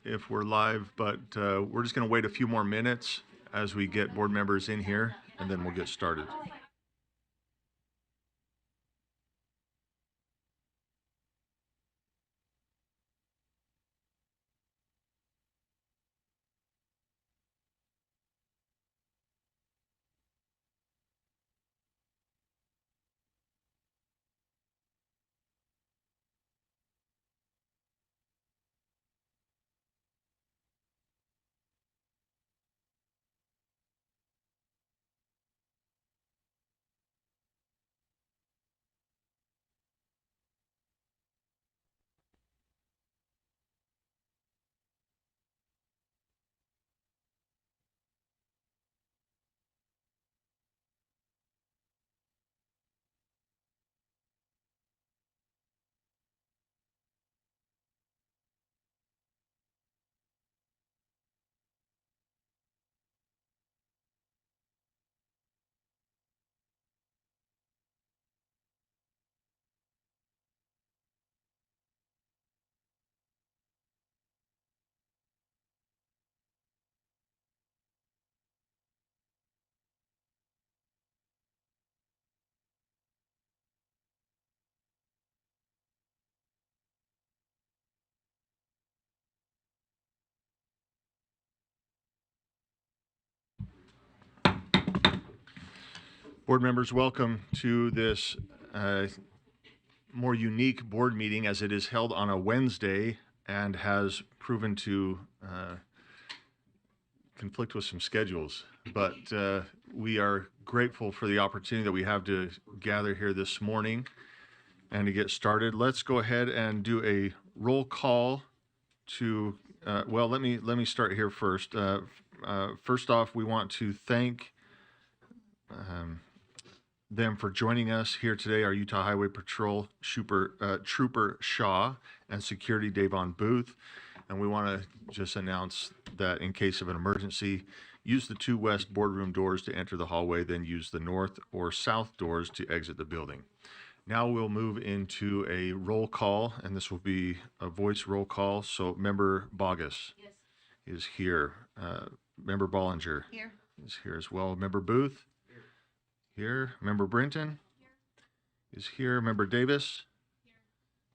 if we're live, but we're just going to wait a few more minutes as we get board members in here, and then we'll get started. Board members, welcome to this more unique board meeting as it is held on a Wednesday and has proven to conflict with some schedules. But we are grateful for the opportunity that we have to gather here this morning and to get started. Let's go ahead and do a roll call to, well, let me start here first. First off, we want to thank them for joining us here today, our Utah Highway Patrol Trooper Shaw and Security Davon Booth. And we want to just announce that in case of an emergency, use the two west boardroom doors to enter the hallway, then use the north or south doors to exit the building. Now we'll move into a roll call, and this will be a voice roll call. So Member Bogus is here. Member Bollinger is here as well. Member Booth here. Member Brinton is here. Member Davis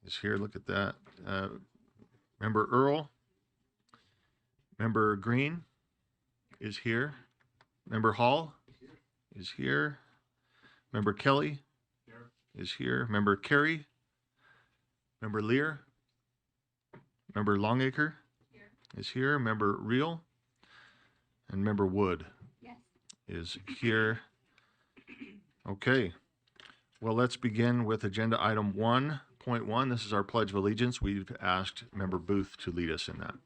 is here. Look at that. Member Earl. Member Green is here. Member Hall is here. Member Kelly is here. Member Carey. Member Lear. Member Longacre is here. Member Reel. And Member Wood is here. Okay. Well, let's begin with agenda item 1.1. This is our Pledge of Allegiance. We've asked Member Booth to lead us in that.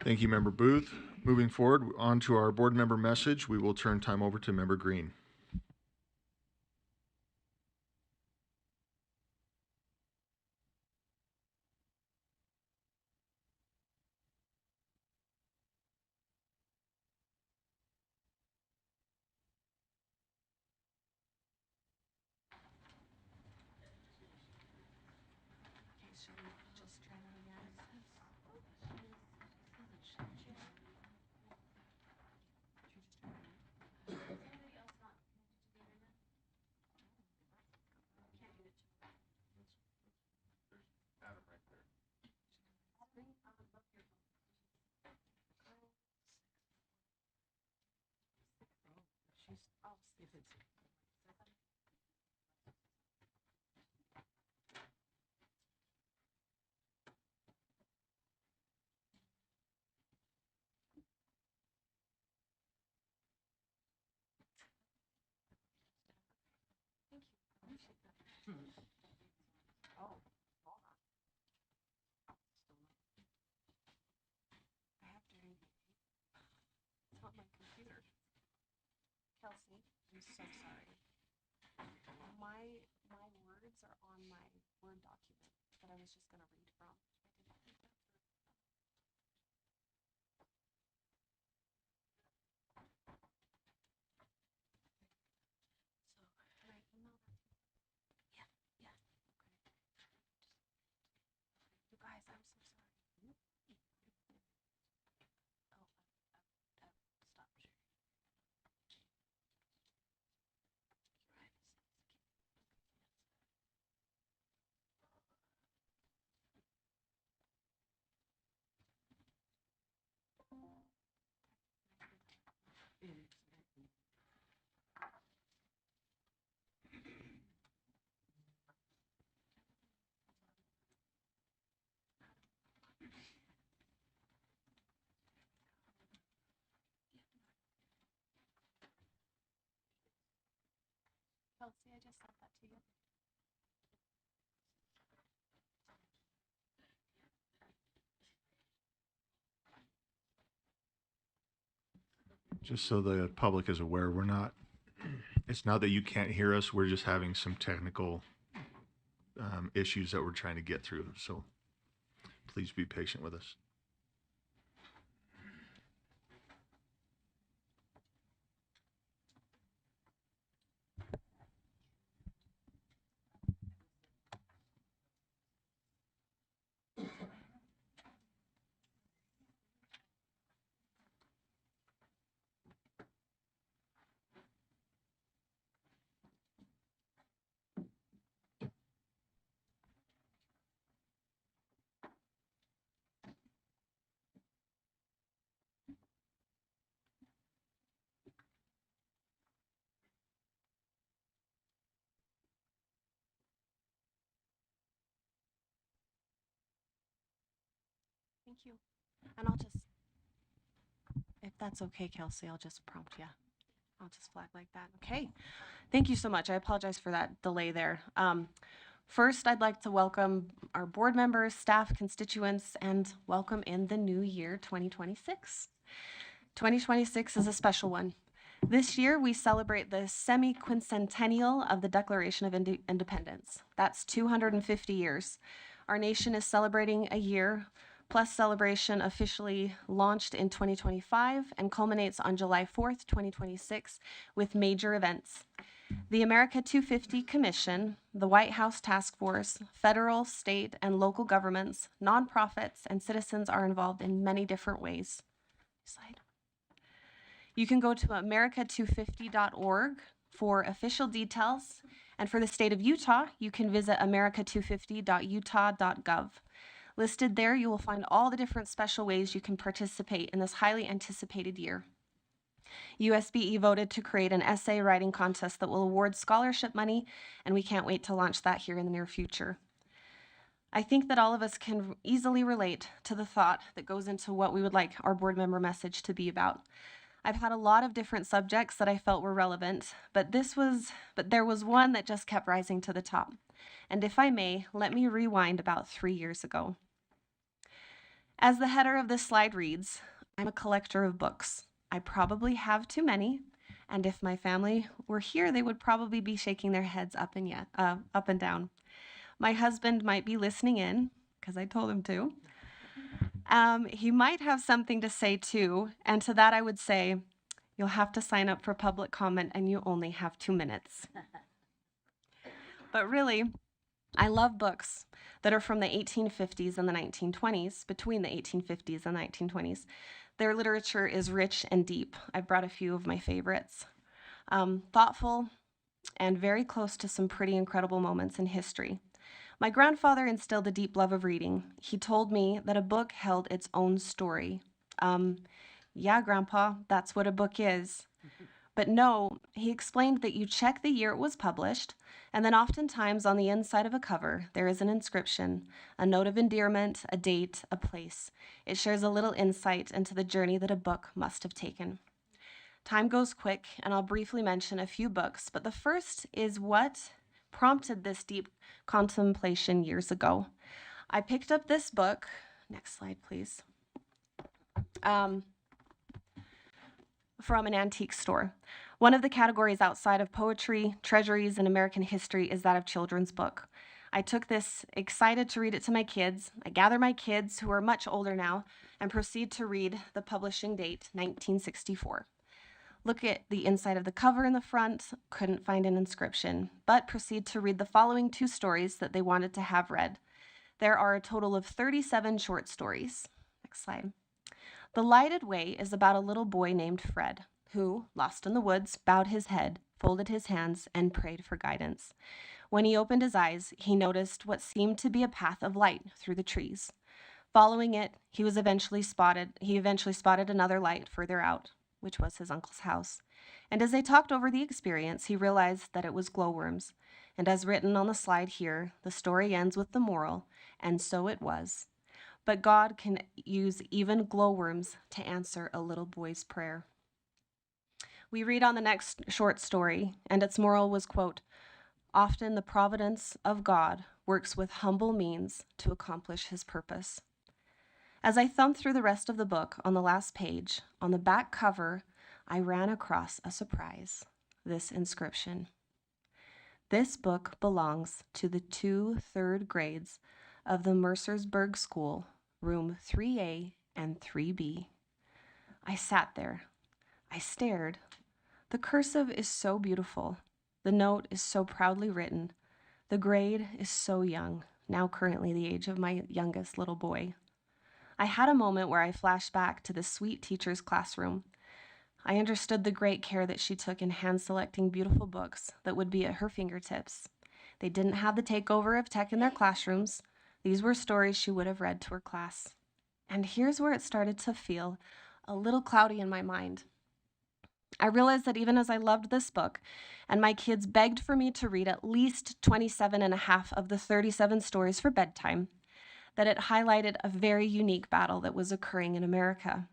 Thank you, Member Booth. Moving forward, on to our board member message, we will turn time over to Member Green. Kelsey, I'm so sorry. was just going to read from. So, can I email that? Yeah, yeah. Okay. You guys, I'm so sorry. Oh, I've stopped sharing. Kelsey, I just sent that to you. Just so the public is aware, it's not that you can't hear us, we're just having some technical issues that we're trying to get through. So please be patient with us. Thank you. And I'll just, if that's okay, Kelsey, I'll just prompt you. I'll just flag like that. Okay. Thank you so much. I apologize for that delay there. First, I'd like to welcome our board members, staff, constituents, and welcome in the new year, 2026. 2026 is a special one. This year, we celebrate the semi-quincentennial of the Declaration of Independence. That's 250 years. Our nation is celebrating a year plus celebration officially launched in 2025 and culminates on July 4th, 2026 with major events. The America 250 Commission, the White House Task Force, federal, state, and local governments, nonprofits, and citizens are involved in many different ways. Slide. You can go to america250.org for official details, and for the state of Utah, you can visit america250.utah.gov. Listed there, you will find all the different special ways you can participate in this highly anticipated year. USBE voted to create an essay writing contest that will award scholarship money, and we can't wait to launch that here in the near future. I think that all of us can easily relate to the thought that goes into what we would like our board member message to be about. I've had a lot of different subjects that I felt were relevant, but there was one that just kept rising to the top. And if I may, let me rewind about 3 years ago. As the header of this slide reads, I'm a collector of books. I probably have too many, and if my family were here, they would probably be shaking their heads up and down. My husband might be listening in, because I told him to. He might have something to say too, and to that I would say, you'll have to sign up for public comment and you only have 2 minutes. But really, I love books that are from the 1850s and the 1920s, between the 1850s and the 1920s. Their literature is rich and deep. I brought a few of my favorites. Thoughtful and very close to some pretty incredible moments in history. My grandfather instilled a deep love of reading. He told me that a book held its own story. Yeah, Grandpa, that's what a book is. But no, he explained that you check the year it was published, and then oftentimes on the inside of a cover, there is an inscription, a note of endearment, a date, a place. It shares a little insight into the journey that a book must have taken. Time goes quick, and I'll briefly mention a few books, but the first is what prompted this deep contemplation years ago. I picked up this book, next slide please, from an antique store. One of the categories outside of poetry, treasuries, and American history is that of children's book. I took this excited to read it to my kids. I gather my kids, who are much older now, and proceed to read the publishing date, 1964. Look at the inside of the cover in the front, couldn't find an inscription, but proceed to read the following 2 stories that they wanted to have read. There are a total of 37 short stories. Next slide. The Lighted Way is about a little boy named Fred, who, lost in the woods, bowed his head, folded his hands, and prayed for guidance. When he opened his eyes, he noticed what seemed to be a path of light through the trees. Following it, he eventually spotted another light further out, which was his uncle's house. And as they talked over the experience, he realized that it was glowworms. And as written on the slide here, the story ends with the moral, and so it was. But God can use even glowworms to answer a little boy's prayer. We read on the next short story, and its moral was, quote, "Often the providence of God works with humble means to accomplish his purpose." As I thumbed through the rest of the book, on the last page, on the back cover, I ran across a surprise, this inscription. This book belongs to the 2 third grades of the Mercersburg School, room 3A and 3B. I sat there. I stared. The cursive is so beautiful. The note is so proudly written. The grade is so young, now currently the age of my youngest little boy. I had a moment where I flashed back to the sweet teacher's classroom. I understood the great care that she took in hand-selecting beautiful books that would be at her fingertips. They didn't have the takeover of tech in their classrooms. These were stories she would have read to her class. And here's where it started to feel a little cloudy in my mind. I realized that even as I loved this book, and my kids begged for me to read at least 27 and a half of the 37 stories for bedtime, that it highlighted a very unique battle that was occurring in America.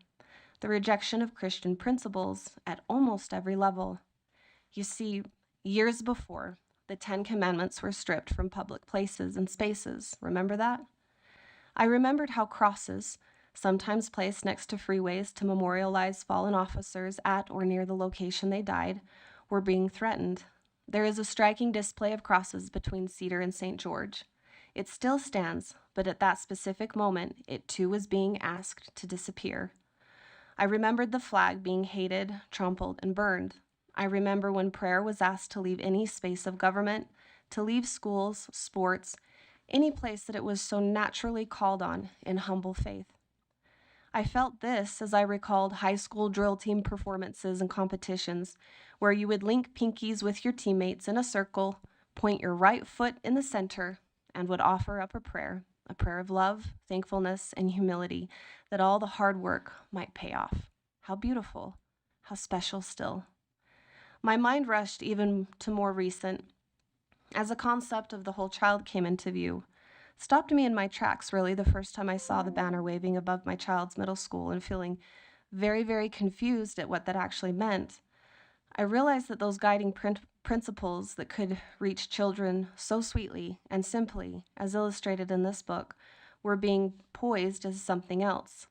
The rejection of Christian principles at almost every level. You see, years before, the 10 Commandments were stripped from public places and spaces. Remember that? I remembered how crosses, sometimes placed next to freeways to memorialize fallen officers at or near the location they died, were being threatened. There is a striking display of crosses between Cedar and St. George. It still stands, but at that specific moment, it too was being asked to disappear. I remembered the flag being hated, trampled, and burned. I remember when prayer was asked to leave any space of government, to leave schools, sports, any place that it was so naturally called on in humble faith. I felt this as I recalled high school drill team performances and competitions, where you would link pinkies with your teammates in a circle, point your right foot in the center, and would offer up a prayer of love, thankfulness, and humility, that all the hard work might pay off. How beautiful, how special still. My mind rushed even to more recent, as the concept of the whole child came into view. Stopped me in my tracks, really, the first time I saw the banner waving above my child's middle school and feeling very, very confused at what that actually meant. I realized that those guiding principles that could reach children so sweetly and simply, as illustrated in this book, were being poised as something else.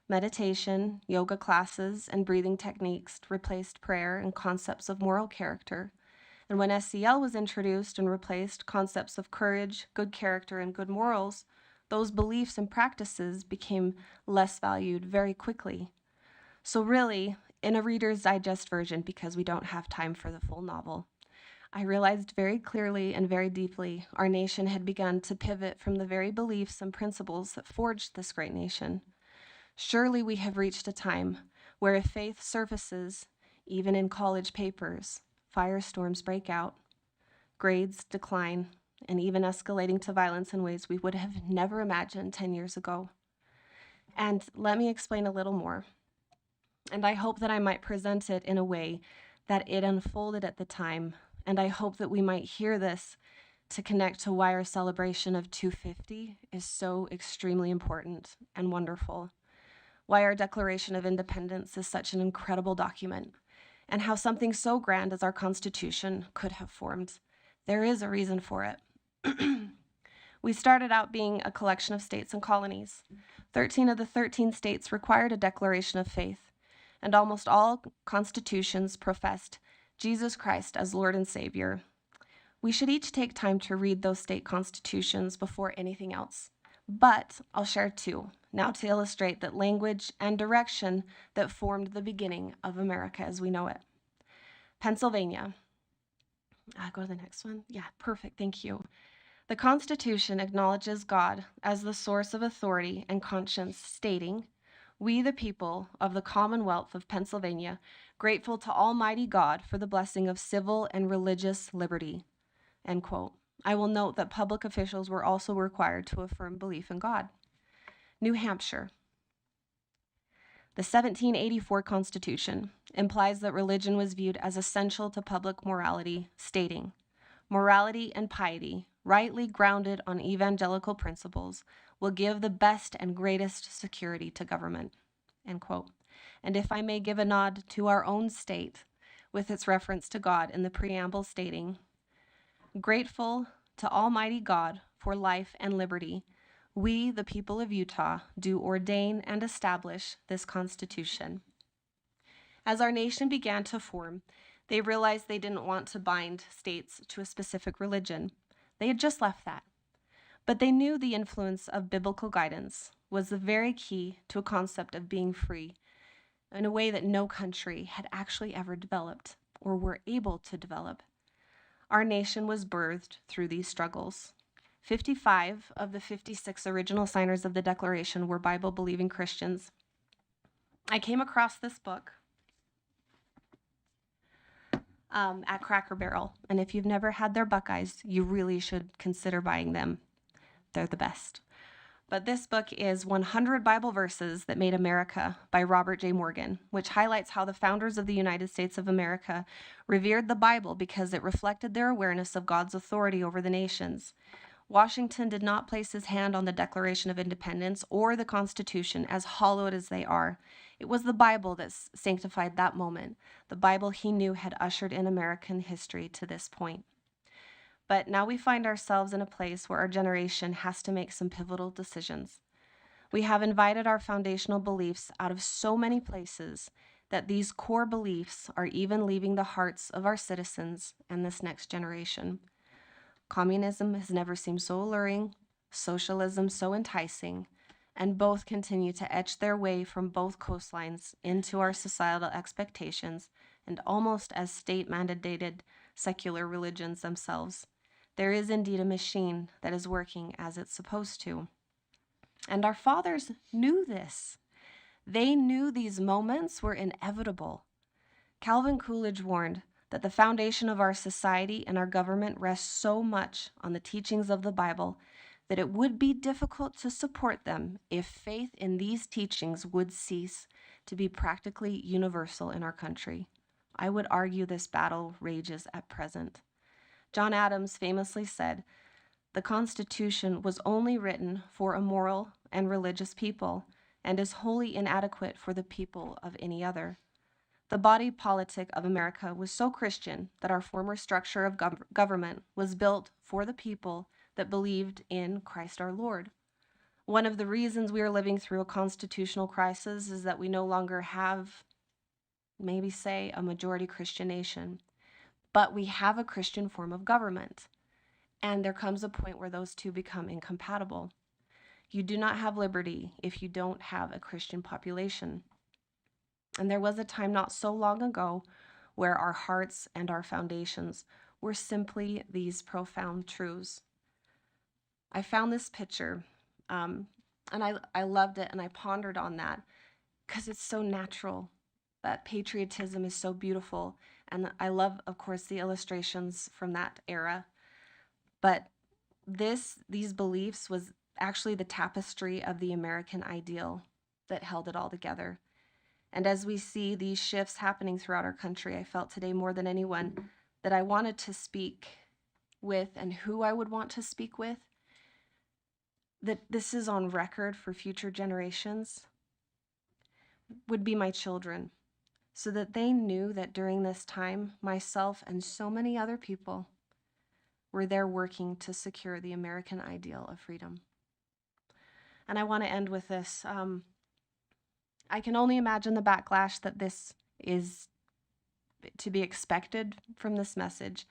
Meditation, yoga classes, and breathing techniques replaced prayer and concepts of moral character. And when SEL was introduced and replaced concepts of courage, good character, and good morals, those beliefs and practices became less valued very quickly. So really, in a Reader's Digest version, because we don't have time for the full novel, I realized very clearly and very deeply our nation had begun to pivot from the very beliefs and principles that forged this great nation. Surely we have reached a time where if faith surfaces, even in college papers, firestorms break out, grades decline, and even escalating to violence in ways we would have never imagined 10 years ago. And let me explain a little more. And I hope that I might present it in a way that it unfolded at the time. And I hope that we might hear this to connect to why our celebration of 250 is so extremely important and wonderful. Why our Declaration of Independence is such an incredible document, and how something so grand as our Constitution could have formed. There is a reason for it. We started out being a collection of states and colonies. 13 of the 13 states required a declaration of faith, and almost all constitutions professed Jesus Christ as Lord and Savior. We should each take time to read those state constitutions before anything else. But I'll share two, now to illustrate that language and direction that formed the beginning of America as we know it. Pennsylvania. Go to the next one. Yeah, perfect, thank you. The Constitution acknowledges God as the source of authority and conscience, stating, "We, the people of the Commonwealth of Pennsylvania, grateful to Almighty God for the blessing of civil and religious liberty." End quote. I will note that public officials were also required to affirm belief in God. New Hampshire. The 1784 Constitution implies that religion was viewed as essential to public morality, stating, "Morality and piety, rightly grounded on evangelical principles, will give the best and greatest security to government." End quote. And if I may give a nod to our own state with its reference to God in the preamble stating, "Grateful to Almighty God for life and liberty, we, the people of Utah, do ordain and establish this Constitution." As our nation began to form, they realized they didn't want to bind states to a specific religion. They had just left that. But they knew the influence of biblical guidance was the very key to a concept of being free in a way that no country had actually ever developed or were able to develop. Our nation was birthed through these struggles. 55 of the 56 original signers of the Declaration were Bible-believing Christians. I came across this book at Cracker Barrel, and if you've never had their Buckeyes, you really should consider buying them. They're the best. But this book is 100 Bible Verses That Made America by Robert J. Morgan, which highlights how the founders of the United States of America revered the Bible because it reflected their awareness of God's authority over the nations. Washington did not place his hand on the Declaration of Independence or the Constitution, as hallowed as they are. It was the Bible that sanctified that moment, the Bible he knew had ushered in American history to this point. But now we find ourselves in a place where our generation has to make some pivotal decisions. We have invited our foundational beliefs out of so many places that these core beliefs are even leaving the hearts of our citizens and this next generation. Communism has never seemed so alluring, socialism so enticing, and both continue to etch their way from both coastlines into our societal expectations and almost as state-mandated secular religions themselves. There is indeed a machine that is working as it's supposed to. And our fathers knew this. They knew these moments were inevitable. Calvin Coolidge warned that the foundation of our society and our government rests so much on the teachings of the Bible that it would be difficult to support them if faith in these teachings would cease to be practically universal in our country. I would argue this battle rages at present. John Adams famously said, "The Constitution was only written for a moral and religious people and is wholly inadequate for the people of any other." The body politic of America was so Christian that our former structure of government was built for the people that believed in Christ our Lord. One of the reasons we are living through a constitutional crisis is that we no longer have, maybe say, a majority Christian nation, but we have a Christian form of government. And there comes a point where those two become incompatible. You do not have liberty if you don't have a Christian population. And there was a time not so long ago where our hearts and our foundations were simply these profound truths. I found this picture, and I loved it, and I pondered on that because it's so natural. That patriotism is so beautiful, and I love, of course, the illustrations from that era. But these beliefs was actually the tapestry of the American ideal that held it all together. And as we see these shifts happening throughout our country, I felt today more than anyone that I wanted to speak with and who I would want to speak with, that this is on record for future generations, would be my children, so that they knew that during this time, myself and so many other people were there working to secure the American ideal of freedom. And I want to end with this. I can only imagine the backlash that this is to be expected from this message.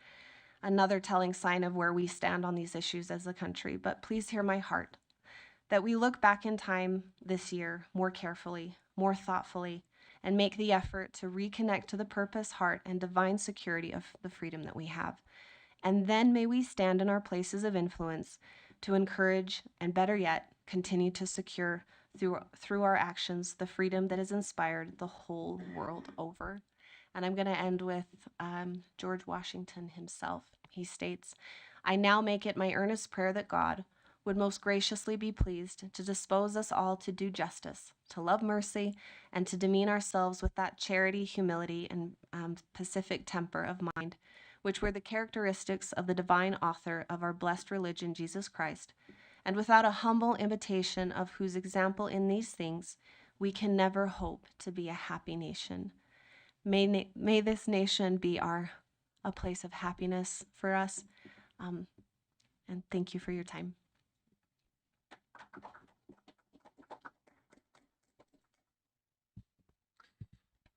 another telling sign of where we stand on these issues as a country. But please hear my heart, that we look back in time this year more carefully, more thoughtfully, and make the effort to reconnect to the purpose, heart, and divine security of the freedom that we have. And then may we stand in our places of influence to encourage and, better yet, continue to secure through our actions the freedom that has inspired the whole world over. And I'm going to end with George Washington himself. He states, "I now make it my earnest prayer that God would most graciously be pleased to dispose us all to do justice, to love mercy, and to demean ourselves with that charity, humility, and pacific temper of mind, which were the characteristics of the divine author of our blessed religion, Jesus Christ, and without a humble imitation of whose example in these things we can never hope to be a happy nation. May this nation be a place of happiness for us, and thank you for your time."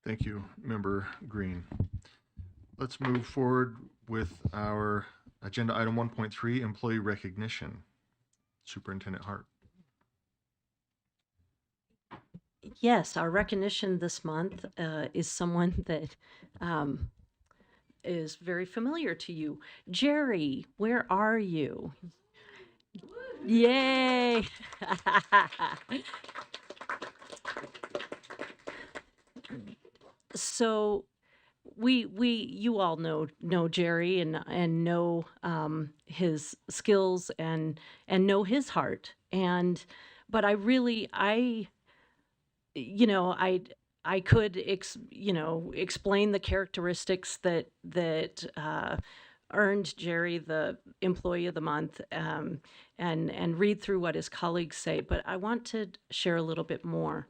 Thank you, Member Green. Let's move forward with our agenda item 1.3, employee recognition. Superintendent Hart. Yes, our recognition this month is someone that is very familiar to you. Jerry, where are you? Yay! So you all know Jerry and know his skills and know his heart. But I you know, I could explain the characteristics that earned Jerry the Employee of the Month, and read through what his colleagues say. But I want to share a little bit more.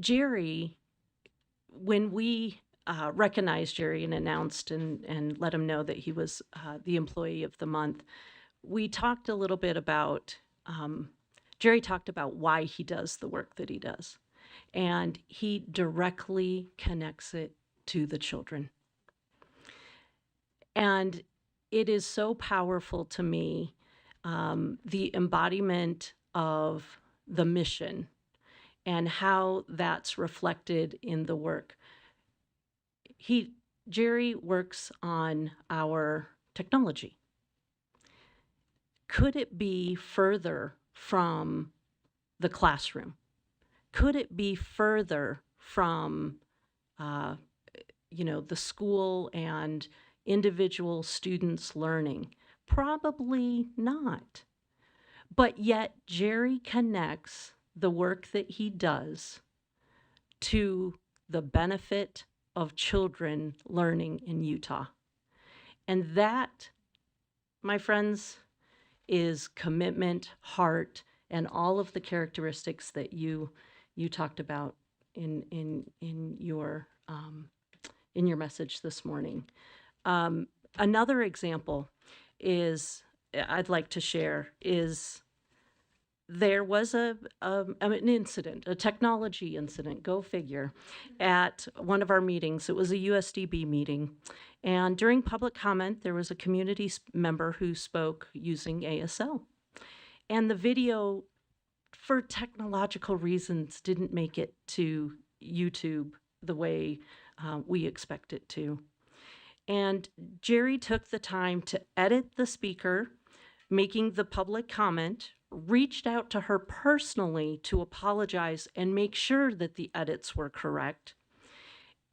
Jerry, when we recognized Jerry and announced and let him know that he was the Employee of the Month, we talked a little bit about. Jerry talked about why he does the work that he does, and he directly connects it to the children. And it is so powerful to me, the embodiment of the mission and how that's reflected in the work. Jerry works on our technology. Could it be further from the classroom? Could it be further from, the school and individual students learning? Probably not. But yet, Jerry connects the work that he does to the benefit of children learning in Utah. And that, my friends, is commitment, heart, and all of the characteristics that you talked about in your message this morning. Another example I'd like to share is there was an incident, a technology incident, go figure, at one of our meetings. It was a USDB meeting. And during public comment, there was a community member who spoke using ASL. And the video, for technological reasons, didn't make it to YouTube the way we expect it to. And Jerry took the time to edit the speaker, making the public comment, reached out to her personally to apologize and make sure that the edits were correct.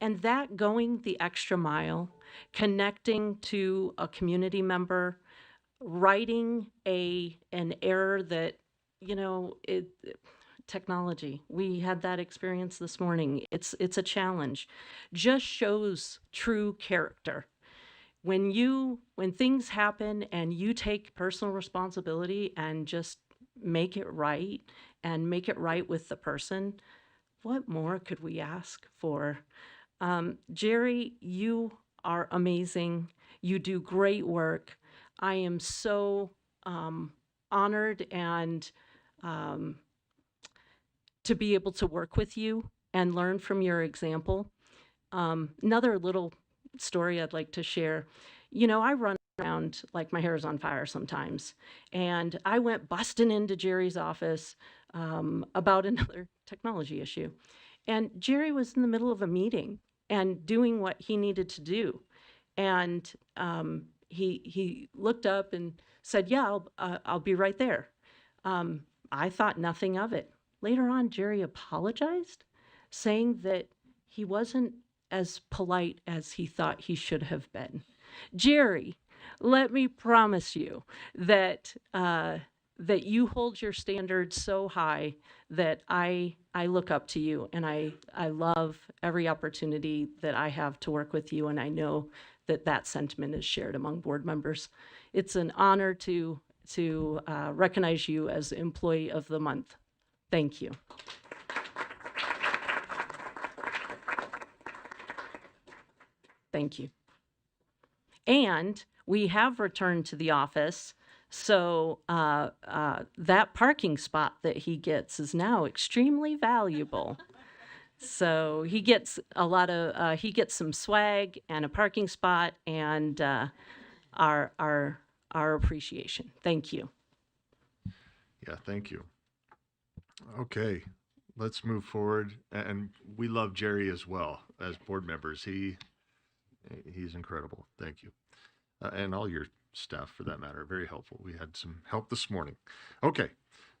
And that going the extra mile, connecting to a community member, writing an error that, technology, we had that experience this morning. It's a challenge. Just shows true character. When things happen and you take personal responsibility and just make it right and make it right with the person, what more could we ask for? Jerry, you are amazing. You do great work. I am so honored and to be able to work with you and learn from your example. Another little story I'd like to share. You know, I run around like my hair is on fire sometimes. And I went busting into Jerry's office about another technology issue. And Jerry was in the middle of a meeting and doing what he needed to do. And he looked up and said, "Yeah, I'll be right there." I thought nothing of it. Later on, Jerry apologized, saying that he wasn't as polite as he thought he should have been. Jerry, let me promise you that that you hold your standards so high that I look up to you, and I love every opportunity that I have to work with you, and I know that that sentiment is shared among board members. It's an honor to recognize you as Employee of the Month. Thank you. Thank you. And we have returned to the office, so that parking spot that he gets is now extremely valuable. So he gets a lot of he gets some swag and a parking spot and our appreciation. Thank you. Yeah, thank you. Okay, let's move forward. And we love Jerry as well as board members. He's incredible. Thank you. And all your staff for that matter, very helpful. We had some help this morning. Okay,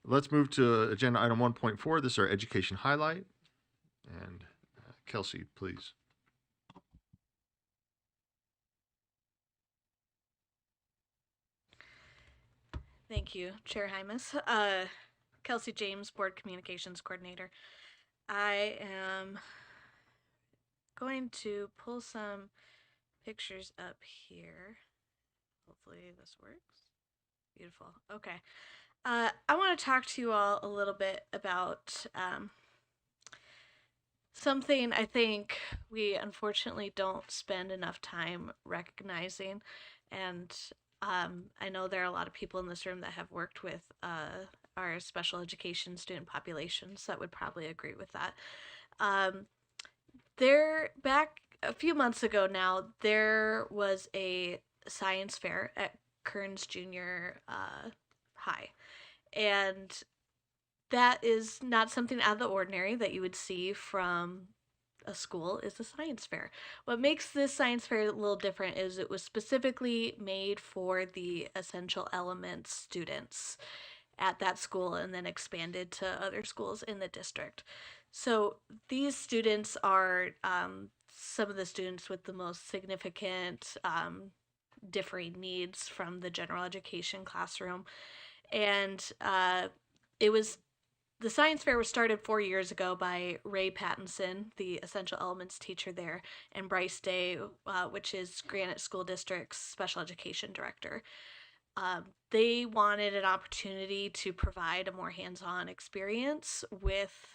let's move to agenda item 1.4. This is our education highlight. And Kelsey, please. Thank you, Chair Hymas. Kelsey James, Board Communications Coordinator. I am going to pull some pictures up here. Hopefully this works. Beautiful. Okay. I want to talk to you all a little bit about something I think we unfortunately don't spend enough time recognizing. And I know there are a lot of people in this room that have worked with our special education student populations that would probably agree with that. Back a few months ago now, there was a science fair at Kearns Junior High. And that is not something out of the ordinary that you would see from a school, is a science fair. What makes this science fair a little different is it was specifically made for the essential elements students at that school and then expanded to other schools in the district. So these students are some of the students with the most significant differing needs from the general education classroom. And the science fair was started 4 years ago by Ray Pattinson, the essential elements teacher there, and Bryce Day, which is Granite School District's special education director. They wanted an opportunity to provide a more hands-on experience with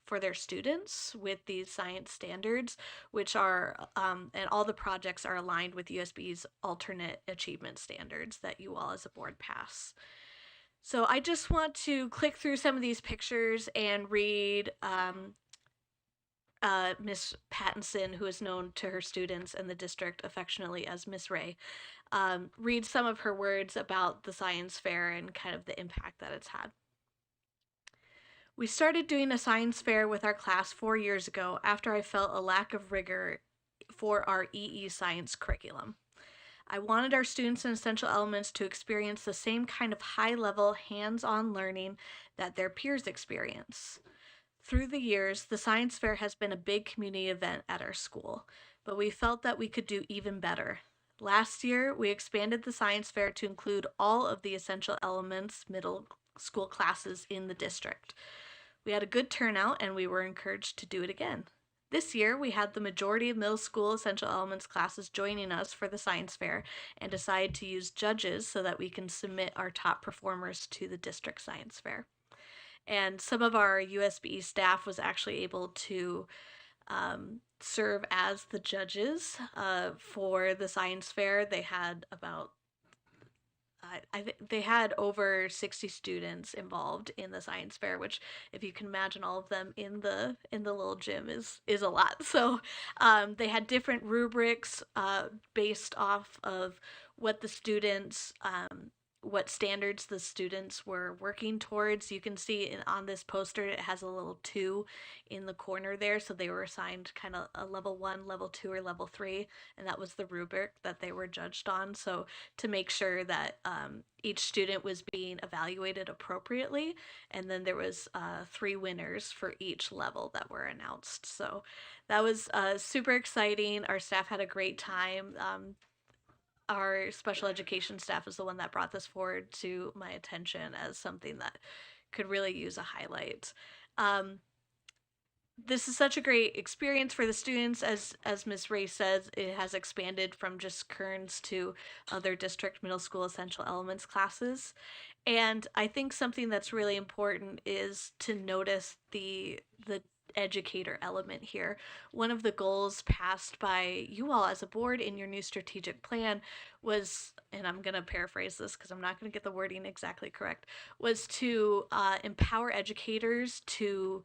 for their students with these science standards, which are and all the projects are aligned with USBE's alternate achievement standards that you all as a board pass. So I just want to click through some of these pictures and read Miss Pattinson, who is known to her students and the district affectionately as Miss Ray, read some of her words about the science fair and kind of the impact that it's had. We started doing a science fair with our class 4 years ago after I felt a lack of rigor for our EE science curriculum. I wanted our students in Essential Elements to experience the same kind of high-level, hands-on learning that their peers experience. Through the years, the science fair has been a big community event at our school, but we felt that we could do even better. Last year, we expanded the science fair to include all of the Essential Elements middle school classes in the district. We had a good turnout and we were encouraged to do it again. This year, we had the majority of middle school essential elements classes joining us for the science fair and decided to use judges so that we can submit our top performers to the district science fair. And some of our USBE staff was actually able to serve as the judges for the science fair. They had about they had over 60 students involved in the science fair, which, if you can imagine all of them in the little gym, is a lot. So they had different rubrics based off of what the students what standards the students were working towards. You can see on this poster it has a little 2 in the corner there, so they were assigned kind of a level 1, level 2, or level 3, and that was the rubric that they were judged on. So to make sure that each student was being evaluated appropriately, and then there was 3 winners for each level that were announced. So that was super exciting. Our staff had a great time. Our special education staff is the one that brought this forward to my attention as something that could really use a highlight. This is such a great experience for the students. As Ms. Ray says, it has expanded from just Kearns to other district middle school essential elements classes. And I think something that's really important is to notice the educator element here. One of the goals passed by you all as a board in your new strategic plan was, and I'm going to paraphrase this because I'm not going to get the wording exactly correct, was to empower educators to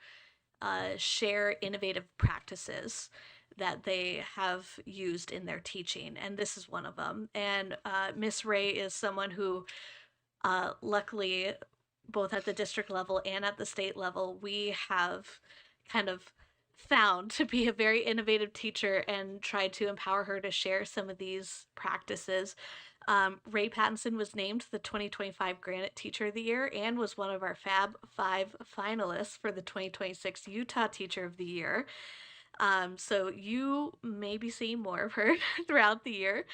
share innovative practices that they have used in their teaching, and this is one of them. And Miss Ray is someone who, luckily, both at the district level and at the state level, we have kind of found to be a very innovative teacher and tried to empower her to share some of these practices. Ray Pattinson was named the 2025 Granite Teacher of the Year and was one of our Fab 5 finalists for the 2026 Utah Teacher of the Year. So you may be seeing more of her throughout the year.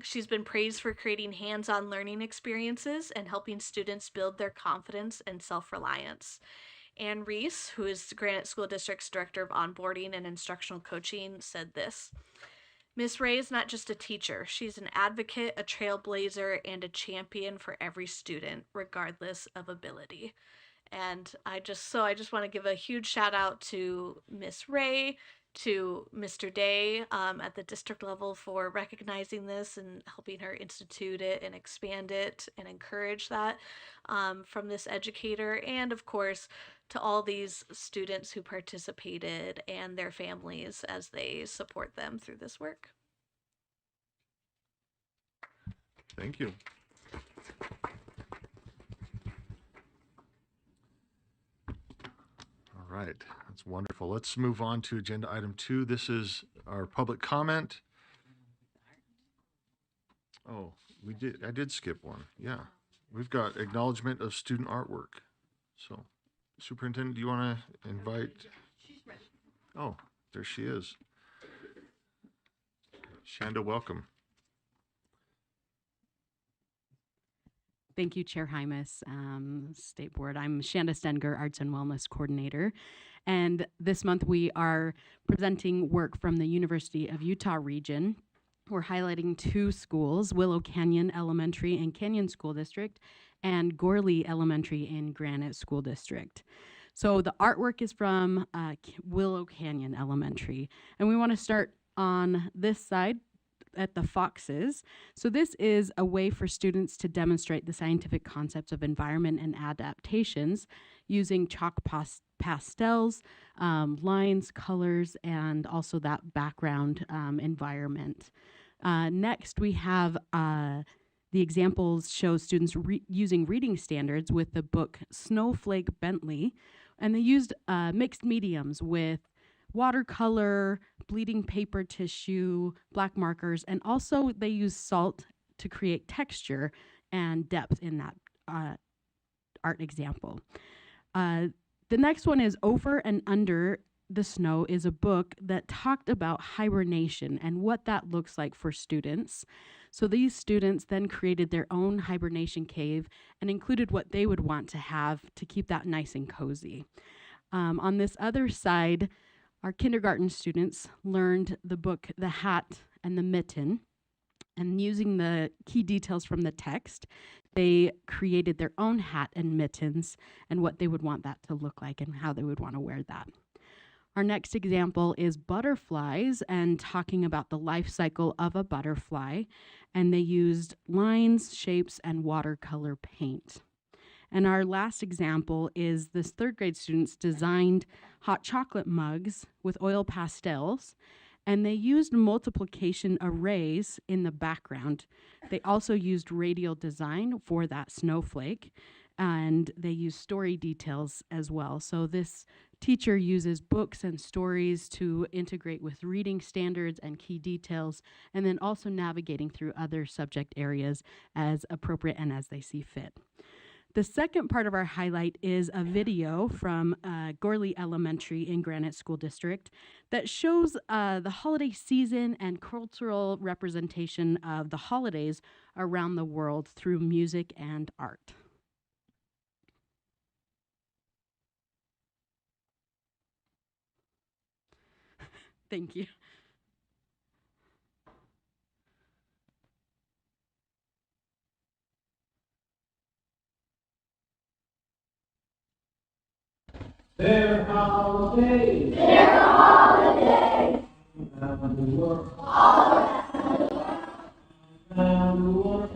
She's been praised for creating hands-on learning experiences and helping students build their confidence and self-reliance. Ann Reese, who is Granite School District's Director of Onboarding and Instructional Coaching, said this: Miss Ray is not just a teacher. She's an advocate, a trailblazer, and a champion for every student, regardless of ability. And I just want to give a huge shout out to Miss Ray, to Mr. Day at the district level for recognizing this and helping her institute it and expand it and encourage that from this educator, and of course to all these students who participated and their families as they support them through this work. Thank you. All right, that's wonderful. Let's move on to agenda item 2. This is our public comment. Oh, I did skip one. Yeah. We've got acknowledgement of student artwork. So, Superintendent, do you want to invite? She's ready. Oh, there she is. Shanda, welcome. Thank you, Chair Hymas, State Board. I'm Shanda Stenger, Arts and Wellness Coordinator. And this month we are presenting work from the University of Utah region. We're highlighting 2 schools, Willow Canyon Elementary and Canyon School District, and Gorley Elementary in Granite School District. So the artwork is from Willow Canyon Elementary. And we want to start on this side at the foxes. So this is a way for students to demonstrate the scientific concepts of environment and adaptations using chalk pastels, lines, colors, and also that background environment. Next, we have the examples show students using reading standards with the book Snowflake Bentley, and they used mixed mediums with watercolor, bleeding paper tissue, black markers, and also they use salt to create texture and depth in that art example. The next one is Over and Under the Snow is a book that talked about hibernation and what that looks like for students. So these students then created their own hibernation cave and included what they would want to have to keep that nice and cozy. On this other side, our kindergarten students learned the book The Hat and the Mitten, and using the key details from the text, they created their own hat and mittens and what they would want that to look like and how they would want to wear that. Our next example is butterflies and talking about the life cycle of a butterfly. And they used lines, shapes, and watercolor paint. And our last example is this third grade students designed hot chocolate mugs with oil pastels, and they used multiplication arrays in the background. They also used radial design for that snowflake, and they used story details as well. So this teacher uses books and stories to integrate with reading standards and key details, and then also navigating through other subject areas as appropriate and as they see fit. The second part of our highlight is a video from Gorley Elementary in Granite School District that shows the holiday season and cultural representation of the holidays around the world through music and art. Thank you. Their holiday. Around the world. Around the world.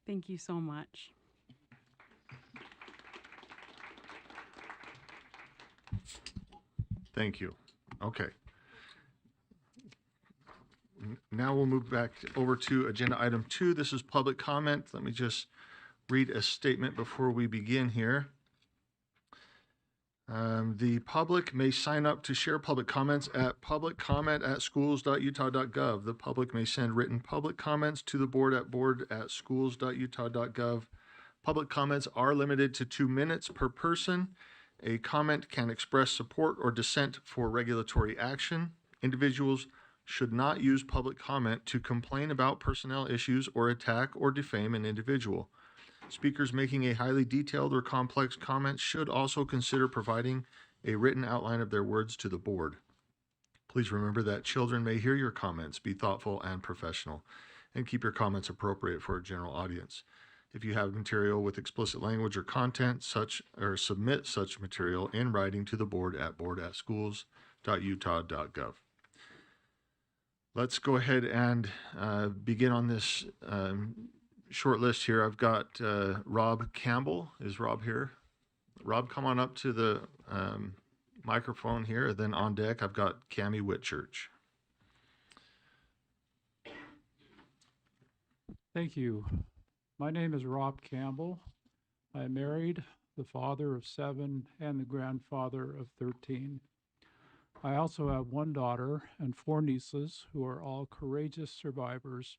Thank you so much. Thank you. Okay. Now we'll move back over to agenda item 2. This is public comment. Let me just read a statement before we begin here. The public may sign up to share public comments at publiccomment@schools.utah.gov. The public may send written public comments to the board at board@schools.utah.gov. Public comments are limited to 2 minutes per person. A comment can express support or dissent for regulatory action. Individuals should not use public comment to complain about personnel issues or attack or defame an individual. Speakers making a highly detailed or complex comment should also consider providing a written outline of their words to the board. Please remember that children may hear your comments. Be thoughtful and professional, and keep your comments appropriate for a general audience. If you have material with explicit language or content, submit such material in writing to the board at board@schools.utah.gov. Let's go ahead and begin on this short list here. I've got Rob Campbell. Is Rob here? Rob, come on up to the microphone here. Then on deck, I've got Cammie Whitchurch. Thank you. My name is Rob Campbell. I am married, the father of 7, and the grandfather of 13. I also have 1 daughter and 4 nieces who are all courageous survivors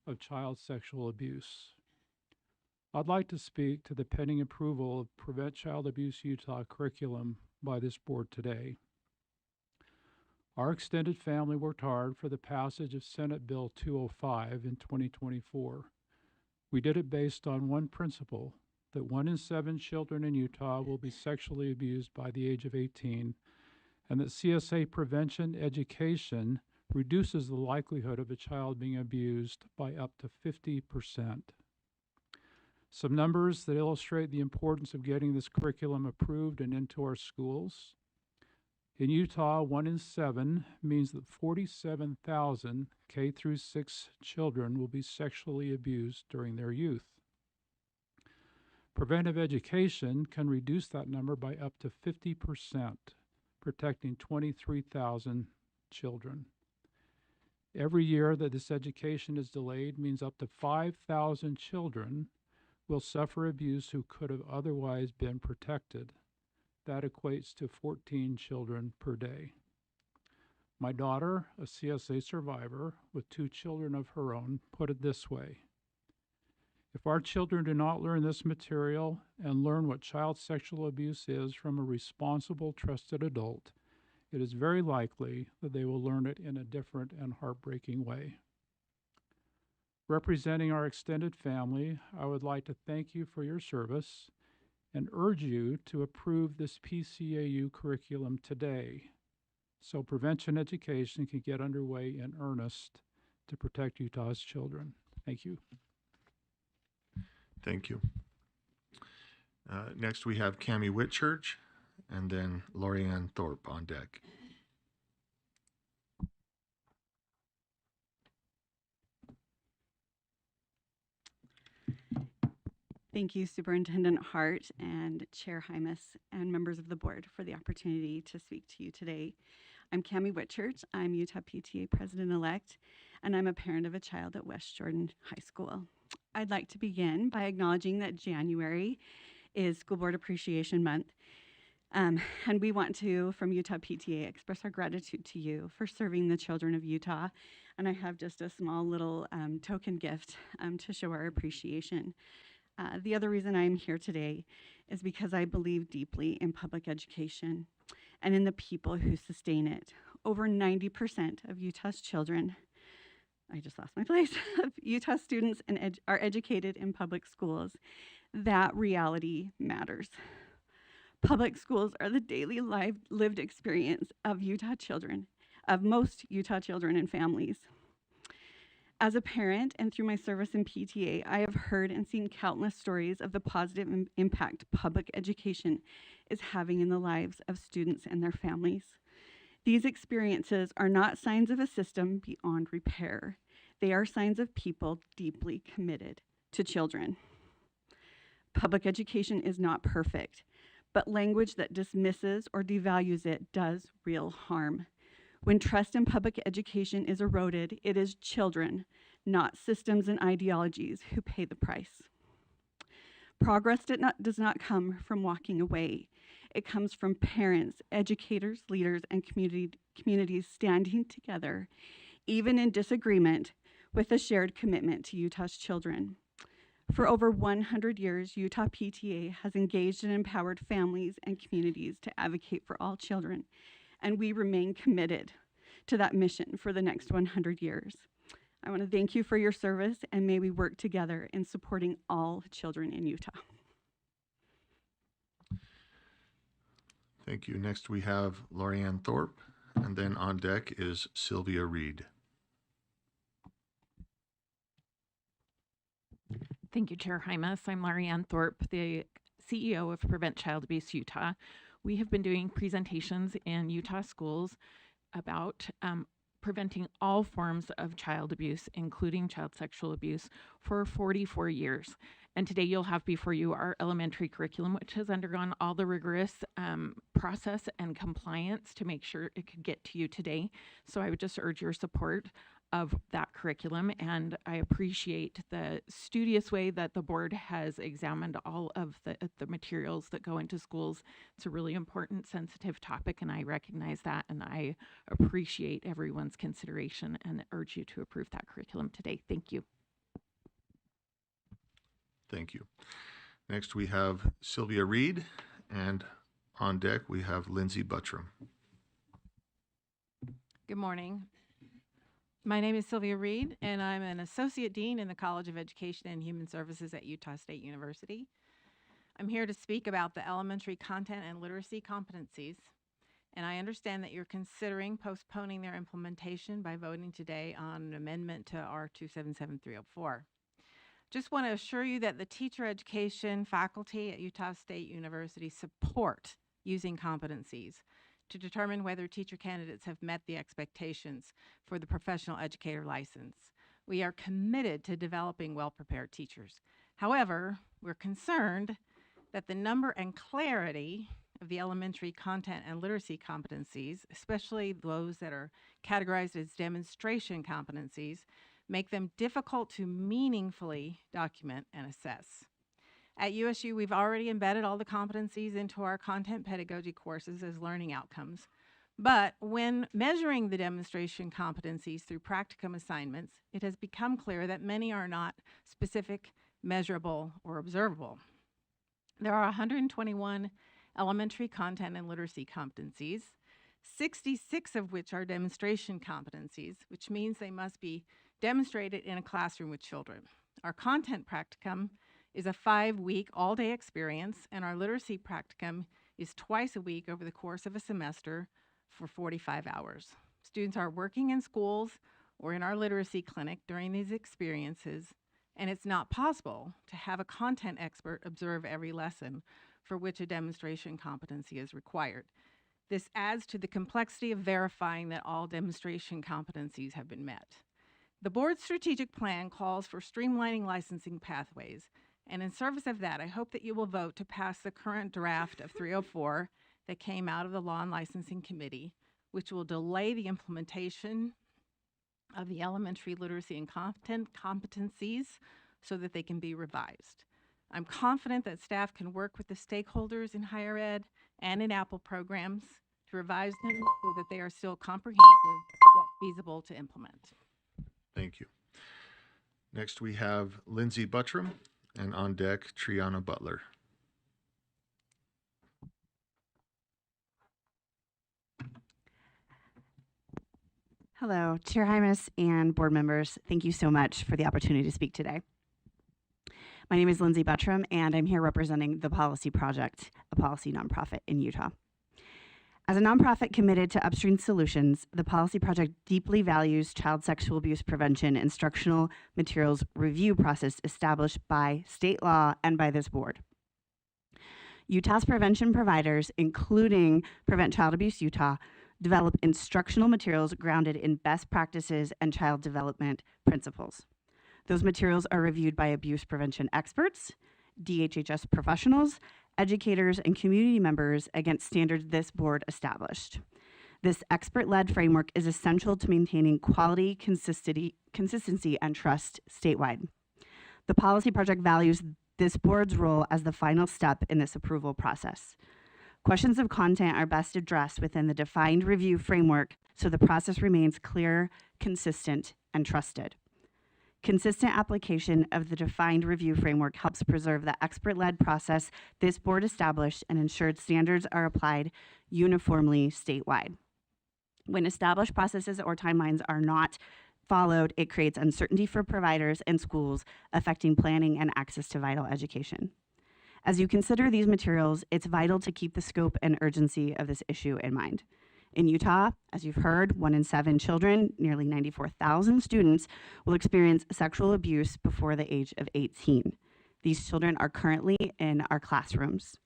of child sexual abuse. I'd like to speak to the pending approval of Prevent Child Abuse Utah curriculum by this board today. Our extended family worked hard for the passage of Senate Bill 205 in 2024. We did it based on one principle, that 1 in 7 children in Utah will be sexually abused by the age of 18, and that CSA prevention education reduces the likelihood of a child being abused by up to 50%. Some numbers that illustrate the importance of getting this curriculum approved and into our schools. In Utah, 1 in 7 means that 47,000 K through 6 children will be sexually abused during their youth. Preventive education can reduce that number by up to 50%, protecting 23,000 children. Every year that this education is delayed means up to 5,000 children will suffer abuse who could have otherwise been protected. That equates to 14 children per day. My daughter, a CSA survivor with 2 children of her own, put it this way: if our children do not learn this material and learn what child sexual abuse is from a responsible, trusted adult, it is very likely that they will learn it in a different and heartbreaking way. Representing our extended family, I would like to thank you for your service and urge you to approve this PCAU curriculum today so prevention education can get underway in earnest to protect Utah's children. Thank you. Thank you. Next, we have Cammie Whitchurch and then Lorianne Thorpe on deck. Thank you, Superintendent Hart and Chair Hymas and members of the board for the opportunity to speak to you today. I'm Cammie Whitchurch. I'm Utah PTA President-elect, and I'm a parent of a child at West Jordan High School. I'd like to begin by acknowledging that January is School Board Appreciation Month, and we want to, from Utah PTA, express our gratitude to you for serving the children of Utah. And I have just a small little token gift to show our appreciation. The other reason I'm here today is because I believe deeply in public education and in the people who sustain it. Over 90% of Utah's children, I just lost my place, of Utah students are educated in public schools. That reality matters. Public schools are the daily lived experience of Utah children, of most Utah children and families. As a parent and through my service in PTA, I have heard and seen countless stories of the positive impact public education is having in the lives of students and their families. These experiences are not signs of a system beyond repair. They are signs of people deeply committed to children. Public education is not perfect, but language that dismisses or devalues it does real harm. When trust in public education is eroded, it is children, not systems and ideologies, who pay the price. Progress does not come from walking away. It comes from parents, educators, leaders, and communities standing together, even in disagreement, with a shared commitment to Utah's children. For over 100 years, Utah PTA has engaged and empowered families and communities to advocate for all children, and we remain committed to that mission for the next 100 years. I want to thank you for your service, and may we work together in supporting all children in Utah. Thank you. Next, we have Lorianne Thorpe, and then on deck is Sylvia Reed. Thank you, Chair Hymas. I'm Lorianne Thorpe, the CEO of Prevent Child Abuse Utah. We have been doing presentations in Utah schools about preventing all forms of child abuse, including child sexual abuse, for 44 years. And today you'll have before you our elementary curriculum, which has undergone all the rigorous process and compliance to make sure it could get to you today. So I would just urge your support of that curriculum, and I appreciate the studious way that the board has examined all of the materials that go into schools. It's a really important, sensitive topic, and I recognize that, and I appreciate everyone's consideration and urge you to approve that curriculum today. Thank you. Thank you. Next, we have Sylvia Reed, and on deck, we have Lindsay Buttram. Good morning. My name is Sylvia Reed, and I'm an Associate Dean in the College of Education and Human Services at Utah State University. I'm here to speak about the elementary content and literacy competencies, and I understand that you're considering postponing their implementation by voting today on an amendment to R277304. Just want to assure you that the teacher education faculty at Utah State University support using competencies to determine whether teacher candidates have met the expectations for the professional educator license. We are committed to developing well-prepared teachers. However, we're concerned that the number and clarity of the elementary content and literacy competencies, especially those that are categorized as demonstration competencies, make them difficult to meaningfully document and assess. At USU, we've already embedded all the competencies into our content pedagogy courses as learning outcomes. But when measuring the demonstration competencies through practicum assignments, it has become clear that many are not specific, measurable, or observable. There are 121 elementary content and literacy competencies, 66 of which are demonstration competencies, which means they must be demonstrated in a classroom with children. Our content practicum is a 5-week all-day experience, and our literacy practicum is twice a week over the course of a semester for 45 hours. Students are working in schools or in our literacy clinic during these experiences, and it's not possible to have a content expert observe every lesson for which a demonstration competency is required. This adds to the complexity of verifying that all demonstration competencies have been met. The board's strategic plan calls for streamlining licensing pathways, and in service of that, I hope that you will vote to pass the current draft of 304 that came out of the Law and Licensing Committee, which will delay the implementation of the elementary literacy and content competencies so that they can be revised. I'm confident that staff can work with the stakeholders in higher ed and in Apple programs to revise them so that they are still comprehensive yet feasible to implement. Thank you. Next, we have Lindsay Buttram, and on deck, Triana Butler. Hello, Chair Hymas and board members. Thank you so much for the opportunity to speak today. My name is Lindsay Buttram, and I'm here representing the Policy Project, a policy nonprofit in Utah. As a nonprofit committed to upstream solutions, the Policy Project deeply values child sexual abuse prevention instructional materials review process established by state law and by this board. Utah's prevention providers, including Prevent Child Abuse Utah, develop instructional materials grounded in best practices and child development principles. Those materials are reviewed by abuse prevention experts, DHHS professionals, educators, and community members against standards this board established. This expert-led framework is essential to maintaining quality, consistency, and trust statewide. The Policy Project values this board's role as the final step in this approval process. Questions of content are best addressed within the defined review framework so the process remains clear, consistent, and trusted. Consistent application of the defined review framework helps preserve the expert-led process this board established and ensured standards are applied uniformly statewide. When established processes or timelines are not followed, it creates uncertainty for providers and schools, affecting planning and access to vital education. As you consider these materials, it's vital to keep the scope and urgency of this issue in mind. In Utah, as you've heard, 1 in 7 children, nearly 94,000 students, will experience sexual abuse before the age of 18. These children are currently in our classrooms.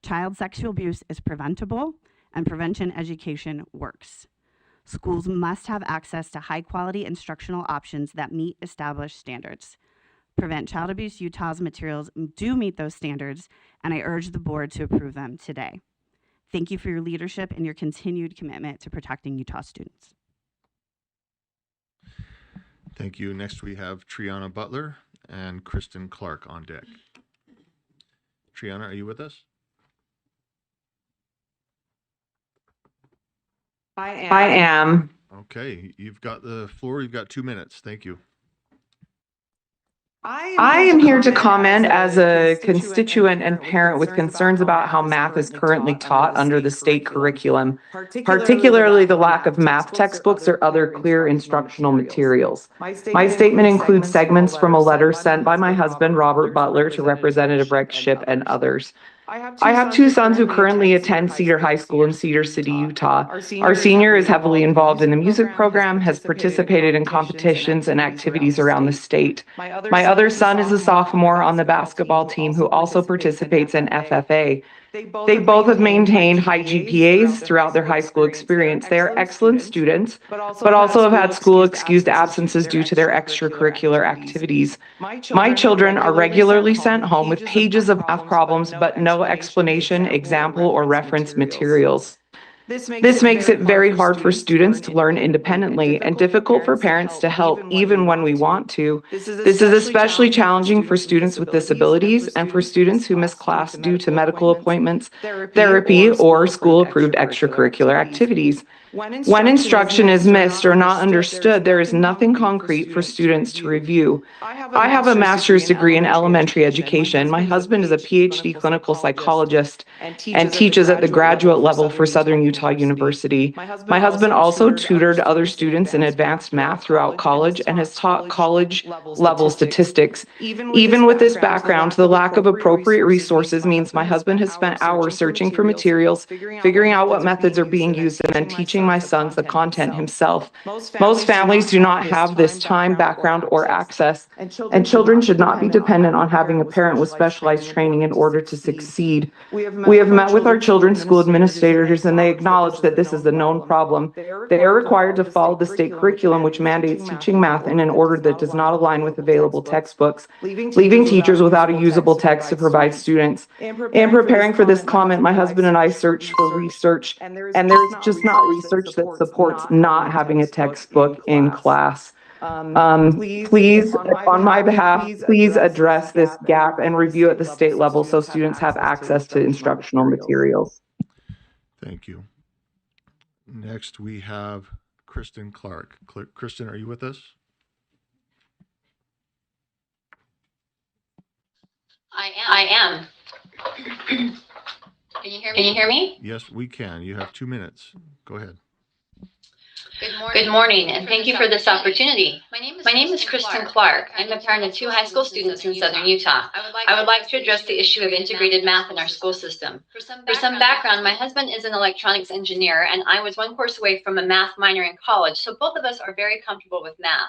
Child sexual abuse is preventable, and prevention education works. Schools must have access to high-quality instructional options that meet established standards. Prevent Child Abuse Utah's materials do meet those standards, and I urge the board to approve them today. Thank you for your leadership and your continued commitment to protecting Utah students. Thank you. Next, we have Triana Butler and Kristen Clark on deck. Triana, are you with us? I am. Okay, you've got the floor. You've got 2 minutes. Thank you. I am here to comment as a constituent and parent with concerns about how math is currently taught under the state curriculum, particularly the lack of math textbooks or other clear instructional materials. My statement includes segments from a letter sent by my husband, Robert Butler, to Representative Rex Shipp and others. I have two sons who currently attend Cedar High School in Cedar City, Utah. Our senior is heavily involved in the music program, has participated in competitions and activities around the state. My other son is a sophomore on the basketball team who also participates in FFA. They both have maintained high GPAs throughout their high school experience. They are excellent students, but also have had school excused absences due to their extracurricular activities. My children are regularly sent home with pages of math problems, but no explanation, example, or reference materials. This makes it very hard for students to learn independently and difficult for parents to help even when we want to. This is especially challenging for students with disabilities and for students who miss class due to medical appointments, therapy, or school-approved extracurricular activities. When instruction is missed or not understood, there is nothing concrete for students to review. I have a master's degree in elementary education. My husband is a PhD clinical psychologist and teaches at the graduate level for Southern Utah University. My husband also tutored other students in advanced math throughout college and has taught college level statistics. Even with this background, the lack of appropriate resources means my husband has spent hours searching for materials, figuring out what methods are being used, and then teaching my sons the content himself. Most families do not have this time, background, or access, and children should not be dependent on having a parent with specialized training in order to succeed. We have met with our children's school administrators, and they acknowledge that this is a known problem. They are required to follow the state curriculum, which mandates teaching math in an order that does not align with available textbooks, leaving teachers without a usable text to provide students. In preparing for this comment, my husband and I searched for research, and there's just not research that supports not having a textbook in class. Please, on my behalf, please address this gap and review at the state level so students have access to instructional materials. Thank you. Next, we have Kristen Clark. Kristen, are you with us? I am. Can you hear me? Yes, we can. You have 2 minutes. Go ahead. Good morning, and thank you for this opportunity. My name is Kristen Clark. I'm a parent of 2 high school students in Southern Utah. I would like to address the issue of integrated math in our school system. For some background, my husband is an electronics engineer, and I was 1 course away from a math minor in college, so both of us are very comfortable with math.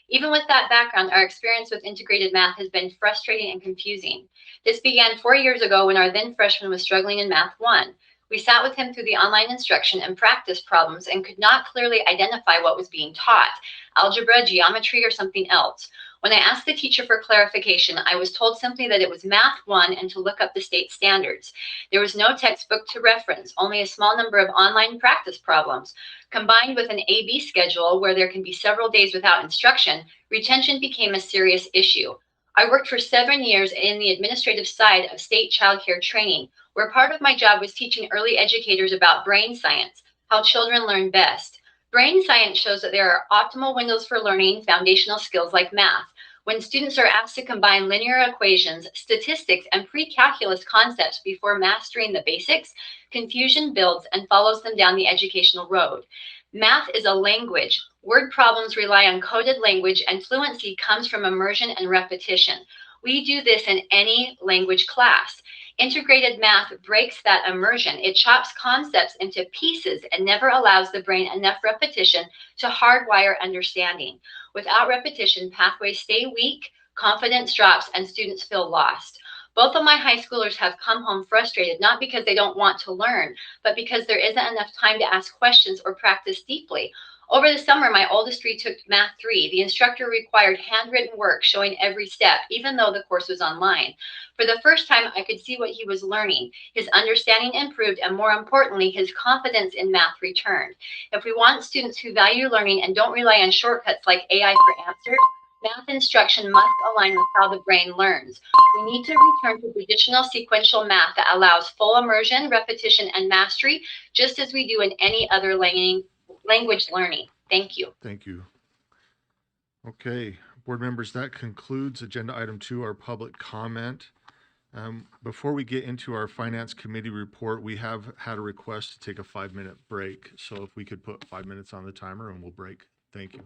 Even with that background, our experience with integrated math has been frustrating and confusing. This began 4 years ago when our then freshman was struggling in Math 1. We sat with him through the online instruction and practice problems and could not clearly identify what was being taught, algebra, geometry, or something else. When I asked the teacher for clarification, I was told simply that it was Math 1 and to look up the state standards. There was no textbook to reference, only a small number of online practice problems. Combined with an A-B schedule where there can be several days without instruction, retention became a serious issue. I worked for 7 years in the administrative side of state child care training, where part of my job was teaching early educators about brain science, how children learn best. Brain science shows that there are optimal windows for learning foundational skills like math. When students are asked to combine linear equations, statistics, and pre-calculus concepts before mastering the basics, confusion builds and follows them down the educational road. Math is a language. Word problems rely on coded language, and fluency comes from immersion and repetition. We do this in any language class. Integrated math breaks that immersion. It chops concepts into pieces and never allows the brain enough repetition to hardwire understanding. Without repetition, pathways stay weak, confidence drops, and students feel lost. Both of my high schoolers have come home frustrated, not because they don't want to learn, but because there isn't enough time to ask questions or practice deeply. Over the summer, my oldest retook Math 3. The instructor required handwritten work showing every step, even though the course was online. For the first time, I could see what he was learning. His understanding improved, and more importantly, his confidence in math returned. If we want students who value learning and don't rely on shortcuts like AI for answers, math instruction must align with how the brain learns. We need to return to traditional sequential math that allows full immersion, repetition, and mastery, just as we do in any other language learning. Thank you. Thank you. Okay, board members, that concludes agenda item 2, our public comment. Before we get into our finance committee report, we have had a request to take a 5-minute break. So if we could put 5 minutes on the timer and we'll break. Thank you.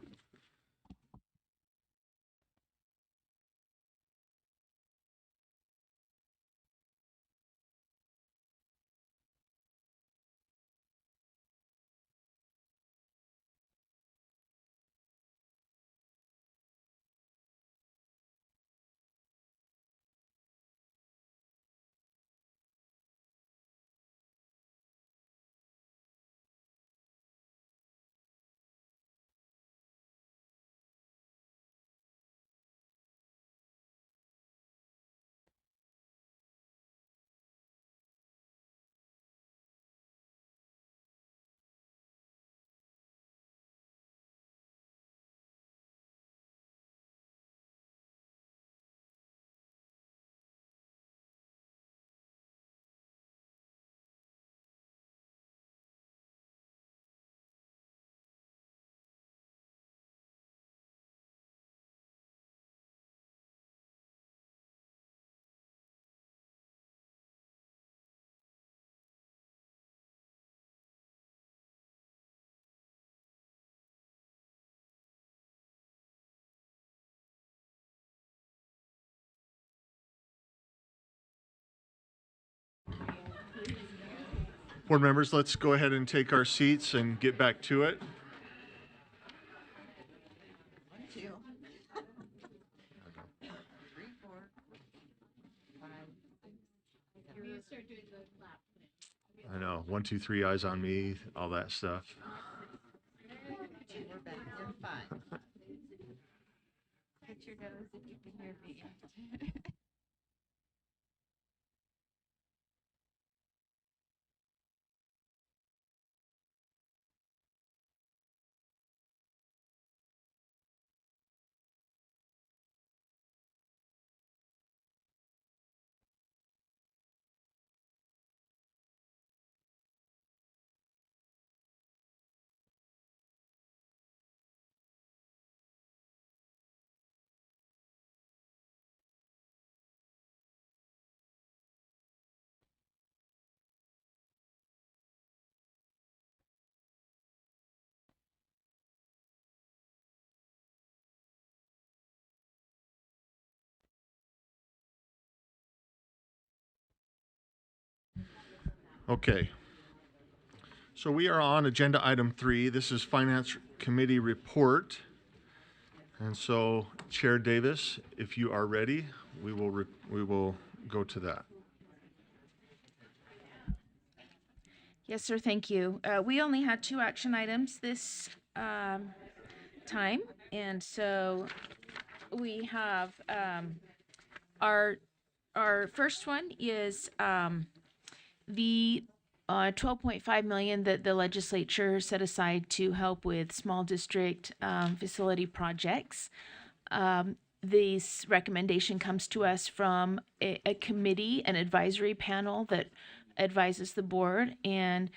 Board members, let's go ahead and take our seats and get back to it. I know, 1, 2, 3, eyes on me, all that stuff. We're back. You're fine. Put your nose if you can hear me. Okay. So we are on agenda item 3. This is Finance Committee report. And so Chair Davis, if you are ready, we will go to that. Yes, sir. Thank you. We only had 2 action items this time, and so we have our first one is the 12.5 million that the legislature set aside to help with small district facility projects. This recommendation comes to us from a committee, an advisory panel that advises the board. And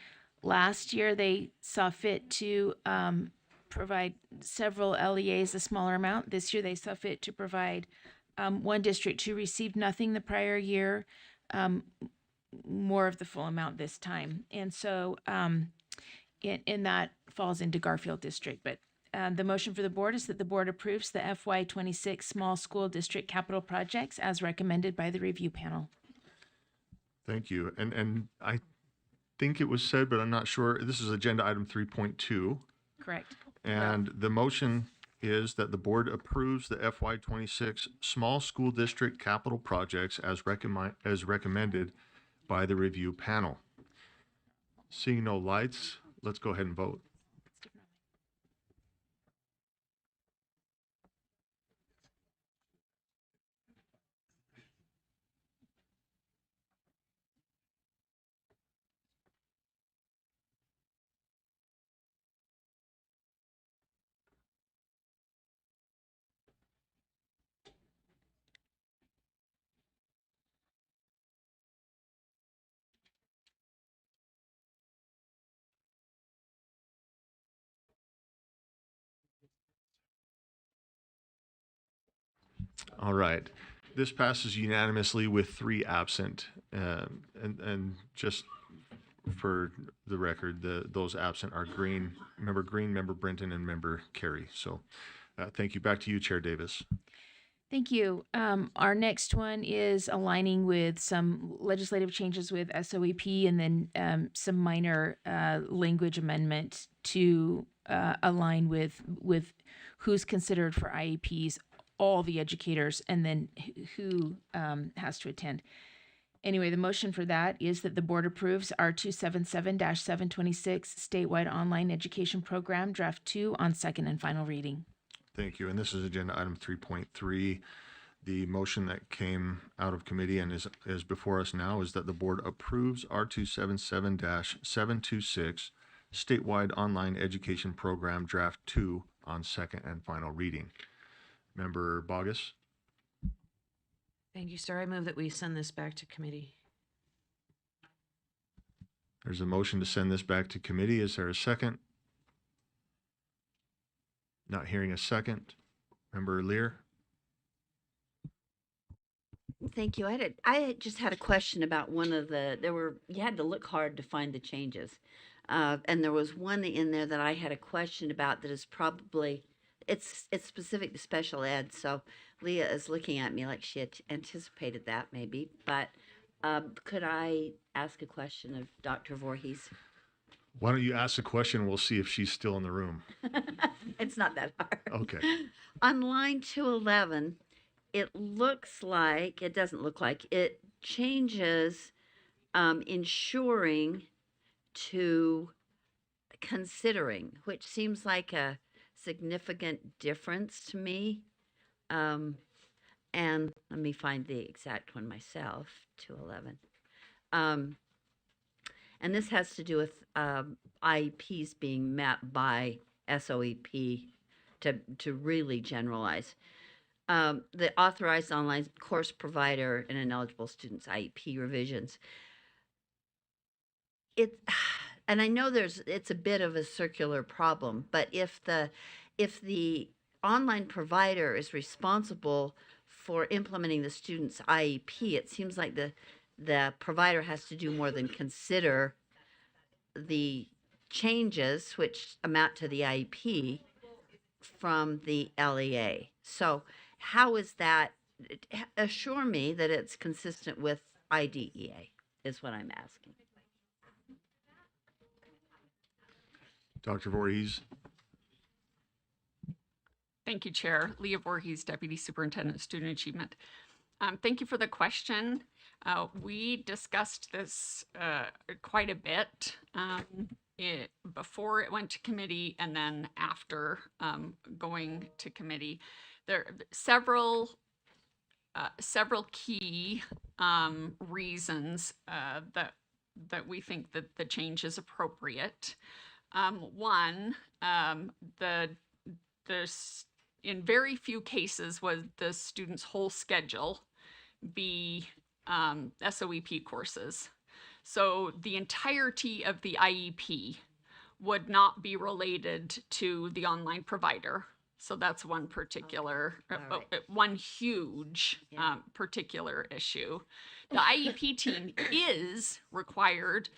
last year they saw fit to provide several LEAs a smaller amount. This year they saw fit to provide one district who received nothing the prior year, more of the full amount this time. And so in that falls into Garfield District. But the motion for the board is that the board approves the FY26 small school district capital projects as recommended by the review panel. Thank you. And I think it was said, but I'm not sure. This is agenda item 3.2. Correct. And the motion is that the board approves the FY26 small school district capital projects as recommended by the review panel. Seeing no lights, let's go ahead and vote. All right. This passes unanimously with 3 absent. And just for the record, those absent are Green, Member Brenton, and Member Carey. So thank you. Back to you, Chair Davis. Thank you. Our next one is aligning with some legislative changes with SOEP and then some minor language amendment to align with who's considered for IEPs, all the educators, and then who has to attend. Anyway, the motion for that is that the board approves R277-726 statewide online education program draft 2 on second and final reading. Thank you. And this is agenda item 3.3. The motion that came out of committee and is before us now is that the board approves R277-726 statewide online education program draft 2 on second and final reading. Member Bogus? Thank you, sir. I move that we send this back to committee. There's a motion to send this back to committee. Is there a second? Not hearing a second. Member Lear? Thank you. I just had a question about one of you had to look hard to find the changes. And there was one in there that I had a question about that is probably, it's specific to special ed. So Leah is looking at me like she had anticipated that maybe, but Could I ask a question of Dr. Voorhees? Why don't you ask the question? We'll see if she's still in the room. It's not that hard. Okay. On line 211, it doesn't look like, it changes ensuring to considering, which seems like a significant difference to me. And let me find the exact one myself, 211. And this has to do with IEPs being met by SOEP to really generalize. The authorized online course provider and ineligible students' IEP revisions. And I know it's a bit of a circular problem, but if the online provider is responsible for implementing the student's IEP, it seems like the provider has to do more than consider the changes which amount to the IEP from the LEA. So how is that? Assure me that it's consistent with IDEA is what I'm asking. Dr. Voorhees. Thank you, Chair. Leah Voorhees, Deputy Superintendent of Student Achievement. Thank you for the question. We discussed this quite a bit before it went to committee and then after going to committee. There are several key reasons that we think that the change is appropriate. One, in very few cases would the student's whole schedule be SOEP courses. So the entirety of the IEP would not be related to the online provider. So that's one particular, one huge particular issue. The IEP team is required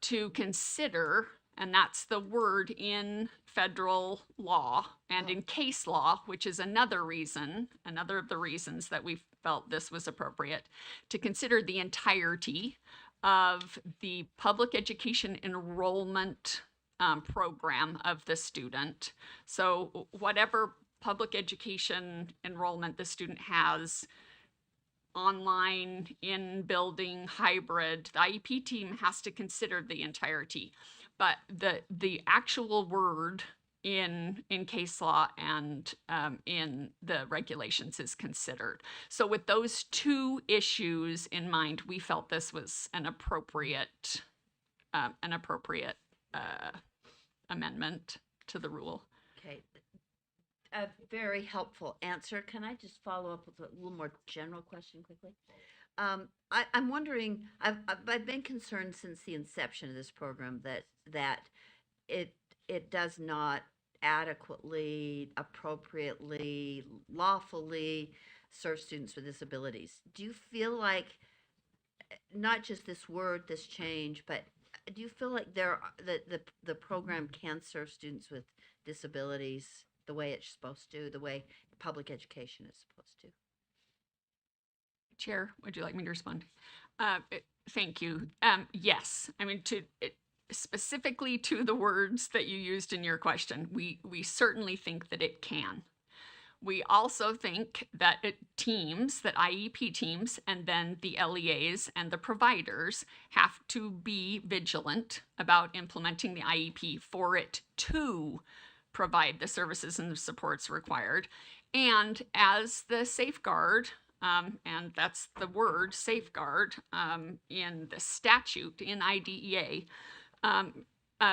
to consider, and that's the word in federal law and in case law, which is another of the reasons that we felt this was appropriate, to consider the entirety of the public education enrollment program of the student. So whatever public education enrollment the student has, online, in building, hybrid, the IEP team has to consider the entirety. But the actual word in case law and in the regulations is considered. So with those two issues in mind, we felt this was an appropriate amendment to the rule. Okay. A very helpful answer. Can I just follow up with a little more general question quickly? I'm wondering, I've been concerned since the inception of this program that it does not adequately, appropriately, lawfully serve students with disabilities. Do you feel like not just this word, this change, but do you feel like the program can serve students with disabilities the way it's supposed to, the way public education is supposed to? Chair, would you like me to respond? Thank you. Yes, I mean, specifically to the words that you used in your question, we certainly think that it can. We also think that that IEP teams and then the LEAs and the providers have to be vigilant about implementing the IEP for it to provide the services and the supports required. And as the safeguard, and that's the word safeguard in the statute in IDEA,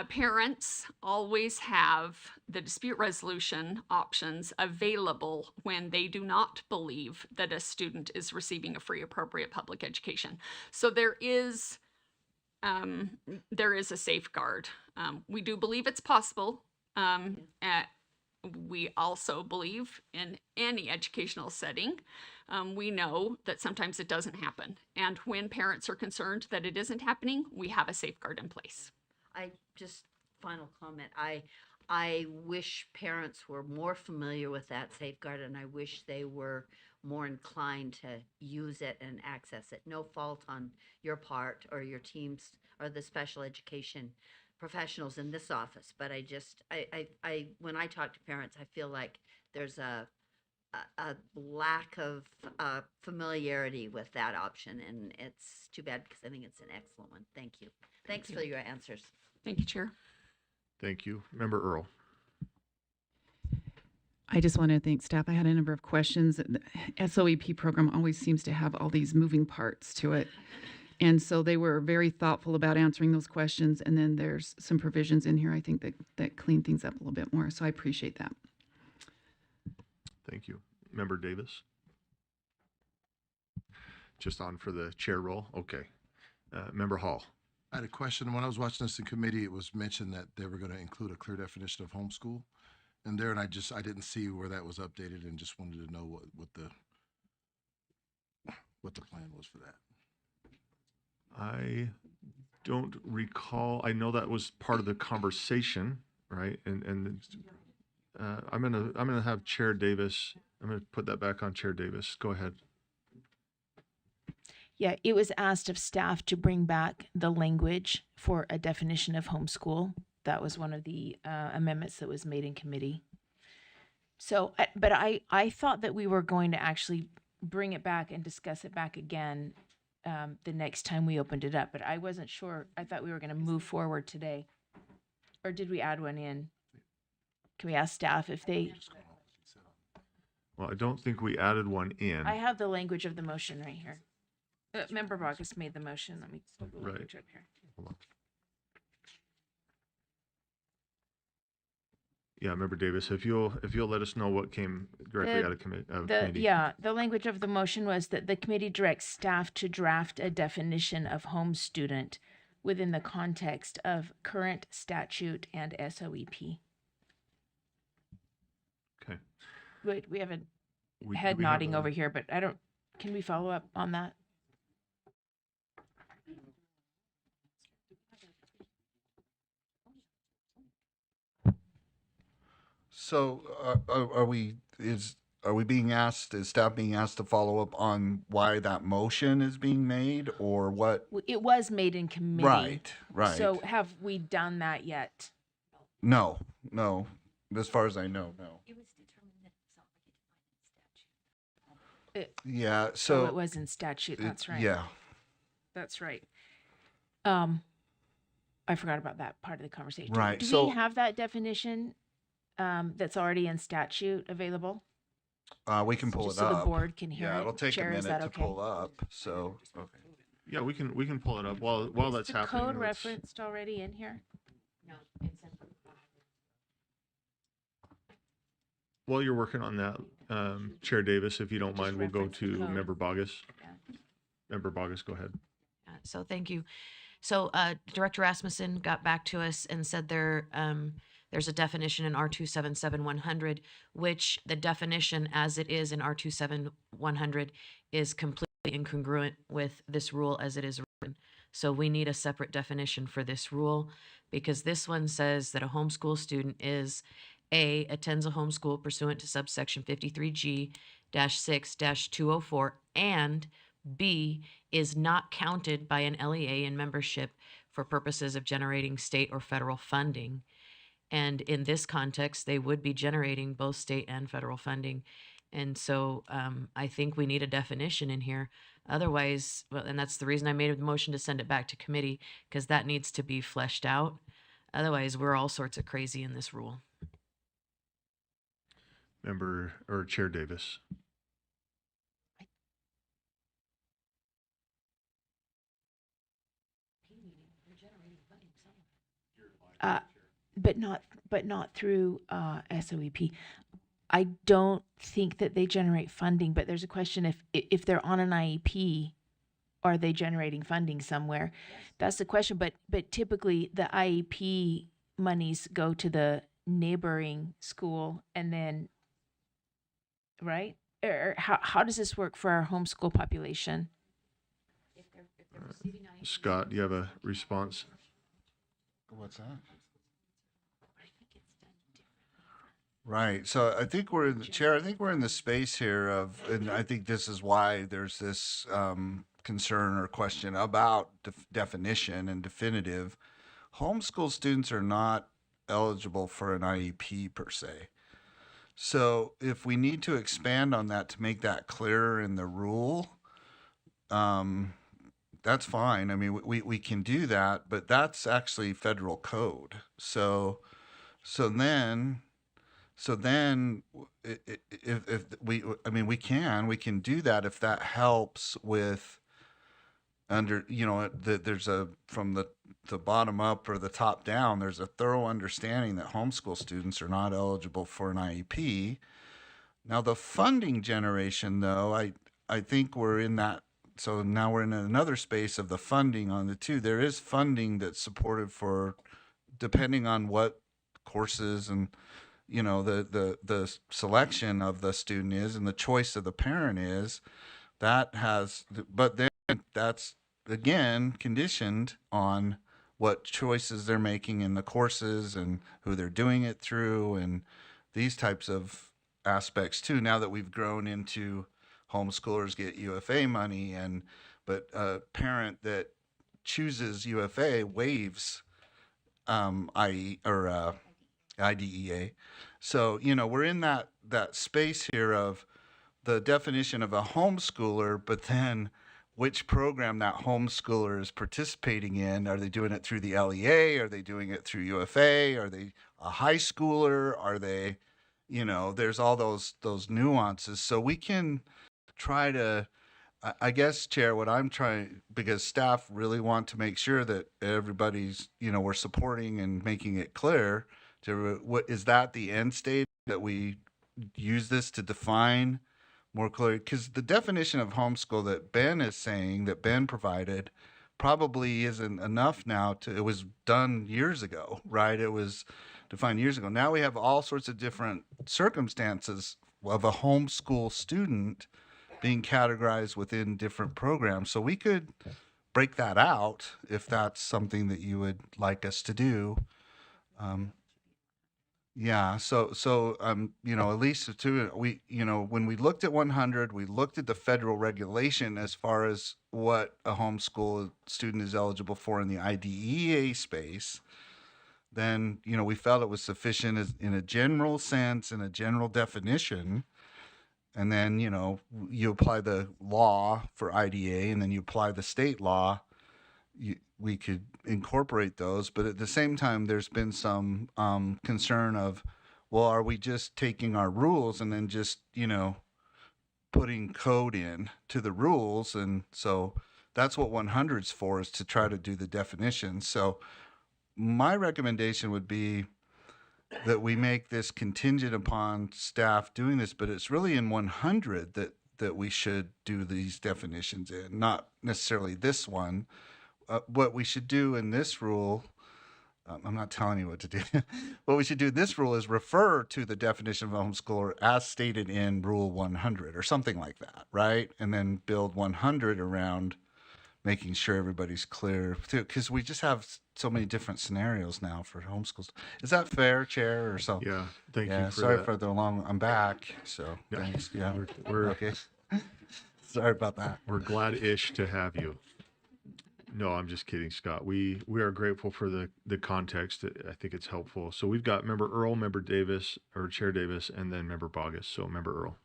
parents always have the dispute resolution options available when they do not believe that a student is receiving a free, appropriate public education. So there is a safeguard. We do believe it's possible. We also believe in any educational setting, we know that sometimes it doesn't happen. And when parents are concerned that it isn't happening, we have a safeguard in place. Final comment. I wish parents were more familiar with that safeguard, and I wish they were more inclined to use it and access it. No fault on your part or your teams or the special education professionals in this office, but I when I talk to parents, I feel like there's a lack of familiarity with that option, and it's too bad because I think it's an excellent one. Thank you. Thanks for your answers. Thank you, Chair. Thank you. Member Earl. I just want to thank staff. I had a number of questions. The SOEP program always seems to have all these moving parts to it. And so they were very thoughtful about answering those questions. And then there's some provisions in here, I think, that clean things up a little bit more. So I appreciate that. Thank you. Member Davis? Just on for the chair role? Okay. Member Hall? I had a question. When I was watching this in committee, it was mentioned that they were going to include a clear definition of homeschool in there, and I didn't see where that was updated, and just wanted to know what the plan was for that. I don't recall. I know that was part of the conversation, right? And I'm gonna have Chair Davis. I'm gonna put that back on Chair Davis. Go ahead. Yeah, it was asked of staff to bring back the language for a definition of homeschool. That was one of the amendments that was made in committee. So, but I thought that we were going to actually bring it back and discuss it back again the next time we opened it up. But I wasn't sure. I thought we were going to move forward today. Or did we add one in? Can we ask staff if they... Well, I don't think we added one in. I have the language of the motion right here. Member Vargas made the motion. Let me pull the language up here. Hold on. Yeah, Member Davis, if you'll let us know what came directly out of committee. Yeah, the language of the motion was that the committee directs staff to draft a definition of home student within the context of current statute and SOEP. Okay. Wait, we have a Do head we have nodding a- over here, but can we follow up on that? So are we being asked, is staff being asked to follow up on why that motion is being made or what? It was made in committee. Right. So have we done that yet? No. As far as I know, no. It was determined that it's not like it's defined in statute. Yeah, Oh, so. it was in statute, that's right. Yeah. That's right. I forgot about that part of the conversation. Right, Do so- we have that definition that's already in statute available? We can pull Just it so up. the board can hear Yeah, it. it'll take Chair, a is minute that to okay? pull up, so, okay. Yeah, we can pull it up while that's Is the happening. code let's- referenced already in here? No, it's in. While you're working on that, Chair Davis, if you don't mind, we'll go reference the to code. Member Bogus. Yeah. Member Bogus, go ahead. So thank you. So Director Rasmussen got back to us and said there's a definition in R277100, which the definition as it is in R27100 is completely incongruent with this rule as it is written. So we need a separate definition for this rule because this one says that a homeschool student is A, attends a homeschool pursuant to subsection 53G-6-204, and B, is not counted by an LEA in membership for purposes of generating state or federal funding. And in this context, they would be generating both state and federal funding. And so I think we need a definition in here. Otherwise, well, and that's the reason I made a motion to send it back to committee, because that needs to be fleshed out. Otherwise, we're all sorts of crazy in this rule. Member or Chair Davis. But not through SOEP. I don't think that they generate funding, but there's a question if they're on an IEP, are they generating funding somewhere? That's the question. But typically the IEP monies go to the neighboring school and then, right? Or how does this work for our homeschool population? Scott, do you have a response? What's that? Right. So I think we're in the chair. I think we're in the space here of, and I think this is why there's this concern or question about definition and definitive. Homeschool students are not eligible for an IEP per se. So if we need to expand on that to make that clearer in the rule, um, that's fine. I mean, we can do that, but that's actually federal code. So then if we, I mean, we can do that if that helps with there's a, from the bottom up or the top down, there's a thorough understanding that homeschool students are not eligible for an IEP. Now the funding generation, though, I think we're in that. So now we're in another space of the funding on the two. There is funding that's supported for, depending on what courses and the selection of the student is and the choice of the parent is, that has, but then that's again conditioned on what choices they're making in the courses and who they're doing it through and these types of aspects too. Now that we've grown into homeschoolers get UFA money, but a parent that chooses UFA waives IDEA. So, we're in that space here of the definition of a homeschooler, but then which program that homeschooler is participating in. Are they doing it through the LEA? Are they doing it through UFA? Are they a high schooler? Are they, there's all those nuances. So we can try to, I guess, Chair, what I'm trying, because staff really want to make sure that everybody's, we're supporting and making it clear to what is that the end state, that we use this to define more clearly, because the definition of homeschool that Ben is saying, that Ben provided, probably isn't enough now it was done years ago, right? It was defined years ago. Now we have all sorts of different circumstances of a homeschool student being categorized within different programs. So we could break that out if that's something that you would like us to do. Yeah, at least too, when we looked at 100, we looked at the federal regulation as far as what a homeschool student is eligible for in the IDEA space. Then, we felt it was sufficient in a general sense, in a general definition. And then, you apply the law for IDEA, and then you apply the state law. We could incorporate those, but at the same time, there's been some concern of, well, are we just taking our rules and then just, putting code in to the rules? And so that's what 100's for, is to try to do the definition. So my recommendation would be that we make this contingent upon staff doing this, but it's really in 100 that we should do these definitions in, not necessarily this one. What we should do in this rule, I'm not telling you what to do. What we should do in this rule is refer to the definition of a homeschooler as stated in Rule 100 or something like that, right? And then build 100 around making sure everybody's clear, because we just have so many different scenarios now for homeschools. Is that fair, Chair, or so? Yeah, thank you for sorry that. for the long, I'm back, so Yeah. thanks. Yeah, We're okay. Sorry about that. We're glad-ish to have you. No, I'm just kidding, Scott. We are grateful for the context. I think it's helpful. So we've got Member Earl, Member Davis, or Chair Davis, and then Member Bogus. So Member Earl.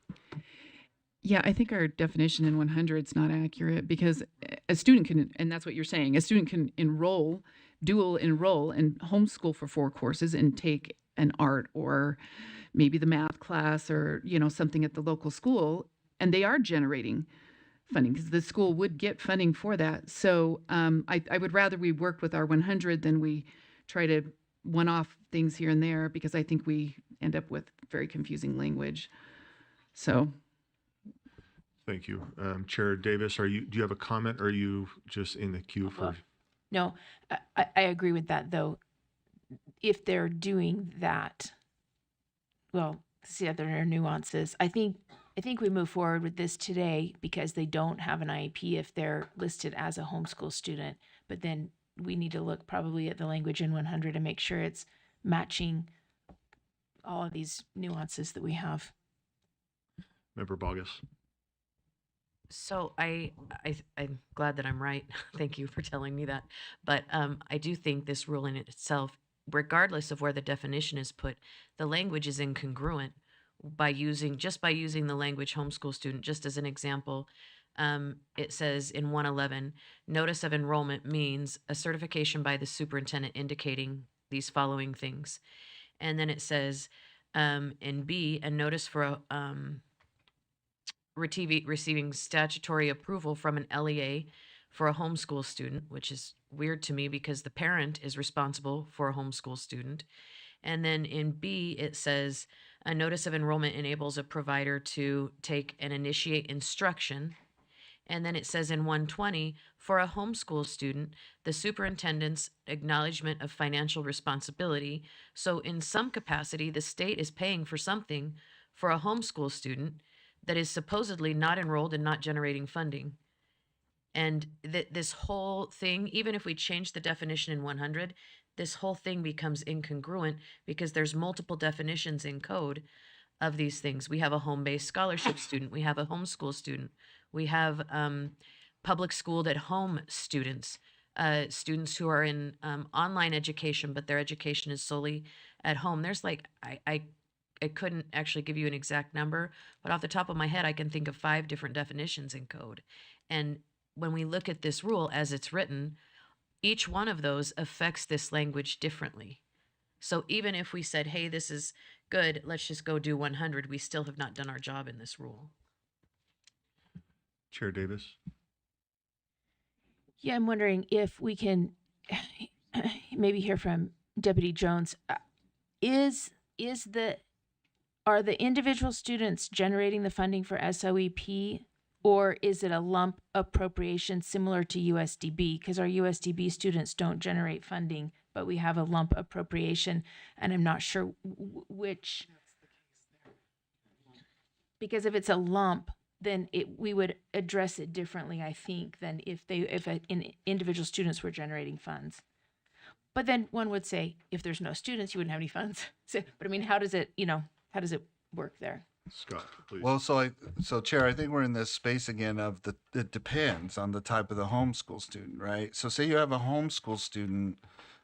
Yeah, I think our definition in 100 is not accurate, because a student can, and that's what you're saying, a student can dual enroll and homeschool for 4 courses and take an art or maybe the math class or, something at the local school, and they are generating funding because the school would get funding for that. So I would rather we work with our 100 than we try to one-off things here and there, because I think we end up with very confusing language. So. Thank you. Chair Davis, do you have a comment, or are you just in the queue for? No, I agree with that, though. If they're doing that, well, see, there are nuances. I think we move forward with this today because they don't have an IEP if they're listed as a homeschool student. But then we need to look probably at the language in 100 and make sure it's matching all of these nuances that we have. Member Bogus. So I'm glad that I'm right. Thank you for telling me that. But I do think this rule in itself, regardless of where the definition is put, the language is incongruent by using the language homeschool student. Just as an example, it says in 111, notice of enrollment means a certification by the superintendent indicating these following things. And then it says in B, a notice for a receiving statutory approval from an LEA for a homeschool student, which is weird to me because the parent is responsible for a homeschool student. And then in B, it says a notice of enrollment enables a provider to take and initiate instruction. And then it says in 120, for a homeschool student, the superintendent's acknowledgement of financial responsibility. So in some capacity, the state is paying for something for a homeschool student that is supposedly not enrolled and not generating funding. And this whole thing, even if we change the definition in 100, this whole thing becomes incongruent because there's multiple definitions in code of these things. We have a home-based scholarship student. We have a homeschool student. We have public schooled at home students, students who are in online education, but their education is solely at home. There's like, I couldn't actually give you an exact number, but off the top of my head, I can think of 5 different definitions in code. And when we look at this rule as it's written, each one of those affects this language differently. So even if we said, hey, this is good, let's just go do 100, we still have not done our job in this rule. Chair Davis. Yeah, I'm wondering if we can maybe hear from Deputy Jones. Are the individual students generating the funding for SOEP, or is it a lump appropriation similar to USDB? Because our USDB students don't generate funding, but we have a lump appropriation, and I'm not sure which. Because if it's a lump, then we would address it differently, I think, than if individual students were generating funds. But then one would say, if there's no students, you wouldn't have any funds. So, but I mean, how does it work there? Scott, please. Well, so Chair, I think we're in this space again of it depends on the type of the homeschool student, right? So say you have a homeschool student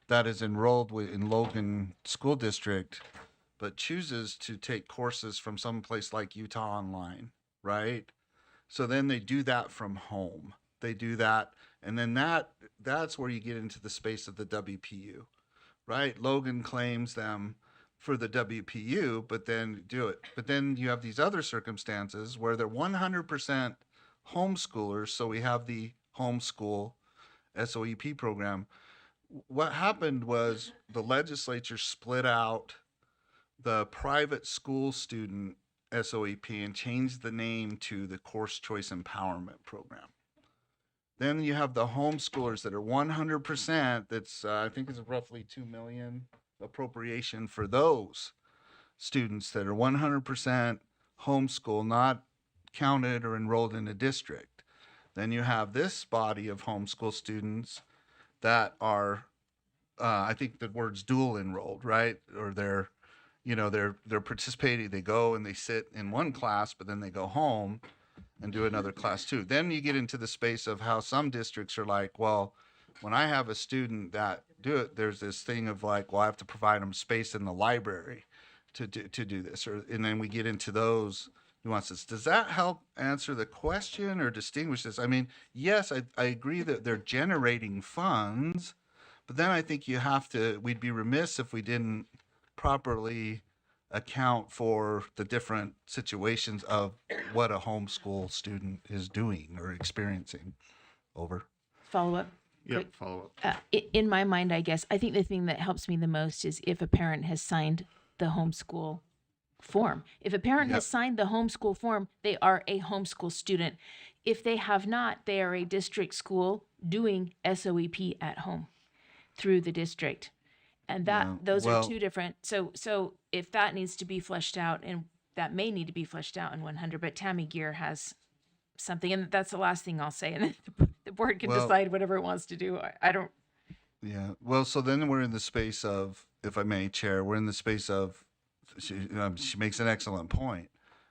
that is enrolled in Logan School District, but chooses to take courses from some place like Utah Online, right? So then they do that from home. They do that, and then that's where you get into the space of the WPU, right? Logan claims them for the WPU, but then do it. But then you have these other circumstances where they're 100% homeschoolers. So we have the homeschool SOEP program. What happened was the legislature split out the private school student SOEP and changed the name to the Course Choice Empowerment Program. Then you have the homeschoolers that are 100%. That's I think it's roughly 2 million appropriation for those students that are 100% homeschool, not counted or enrolled in a district. Then you have this body of homeschool students that are, I think the word's dual enrolled, right? Or they're participating. They go and they sit in one class, but then they go home and do another class too. Then you get into the space of how some districts are like, well, when I have a student that do it, there's this thing of like, well, I have to provide them space in the library to do this, and then we get into those nuances. Does that help answer the question or distinguish this? I mean, yes, I agree that they're generating funds, but then I think we'd be remiss if we didn't properly account for the different situations of what a homeschool student is doing or experiencing. Over. Follow up. Yeah, follow up. In my mind, I guess, I think the thing that helps me the most is if a parent has signed the homeschool form. If a parent has signed the homeschool form, they are a homeschool student. If they have not, they are a district school doing SOEP at home through the district. And those are two different. So if that needs to be fleshed out, and that may need to be fleshed out in 100, but Tammy Gear has something, and that's the last thing I'll say. And then the board can decide whatever it wants to do. I don't. Yeah. Well, so then we're in the space of, if I may, Chair, we're in the space of she makes an excellent point,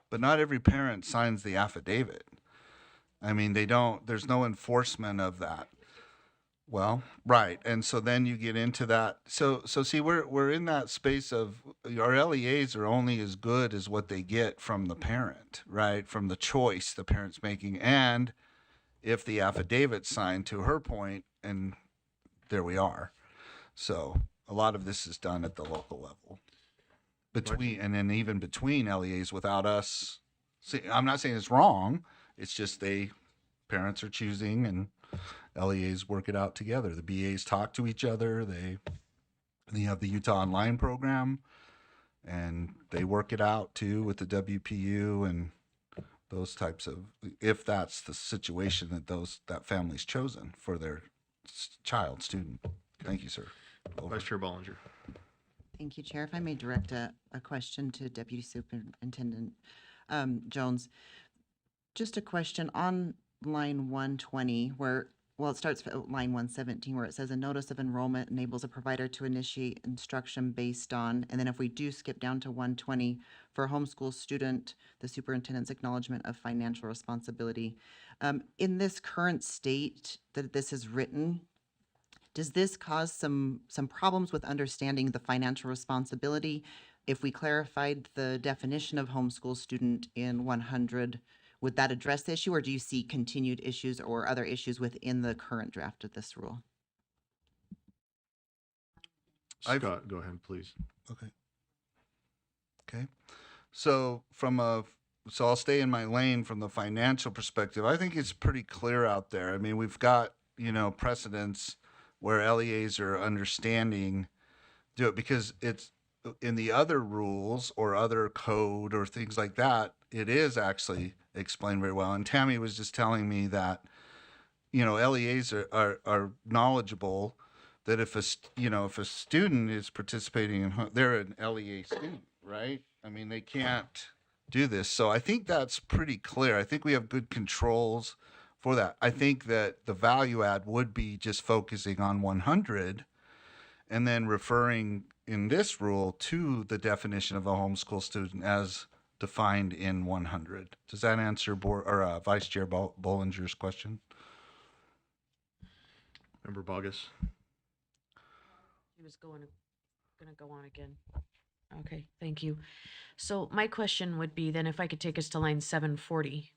but not every parent signs the affidavit. I mean, there's no enforcement of that. Well, right. And so then you get into that. So see, we're in that space of our LEAs are only as good as what they get from the parent, right? From the choice the parent's making. And if the affidavit's signed, to her point, and there we are. So a lot of this is done at the local level. And then even between LEAs without us. See, I'm not saying it's wrong. It's just parents are choosing and LEAs work it out together. The BAs talk to each other. They have the Utah Online program, and they work it out too with the WPU and those types of. If that's the situation that family's chosen for their child student. Thank you, sir. Vice Chair Bollinger. Thank you, Chair. If I may direct a question to Deputy Superintendent Jones. Just a question on line 120 it starts at line 117 where it says a notice of enrollment enables a provider to initiate instruction based on, and then if we do skip down to 120 for a homeschool student, the superintendent's acknowledgement of financial responsibility. In this current state that this is written, does this cause some problems with understanding the financial responsibility? If we clarified the definition of homeschool student in 100, would that address the issue, or do you see continued issues or other issues within the current draft of this rule? Scott, go ahead, please. Okay. So I'll stay in my lane from the financial perspective. I think it's pretty clear out there. I mean, we've got, precedents where LEAs are understanding do it because it's in the other rules or other code or things like that. It is actually explained very well. And Tammy was just telling me that, LEAs are knowledgeable that if a student is participating they're an LEA student, right? I mean, they can't do this. So I think that's pretty clear. I think we have good controls for that. I think that the value add would be just focusing on 100 and then referring in this rule to the definition of a homeschool student as defined in 100. Does that answer Vice Chair Bollinger's question? Member Bogus. He was going to go on again. Okay, thank you. So my question would be then if I could take us to line 740.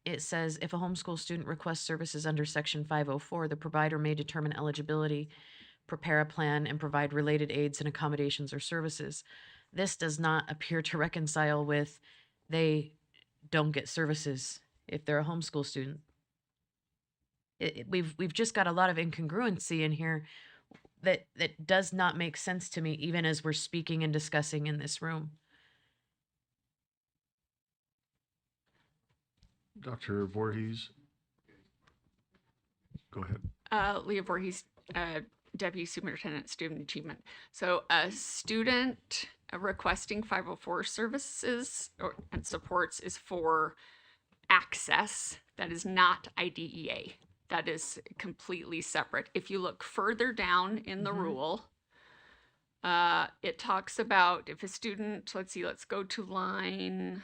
It says if a homeschool student requests services under section 504, the provider may determine eligibility, prepare a plan, and provide related aids and accommodations or services. This does not appear to reconcile with they don't get services if they're a homeschool student. We've just got a lot of incongruency in here that does not make sense to me, even as we're speaking and discussing in this room. Dr. Voorhees. Go ahead. Leah Voorhees, Deputy Superintendent Student Achievement. So a student requesting 504 services and supports is for access. That is not IDEA. That is completely separate. If you look further down in the rule, it talks about if a student, let's go to line,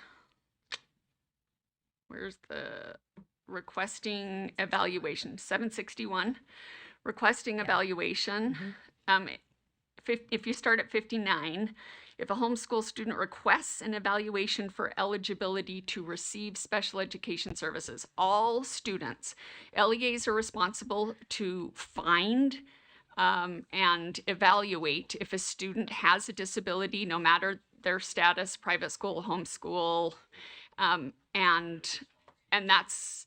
where's the requesting evaluation, 761, requesting evaluation. If you start at 59, if a homeschool student requests an evaluation for eligibility to receive special education services, all students, LEAs are responsible to find and evaluate if a student has a disability, no matter their status, private school, homeschool, and that's,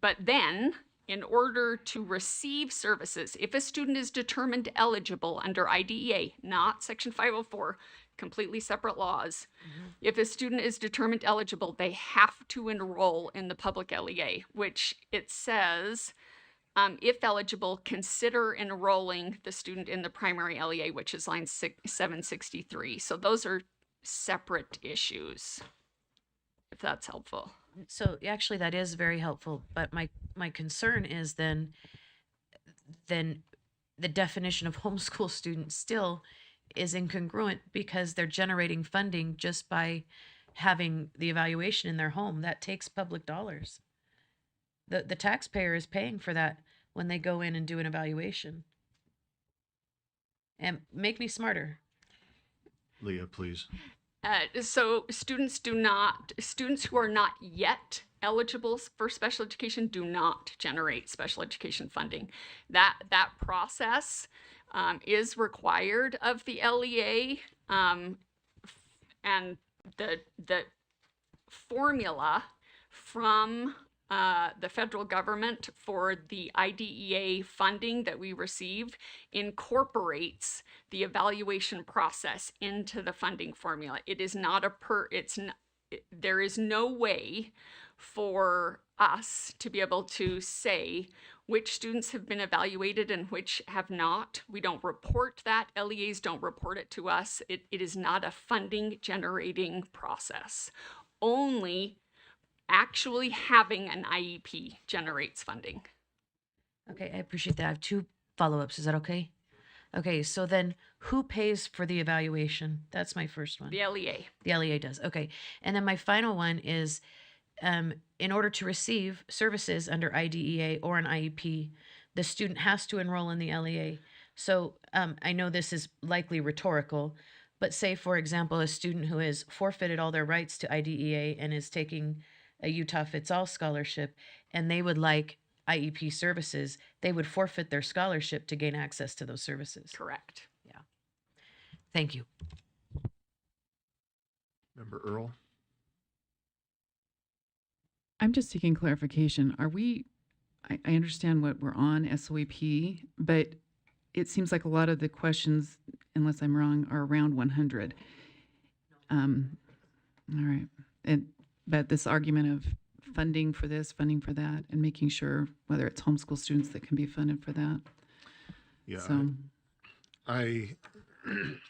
but then in order to receive services, if a student is determined eligible under IDEA, not Section 504, completely separate laws, if a student is determined eligible, they have to enroll in the public LEA, which it says, if eligible, consider enrolling the student in the primary LEA, which is line 763. So those are separate issues, if that's helpful. So actually that is very helpful, but my concern is then the definition of homeschool student still is incongruent because they're generating funding just by having the evaluation in their home. That takes public dollars. The taxpayer is paying for that when they go in and do an evaluation. And make me smarter. Leah, please. So students who are not yet eligible for special education do not generate special education funding. That process is required of the LEA, and the formula from the federal government for the IDEA funding that we receive incorporates the evaluation process into the funding formula. It is not there is no way for us to be able to say which students have been evaluated and which have not. We don't report that. LEAs don't report it to us. It is not a funding generating process. Only actually having an IEP generates funding. Okay, I appreciate that. I have 2 follow-ups. Is that okay? Okay, so then who pays for the evaluation? That's my first one. The LEA. The LEA does. Okay. And then my final one is in order to receive services under IDEA or an IEP, the student has to enroll in the LEA. So I know this is likely rhetorical, but say, for example, a student who has forfeited all their rights to IDEA and is taking a Utah Fits All scholarship, and they would like IEP services, they would forfeit their scholarship to gain access to those services. Correct. Yeah. Thank you. Member Earl? I'm just seeking clarification. I understand what we're on, SOEP, but it seems like a lot of the questions, unless I'm wrong, are around 100. All right. But this argument of funding for this, funding for that, and making sure whether it's homeschool students that can be funded for that. Yeah. So I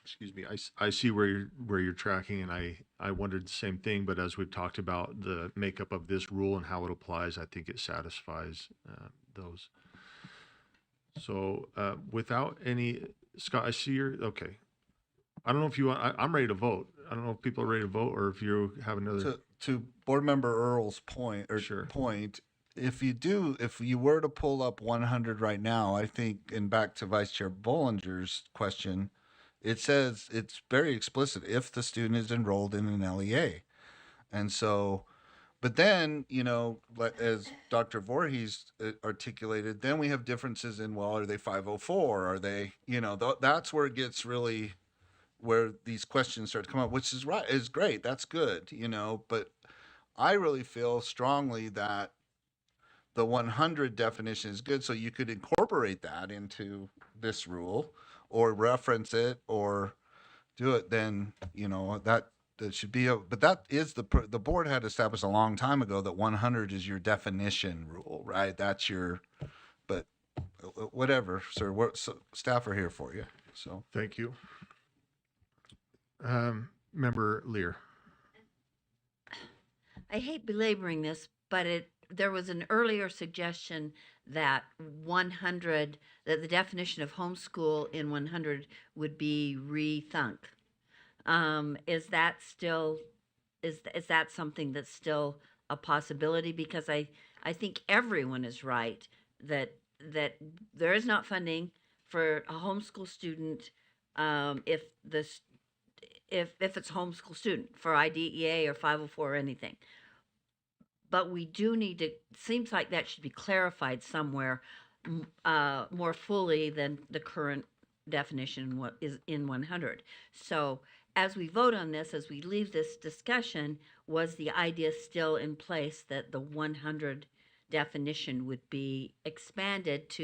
excuse me. I see where you're tracking, and I wondered the same thing. But as we've talked about the makeup of this rule and how it applies, I think it satisfies those. So without any, Scott, I see you're okay. I don't know if you want. I'm ready to vote. I don't know if people are ready to vote or if you have another. To Board Member Earl's point, if you were to pull up 100 right now, I think, and back to Vice Chair Bollinger's question, it says it's very explicit if the student is enrolled in an LEA. And so, but then, as Dr. Voorhees articulated, then we have differences in, well, are they 504? Are they, that's where it gets really, where these questions start to come up, which is right, is great. That's good, but I really feel strongly that the 100 definition is good. So you could incorporate that into this rule or reference it or do it. Then, that should be, but that is the board had established a long time ago that 100 is your definition rule, right? That's but whatever, sir, staff are here for you. So thank you. Member Lear. I hate belaboring this, but there was an earlier suggestion that 100, that the definition of homeschool in 100 would be rethunk. Is that still, is that something that's still a possibility? Because I think everyone is right that there is not funding for a homeschool student if it's homeschool student for IDEA or 504 or anything. But we do need to, seems like that should be clarified somewhere more fully than the current definition what is in 100. So as we vote on this, as we leave this discussion, was the idea still in place that the 100 definition would be expanded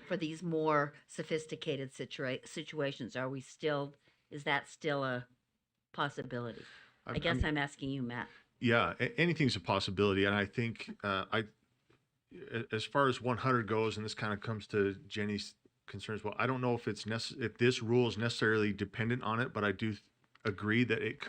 for these more sophisticated situations? Is that still a possibility? I guess I'm asking you, Matt. Yeah, anything's a possibility, and I think as far as 100 goes, and this kind of comes to Jenny's concerns. Well, I don't know if if this rule is necessarily dependent on it, but I do agree that it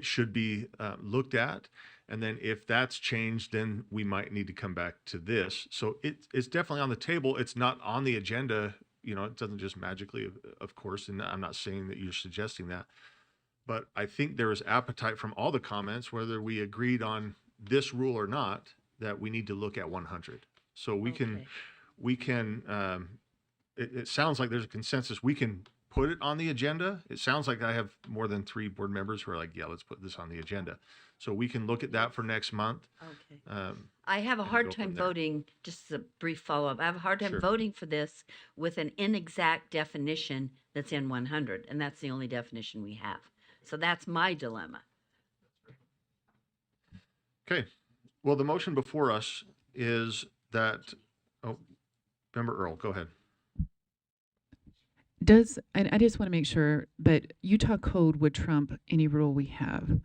should be looked at, and then if that's changed, then we might need to come back to this. So it's definitely on the table. It's not on the agenda it doesn't just magically, of course, and I'm not saying that you're suggesting that, but I think there is appetite from all the comments, whether we agreed on this rule or not, that we need to look at 100. So it sounds like there's a consensus. We can put it on the agenda. It sounds like I have more than 3 board members who are like, yeah, let's put this on the agenda. So we can look at that for next month. Okay. I have a and hard go time from there. voting, just a brief follow-up. I have a hard time Sure. voting for this with an inexact definition that's in 100, and that's the only definition we have. So that's my dilemma. Okay. Well, the motion before us is that, Member Earl, go ahead. I just want to make sure that Utah code would trump any rule we have,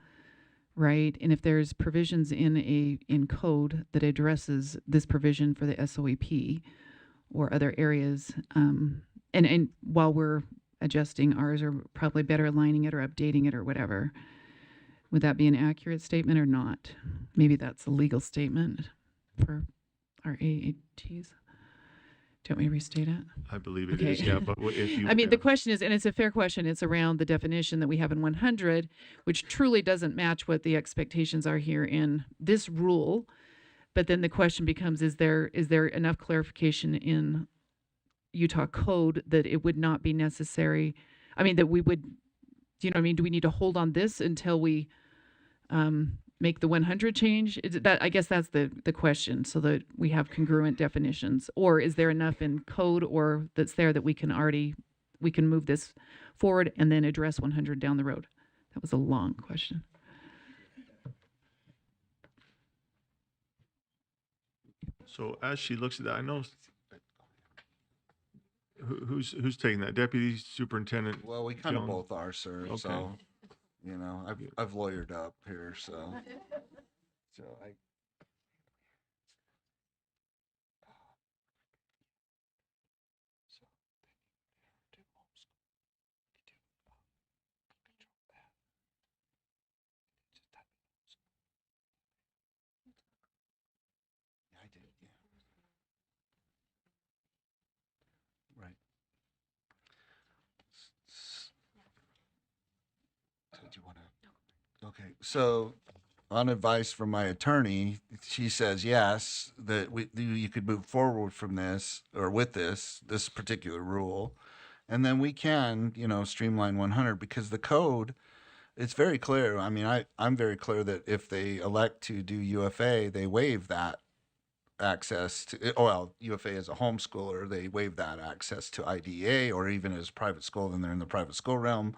right? And if there's provisions in code that addresses this provision for the SOEP or other areas, and while we're adjusting ours or probably better aligning it or updating it or whatever, would that be an accurate statement or not? Maybe that's a legal statement for our AATs. Do you want me to restate it? I believe it is, yeah. But if you, I mean, the question is, and it's a fair question, it's around the definition that we have in 100, which truly doesn't match what the expectations are here in this rule. But then the question becomes, is there enough clarification in Utah code that it would not be necessary? I mean, that we would, do you know what I mean? Do we need to hold on this until we make the 100 change? I guess that's the question, so that we have congruent definitions. Or is there enough in code or that's there that we can move this forward and then address 100 down the road? That was a long question. so as she looks at that, I know who's taking that? Deputy Superintendent? Well, we kind of Jones? both are, sir. Okay. So, I've lawyered up here, so I. Yeah, I did. Yeah. Right. So do you want to? Okay. So, on advice from my attorney, she says yes, that you could move forward from this or with this particular rule, and then we can, streamline 100 because the code, it's very clear. I mean, I'm very clear that if they elect to do UFA, they waive that access to, UFA as a homeschooler, they waive that access to IDEA, or even as a private school, then they're in the private school realm.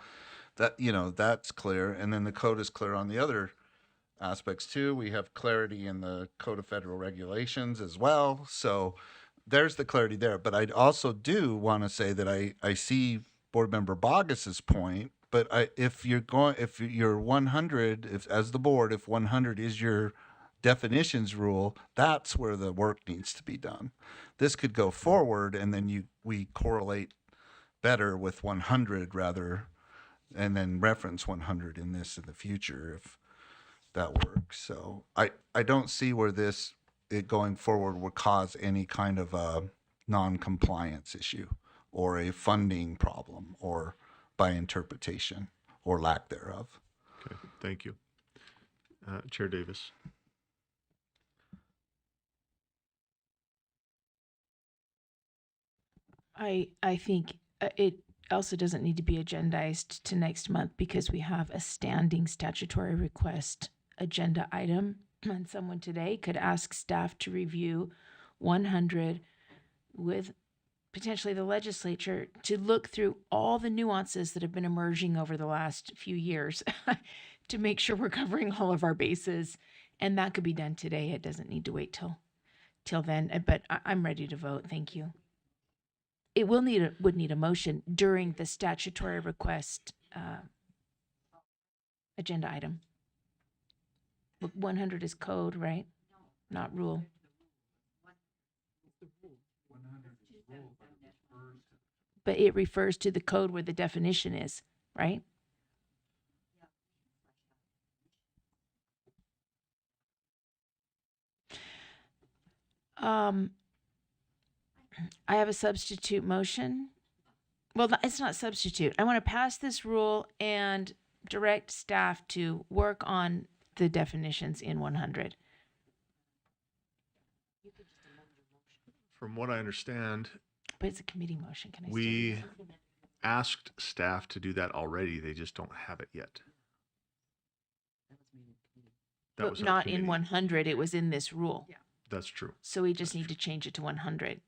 That, that's clear. And then the code is clear on the other aspects too. We have clarity in the Code of Federal Regulations as well. So there's the clarity there. But I also do want to say that I see Board Member Bogus's point. But if you're 100, as the board, if 100 is your definitions rule, that's where the work needs to be done. This could go forward, and then we correlate better with 100 rather, and then reference 100 in this in the future if that works. So I don't see where it going forward would cause any kind of a non-compliance issue or a funding problem or by interpretation or lack thereof. Okay, thank you. Chair Davis. I think it also doesn't need to be agendized to next month because we have a standing statutory request agenda item. And someone today could ask staff to review 100 with potentially the legislature to look through all the nuances that have been emerging over the last few years to make sure we're covering all of our bases. And that could be done today. It doesn't need to wait till then. But I'm ready to vote. Thank you. It would need a motion during the statutory request agenda item. 100 is code, right? Not rule. But it refers to the code where the definition is, right? I have a substitute motion. Well, it's not substitute. I want to pass this rule and direct staff to work on the definitions in 100. From what I understand, But it's a committee motion. Can I we still do that? asked staff to do that already. They just don't have it yet. That But was our not in committee. 100. It was in this rule. That's true. So we just need to change it to 100.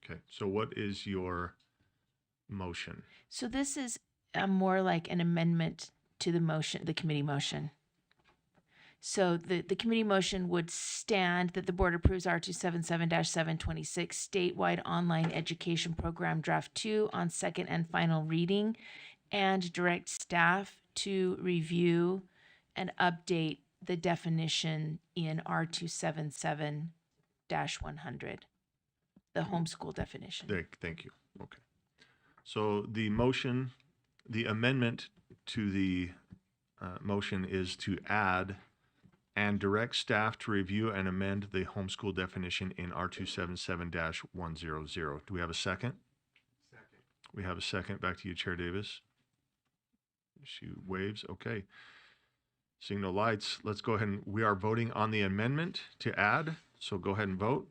Okay. So what is your motion? So this is more like an amendment to the motion, the committee motion. So the committee motion would stand that the board approves R277-726 statewide online education program draft 2 on second and final reading, and direct staff to review and update the definition in R277-100, the homeschool definition. Thank you. Okay. So the motion, the amendment to the motion is to add and direct staff to review and amend the homeschool definition in R277-100. Do we have a second? Second. We have a second. Back to you, Chair Davis. She waves. Okay. Seeing no lights, let's go ahead and we are voting on the amendment to add. So go ahead and vote.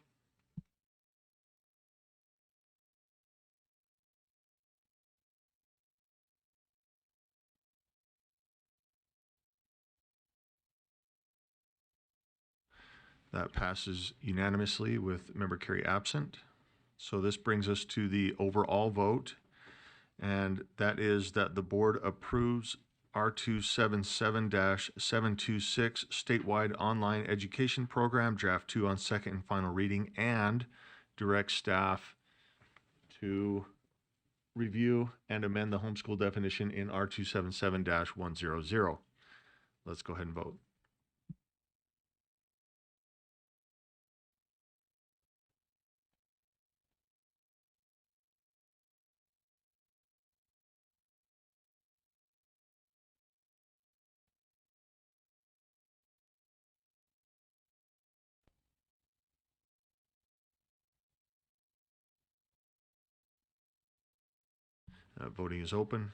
That passes unanimously with Member Carey absent. So this brings us to the overall vote, and that is that the board approves R277-726 statewide online education program, draft 2 on second and final reading, and direct staff to review and amend the homeschool definition in R277-100. Let's go ahead and vote. Voting is open.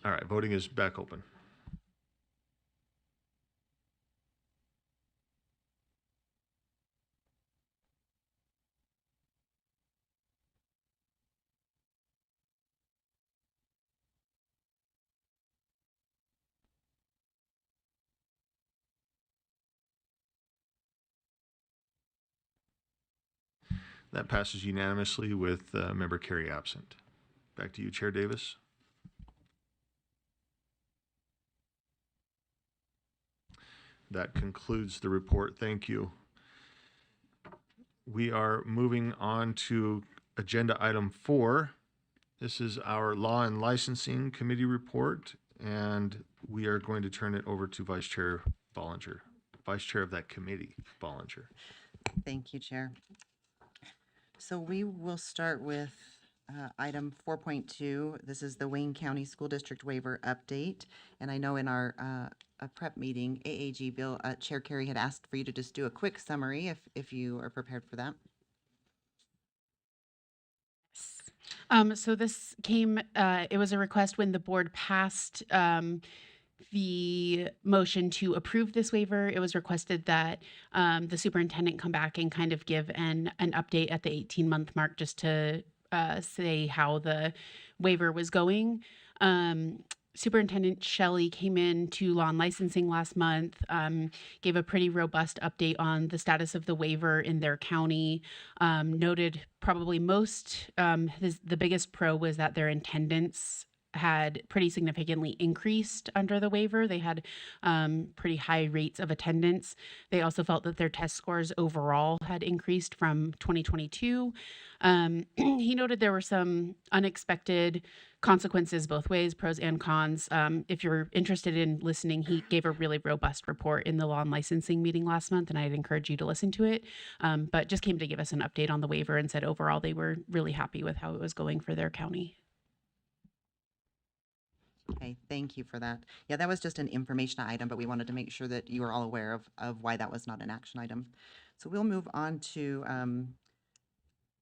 All right, voting is back open. That passes unanimously with Member Carey absent. Back to you, Chair Davis. That concludes the report. Thank you. We are moving on to agenda item 4. This is our Law and Licensing Committee report, and we are going to turn it over to Vice Chair Bollinger, Vice Chair of that committee, Bollinger. Thank you, Chair. So we will start with item 4.2. This is the Wayne County School District waiver update. And I know in our a prep meeting, AAG Bill, Chair Carey had asked for you to just do a quick summary if you are prepared for that. So this came, it was a request when the board passed the motion to approve this waiver. It was requested that the superintendent come back and kind of give an update at the 18-month mark just to say how the waiver was going. Superintendent Shelley came in to Law and Licensing last month, gave a pretty robust update on the status of the waiver in their county, noted probably most, the biggest pro was that their attendance had pretty significantly increased under the waiver. They had pretty high rates of attendance. They also felt that their test scores overall had increased from 2022. He noted there were some unexpected consequences both ways, pros and cons. If you're interested in listening, he gave a really robust report in the law and licensing meeting last month, and I'd encourage you to listen to it. But just came to give us an update on the waiver and said overall they were really happy with how it was going for their county. Okay, thank you for that. Yeah, that was just an information item, but we wanted to make sure that you are all aware of why that was not an action item. So we'll move on to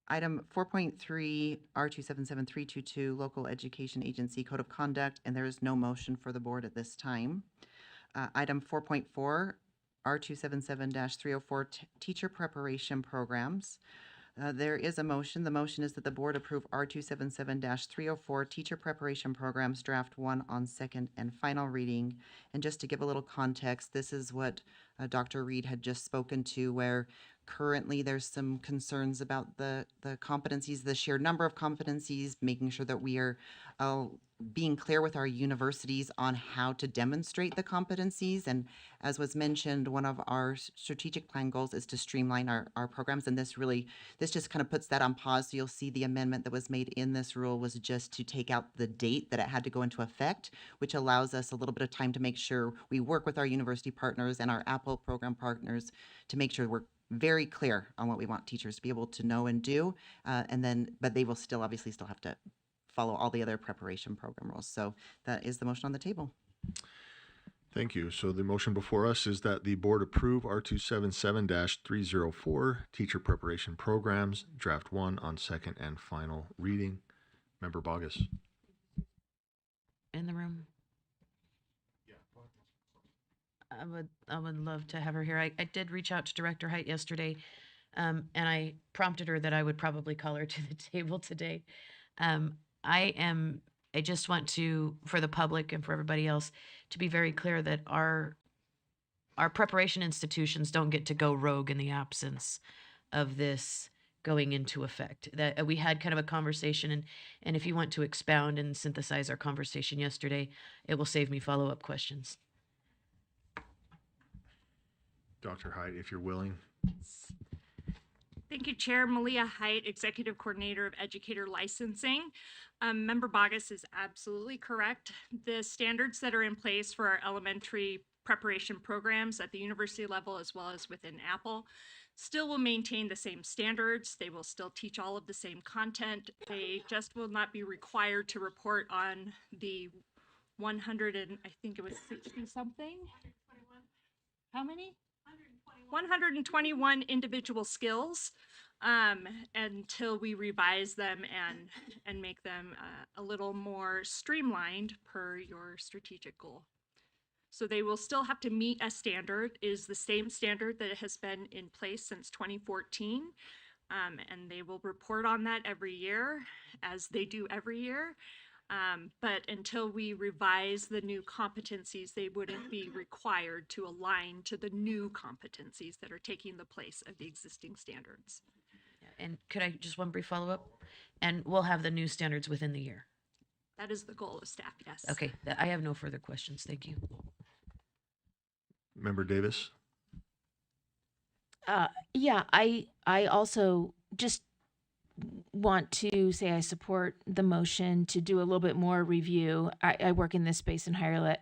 item 4.3, R277322, Local Education Agency Code of Conduct, and there is no motion for the board at this time. Item 4.4, R277-304, Teacher Preparation Programs. There is a motion. The motion is that the board approve R277-304 Teacher Preparation Programs Draft 1 on second and final reading. And just to give a little context, this is what Dr. Reed had just spoken to, where currently there's some concerns about the competencies, the sheer number of competencies, making sure that we are being clear with our universities on how to demonstrate the competencies. And as was mentioned, one of our strategic plan goals is to streamline our programs. And this just kind of puts that on pause. So you'll see the amendment that was made in this rule was just to take out the date that it had to go into effect, which allows us a little bit of time to make sure we work with our university partners and our Apple program partners to make sure we're very clear on what we want teachers to be able to know and do. But they will still obviously still have to follow all the other preparation program rules. So that is the motion on the table. Thank you. So the motion before us is that the board approve R277-304 Teacher Preparation Programs, Draft 1 on second and final reading. Member Bogus. In the room. I would love to have her here. I did reach out to Director Height yesterday, and I prompted her that I would probably call her to the table today. I just want to, for the public and for everybody else, to be very clear that our preparation institutions don't get to go rogue in the absence of this going into effect. That we had kind of a conversation, and if you want to expound and synthesize our conversation yesterday, it will save me follow-up questions. Dr. Height, if you're willing. Thank you, Chair. Malia Height, Executive Coordinator of Educator Licensing. Member Bogus is absolutely correct. The standards that are in place for our elementary preparation programs at the university level as well as within Apple still will maintain the same standards. They will still teach all of the same content. They just will not be required to report on the 100 and I think it was 60 something. How many? 121 individual skills until we revise them and make them a little more streamlined per your strategic goal. So they will still have to meet a standard. It is the same standard that has been in place since 2014. And they will report on that every year, as they do every year. But until we revise the new competencies, they wouldn't be required to align to the new competencies that are taking the place of the existing standards. And could I just one brief follow-up? And we'll have the new standards within the year. That is the goal of staff, yes. Okay, I have no further questions. Thank you. Member Davis. Yeah, I also just want to say I support the motion to do a little bit more review. I work in this space in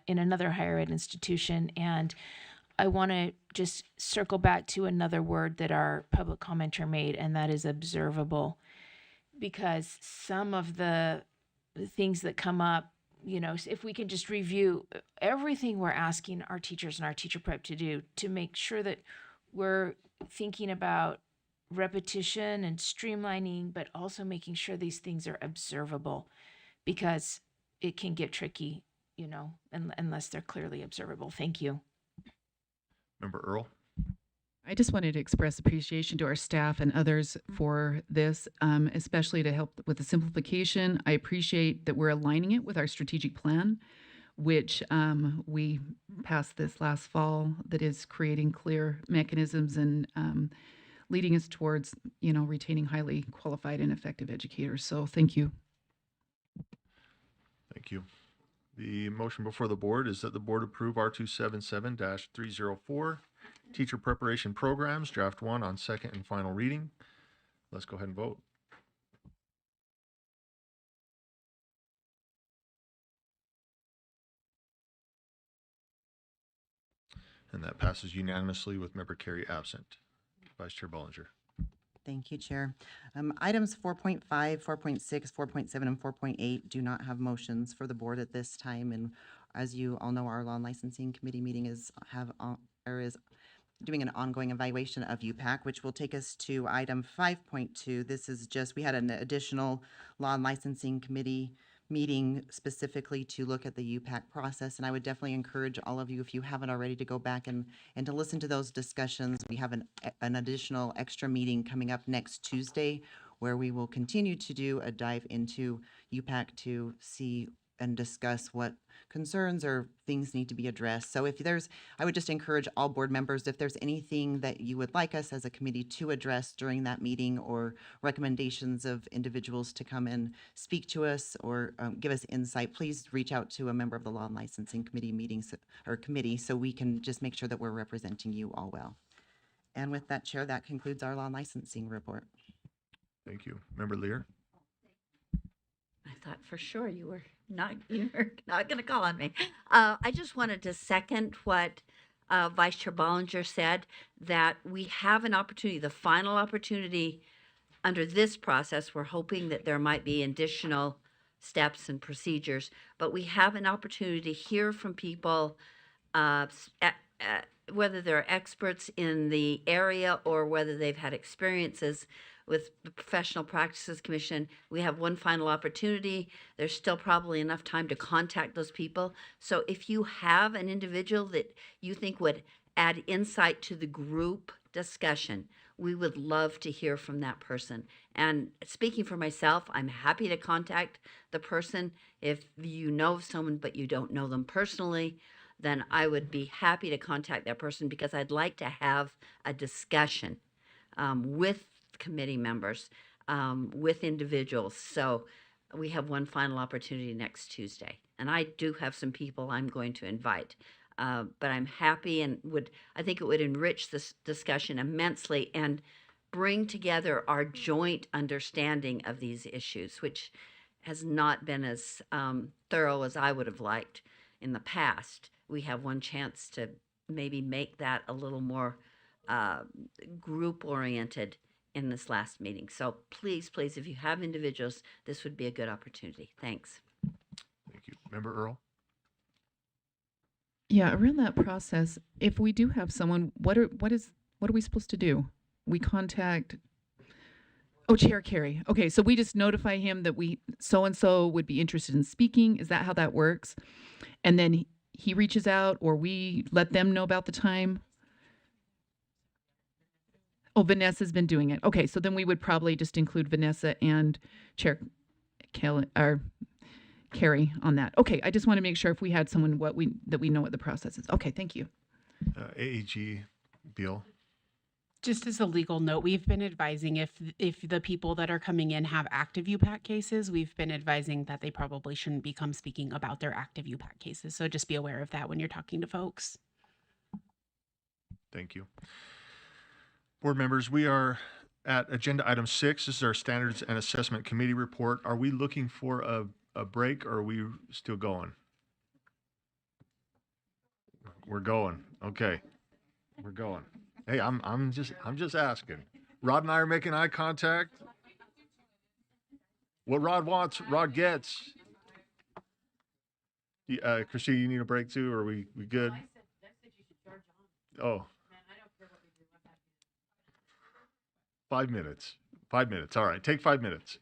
another higher ed institution, and I want to just circle back to another word that our public commenter made, and that is observable. Because some of the things that come up, you know, if we can just review everything we're asking our teachers and our teacher prep to do to make sure that we're thinking about repetition and streamlining, but also making sure these things are observable, because it can get tricky, you know, unless they're clearly observable. Thank you. Member Earl. I just wanted to express appreciation to our staff and others for this, especially to help with the simplification. I appreciate that we're aligning it with our strategic plan, which we passed this last fall, that is creating clear mechanisms and leading us towards, you know, retaining highly qualified and effective educators. So thank you. Thank you. The motion before the board is that the board approve R277-304, Teacher Preparation Programs, Draft 1 on second and final reading. Let's go ahead and vote. And that passes unanimously with Member Carey absent. Vice Chair Bollinger. Thank you, Chair. Items 4.5, 4.6, 4.7, and 4.8 do not have motions for the board at this time. And as you all know, our Law and Licensing Committee meeting is doing an ongoing evaluation of UPAC, which will take us to item 5.2. This is just, we had an additional Law and Licensing Committee meeting specifically to look at the UPAC process. And I would definitely encourage all of you, if you haven't already, to go back and to listen to those discussions. We have an additional extra meeting coming up next Tuesday where we will continue to do a dive into UPAC to see and discuss what concerns or things need to be addressed. So I would just encourage all board members, if there's anything that you would like us as a committee to address during that meeting, or recommendations of individuals to come and speak to us or give us insight, please reach out to a member of the Law and Licensing Committee committee so we can just make sure that we're representing you all well. And with that, Chair, that concludes our Law and Licensing report. Thank you. Member Lear? I thought for sure you were not going to call on me. I just wanted to second what Vice Chair Bollinger said, that we have an opportunity, the final opportunity under this process. We're hoping that there might be additional steps and procedures, but we have an opportunity to hear from people, whether they're experts in the area or whether they've had experiences with the Professional Practices Commission. We have one final opportunity. There's still probably enough time to contact those people. So if you have an individual that you think would add insight to the group discussion, we would love to hear from that person. And speaking for myself, I'm happy to contact the person. If you know someone but you don't know them personally, then I would be happy to contact that person, because I'd like to have a discussion with committee members, with individuals. So we have one final opportunity next Tuesday. And I do have some people I'm going to invite. But I'm happy, and I think it would enrich this discussion immensely and bring together our joint understanding of these issues, which has not been as thorough as I would have liked in the past. We have one chance to maybe make that a little more group-oriented in this last meeting. So please, if you have individuals, this would be a good opportunity. Thanks. Thank you. Member Earl? Yeah, around that process, if we do have someone, what are we supposed to do? We contact, Chair Carey. Okay, so we just notify him that so-and-so would be interested in speaking. Is that how that works? And then he reaches out, or we let them know about the time? Oh, Vanessa's been doing it. Okay, so then we would probably just include Vanessa and Chair Carey on that. Okay, I just want to make sure if we had someone that we know what the process is. Okay, thank you. AAG Beal? Just as a legal note, we've been advising if the people that are coming in have active UPAC cases, we've been advising that they probably shouldn't become speaking about their active UPAC cases. So just be aware of that when you're talking to folks. Thank you. Board members, we are at agenda item 6. This is our Standards and Assessment Committee report. Are we looking for a break, or are we still going? We're going. Okay. We're going. Hey, I'm just asking. Rod and I are making eye contact. What Rod wants, Rod gets. Christine, you need a break too, or are we good? Oh. 5 minutes. 5 minutes. All right. Take 5 minutes.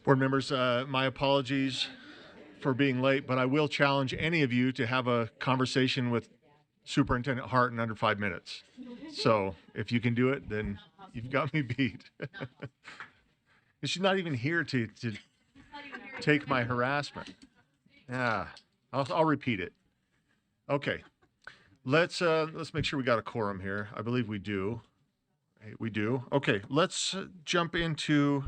Board members, my apologies for being late, but I will challenge any of you to have a conversation with Superintendent Hart in under 5 minutes. So if you can do it, then you've got me beat. She's not even here to take my harassment. Yeah, I'll repeat it. Okay, let's make sure we got a quorum here. I believe we do. We do. Okay, let's jump into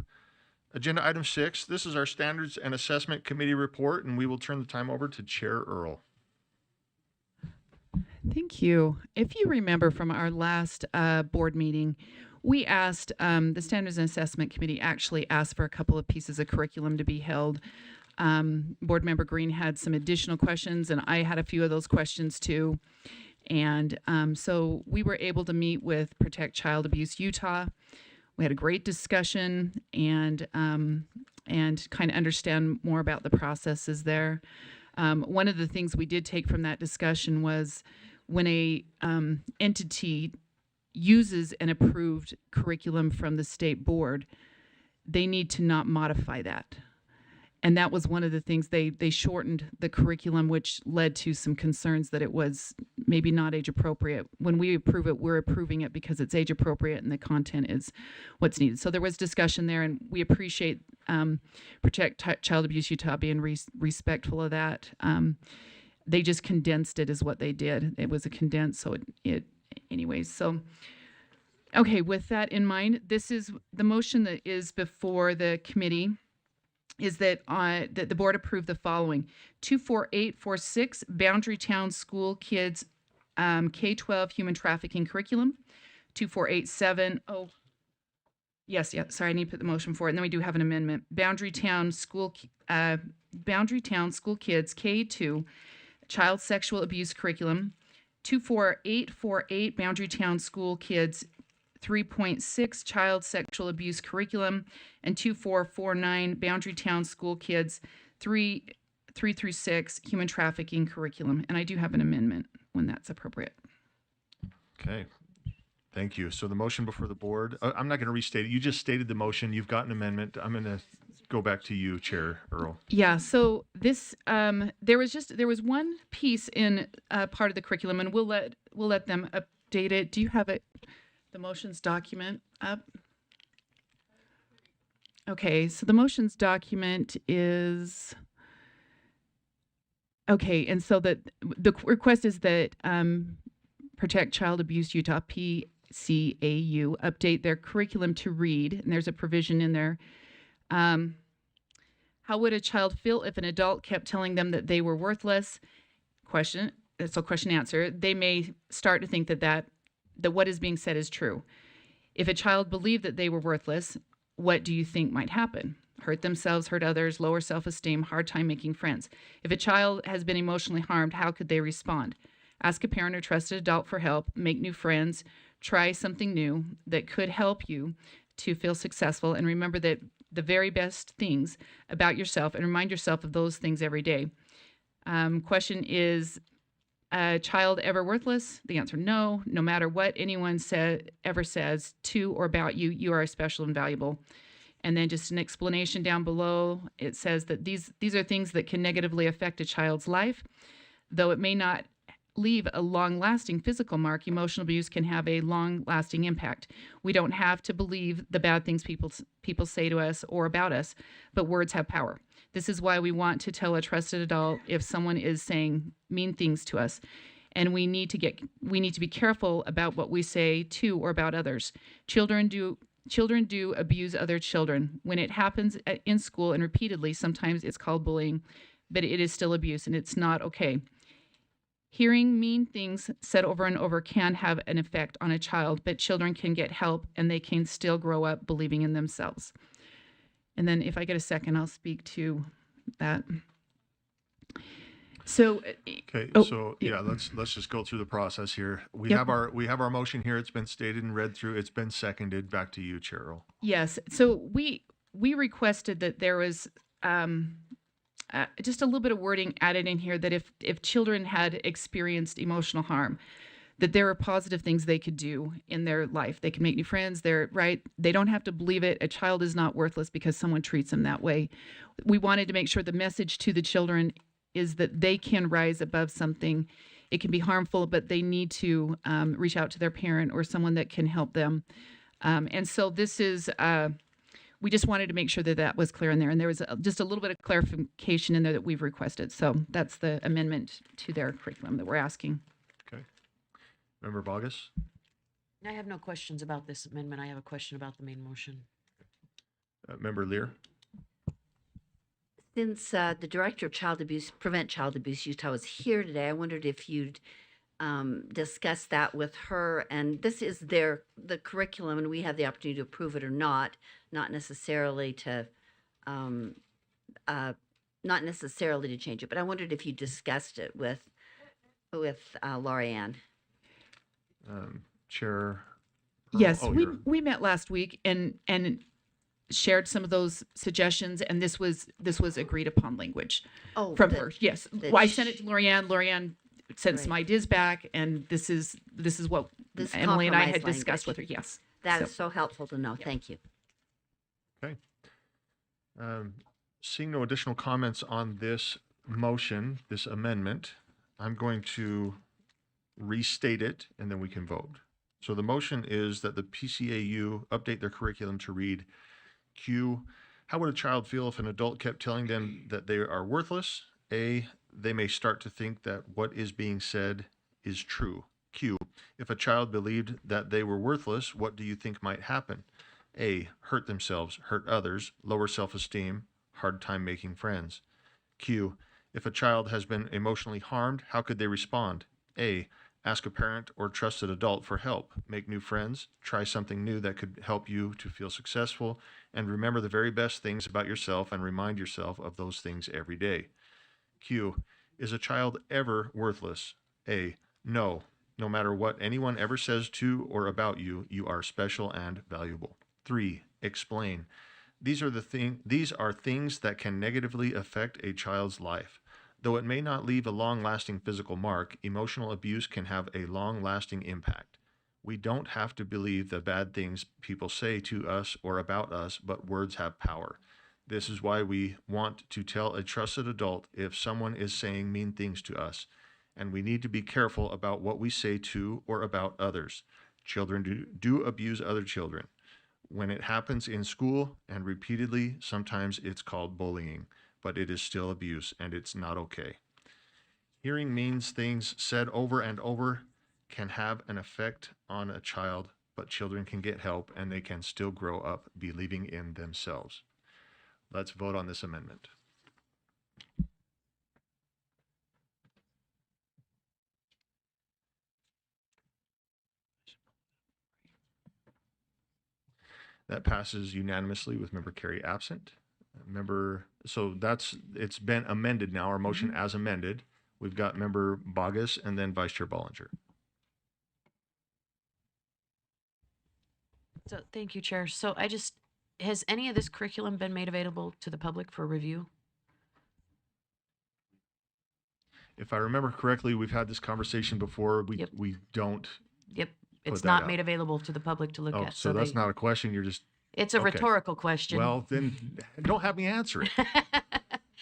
agenda item 6. This is our Standards and Assessment Committee report, and we will turn the time over to Chair Earl. Thank you. If you remember from our last board meeting, we asked, the Standards and Assessment Committee actually asked for a couple of pieces of curriculum to be held. Board Member Green had some additional questions, and I had a few of those questions too. And so we were able to meet with Protect Child Abuse Utah. We had a great discussion and kind of understand more about the processes there. One of the things we did take from that discussion was when a entity uses an approved curriculum from the state board, they need to not modify that. And that was one of the things they shortened the curriculum, which led to some concerns that it was maybe not age appropriate. When we approve it, we're approving it because it's age appropriate and the content is what's needed. So there was discussion there, and we appreciate Protect Child Abuse Utah being respectful of that. They just condensed it is what they did. It was a condensed, so anyways. So, okay, with that in mind, this is the motion that is before the committee. Is that that the board approve the following: 24846 Boundary Town School Kids K-12 Human Trafficking Curriculum. 2487, sorry, I need to put the motion for it. And then we do have an amendment. Boundary Town School Kids K2 Child Sexual Abuse Curriculum. 24848 Boundary Town School Kids 3.6 Child Sexual Abuse Curriculum, and 2449 Boundary Town School Kids 3 through 6 Human Trafficking Curriculum. And I do have an amendment when that's appropriate. Okay, thank you. So the motion before the board, I'm not going to restate it. You just stated the motion. You've got an amendment. I'm going to go back to you, Chair Earl. Yeah, so this there was one piece in part of the curriculum, and we'll let them update it. Do you have it? The motions document up. Okay, so the motions document is okay, and so the request is that Protect Child Abuse Utah PCAU update their curriculum to read, and there's a provision in there. How would a child feel if an adult kept telling them that they were worthless? Question answer. They may start to think that what is being said is true. If a child believed that they were worthless, what do you think might happen? Hurt themselves, hurt others, lower self-esteem, hard time making friends. If a child has been emotionally harmed, how could they respond? Ask a parent or trusted adult for help, make new friends, try something new that could help you to feel successful, and remember that the very best things about yourself, and remind yourself of those things every day. Question is, a child ever worthless? The answer, no. No matter what anyone ever says to or about you, you are special and valuable. And then just an explanation down below. It says that these are things that can negatively affect a child's life. Though it may not leave a long-lasting physical mark, emotional abuse can have a long-lasting impact. We don't have to believe the bad things people say to us or about us, but words have power. This is why we want to tell a trusted adult if someone is saying mean things to us. And we need to be careful about what we say to or about others. Children do abuse other children. When it happens in school and repeatedly, sometimes it's called bullying, but it is still abuse and it's not okay. Hearing mean things said over and over can have an effect on a child, but children can get help and they can still grow up believing in themselves. And then if I get a second, I'll speak to that. So okay, let's just go through the process here. We have our motion here. It's been stated and read through. It's been seconded. Back to you, Chair Earl. Yes. So we requested that there was just a little bit of wording added in here that if children had experienced emotional harm, that there are positive things they could do in their life. They can make new friends. They're right. They don't have to believe it. A child is not worthless because someone treats them that way. We wanted to make sure the message to the children is that they can rise above something. It can be harmful, but they need to reach out to their parent or someone that can help them. And so this is, we just wanted to make sure that that was clear in there. And there was just a little bit of clarification in there that we've requested. So that's the amendment to their curriculum that we're asking. Okay. Member Bogus? I have no questions about this amendment. I have a question about the main motion. Member Lear? Since the director of Child Abuse, Prevent Child Abuse Utah was here today, I wondered if you'd discuss that with her. And this is the curriculum, and we have the opportunity to approve it or not necessarily to change it. But I wondered if you discussed it with Laurie Ann. Chair? Yes, Oh, we met last week and shared some of those suggestions, and this was agreed upon language from her. Yes, well, I sent it to Lorianne. Lorianne sent some ideas back, and this is what Emily and I had discussed with her. Yes, that is so helpful to know. Yeah. Thank you. Okay. Seeing no additional comments on this motion, this amendment, I'm going to restate it, and then we can vote. So the motion is that the PCAU update their curriculum to read Q, how would a child feel if an adult kept telling them that they are worthless? A, they may start to think that what is being said is true. Q, if a child believed that they were worthless, what do you think might happen? A, hurt themselves, hurt others, lower self-esteem, hard time making friends. Q, if a child has been emotionally harmed, how could they respond? A, ask a parent or trusted adult for help, make new friends, try something new that could help you to feel successful, and remember the very best things about yourself and remind yourself of those things every day. Q, is a child ever worthless? A, no. No matter what anyone ever says to or about you, you are special and valuable. 3, explain. These are things that can negatively affect a child's life. Though it may not leave a long-lasting physical mark, emotional abuse can have a long-lasting impact. We don't have to believe the bad things people say to us or about us, but words have power. This is why we want to tell a trusted adult if someone is saying mean things to us, and we need to be careful about what we say to or about others. Children do abuse other children. When it happens in school and repeatedly, sometimes it's called bullying, but it is still abuse, and it's not okay. Hearing mean things said over and over can have an effect on a child, but children can get help, and they can still grow up believing in themselves. Let's vote on this amendment. That passes unanimously with Member Carey absent. It's been amended now, our motion as amended. We've got Member Bogus and then Vice Chair Bollinger. So thank you, Chair. So has any of this curriculum been made available to the public for review? If I remember correctly, we've had this conversation before. We don't. Yep. It's not made available to the public to look at. So that's not a question. You're just. It's a rhetorical question. Well, then don't have me answer it.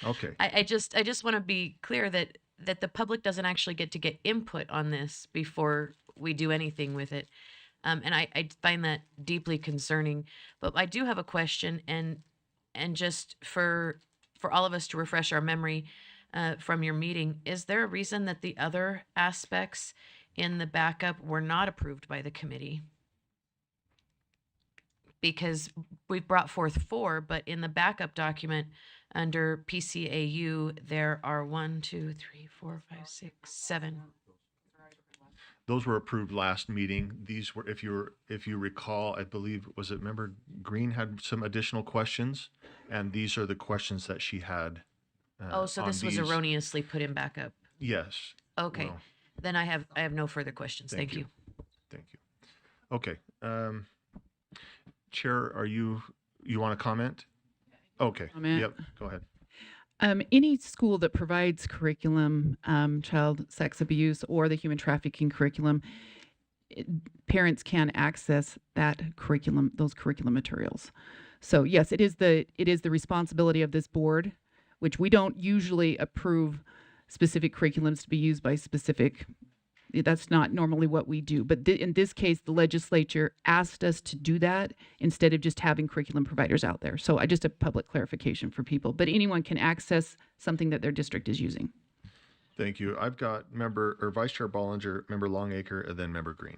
Okay. I just want to be clear that the public doesn't actually get to get input on this before we do anything with it. And I find that deeply concerning. But I do have a question, and just for all of us to refresh our memory from your meeting, is there a reason that the other aspects in the backup were not approved by the committee? Because we've brought forth 4, but in the backup document under PCAU, there are 1, 2, 3, 4, 5, 6, 7. Those were approved last meeting. These were, if you recall, I believe, was it Member Green had some additional questions, and these are the questions that she had. So this was erroneously put in backup. Yes. Okay. Well, then I have no further questions. Thank you. Thank you. Okay. Chair, you want to comment? Okay. Comment. Yep. Go ahead. Any school that provides curriculum, child sex abuse or the human trafficking curriculum, parents can access that curriculum, those curriculum materials. So yes, it is the responsibility of this board, which we don't usually approve specific curriculums to be used by specific. That's not normally what we do. But in this case, the legislature asked us to do that instead of just having curriculum providers out there. So I just a public clarification for people. But anyone can access something that their district is using. Thank you. I've got Vice Chair Bollinger, Member Longacre, and then Member Green.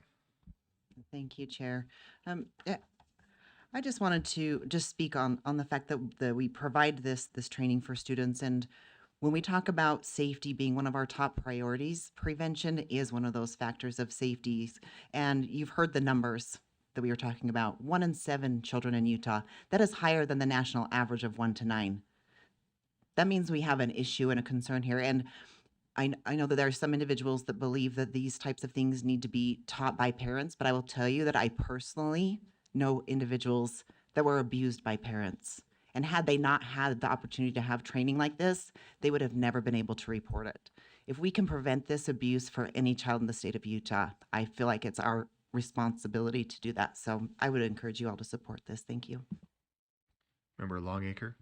Thank you, Chair. I just wanted to just speak on the fact that we provide this training for students, and when we talk about safety being one of our top priorities, prevention is one of those factors of safety. And you've heard the numbers that we were talking about. 1 in 7 children in Utah. That is higher than the national average of 1 to 9. That means we have an issue and a concern here. And I know that there are some individuals that believe that these types of things need to be taught by parents, but I will tell you that I personally know individuals that were abused by parents. And had they not had the opportunity to have training like this, they would have never been able to report it. If we can prevent this abuse for any child in the state of Utah, I feel like it's our responsibility to do that. So I would encourage you all to support this. Thank you. Member Longacre.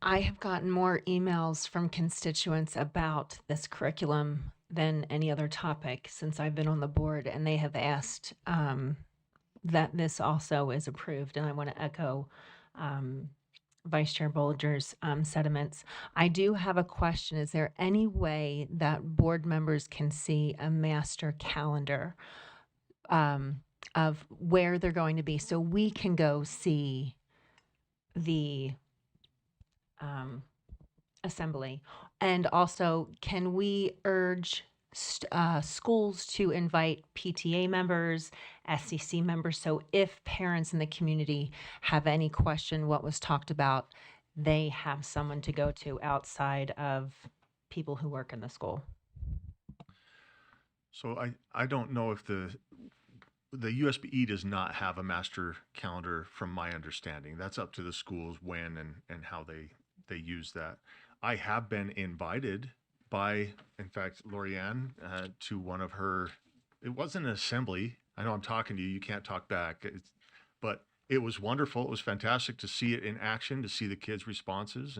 I have gotten more emails from constituents about this curriculum than any other topic since I've been on the board, and they have asked that this also is approved. And I want to echo Vice Chair Bollinger's sentiments. I do have a question. Is there any way that board members can see a master calendar of where they're going to be so we can go see the assembly? And also, can we urge schools to invite PTA members, SCC members, so if parents in the community have any question what was talked about, they have someone to go to outside of people who work in the school? So I don't know if the USBE does not have a master calendar from my understanding. That's up to the schools when and how they use that. I have been invited by, in fact, Lorianne to one of her, it wasn't an assembly. I know I'm talking to you, you can't talk back, but it was wonderful. It was fantastic to see it in action, to see the kids' responses.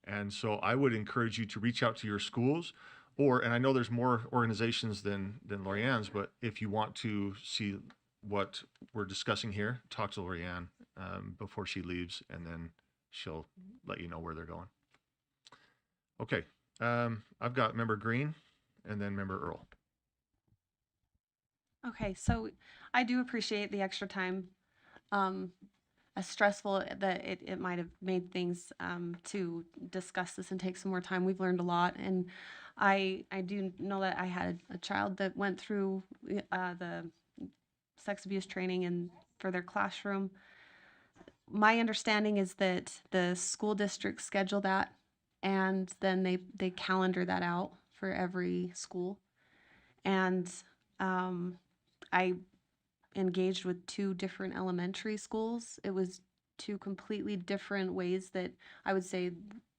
And so I would encourage you to reach out to your schools, and I know there's more organizations than Lorianne's, but if you want to see what we're discussing here, talk to Lorianne before she leaves, and then she'll let you know where they're going. Okay, I've got Member Green and then Member Earl. Okay, so I do appreciate the extra time. As stressful that it might have made things to discuss this and take some more time. We've learned a lot, and I do know that I had a child that went through the sex abuse training and for their classroom. My understanding is that the school district schedule that, and then they calendar that out for every school. And I engaged with 2 different elementary schools. It was 2 completely different ways that I would say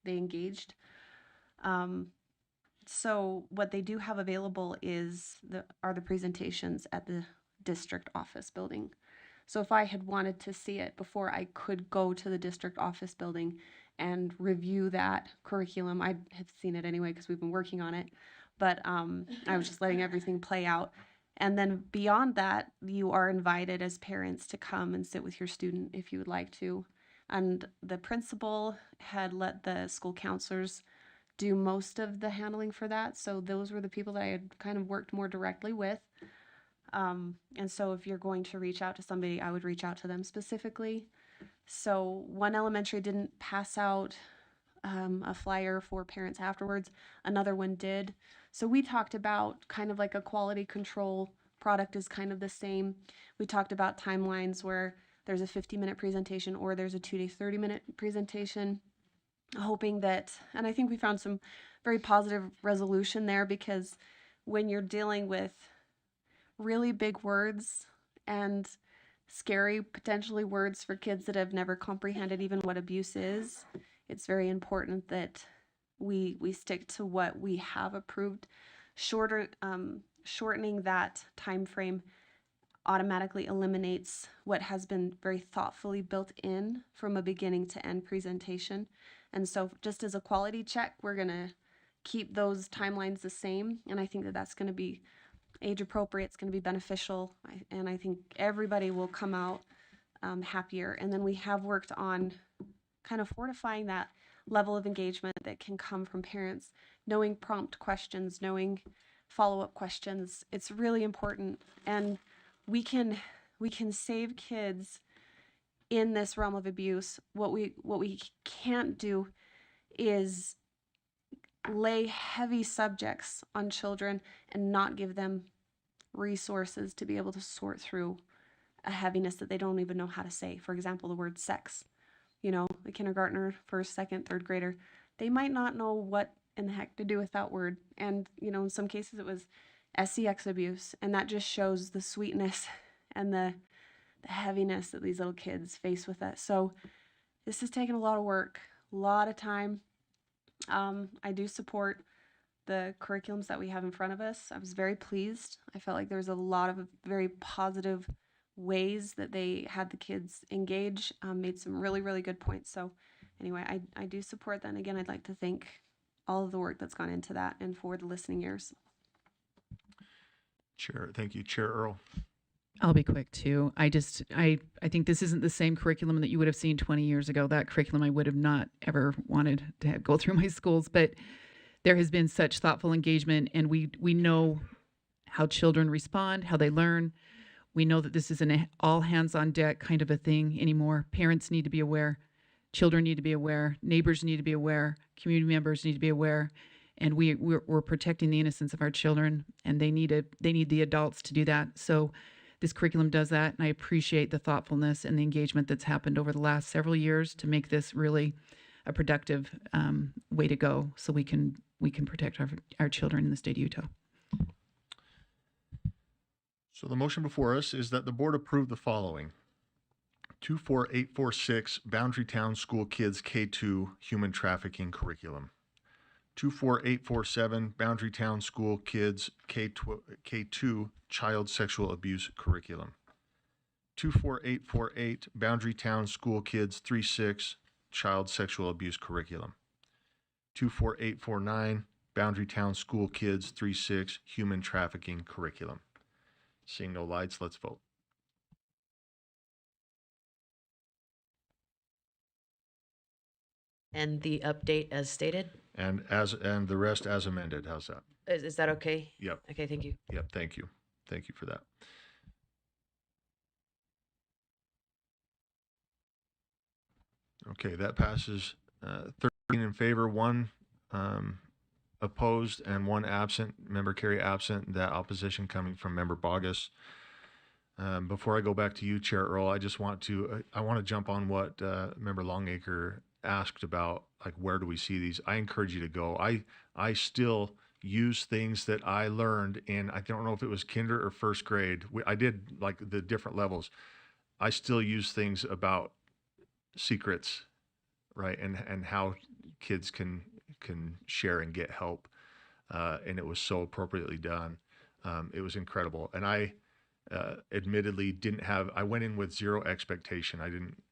they engaged. So what they do have available are the presentations at the district office building. So if I had wanted to see it before, I could go to the district office building and review that curriculum. I have seen it anyway because we've been working on it, but I was just letting everything play out. And then beyond that, you are invited as parents to come and sit with your student if you would like to. And the principal had let the school counselors do most of the handling for that. So those were the people that I had kind of worked more directly with. And so if you're going to reach out to somebody, I would reach out to them specifically. So one elementary didn't pass out a flyer for parents afterwards. Another one did. So we talked about kind of like a quality control product is kind of the same. We talked about timelines where there's a 50-minute presentation or there's a 2-day 30-minute presentation, hoping that, and I think we found some very positive resolution there, because when you're dealing with really big words and scary, potentially, words for kids that have never comprehended even what abuse is. It's very important that we stick to what we have approved. Shortening that time frame automatically eliminates what has been very thoughtfully built in from a beginning to end presentation. And so just as a quality check, we're going to keep those timelines the same. And I think that that's going to be age appropriate. It's going to be beneficial. And I think everybody will come out happier. And then we have worked on kind of fortifying that level of engagement that can come from parents, knowing prompt questions, knowing follow-up questions. It's really important. And we can save kids in this realm of abuse. What we can't do is lay heavy subjects on children and not give them resources to be able to sort through a heaviness that they don't even know how to say. For example, the word sex. You know, a kindergartner, first, second, third grader, they might not know what in the heck to do with that word. And, you know, in some cases it was sex abuse. And that just shows the sweetness and the heaviness that these little kids face with it. So this has taken a lot of work, a lot of time. I do support the curriculums that we have in front of us. I was very pleased. I felt like there was a lot of very positive ways that they had the kids engage, made some really, really good points. So anyway, I do support that. And again, I'd like to thank all of the work that's gone into that and for the listening ears. Chair, thank you. Chair Earl. I'll be quick too. I think this isn't the same curriculum that you would have seen 20 years ago. That curriculum I would have not ever wanted to go through my schools, but there has been such thoughtful engagement, and we know how children respond, how they learn. We know that this isn't an all hands on deck kind of a thing anymore. Parents need to be aware, children need to be aware, neighbors need to be aware, community members need to be aware, and we're protecting the innocence of our children, and they need the adults to do that. So this curriculum does that, and I appreciate the thoughtfulness and the engagement that's happened over the last several years to make this really a productive way to go, so we can protect our children in the state of Utah. So the motion before us is that the board approve the following: 24846 Boundary Town School Kids K2 Human Trafficking Curriculum, 24847 Boundary Town School Kids K2 Child Sexual Abuse Curriculum, 24848 Boundary Town School Kids 36 Child Sexual Abuse Curriculum, 24849 Boundary Town School Kids 36 Human Trafficking Curriculum. Seeing no lights, let's vote. And the update as stated? And the rest as amended. How's that? Is that okay? Yep. Okay, thank you. Yep, thank you. Thank you for that. Okay, that passes 13 in favor, 1 opposed, and 1 absent. Member Carey absent. That opposition coming from Member Bogus. Before I go back to you, Chair Earl, I just want to jump on what Member Longacre asked about, like, where do we see these? I encourage you to go. I still use things that I learned in, I don't know if it was kinder or first grade. I did like the different levels. I still use things about secrets, right? And how kids can share and get help. And it was so appropriately done. It was incredible. And I admittedly I went in with zero expectation. I didn't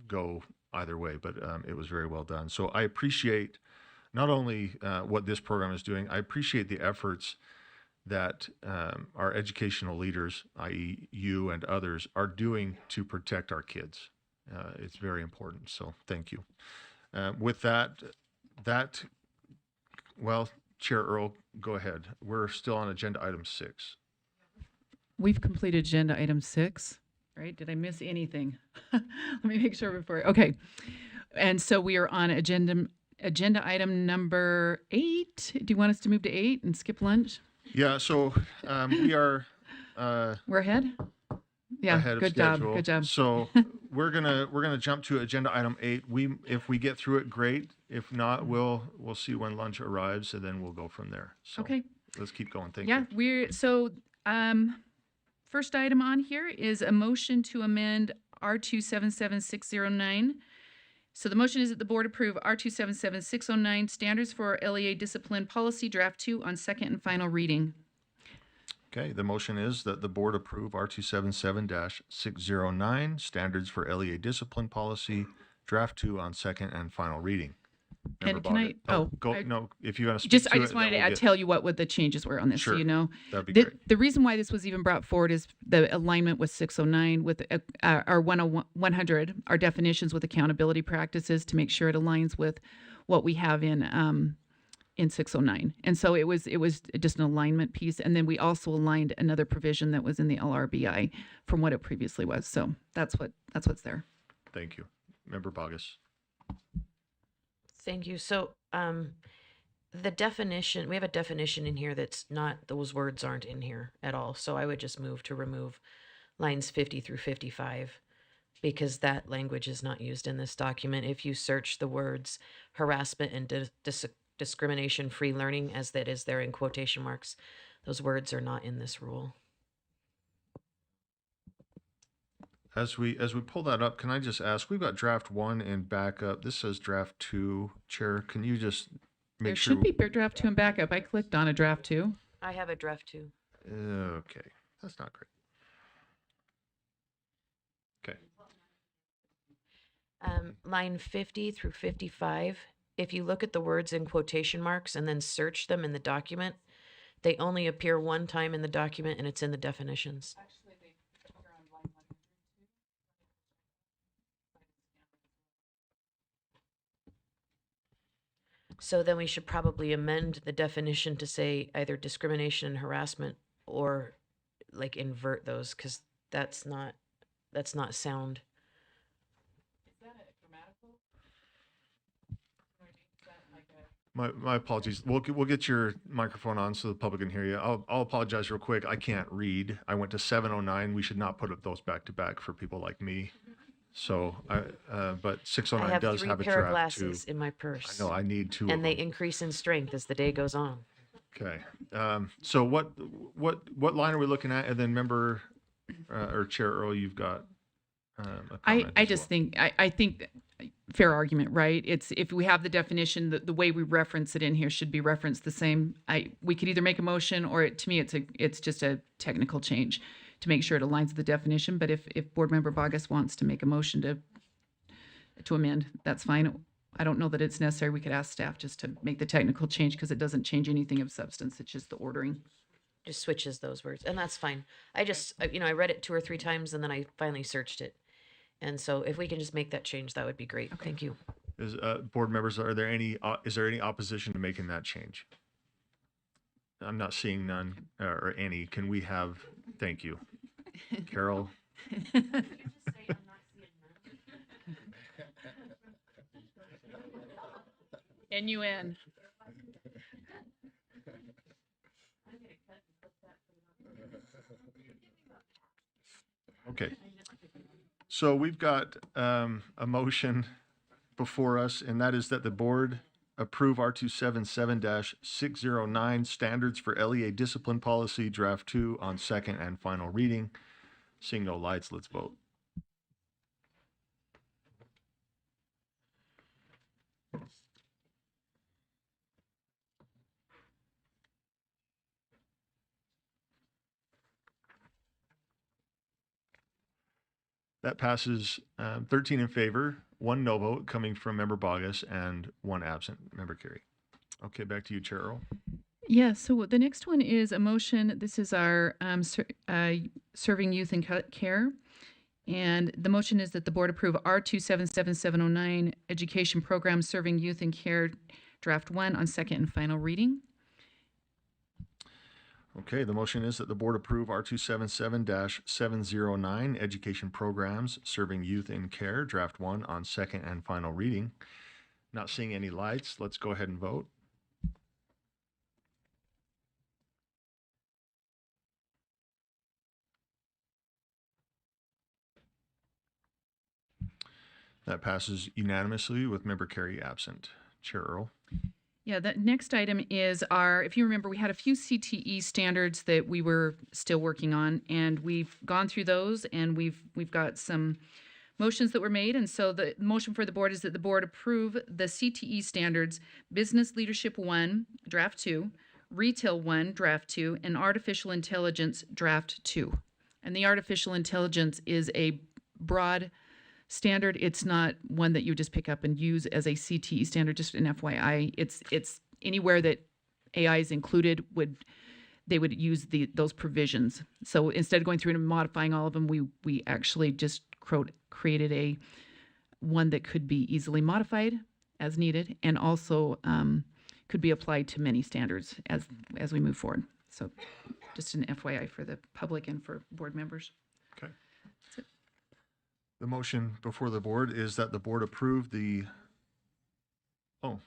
go either way, but it was very well done. So I appreciate not only what this program is doing, I appreciate the efforts that our educational leaders, i.e. you and others, are doing to protect our kids. It's very important, so thank you. With that, well, Chair Earl, go ahead. We're still on agenda item 6. We've completed agenda item 6, right? Did I miss anything? Let me make sure before. Okay. And so we are on agenda item number 8. Do you want us to move to 8 and skip lunch? Yeah, so we are we're ahead? Yeah, ahead of good schedule. job. Good job. So we're gonna jump to agenda item 8. If we get through it, great. If not, we'll see when lunch arrives, and then we'll go from there. So okay. Let's keep going. Thank you. Yeah, first item on here is a motion to amend R277609. So the motion is that the board approve R277609 Standards for LEA Discipline Policy Draft 2 on second and final reading. Okay, the motion is that the board approve R277-609 Standards for LEA Discipline Policy Draft 2 on second and final reading. Member And can I, Boggett. No, if you want to speak just, to I just it, wanted then to we'll tell you what the changes were on this, so Sure, you know. that'd be great. The reason why this was even brought forward is the alignment with 609 with our 100, our definitions with accountability practices to make sure it aligns with what we have in 609. And so it was just an alignment piece. And then we also aligned another provision that was in the LRBI from what it previously was. So that's what's there. Thank you. Member Boggess. Thank you. So the definition, we have a definition in here that's not, those words aren't in here at all. So I would just move to remove lines 50 through 55 because that language is not used in this document. If you search the words harassment and discrimination-free learning, as that is there in quotation marks, those words are not in this rule. As we pull that up, can I just ask, we've got draft 1 and backup. This says draft 2. Chair, can you just make There sure? should be draft 2 and backup. I clicked on a draft 2. I have a draft 2. Okay, that's not great. Okay. Line 50 through 55, if you look at the words in quotation marks and then search them in the document, they only appear one time in the document and it's in the definitions. So then we should probably amend the definition to say either discrimination and harassment or like invert those because that's not sound. My apologies. We'll get your microphone on so the public can hear you. I'll apologize real quick. I can't read. I went to 709. We should not put up those back to back for people like me. So but 609 I have does 3 have a pair of draft 2. glasses in my purse. I know I need 2 and of they them. increase in strength as the day goes on. Okay. So what line are we looking at? And then member or Chair Earl, you've got a comment I as just well. think I think fair argument, right? It's if we have the definition, the way we reference it in here should be referenced the same. We could either make a motion or to me it's just a technical change to make sure it aligns with the definition. But if Board Member Boggess wants to make a motion to amend, that's fine. I don't know that it's necessary. We could ask staff just to make the technical change because it doesn't change anything of substance. It's just the ordering. Just switches those words, and that's fine. I just I read it 2 or 3 times and then I finally searched it. And so if we can just make that change, that would be great. Okay. Thank you. Board members, is there any opposition to making that change? I'm not seeing none or any. Can we have, thank you. Carol? NUN. Okay. So we've got a motion before us, and that is that the board approve R277-609 Standards for LEA Discipline Policy Draft 2 on second and final reading. Seeing no lights, let's vote. That passes 13 in favor, 1 no vote coming from Member Boggess, and 1 absent, Member Carey. Okay, back to you, Chair Earl. Yeah, so the next one is a motion. This is our Serving Youth in Care. And the motion is that the board approve R277709 Education Program Serving Youth in Care Draft 1 on second and final reading. Okay, the motion is that the board approve R277-709 Education Programs Serving Youth in Care Draft 1 on second and final reading. Not seeing any lights, let's go ahead and vote. That passes unanimously with Member Carey absent. Chair Earl. Yeah, the next item is our, if you remember, we had a few CTE standards that we were still working on, and we've gone through those, and we've got some motions that were made. And so the motion for the board is that the board approve the CTE standards, Business Leadership 1, Draft 2, Retail 1, Draft 2, and Artificial Intelligence, Draft 2. And the artificial intelligence is a broad standard. It's not one that you just pick up and use as a CTE standard, just an FYI. It's anywhere that AI is included they would use those provisions. So instead of going through and modifying all of them, we actually just created a one that could be easily modified as needed, and also could be applied to many standards as we move forward. So just an FYI for the public and for board members. Okay. The motion before the board is that the board approve the, oh,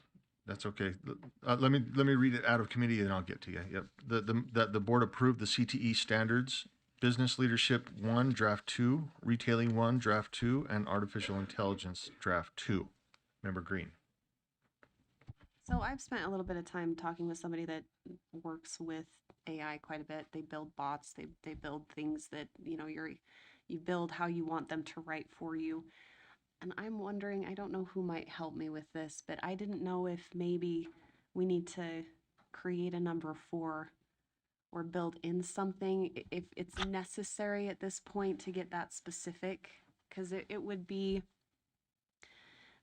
that's okay. Let me read it out of committee and I'll get to you. Yep. That the board approve the CTE standards, Business Leadership 1, Draft 2, Retailing 1, Draft 2, and Artificial Intelligence, Draft 2. Member Green. So I've spent a little bit of time talking with somebody that works with AI quite a bit. They build bots, they build things that, you know, you build how you want them to write for you. And I'm wondering, I don't know who might help me with this, but I didn't know if maybe we need to create a number 4 or build in something if it's necessary at this point to get that specific, because it would be,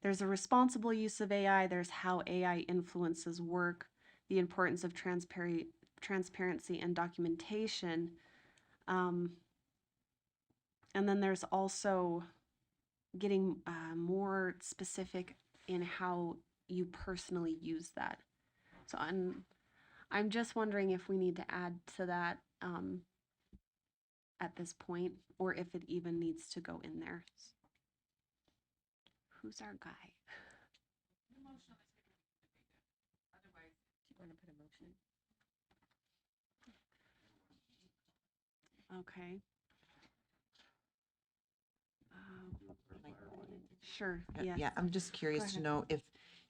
there's a responsible use of AI, there's how AI influences work, the importance of transparency and documentation. And then there's also getting more specific in how you personally use that. So I'm just wondering if we need to add to that at this point, or if it even needs to go in there. Who's our guy? Okay. Sure. Yes. Yeah, I'm just curious to ahead. know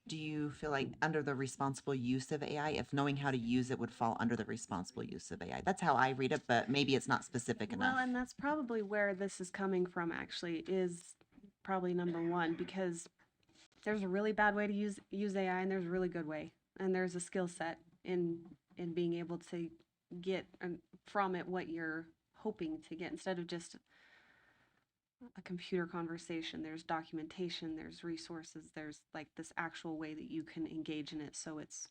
do you feel like under the responsible use of AI, if knowing how to use it would fall under the responsible use of AI? That's how I read it, but maybe it's not specific enough. Well, and that's probably where this is coming from, actually, is probably number 1, because there's a really bad way to use AI and there's a really good way. And there's a skill set in being able to get from it what you're hoping to get, instead of just a computer conversation. There's documentation, there's resources, there's like this actual way that you can engage in it, so it's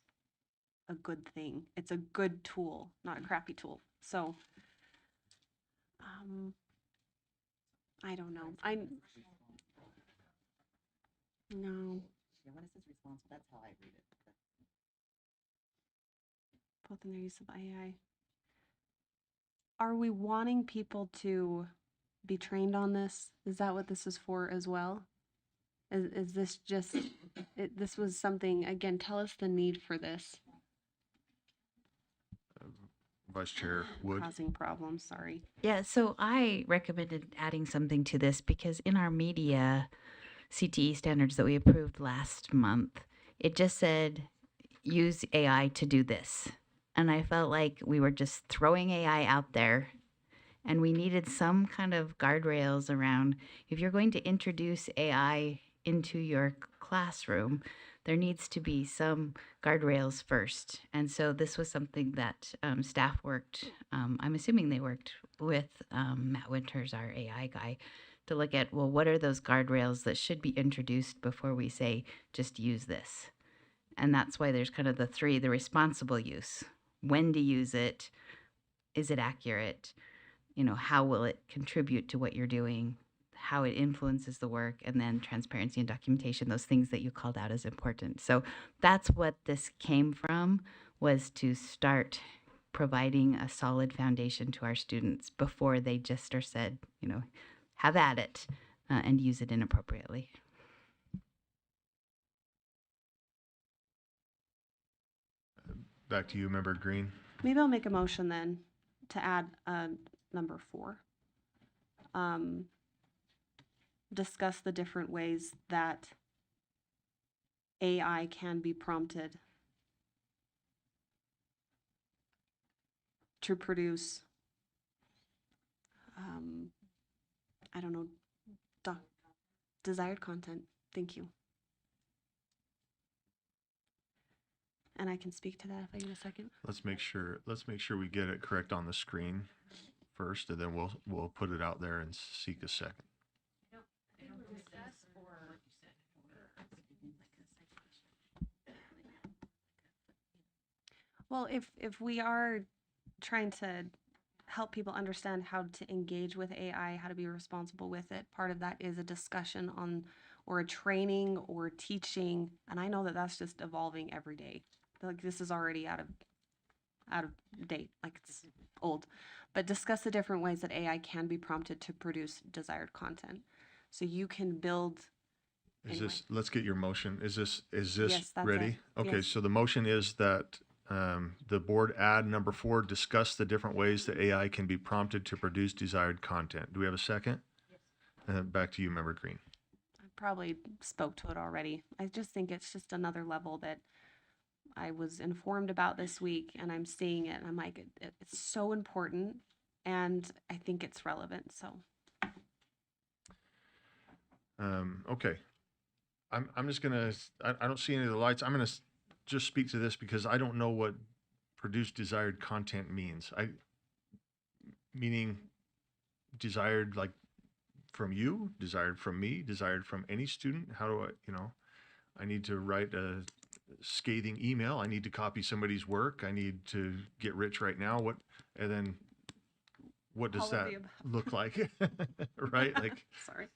a good thing. It's a good tool, not a crappy tool. So I don't know. No. Yeah, when it says responsible, that's how I read it. Both in their use of AI. Are we wanting people to be trained on this? Is that what this is for as well? Is this just, this was something, again, tell us the need for this. Vice Chair Wood. Causing problems, sorry. Yeah, so I recommended adding something to this because in our media CTE standards that we approved last month, it just said use AI to do this. And I felt like we were just throwing AI out there, and we needed some kind of guardrails around if you're going to introduce AI into your classroom, there needs to be some guardrails first. And so this was something that staff worked, I'm assuming they worked with Matt Winters, our AI guy, to look at, well, what are those guardrails that should be introduced before we say, just use this? And that's why there's kind of the 3, the responsible use. When to use it? Is it accurate? You know, how will it contribute to what you're doing? How it influences the work, and then transparency and documentation, those things that you called out as important. So that's what this came from, was to start providing a solid foundation to our students before they just are said, you know, have at it and use it inappropriately. Back to you, Member Green. Maybe I'll make a motion then to add number 4. Discuss the different ways that AI can be prompted to produce, I don't know, desired content. Thank you. And I can speak to that if I get a second. Let's make sure we get it correct on the screen first, and then we'll put it out there and seek a second. Well, if we are trying to help people understand how to engage with AI, how to be responsible with it, part of that is a discussion on, or a training or teaching. And I know that that's just evolving every day. Like, this is already out of date, like it's old. But discuss the different ways that AI can be prompted to produce desired content. So you can build. Anyway. Let's get your motion. Is this Yes, that's ready? it. Okay, Yes. so the motion is that the board add number 4, discuss the different ways that AI can be prompted to produce desired content. Do we have a second? Yes. Back to you, Member Green. I probably spoke to it already. I just think it's just another level that I was informed about this week, and I'm seeing it, and I'm like, it's so important, and I think it's relevant. So, okay, I'm just gonna. I don't see any of the lights. I'm gonna just speak to this because I don't know what produce desired content means. Meaning desired, like from you, desired from me, desired from any student. How do I need to write a scathing email. I need to copy somebody's work. I need to get rich right now. And then what does that look like? Right? Like, sorry.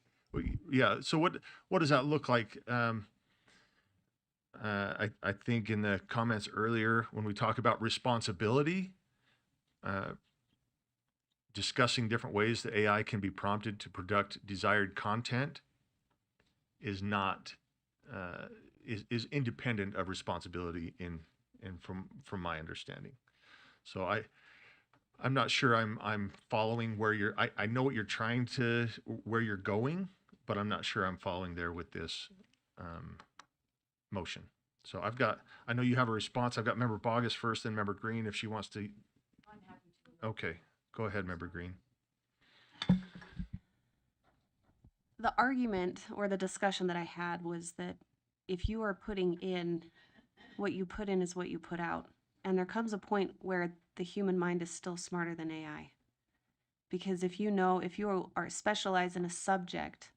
Yeah. So what does that look like? I think in the comments earlier, when we talk about responsibility, discussing different ways that AI can be prompted to produce desired content is not, is independent of responsibility from my understanding. So I'm not sure I'm following where I know what you're where you're going, but I'm not sure I'm following there with this motion. So I know you have a response. I've got Member Bogus first, then Member Green if she wants to. I'm happy to. Okay, go ahead, Member Green. The argument or the discussion that I had was that if you are putting in, what you put in is what you put out. And there comes a point where the human mind is still smarter than AI. Because if you are specialized in a subject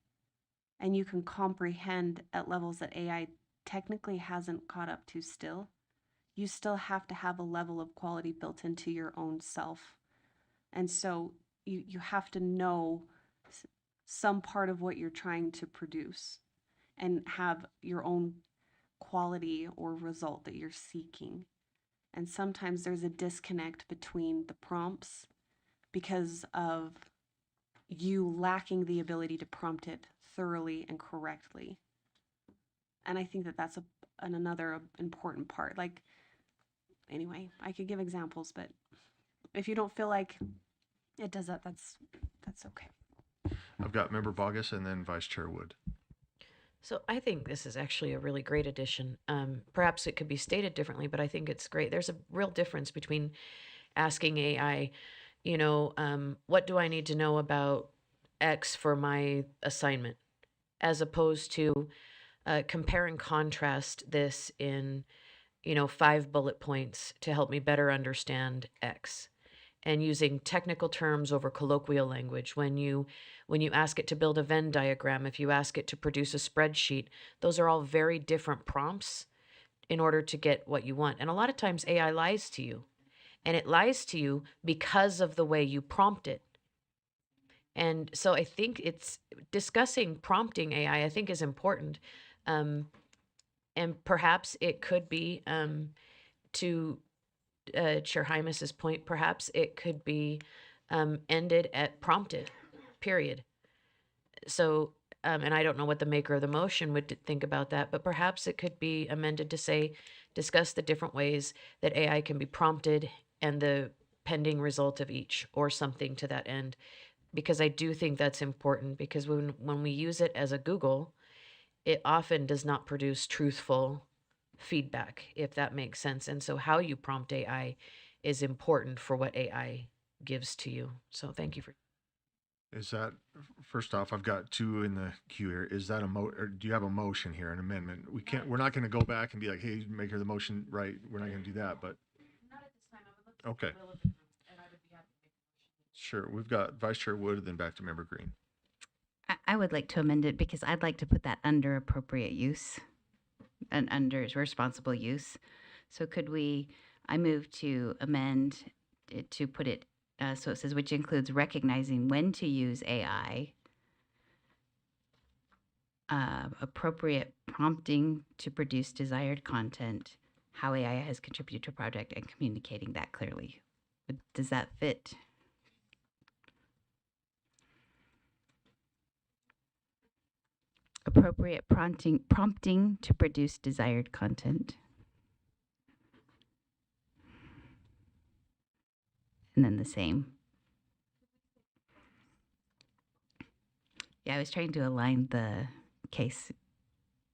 and you can comprehend at levels that AI technically hasn't caught up to still, you still have to have a level of quality built into your own self. And so you have to know some part of what you're trying to produce and have your own quality or result that you're seeking. And sometimes there's a disconnect between the prompts because of you lacking the ability to prompt it thoroughly and correctly. And I think that that's another important part. Like, anyway, I could give examples, but if you don't feel like it does that, that's okay. I've got Member Bogus and then Vice Chair Wood. So I think this is actually a really great addition. Perhaps it could be stated differently, but I think it's great. There's a real difference between asking AI, what do I need to know about X for my assignment, as opposed to compare and contrast this in, 5 bullet points to help me better understand X. And using technical terms over colloquial language. When you ask it to build a Venn diagram, if you ask it to produce a spreadsheet, those are all very different prompts in order to get what you want. And a lot of times AI lies to you. And it lies to you because of the way you prompt it. And so I think it's discussing prompting AI, I think, is important. And perhaps it could be to Chair Hymas's point, perhaps it could be ended at prompted, period. So, and I don't know what the maker of the motion would think about that, but perhaps it could be amended to say, discuss the different ways that AI can be prompted and the pending result of each, or something to that end. Because I do think that's important, because when we use it as a Google, it often does not produce truthful feedback, if that makes sense. And so how you prompt AI is important for what AI gives to you. So thank you for. Is that, first off, I've got two in the queue here. Is that or do you have a motion here, an amendment? We're not going to go back and be like, hey, make her the motion right. We're not going to do that, but. Okay. Sure. We've got Vice Chair Wood, then back to Member Green. I would like to amend it because I'd like to put that under appropriate use and under responsible use. So I move to amend it to put it, so it says, which includes recognizing when to use AI, appropriate prompting to produce desired content, how AI has contributed to a project, and communicating that clearly. Does that fit? Appropriate prompting to produce desired content. And then the same. Yeah, I was trying to align the case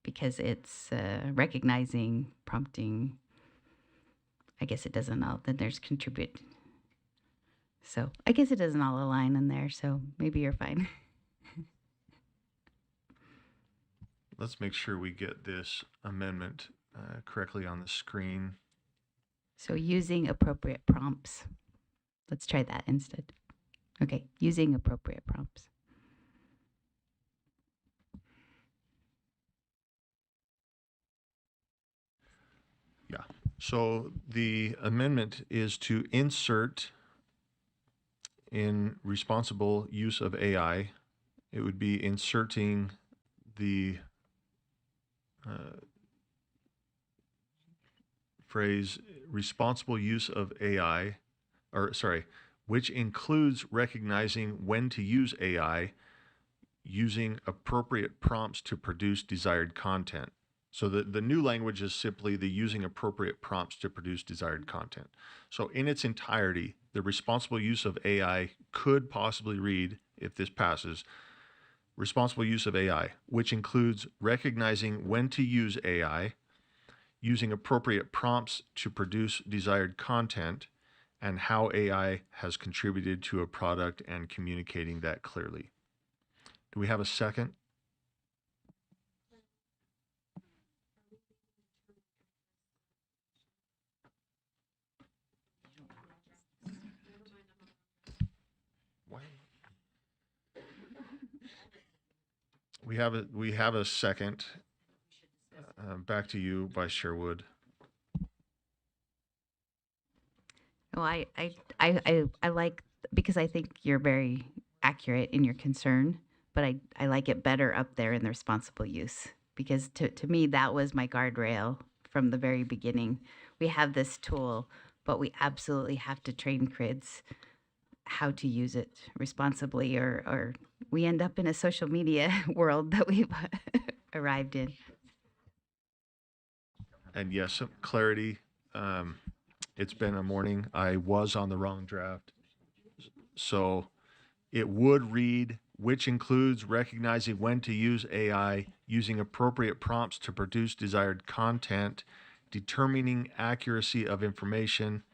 because it's recognizing, prompting. I guess it doesn't all, then there's contribute. So I guess it doesn't all align in there, so maybe you're fine. Let's make sure we get this amendment correctly on the screen. So using appropriate prompts. Let's try that instead. Okay, using appropriate prompts. Yeah. So the amendment is to insert in responsible use of AI. It would be inserting the phrase responsible use of AI, or sorry, which includes recognizing when to use AI, using appropriate prompts to produce desired content. So the new language is simply the using appropriate prompts to produce desired content. So in its entirety, the responsible use of AI could possibly read, if this passes, responsible use of AI, which includes recognizing when to use AI, using appropriate prompts to produce desired content, and how AI has contributed to a product and communicating that clearly. Do we have a second? We have a second. Back to you, Vice Chair Wood. Well, I like, because I think you're very accurate in your concern, but I like it better up there in the responsible use, because to me, that was my guardrail from the very beginning. We have this tool, but we absolutely have to train kids how to use it responsibly, or we end up in a social media world that we've arrived in. And yes, clarity. It's been a morning. I was on the wrong draft. So it would read, which includes recognizing when to use AI, using appropriate prompts to produce desired content, determining accuracy of information,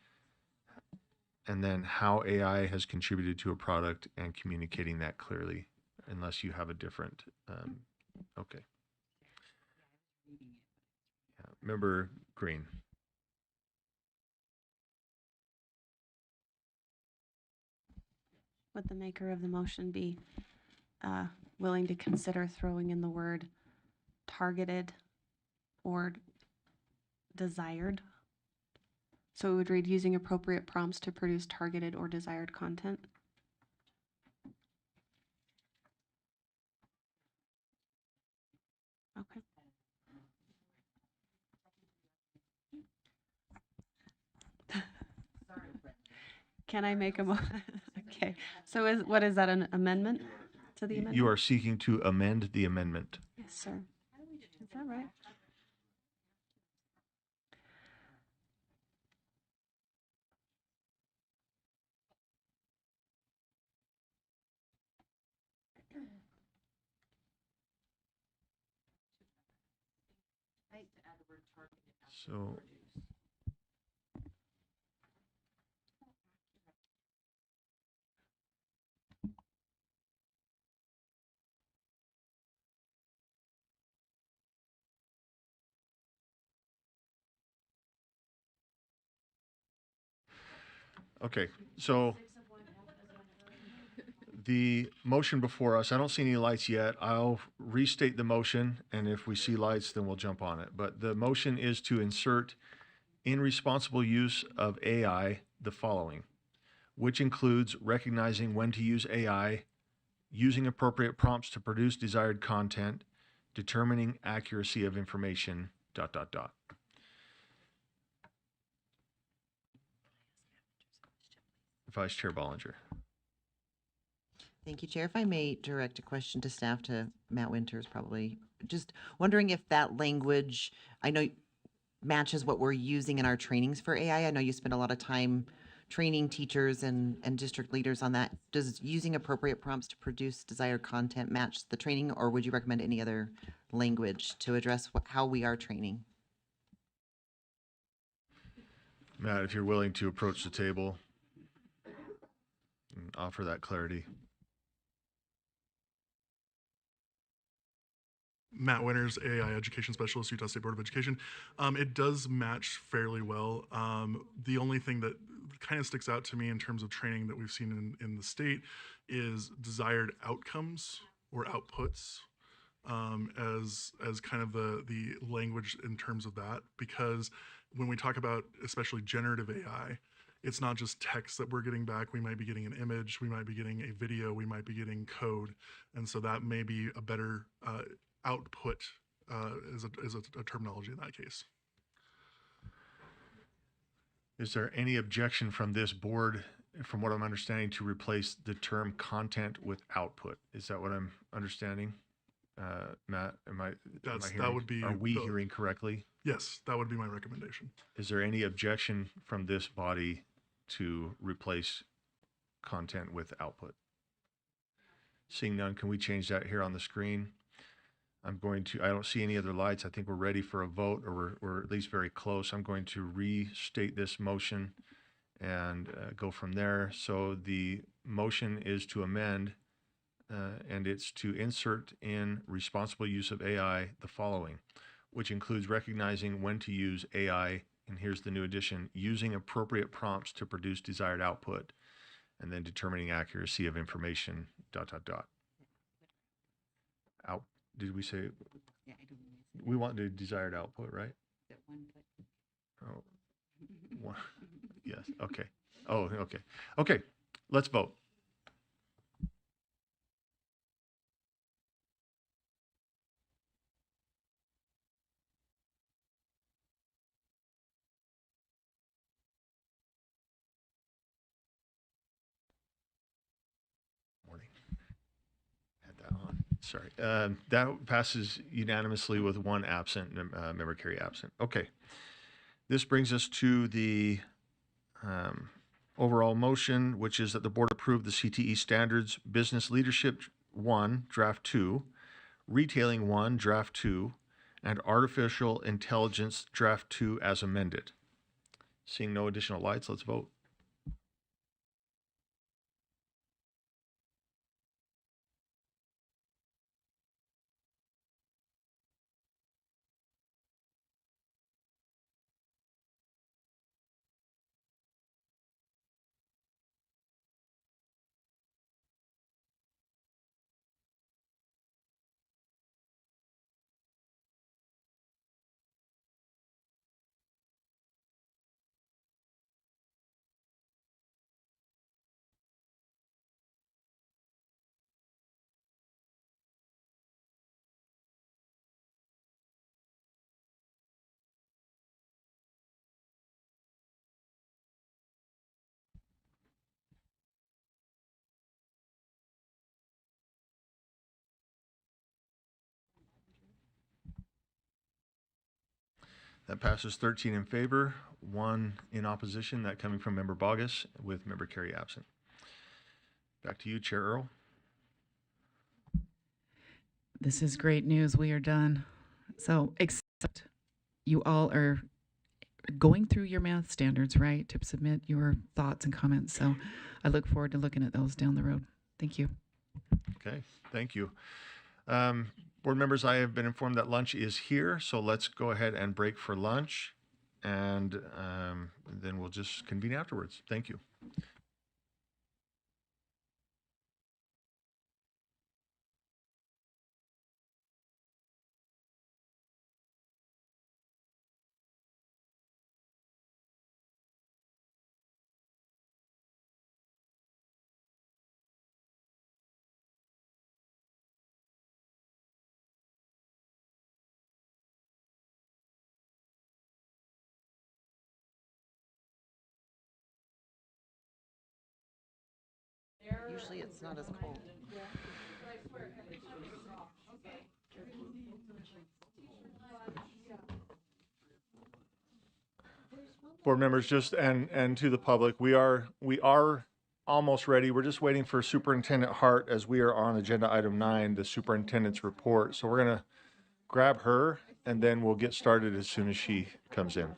and then how AI has contributed to a product and communicating that clearly, unless you have a different, okay. Member Green. Would the maker of the motion be willing to consider throwing in the word targeted or desired? So it would read using appropriate prompts to produce targeted or desired content. Okay. Can I make a okay. So what is that, an amendment to the amendment? You are seeking to amend the amendment. Yes, sir. Is that right? So Okay, so the motion before us, I don't see any lights yet. I'll restate the motion, and if we see lights, then we'll jump on it. But the motion is to insert in responsible use of AI the following, which includes recognizing when to use AI, using appropriate prompts to produce desired content, determining accuracy of information, ... Vice Chair Bollinger. Thank you, Chair. If I may direct a question to staff, to Matt Winters, probably. Just wondering if that language, I know, matches what we're using in our trainings for AI. I know you spend a lot of time training teachers and district leaders on that. Does using appropriate prompts to produce desired content match the training, or would you recommend any other language to address how we are training? Matt, if you're willing to approach the table and offer that clarity. Matt Winters, AI Education Specialist, Utah State Board of Education. It does match fairly well. The only thing that kind of sticks out to me in terms of training that we've seen in the state is desired outcomes or outputs as kind of the language in terms of that. Because when we talk about especially generative AI, it's not just text that we're getting back. We might be getting an image, we might be getting a video, we might be getting code. And so that may be a better output is a terminology in that case. Is there any objection from this board, from what I'm understanding, to replace the term content with output? Is that what I'm understanding? Matt, That would be. Are we hearing correctly? Yes, that would be my recommendation. Is there any objection from this body to replace content with output? Seeing none, can we change that here on the screen? I don't see any other lights. I think we're ready for a vote, or we're at least very close. I'm going to restate this motion and go from there. So the motion is to amend, and it's to insert in responsible use of AI the following, which includes recognizing when to use AI, and here's the new addition, using appropriate prompts to produce desired output, and then determining accuracy of information, ... Out. Did we say? Yeah, I don't know. We want the desired output, right? That one button. Oh, one. Yes. Okay. Oh, okay. Okay. Let's vote. Morning. Had that on. Sorry. That passes unanimously with one absent, member Carey absent. Okay. This brings us to the overall motion, which is that the board approve the CTE standards, business leadership 1, draft 2, retailing 1, draft 2, and artificial intelligence draft 2 as amended. Seeing no additional lights, let's vote. That passes 13 in favor, 1 in opposition, that coming from member Bogus, with member Carey absent. Back to you, Chair Earl. This is great news. We are done. So, except you all are going through your math standards, right, to submit your thoughts and comments. So I look forward to looking at those down the road. Thank you. Okay, thank you. Board members, I have been informed that lunch is here, so let's go ahead and break for lunch. and then we'll just convene afterwards. Thank you. Usually it's not as cold. Board members, just and to the public, we are almost ready. We're just waiting for Superintendent Hart as we are on agenda item 9, the superintendent's report. So we're gonna grab her and then we'll get started as soon as she comes in.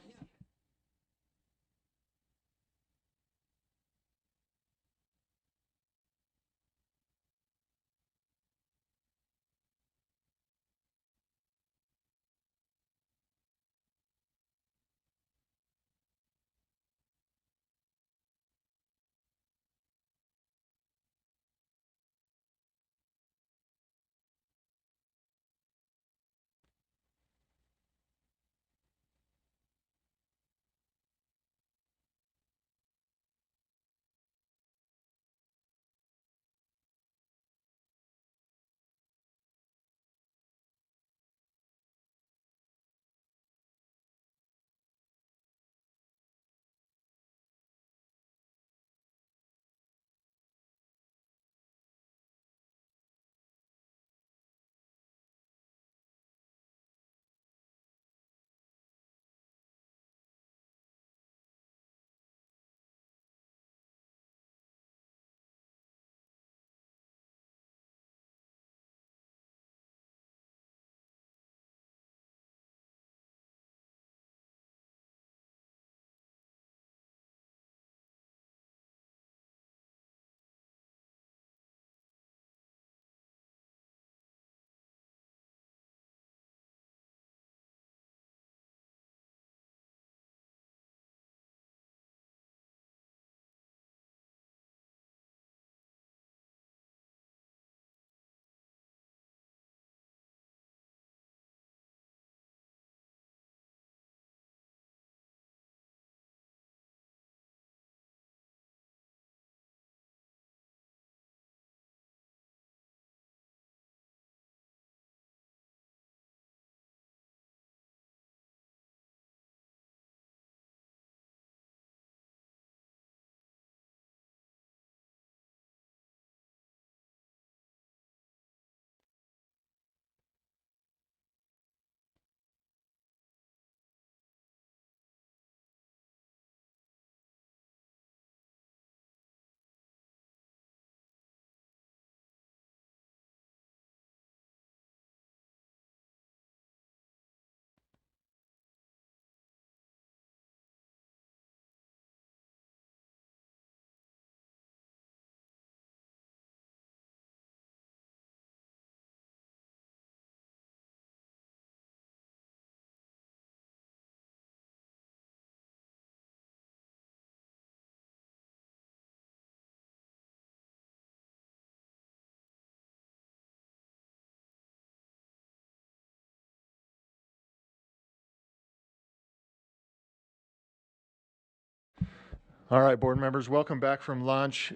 All right, board members, welcome back from lunch.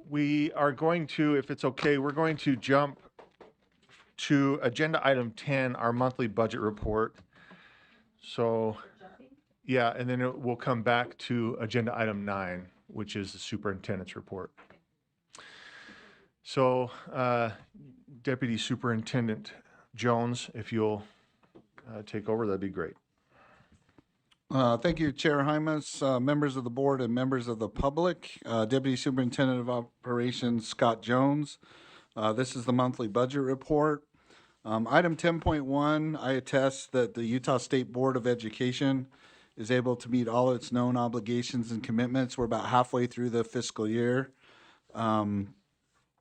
We are going to, if it's okay, we're going to jump to agenda item 10, our monthly budget report. So, yeah, and then we'll come back to agenda item 9, which is the superintendent's report. So, Deputy Superintendent Jones, if you'll take over, that'd be great. Thank you, Chair Hymas, members of the board, and members of the public. Deputy Superintendent of Operations Scott Jones. This is the monthly budget report. Item 10.1, I attest that the Utah State Board of Education is able to meet all its known obligations and commitments. We're about halfway through the fiscal year. I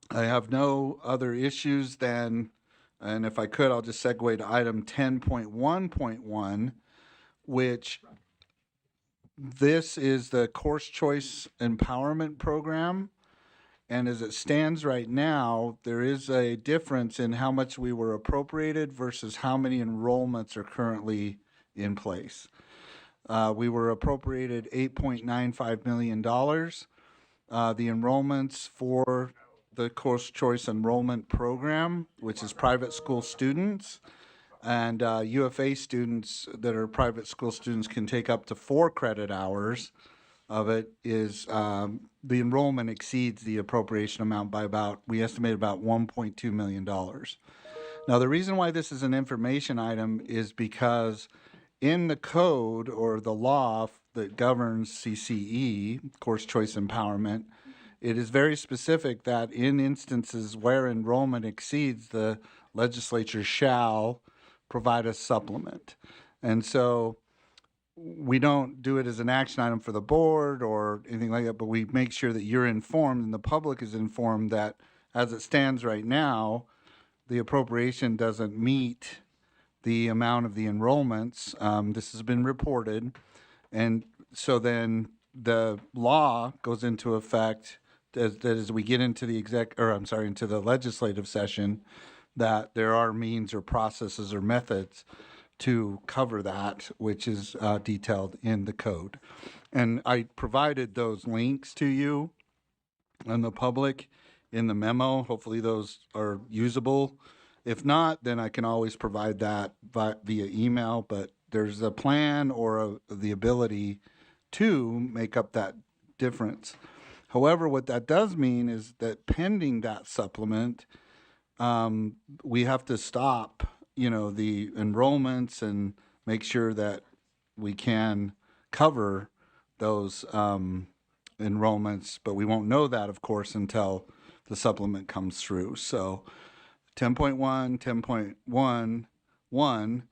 have no other issues than, and if I could, I'll just segue to item 10.1.1, which This is the Course Choice Empowerment Program. And as it stands right now, there is a difference in how much we were appropriated versus how many enrollments are currently in place. We were appropriated $8.95 million. The enrollments for the Course Choice Enrollment Program, which is private school students, and UFA students that are private school students can take up to 4 credit hours of it, is the enrollment exceeds the appropriation amount by we estimate about $1.2 million. Now, the reason why this is an information item is because in the code or the law that governs CCE, Course Choice Empowerment, it is very specific that in instances where enrollment exceeds, the legislature shall provide a supplement. And so we don't do it as an action item for the board or anything like that, but we make sure that you're informed and the public is informed that as it stands right now, the appropriation doesn't meet the amount of the enrollments. This has been reported. And so then the law goes into effect as we get into the into the legislative session, that there are means or processes or methods to cover that, which is detailed in the code. And I provided those links to you and the public in the memo. Hopefully those are usable. If not, then I can always provide that via email, but there's a plan or the ability to make up that difference. However, what that does mean is that pending that supplement, we have to stop, the enrollments and make sure that we can cover those enrollments, but we won't know that, of course, until the supplement comes through. So 10.1, 10.11,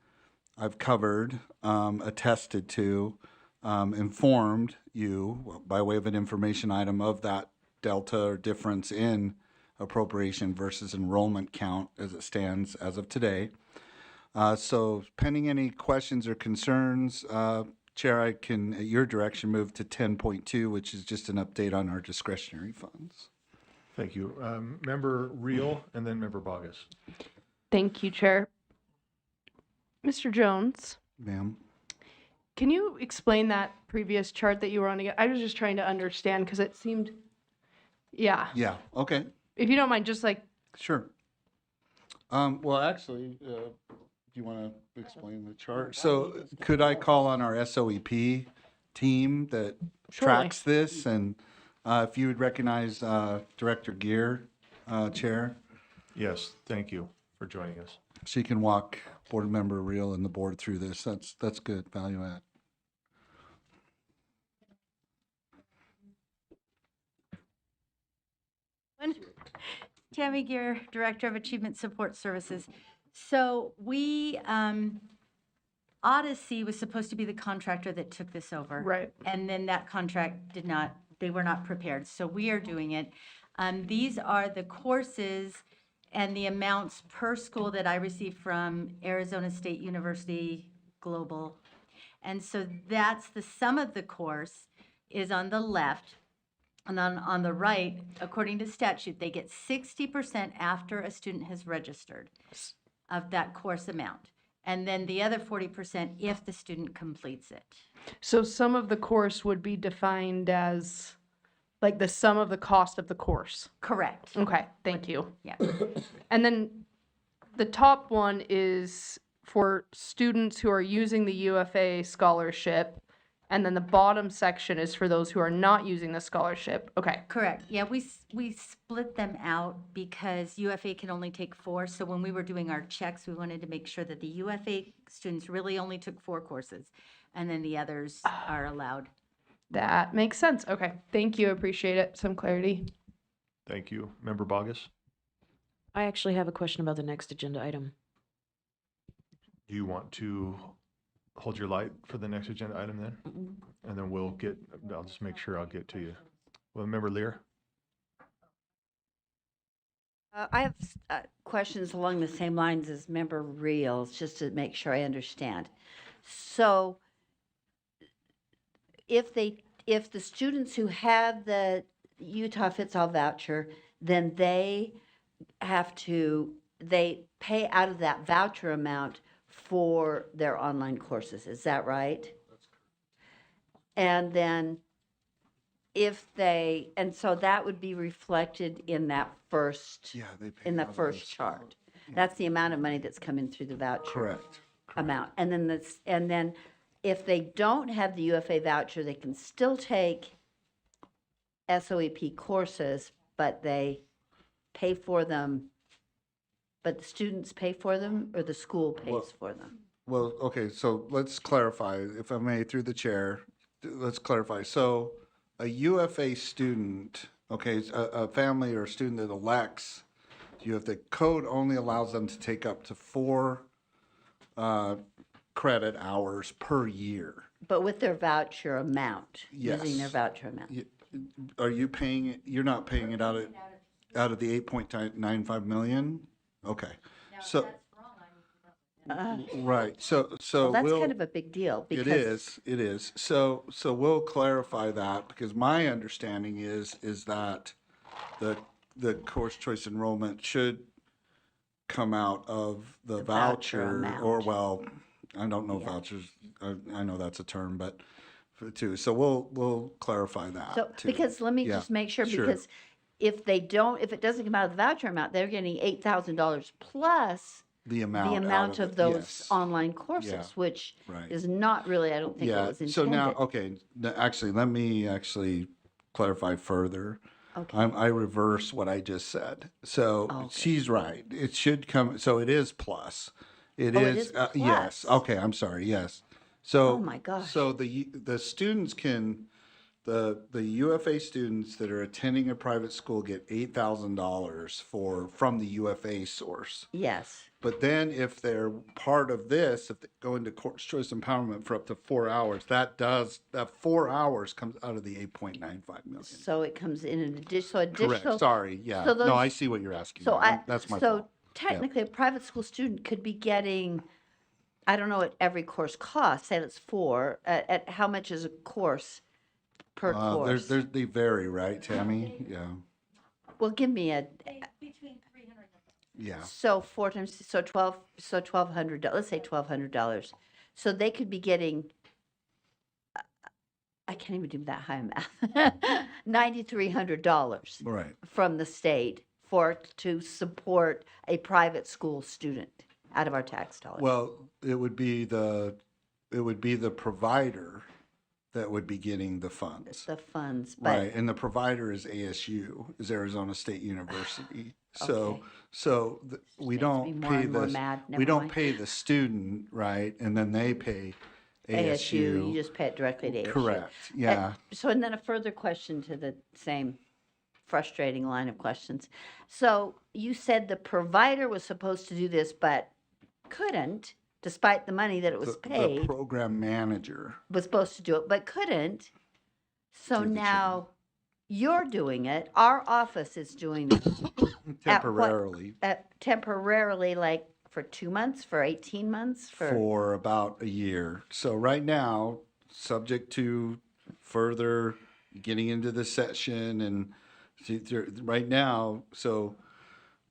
I've covered, attested to, informed you by way of an information item of that delta or difference in appropriation versus enrollment count as it stands as of today. So pending any questions or concerns, Chair, I can, at your direction, move to 10.2, which is just an update on our discretionary funds. Thank you. Member Reel and then Member Bogus. Thank you, Chair. Mr. Jones, Ma'am. can you explain that previous chart that you were on again? I was just trying to understand because it seemed, yeah. Yeah, okay. If you don't mind, just like. Sure. Well, actually, do you want to explain the chart? So could I call on our SOEP team that tracks this? And if you would recognize Director Gear, Chair. Yes, thank you for joining us. She can walk Board Member Reel and the board through this. That's good, value add. Tammy Gear, Director of Achievement Support Services. So we, Odyssey was supposed to be the contractor that took this over. Right. And then that contract they were not prepared. So we are doing it. These are the courses and the amounts per school that I received from Arizona State University Global. And so that's the sum of the course is on the left. And then on the right, according to statute, they get 60% after a student has registered of that course amount. And then the other 40% if the student completes it. So some of the course would be defined as like the sum of the cost of the course. Correct. Okay, thank you. Yeah. And then the top one is for students who are using the UFA scholarship. And then the bottom section is for those who are not using the scholarship. Okay. Correct. Yeah, we split them out because UFA can only take 4. So when we were doing our checks, we wanted to make sure that the UFA students really only took 4 courses, and then the others are allowed. That makes sense. Okay. Thank you. Appreciate it. Some clarity. Thank you. Member Bogus? I actually have a question about the next agenda item. Do you want to hold your light for the next agenda item then? And then I'll just make sure I'll get to you. Well, Member Lear? I have questions along the same lines as Member Reels, just to make sure I understand. So if the students who have the Utah Fits All voucher, then they pay out of that voucher amount for their online courses. Is that right? That's correct. And then and so that would be reflected in that first, in the first chart. That's the amount of money that's coming through the voucher. Correct. Amount. And then if they don't have the UFA voucher, they can still take SOEP courses, but they pay for them. But the students pay for them, or the school pays for them? Well, okay, so let's clarify, if I may, through the chair, let's clarify. So a UFA student, okay, a family or student that elects, the code only allows them to take up to 4 credit hours per year. But with their voucher amount, Yes. using their voucher amount. Are you paying it, you're not paying it out of the 8.95 million? Okay, so. Right, so Well, that's we'll. kind of a big deal because. It is. So we'll clarify that, because my understanding is that the course choice enrollment should come out of the voucher voucher, or, well, I don't know vouchers, I know that's a term, but too, so we'll clarify that So, too. because let me Yeah, just make sure, sure. because if it doesn't come out of the voucher amount, they're getting $8,000 plus The the amount amount of those yes. online courses, Yeah, which right. is not really, I don't think it Yeah, was intended. so now, okay, actually, let me actually clarify further. Okay. I reverse what I just said. So she's right. It should come, so it is plus. It is, yes, plus. okay, I'm sorry, yes. So. Oh my gosh. So the students can, the UFA students that are attending a private school get $8,000 from the UFA source. Yes. But then if they're part of this, if they go into course choice empowerment for up to 4 hours, that 4 hours comes out of the 8.95 million. So it comes in an additional. Correct, sorry, yeah. So No, I see what you're asking. So now. That's my fault. So technically, a private school student could be getting, I don't know what every course costs, say it's 4, at how much is a course per course? They vary, right, Tammy? Yeah, Well, give me a, yeah. so 4 times, so $1,200, let's say $1,200. So they could be getting, I can't even do that high math, $9,300 Right. from the state to support a private school student out of our tax dollars. Well, it would be the provider that would be getting the funds. The funds, but. Right, and the provider is ASU, is Arizona State University. Okay. So we don't pay we don't pay the student, right, and then they pay ASU. You just pay it directly to ASU. Correct, yeah. And then a further question to the same frustrating line of questions. So you said the provider was supposed to do this, but couldn't, despite the money that it was The paid, program manager. was supposed to do it, but couldn't. So Through the now you're doing it. Our office is doing it. Temporarily. Temporarily, like for 2 months, for 18 months, For about a year. So right now, subject to further getting into the session and right now, so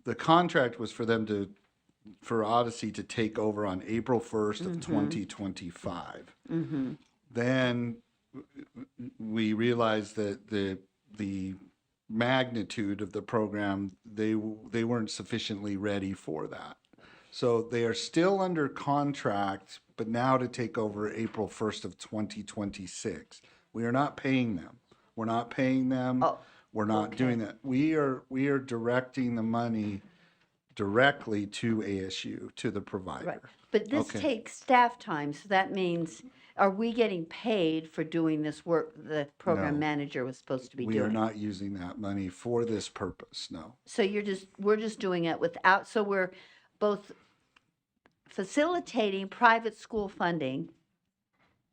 the contract was for them for Odyssey to take over on April 1st of 2025. Mm-hmm. Then we realized that the magnitude of the program, they weren't sufficiently ready for that. So they are still under contract, but now to take over April 1st of 2026. We are not paying them. We're not paying them. We're not doing that. We are directing the money directly to ASU, to the provider. Right. But this takes staff time, so that means, are we getting paid for doing this work the program No. manager was supposed to be We doing? are not using that money for this purpose, no. So we're just doing it without, so we're both facilitating private school funding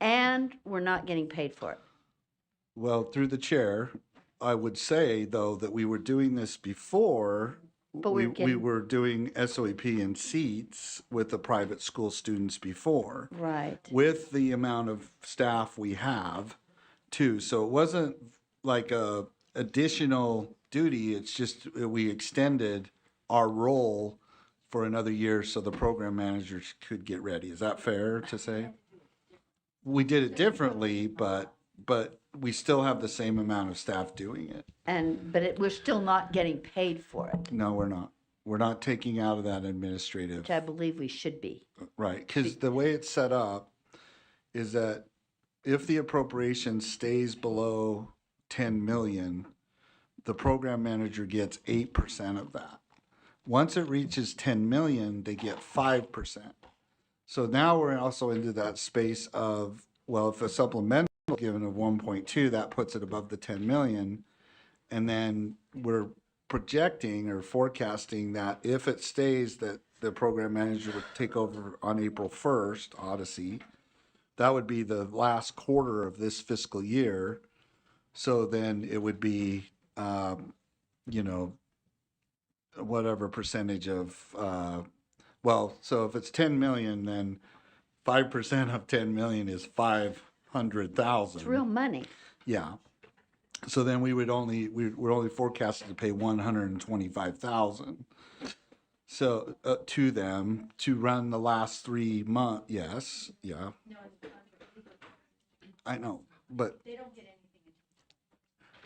and we're not getting paid for it. Well, through the chair, I would say, though, that we were doing this before. But we we're were doing SOEP in seats with the private school students before. Right. With the amount of staff we have, too. So it wasn't like a additional duty. It's just we extended our role for another year so the program managers could get ready. Is that fair to say? We did it differently, but we still have the same amount of staff doing it. But we're still not getting paid for it, No, we're not. We're not taking out of that administrative. which I believe we should be. Right, because the way it's set up is that if the appropriation stays below 10 million, the program manager gets 8% of that. Once it reaches 10 million, they get 5%. So now we're also into that space of, well, if a supplemental given of 1.2, that puts it above the 10 million. And then we're projecting or forecasting that if it stays that the program manager would take over on April 1st, Odyssey, that would be the last quarter of this fiscal year. So then it would be, whatever percentage of, so if it's 10 million, then 5% of 10 million is 500,000. It's real money. Yeah. So then we're only forecasted to pay 125,000. So to them to run the last 3 months. Yes. Yeah. I know, but they don't get anything.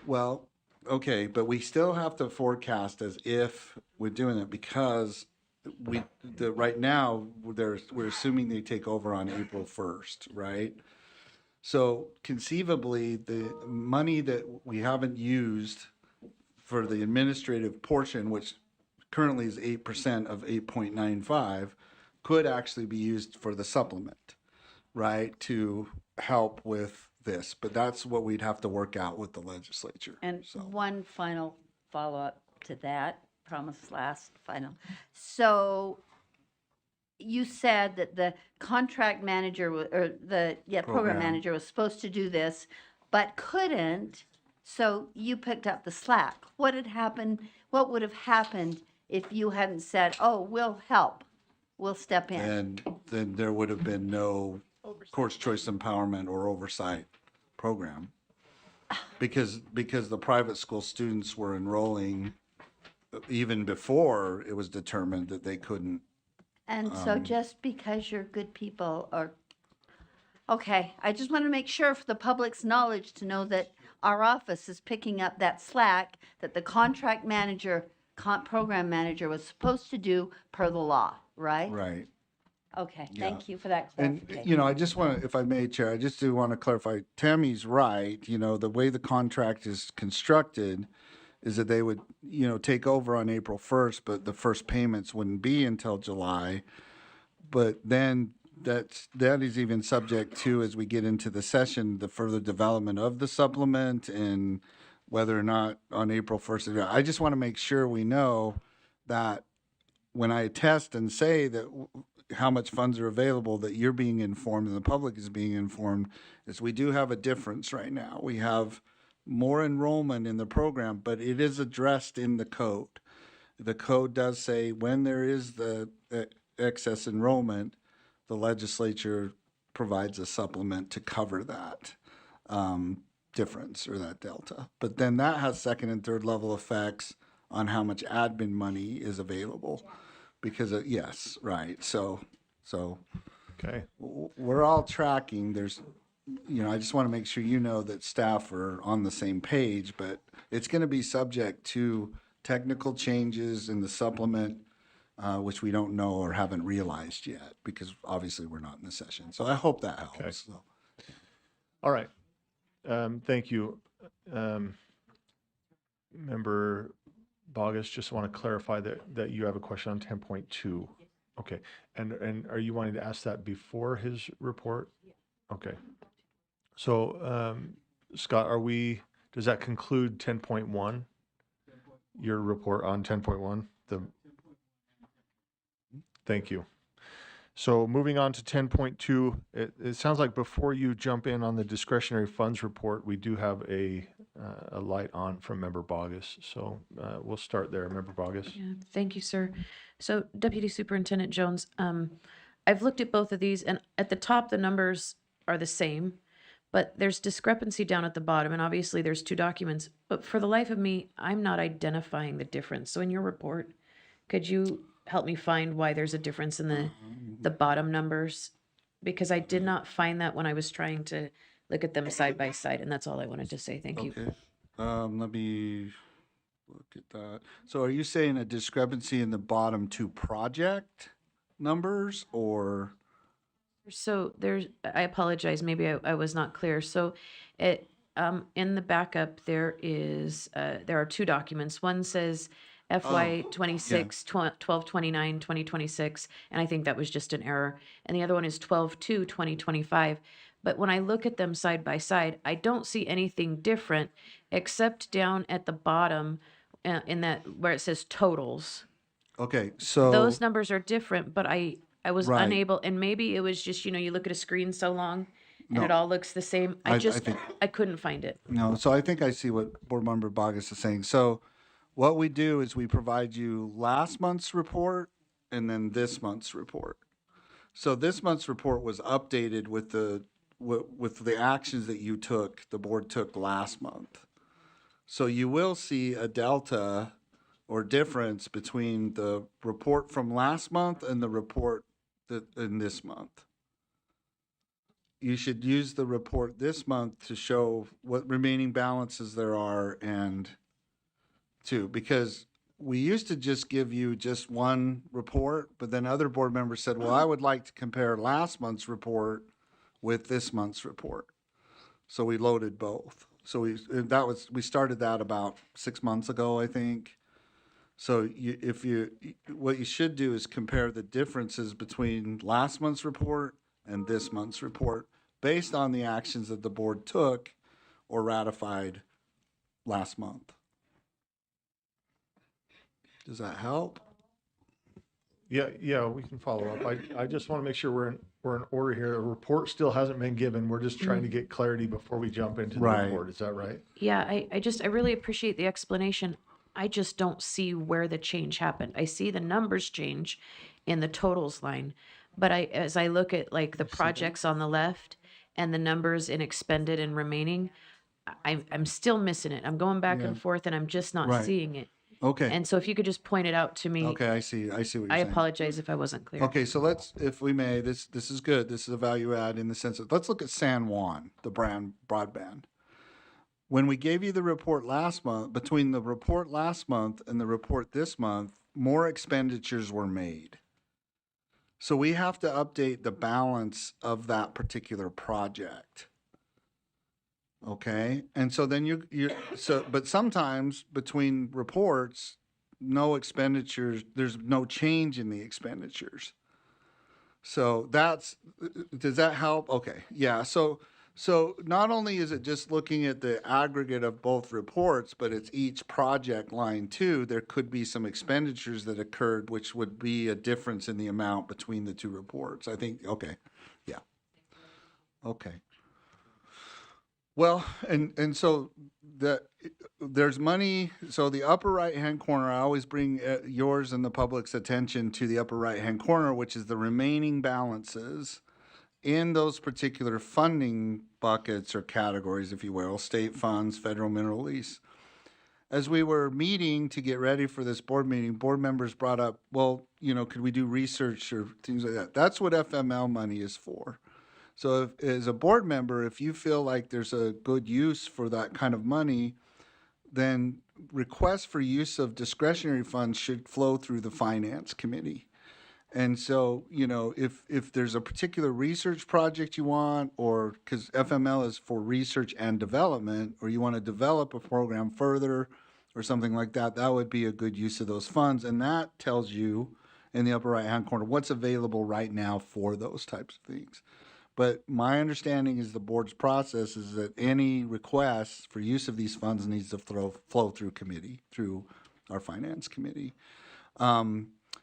Well, okay, but we still have to forecast as if we're doing it because right now we're assuming they take over on April 1st, right? So conceivably, the money that we haven't used for the administrative portion, which currently is 8% of 8.95, could actually be used for the supplement, right? To help with this. But that's what we'd have to work out with the legislature. And one final follow-up to that, promise last, final. So you said that the contract manager program manager was supposed to do this, but couldn't. So you picked up the slack. What would have happened if you hadn't said, "Oh, we'll help, we'll step in"? And then there would have been no course choice empowerment or oversight program, because the private school students were enrolling even before it was determined that they couldn't. And so just because you're good people okay, I just want to make sure for the public's knowledge to know that our office is picking up that slack that the contract manager, program manager was supposed to do per the law, right? Right. Okay, Yeah. thank you for that And, clarification. I just want to, if I may, Chair, I just do want to clarify, Tammy's right, the way the contract is constructed is that they would, take over on April 1st, but the first payments wouldn't be until July. But then that is even subject to, as we get into the session, the further development of the supplement and whether or not on April 1st. I just want to make sure we know that when I attest and say that how much funds are available, that you're being informed and the public is being informed, is we do have a difference right now. We have more enrollment in the program, but it is addressed in the code. The code does say when there is the excess enrollment, the legislature provides a supplement to cover that difference or that delta. But then that has second and third level effects on how much admin money is available. Because yes, right. So okay, we're all tracking. There's, I just want to make sure that staff are on the same page. But it's going to be subject to technical changes in the supplement, which we don't know or haven't realized yet, because obviously we're not in the session. So I hope that helps. Okay. So. All right. Thank you, Member Bogus. Just want to clarify that you have a question on 10.2. Okay. And are you wanting to ask that before his report? Okay. So, Scott, does that conclude 10.1? Your report on 10.1? Thank you. So moving on to 10.2, it sounds like before you jump in on the discretionary funds report, we do have a light on from Member Bogus. So we'll start there, Member Bogus. Yeah, thank you, sir. So Deputy Superintendent Jones, I've looked at both of these, and at the top, the numbers are the same, but there's discrepancy down at the bottom, and obviously there's two documents. But for the life of me, I'm not identifying the difference. So in your report, could you help me find why there's a difference in the bottom numbers? Because I did not find that when I was trying to look at them side by side, and that's all I wanted to say. Thank you. Okay. Let me look at that. So are you saying a discrepancy in the bottom two project numbers, or? So there's, I apologize, maybe I was not clear. So it, in the backup, there are two documents. One says FY 26, 12/29, 2026, and I think that was just an error. And the other one is 12/2, 2025. But when I look at them side by side, I don't see anything different except down at the bottom in that where it says totals. Okay, so. Those numbers are different, but I was Right. unable, and maybe it was just, you look at a screen so long and No. it all looks the same. I I just, think- I couldn't find it. No, so I think I see what Board Member Bogus is saying. So what we do is we provide you last month's report and then this month's report. So this month's report was updated with the actions that you took, the board took last month. So you will see a delta or difference between the report from last month and the report in this month. You should use the report this month to show what remaining balances there are because we used to just give you just one report, but then other board members said, well, I would like to compare last month's report with this month's report. So we loaded both. So we started that about 6 months ago, I think. So what you should do is compare the differences between last month's report and this month's report based on the actions that the board took or ratified last month. Does that help? Yeah, we can follow up. I just want to make sure we're in order here. A report still hasn't been given. We're just trying to get clarity before we jump into the Right. report. Is that right? Yeah, I really appreciate the explanation. I just don't see where the change happened. I see the numbers change in the totals line, but as I look at like the projects on the left and the numbers in expended and remaining, I'm still missing it. I'm going back and forth and I'm just not Right. seeing it. Okay. And so if you could just point it out to me. Okay, I see what you're saying. I apologize if I wasn't clear. Okay, so let's, if we may, this is good. This is a value add in the sense of, let's look at San Juan, the broadband. When we gave you the report last month, between the report last month and the report this month, more expenditures were made. So we have to update the balance of that particular project. Okay, and so then but sometimes between reports, no expenditures, there's no change in the expenditures. So does that help? Okay, yeah, so not only is it just looking at the aggregate of both reports, but it's each project line too. There could be some expenditures that occurred, which would be a difference in the amount between the two reports. I think, okay, yeah. Okay. Well, and so there's money. So the upper right-hand corner, I always bring yours and the public's attention to the upper right-hand corner, which is the remaining balances in those particular funding buckets or categories, if you will, state funds, federal mineral lease. As we were meeting to get ready for this board meeting, board members brought up, well, could we do research or things like that? That's what FML money is for. So as a board member, if you feel like there's a good use for that kind of money, then requests for use of discretionary funds should flow through the finance committee. And so, if there's a particular research project you want, or because FML is for research and development, or you want to develop a program further or something like that, that would be a good use of those funds. And that tells you in the upper right-hand corner what's available right now for those types of things. But my understanding is the board's process is that any requests for use of these funds needs to flow through committee, through our finance committee.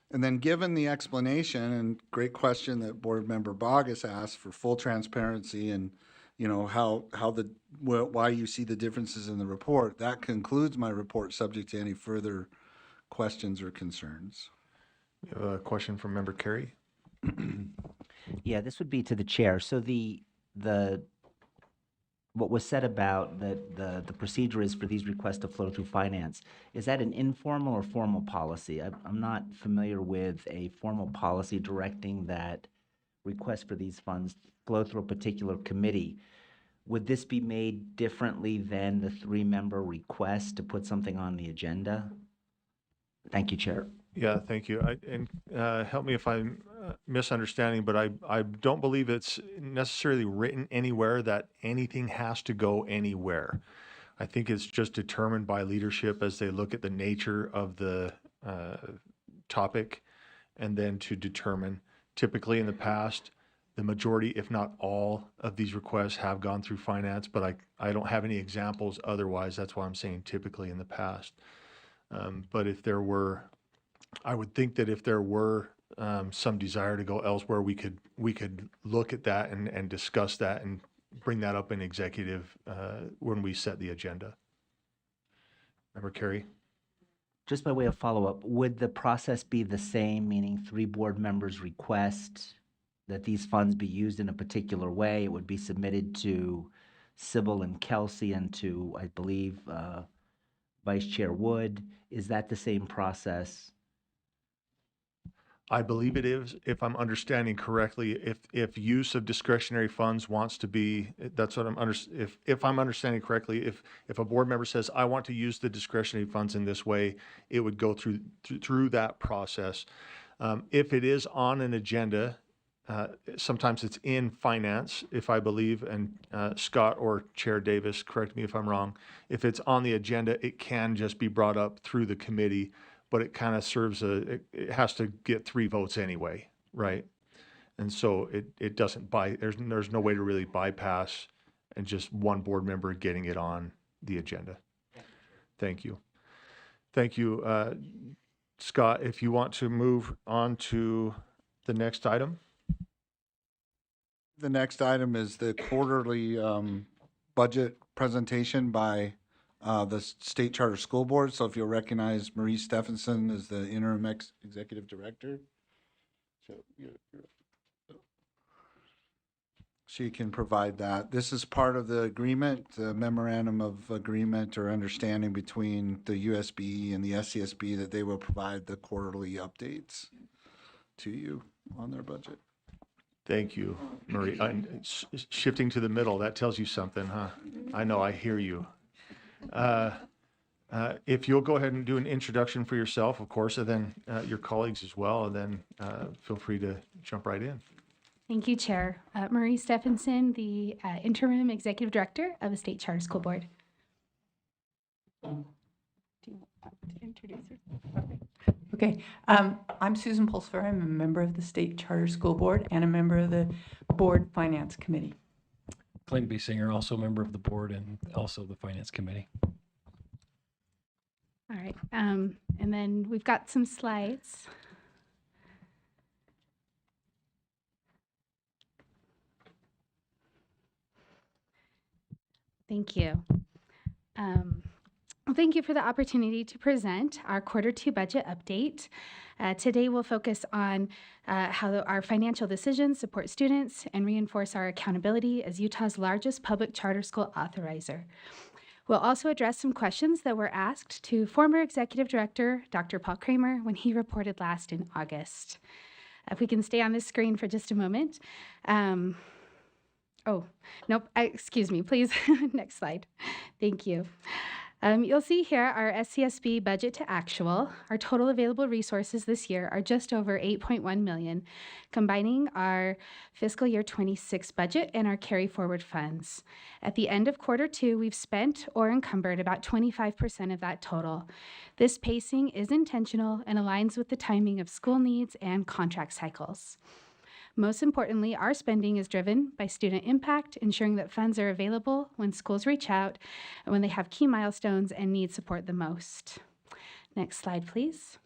And then given the explanation, and great question that board member Bogus asked for full transparency and, why you see the differences in the report, that concludes my report subject to any further questions or concerns. We have a question from member Carey. Yeah, this would be to the chair. So the what was said about the procedure is for these requests to flow through finance, is that an informal or formal policy? I'm not familiar with a formal policy directing that requests for these funds flow through a particular committee. Would this be made differently than the 3-member request to put something on the agenda? Thank you, Chair. Yeah, thank you. Help me if I'm misunderstanding, but I don't believe it's necessarily written anywhere that anything has to go anywhere. I think it's just determined by leadership as they look at the nature of the topic, and then to determine. Typically in the past, the majority, if not all, of these requests have gone through finance, but I don't have any examples otherwise. That's why I'm saying typically in the past. But if there were, I would think that if there were some desire to go elsewhere, we could look at that and discuss that and bring that up in executive when we set the agenda. Member Carey? Just by way of follow-up, would the process be the same, meaning 3 board members request that these funds be used in a particular way? It would be submitted to Sybil and Kelsey and to, I believe, Vice Chair Wood. Is that the same process? I believe it is, if I'm understanding correctly. If use of discretionary funds wants to be, that's what if I'm understanding correctly, if a board member says, I want to use the discretionary funds in this way, it would go through that process. If it is on an agenda, sometimes it's in finance, if I believe, and Scott or Chair Davis, correct me if I'm wrong. If it's on the agenda, it can just be brought up through the committee, but it kind of serves it has to get 3 votes anyway, right? And so it doesn't there's no way to really bypass and just one board member getting it on the agenda. Thank you. Thank you. Scott, if you want to move on to the next item. The next item is the quarterly budget presentation by the State Charter School Board. So if you'll recognize Marie Stephenson as the interim executive director. So she can provide that. This is part of the agreement, the memorandum of agreement or understanding between the USBE and the SCSB that they will provide the quarterly updates to you on their budget. Thank you, Marie. Shifting to the middle, that tells you something, huh? I know, I hear you. If you'll go ahead and do an introduction for yourself, of course, and then your colleagues as well, and then feel free to jump right in. Thank you, Chair. Marie Stephenson, the Interim Executive Director of the State Charter School Board. Do you want to introduce yourself? Okay, I'm Susan Pulsfer. I'm a member of the State Charter School Board and a member of the Board Finance Committee. Clayton B. Singer, also a member of the board and also the Finance Committee. All right, and then we've got some slides. Thank you. Well, thank you for the opportunity to present our Q2 budget update. Today we'll focus on how our financial decisions support students and reinforce our accountability as Utah's largest public charter school authorizer. We'll also address some questions that were asked to former Executive Director Dr. Paul Kramer when he reported last in August. If we can stay on this screen for just a moment. Oh, nope, excuse me, please. Next slide. Thank you. You'll see here our SCSB budget to actual. Our total available resources this year are just over $8.1 million, combining our fiscal year 26 budget and our carry forward funds. At the end of Q2, we've spent or encumbered about 25% of that total. This pacing is intentional and aligns with the timing of school needs and contract cycles. Most importantly, our spending is driven by student impact, ensuring that funds are available when schools reach out and when they have key milestones and need support the most. Next slide, please.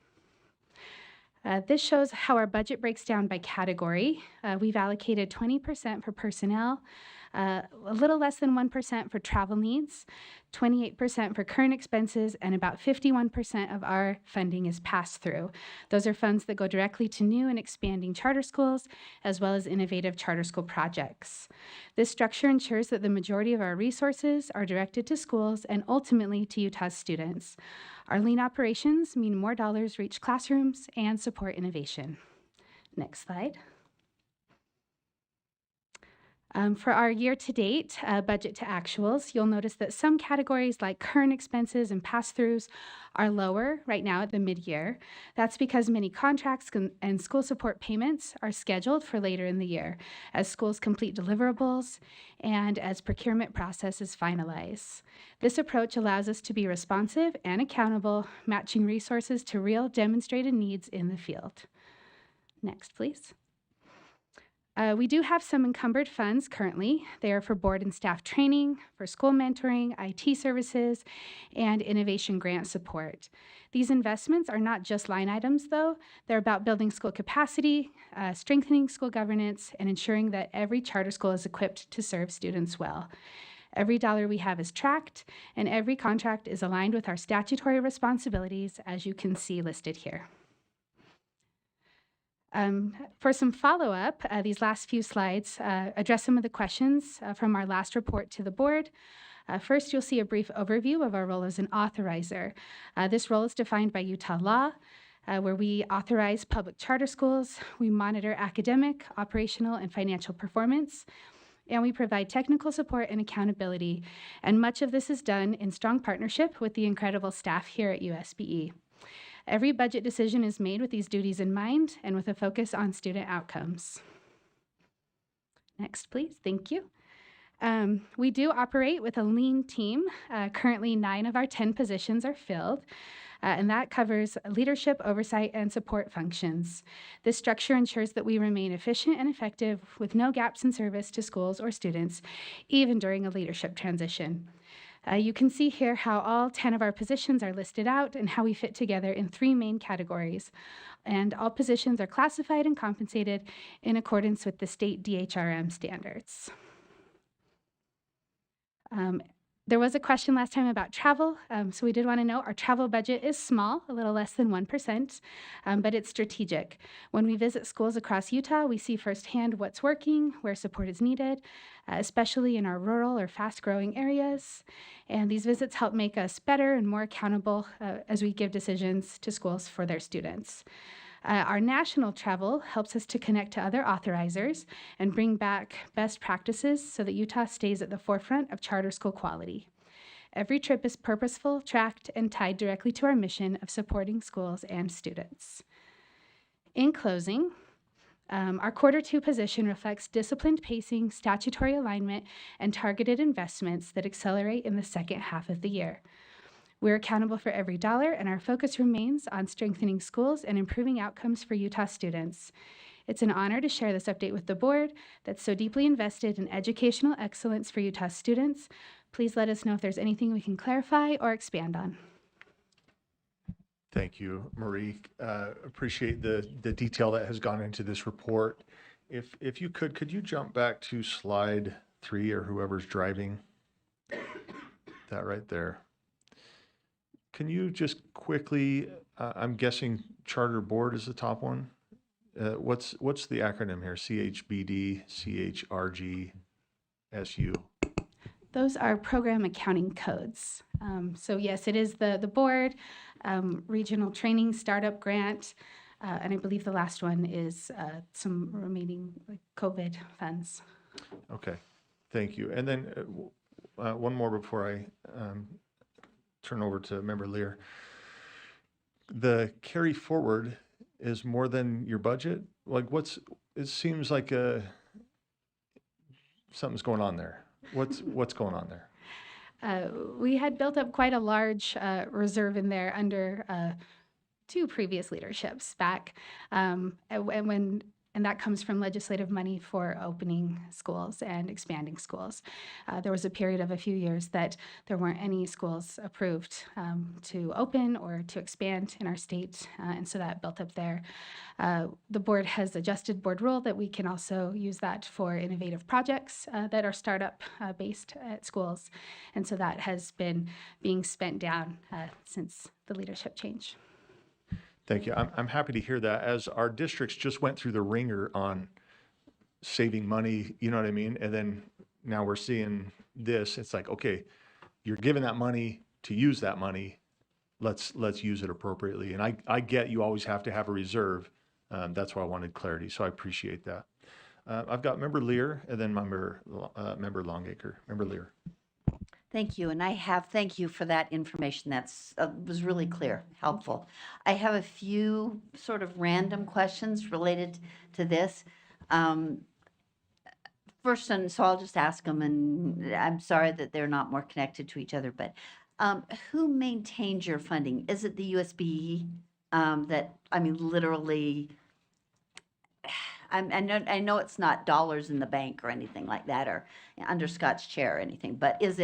This shows how our budget breaks down by category. We've allocated 20% for personnel, a little less than 1% for travel needs, 28% for current expenses, and about 51% of our funding is passed through. Those are funds that go directly to new and expanding charter schools, as well as innovative charter school projects. This structure ensures that the majority of our resources are directed to schools and ultimately to Utah's students. Our lean operations mean more dollars reach classrooms and support innovation. Next slide. For our year-to-date budget to actuals, you'll notice that some categories like current expenses and pass-throughs are lower right now at the mid-year. That's because many contracts and school support payments are scheduled for later in the year as schools complete deliverables and as procurement processes finalize. This approach allows us to be responsive and accountable, matching resources to real demonstrated needs in the field. Next, please. We do have some encumbered funds currently. They are for board and staff training, for school mentoring, IT services, and innovation grant support. These investments are not just line items, though. They're about building school capacity, strengthening school governance, and ensuring that every charter school is equipped to serve students well. Every dollar we have is tracked, and every contract is aligned with our statutory responsibilities, as you can see listed here. For some follow-up, these last few slides address some of the questions from our last report to the board. First, you'll see a brief overview of our role as an authorizer. This role is defined by Utah law, where we authorize public charter schools, we monitor academic, operational, and financial performance, and we provide technical support and accountability. And much of this is done in strong partnership with the incredible staff here at USBE. Every budget decision is made with these duties in mind and with a focus on student outcomes. Next, please. Thank you. We do operate with a lean team. Currently, 9 of our 10 positions are filled, and that covers leadership, oversight, and support functions. This structure ensures that we remain efficient and effective with no gaps in service to schools or students, even during a leadership transition. You can see here how all 10 of our positions are listed out and how we fit together in 3 main categories. And all positions are classified and compensated in accordance with the state DHRM standards. There was a question last time about travel, so we did want to note our travel budget is small, a little less than 1%, but it's strategic. When we visit schools across Utah, we see firsthand what's working, where support is needed, especially in our rural or fast-growing areas. And these visits help make us better and more accountable as we give decisions to schools for their students. Our national travel helps us to connect to other authorizers and bring back best practices so that Utah stays at the forefront of charter school quality. Every trip is purposeful, tracked, and tied directly to our mission of supporting schools and students. In closing, our Q2 position reflects disciplined pacing, statutory alignment, and targeted investments that accelerate in the second half of the year. We're accountable for every dollar, and our focus remains on strengthening schools and improving outcomes for Utah students. It's an honor to share this update with the board that's so deeply invested in educational excellence for Utah students. Please let us know if there's anything we can clarify or expand on. Thank you, Marie. Appreciate the detail that has gone into this report. If you could you jump back to slide 3 or whoever's driving? That right there. Can you just quickly, I'm guessing Charter Board is the top one. What's the acronym here? CHBD, CHRG, SU. Those are program accounting codes. So yes, it is the board, regional training startup grant, and I believe the last one is some remaining COVID funds. Okay, thank you. And then one more before I turn over to Member Lear. The carry forward is more than your budget? Like it seems like something's going on there. What's going on there? We had built up quite a large reserve in there under 2 previous leaderships back. And when and that comes from legislative money for opening schools and expanding schools. There was a period of a few years that there weren't any schools approved to open or to expand in our state, and so that built up there. The board has adjusted board rule that we can also use that for innovative projects that are startup based at schools, and so that has been being spent down since the leadership change. Thank you. I'm happy to hear that, as our districts just went through the ringer on saving money, you know what I mean? And then now we're seeing this. It's like, okay, you're given that money to use that money. Let's use it appropriately. And I get you always have to have a reserve. That's why I wanted clarity. So I appreciate that. I've got Member Lear and then Member Longacre. Member Lear. Thank you, and thank you for that information. That's was really clear, helpful. I have a few sort of random questions related to this. First, and so I'll just ask them, and I'm sorry that they're not more connected to each other, but who maintains your funding? Is it the USBE that, I mean, literally, I know it's not dollars in the bank or anything like that, or under Scott's chair or anything, but is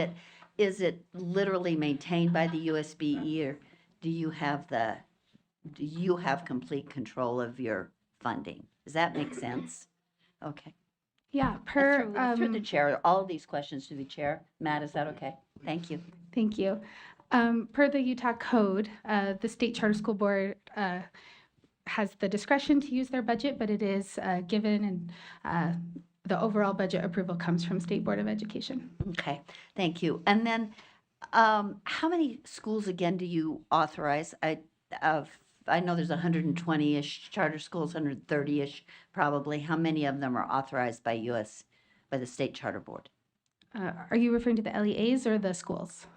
it literally maintained by the USBE, or do you have complete control of your funding? Does that make sense? Okay. Yeah, Through the chair, all of these questions to the chair. Matt, is that okay? Thank you. Thank you. Per the Utah Code, the State Charter School Board has the discretion to use their budget, but it is given, and the overall budget approval comes from State Board of Education. Okay, thank you. And then, how many schools again do you authorize? I know there's 120-ish charter schools, 130-ish probably. How many of them are authorized by the State Charter Board? Are you referring to the LEAs or the schools?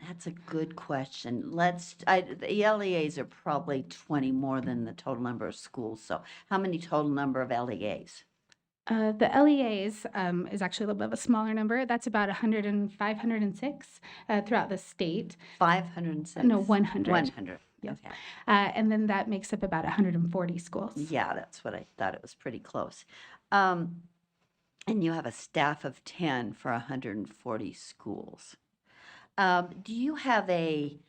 That's a good question. The LEAs are probably 20 more than the total number of schools. So how many total number of LEAs? The LEAs is actually a little bit of a smaller number. That's about 506 throughout the state. 506? No, 100. 100. Yes. Okay. And then that makes up about 140 schools. Yeah, that's what I thought. It was pretty close. And you have a staff of 10 for 140 schools. Do you have a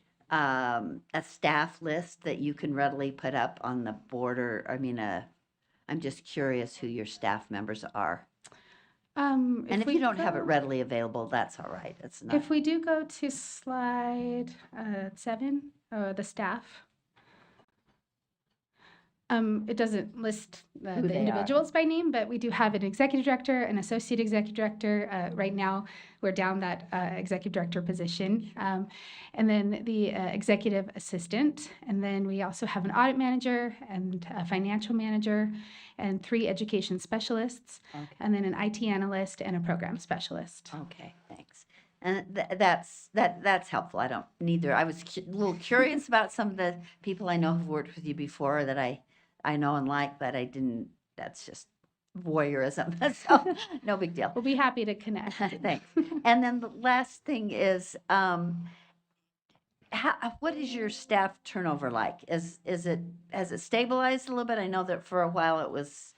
staff list that you can readily put up on the board, or I'm just curious who your staff members are. And if you don't have it readily available, that's all right. It's not. If we do go to slide 7, the staff. It doesn't list the individuals by name, but we do have an executive director, an associate executive director. Right now, we're down that executive director position. And then the executive assistant. And then we also have an audit manager and a financial manager and 3 education specialists. Okay. And then an IT analyst and a program specialist. Okay, thanks. And that's helpful. I don't neither. I was a little curious about some of the people I know who've worked with you before that I know and like, but I didn't. That's just voyeurism. So no big deal. We'll be happy to connect. Thanks. And then the last thing is, what is your staff turnover like? Has it stabilized a little bit? I know that for a while it was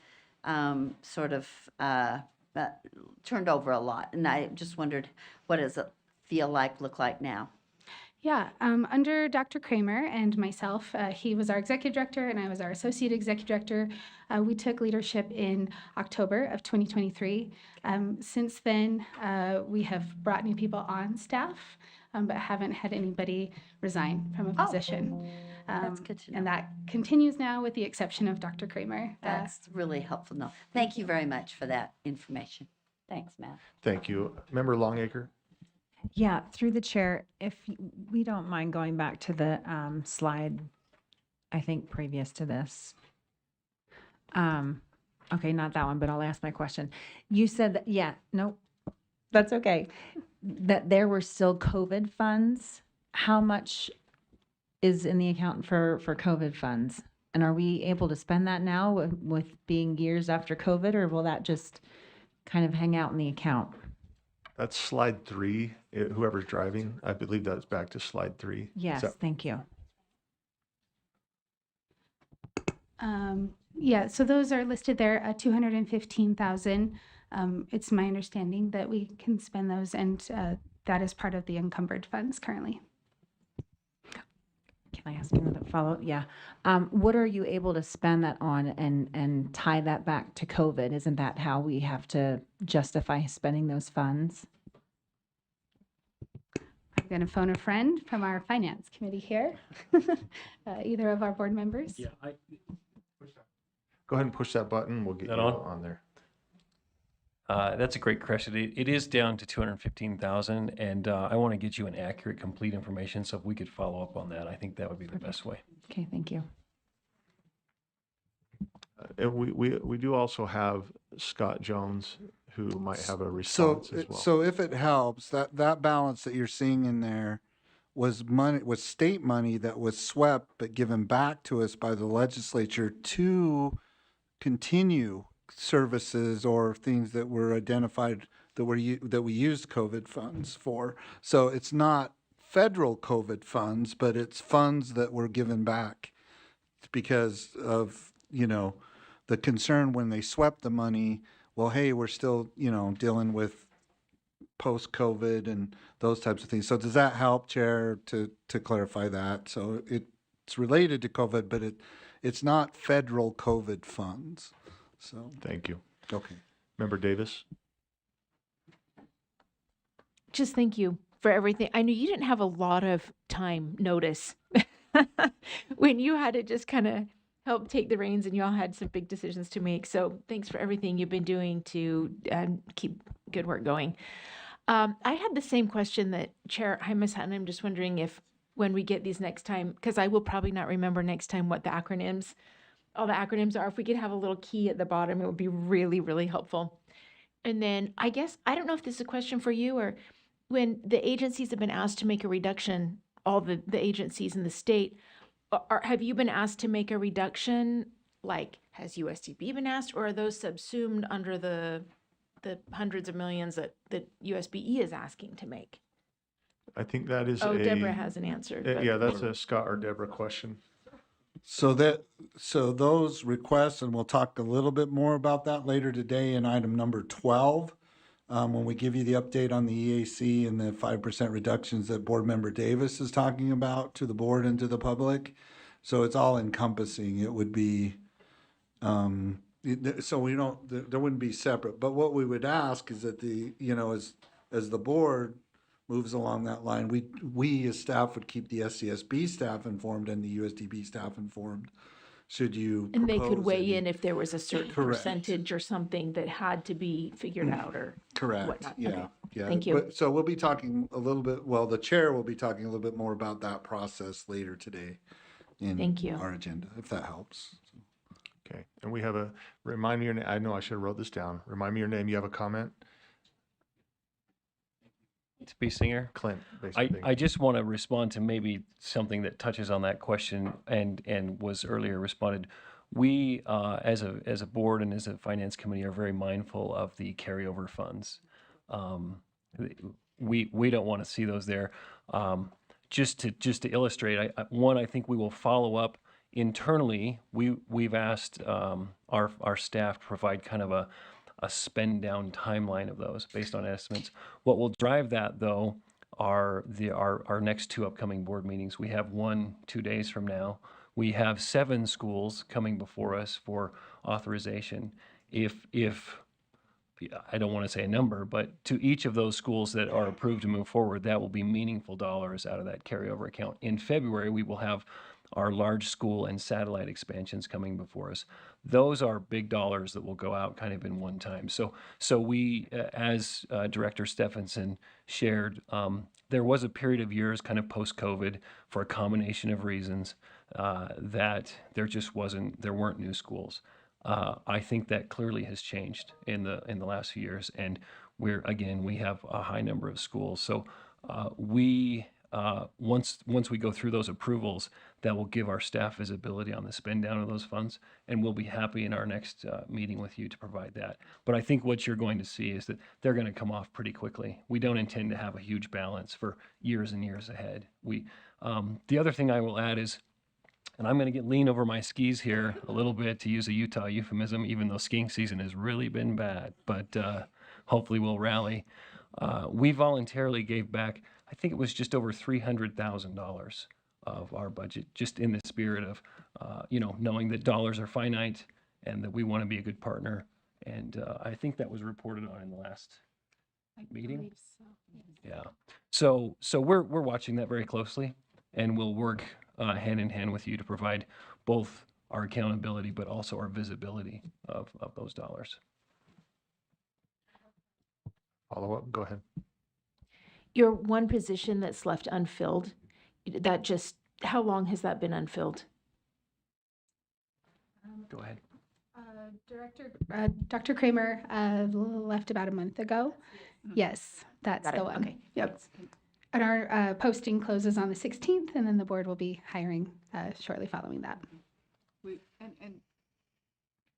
sort of turned over a lot, and I just wondered, what does it look like now? Yeah, under Dr. Kramer and myself, he was our executive director and I was our associate executive director. We took leadership in October of 2023. Since then, we have brought new people on staff, but haven't had anybody resign from a position. That's good to know. And that continues now with the exception of Dr. Kramer. That's really helpful. No, thank you very much for that information. Thanks, Matt. Thank you. Member Longacre? Yeah, through the chair, if we don't mind going back to the slide, I think previous to this. Okay, not that one, but I'll ask my question. You said that, yeah, no, that's okay. That there were still COVID funds. How much is in the account for COVID funds? And are we able to spend that now with being years after COVID, or will that just kind of hang out in the account? That's slide 3. Whoever's driving, I believe that's back to slide 3. Yes, thank you. Yeah, so those are listed there, 215,000. It's my understanding that we can spend those, and that is part of the encumbered funds currently. Can I ask another follow-up? Yeah. What are you able to spend that on and tie that back to COVID? Isn't that how we have to justify spending those funds? I'm going to phone a friend from our finance committee here, either of our board members. Yeah, Go ahead and push that button. We'll get That you on? on there. That's a great question. It is down to 215,000, and I want to get you an accurate, complete information. So if we could follow up on that, I think that would be the best way. Okay, thank you. And we do also have Scott Jones, who might have a response as well. So if it helps, that balance that you're seeing in there was state money that was swept but given back to us by the legislature to continue services or things that were identified that we used COVID funds for. So it's not federal COVID funds, but it's funds that were given back because of, the concern when they swept the money. Well, hey, we're still, dealing with post-COVID and those types of things. So does that help, Chair, to clarify that? So it's related to COVID, but it's not federal COVID funds. So Thank you. okay. Member Davis? Just thank you for everything. I know you didn't have a lot of time notice when you had to just kind of help take the reins and you all had some big decisions to make. So thanks for everything you've been doing to keep good work going. I had the same question that Chair Hymas had, and I'm just wondering if when we get these next time, because I will probably not remember next time what all the acronyms are. If we could have a little key at the bottom, it would be really, really helpful. And then I guess, I don't know if this is a question for you, or when the agencies have been asked to make a reduction, all the agencies in the state, have you been asked to make a reduction? Like, has USDB been asked, or are those subsumed under the hundreds of millions that USBE is asking to make? I think that is Deborah hasn't answered. but- yeah, that's a Scott or Deborah question. So those requests, and we'll talk a little bit more about that later today in item number 12, when we give you the update on the EAC and the 5% reductions that Board Member Davis is talking about to the board and to the public. So it's all encompassing. It would be, so there wouldn't be separate. But what we would ask is that as the board moves along that line, we as staff would keep the SCSB staff informed and the USDB staff informed. Should you And they could propose weigh any- in if there was a certain Correct. percentage or something that had to be figured out or Correct, whatnot. yeah, Okay. yeah. Thank you. But, so we'll be talking a little bit, well, the chair will be talking a little bit more about that process later today in Thank you. our agenda, if that helps. Okay, and we have remind me your name. I know I should have wrote this down. Remind me your name. You have a comment? To be Singer. Clint, I basically. just want to respond to maybe something that touches on that question and was earlier responded. We, as a board and as a finance committee, are very mindful of the carryover funds. We don't want to see those there. Just to illustrate, I think we will follow up internally. We've asked our staff to provide kind of a spend down timeline of those based on estimates. What will drive that, though, are our next two upcoming board meetings. We have one 2 days from now. We have 7 schools coming before us for authorization. If I don't want to say a number, but to each of those schools that are approved to move forward, that will be meaningful dollars out of that carryover account. In February, we will have our large school and satellite expansions coming before us. Those are big dollars that will go out kind of in one time. So we, as Director Stephenson shared, there was a period of years kind of post-COVID for a combination of reasons that there weren't new schools. I think that clearly has changed in the last few years, and we have a high number of schools. So once we go through those approvals, that will give our staff visibility on the spend down of those funds, and we'll be happy in our next meeting with you to provide that. But I think what you're going to see is that they're going to come off pretty quickly. We don't intend to have a huge balance for years and years ahead. The other thing I will add is, And I'm going to lean over my skis here a little bit to use a Utah euphemism, even though skiing season has really been bad. But hopefully we'll rally. We voluntarily gave back, I think it was just over $300,000 of our budget, just in the spirit of, knowing that dollars are finite and that we want to be a good partner. And I think that was reported on in the last meeting. Yeah. So we're watching that very closely, and we'll work hand in hand with you to provide both our accountability, but also our visibility of those dollars. Follow up, go ahead. Your one position that's left unfilled, how long has that been unfilled? Go ahead. Dr. Kramer left about a month ago. Yes, that's Got the it. one. Okay. Yep. And our posting closes on the 16th, and then the board will be hiring shortly following that. And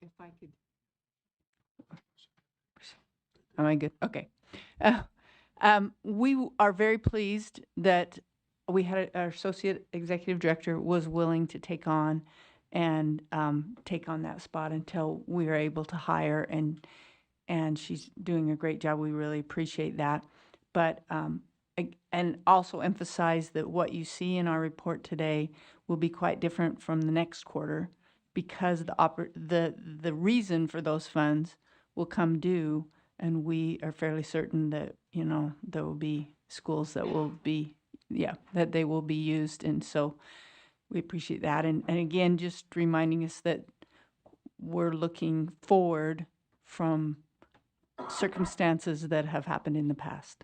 if I could. Am I good? Okay. We are very pleased that we had our associate executive director was willing to take on that spot until we were able to hire, and she's doing a great job. We really appreciate that. But and also emphasize that what you see in our report today will be quite different from the next quarter, because the reason for those funds will come due, and we are fairly certain that there will be schools that will be that they will be used, and so we appreciate that. And again, just reminding us that we're looking forward from circumstances that have happened in the past.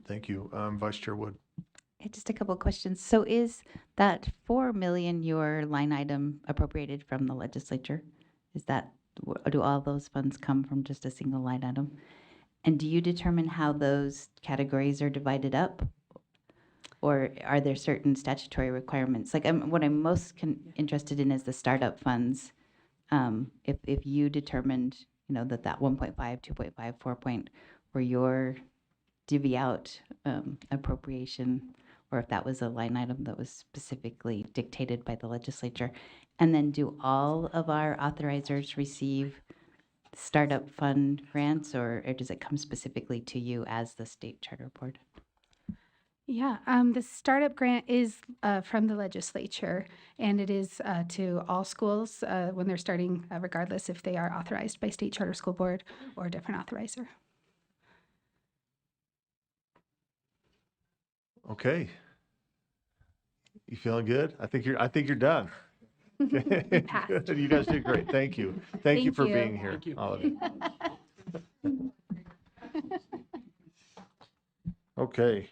Thank you. Vice Chair Wood. Just a couple of questions. So is that 4 million your line item appropriated from the legislature? Do all those funds come from just a single line item? And do you determine how those categories are divided up? Or are there certain statutory requirements? Like what I'm most interested in is the startup funds. If you determined, that 1.5, 2.5, 4 were your divvy out appropriation, or if that was a line item that was specifically dictated by the legislature. And then do all of our authorizers receive startup fund grants, or does it come specifically to you as the state charter board? Yeah, the startup grant is from the legislature, and it is to all schools when they're starting, regardless if they are authorized by state charter school board or a different authorizer. Okay. You feeling good? I think you're done. Good. You guys did great. Thank you. Thank you for being here, all of you. Okay.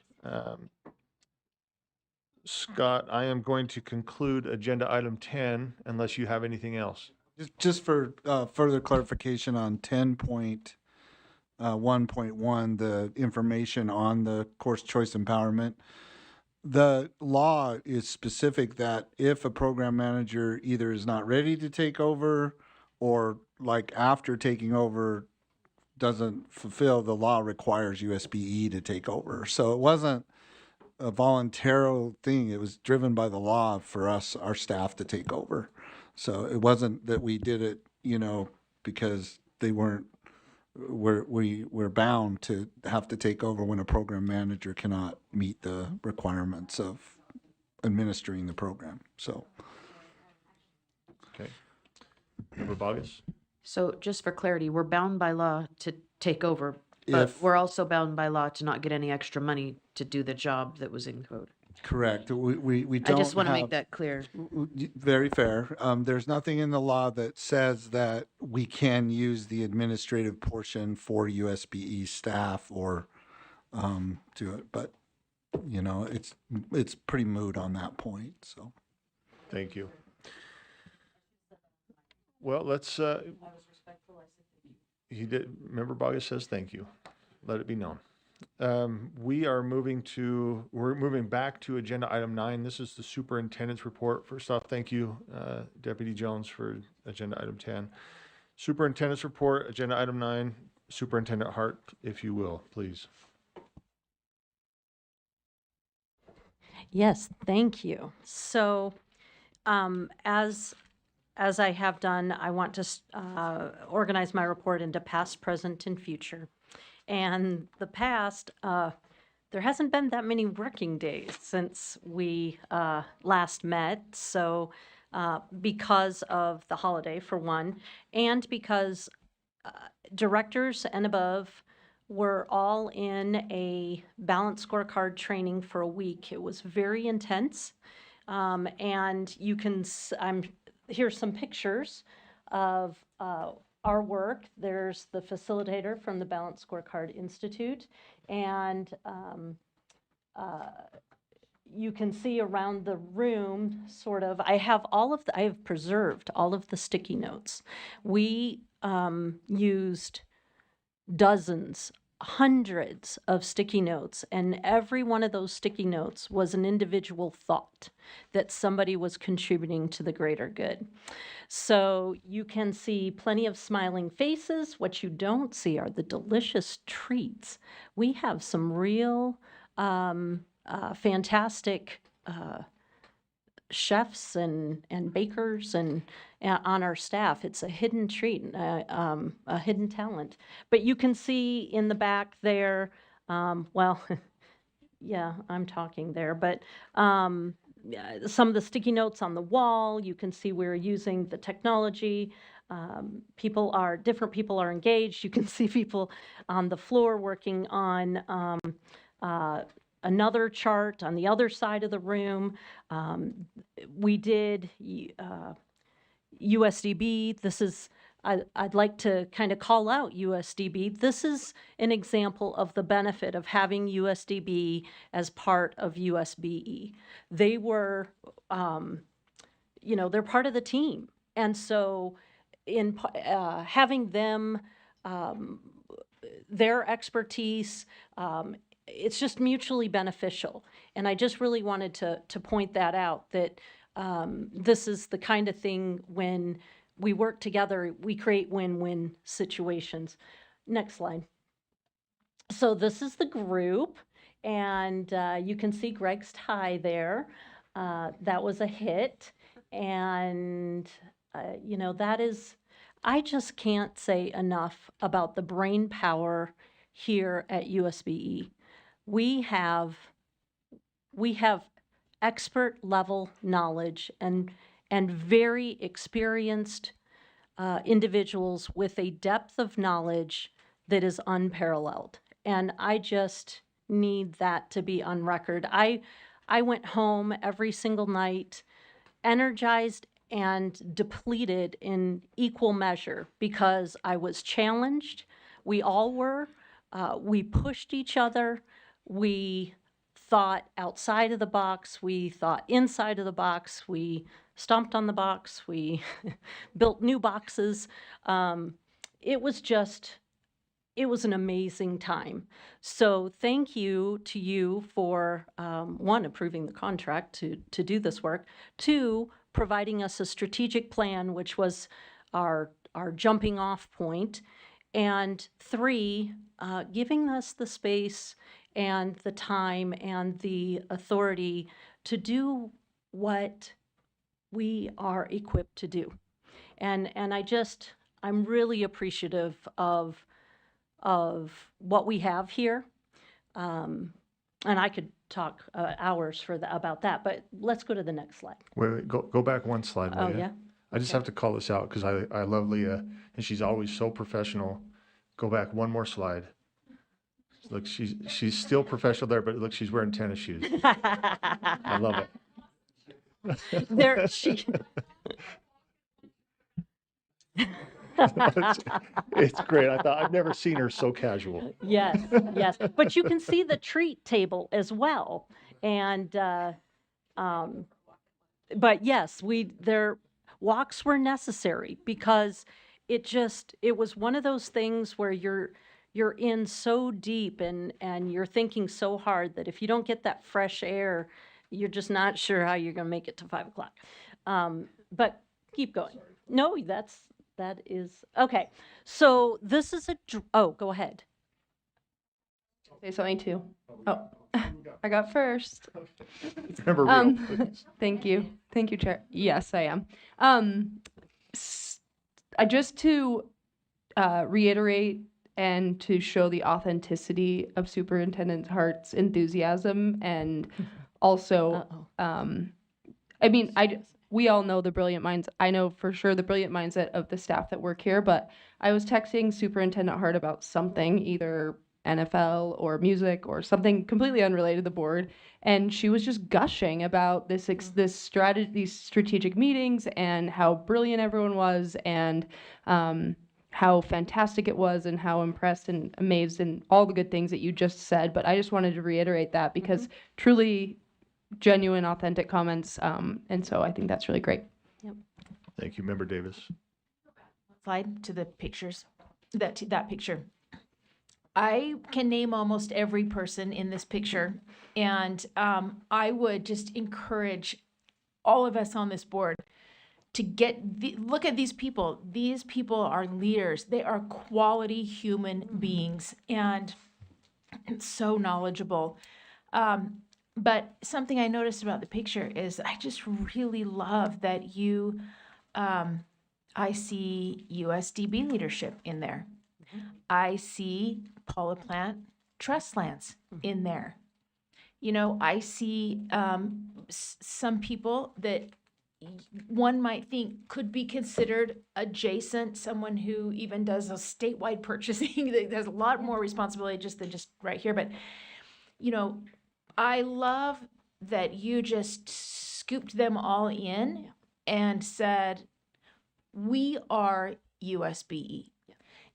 Scott, I am going to conclude agenda item 10 unless you have anything else. Just for further clarification on 10.1.1, the information on the course choice empowerment, the law is specific that if a program manager either is not ready to take over, or like after taking over doesn't fulfill, the law requires USBE to take over. So it wasn't a voluntary thing. It was driven by the law for us, our staff, to take over. So it wasn't that we did it, because they weren't, we're bound to have to take over when a program manager cannot meet the requirements of administering the program. So. Okay. Member Bogus? So just for clarity, we're bound by law to take over, but we're also bound by law to not get any extra money to do the job that was in code. Correct. We don't. I just want to make have- that clear. Very fair. There's nothing in the law that says that we can use the administrative portion for USBE staff or do it, but it's pretty moot on that point. So. Thank you. Well, let's. He did. Member Bogus says thank you. Let it be known. We're moving back to agenda item 9. This is the superintendent's report. First off, thank you, Deputy Jones, for agenda item 10. Superintendent's report, agenda item 9. Superintendent Hart, if you will, please. Yes, thank you. So, as I have done, I want to organize my report into past, present, and future. And the past, there hasn't been that many working days since we last met. So, because of the holiday, for one, and because directors and above were all in a balanced scorecard training for a week. It was very intense. And you can, here's some pictures of our work. There's the facilitator from the Balanced Scorecard Institute. And you can see around the room, sort of, I have preserved all of the sticky notes. We used dozens, hundreds of sticky notes, and every one of those sticky notes was an individual thought that somebody was contributing to the greater good. So you can see plenty of smiling faces. What you don't see are the delicious treats. We have some real fantastic chefs and bakers and on our staff. It's a hidden treat, a hidden talent. But you can see in the back there, well, yeah, I'm talking there, but yeah, some of the sticky notes on the wall, you can see we're using the technology. Different people are engaged. You can see people on the floor working on another chart on the other side of the room. We did USDB. I'd like to kind of call out USDB. This is an example of the benefit of having USDB as part of USBE. They were, they're part of the team. And so in having them, their expertise, it's just mutually beneficial. And I just really wanted to point that out, that this is the kind of thing when we work together, we create win-win situations. Next slide. So this is the group, and you can see Greg's tie there. That was a hit. And, I just can't say enough about the brain power here at USBE. We have expert level knowledge and very experienced individuals with a depth of knowledge that is unparalleled. And I just need that to be on record. I went home every single night energized and depleted in equal measure because I was challenged. We all were. We pushed each other. We thought outside of the box. We thought inside of the box. We stomped on the box. We built new boxes. It was an amazing time. So thank you to you for, one, approving the contract to do this work, two, providing us a strategic plan, which was our jumping off point, and three, giving us the space and the time and the authority to do what we are equipped to do. And I'm really appreciative of what we have here. And I could talk hours about that, but let's go to the next slide. Wait, go back one slide, Oh, Leah. yeah? I just have to call this out because I love Leah, and she's always so professional. Go back one more slide. Look, she's still professional there, but look, she's wearing tennis shoes. I love it. There, she. It's great. I've never seen her so casual. Yes, yes. But you can see the treat table as well. And, but yes, their walks were necessary because it was one of those things where you're in so deep and you're thinking so hard that if you don't get that fresh air, you're just not sure how you're going to make it to 5 o'clock. But keep going. No, that is, okay. So this is oh, go ahead. Say something too. Oh. I got first. Member Real, please. Thank you. Thank you, Chair. Yes, I am. Just to reiterate and to show the authenticity of Superintendent Hart's enthusiasm, and also, I mean, we all know the brilliant minds. I know for sure the brilliant mindset of the staff that work here, but I was texting Superintendent Hart about something, either NFL or music or something completely unrelated to the board, and she was just gushing about these strategic meetings and how brilliant everyone was, and how fantastic it was, and how impressed and amazed, and all the good things that you just said. But I just wanted to reiterate that because truly genuine, authentic comments, and so I think that's really great. Yep. Thank you, Member Davis. Slide to the pictures, that picture. I can name almost every person in this picture, and I would just encourage all of us on this board to look at these people. These people are leaders. They are quality human beings and so knowledgeable. But something I noticed about the picture is I just really love that I see USDB leadership in there. I see Paula Plant Trust Lands in there. You know, I see some people that one might think could be considered adjacent, someone who even does a statewide purchasing. There's a lot more responsibility than just right here. But, you know, I love that you just scooped them all in and said, we are USBE.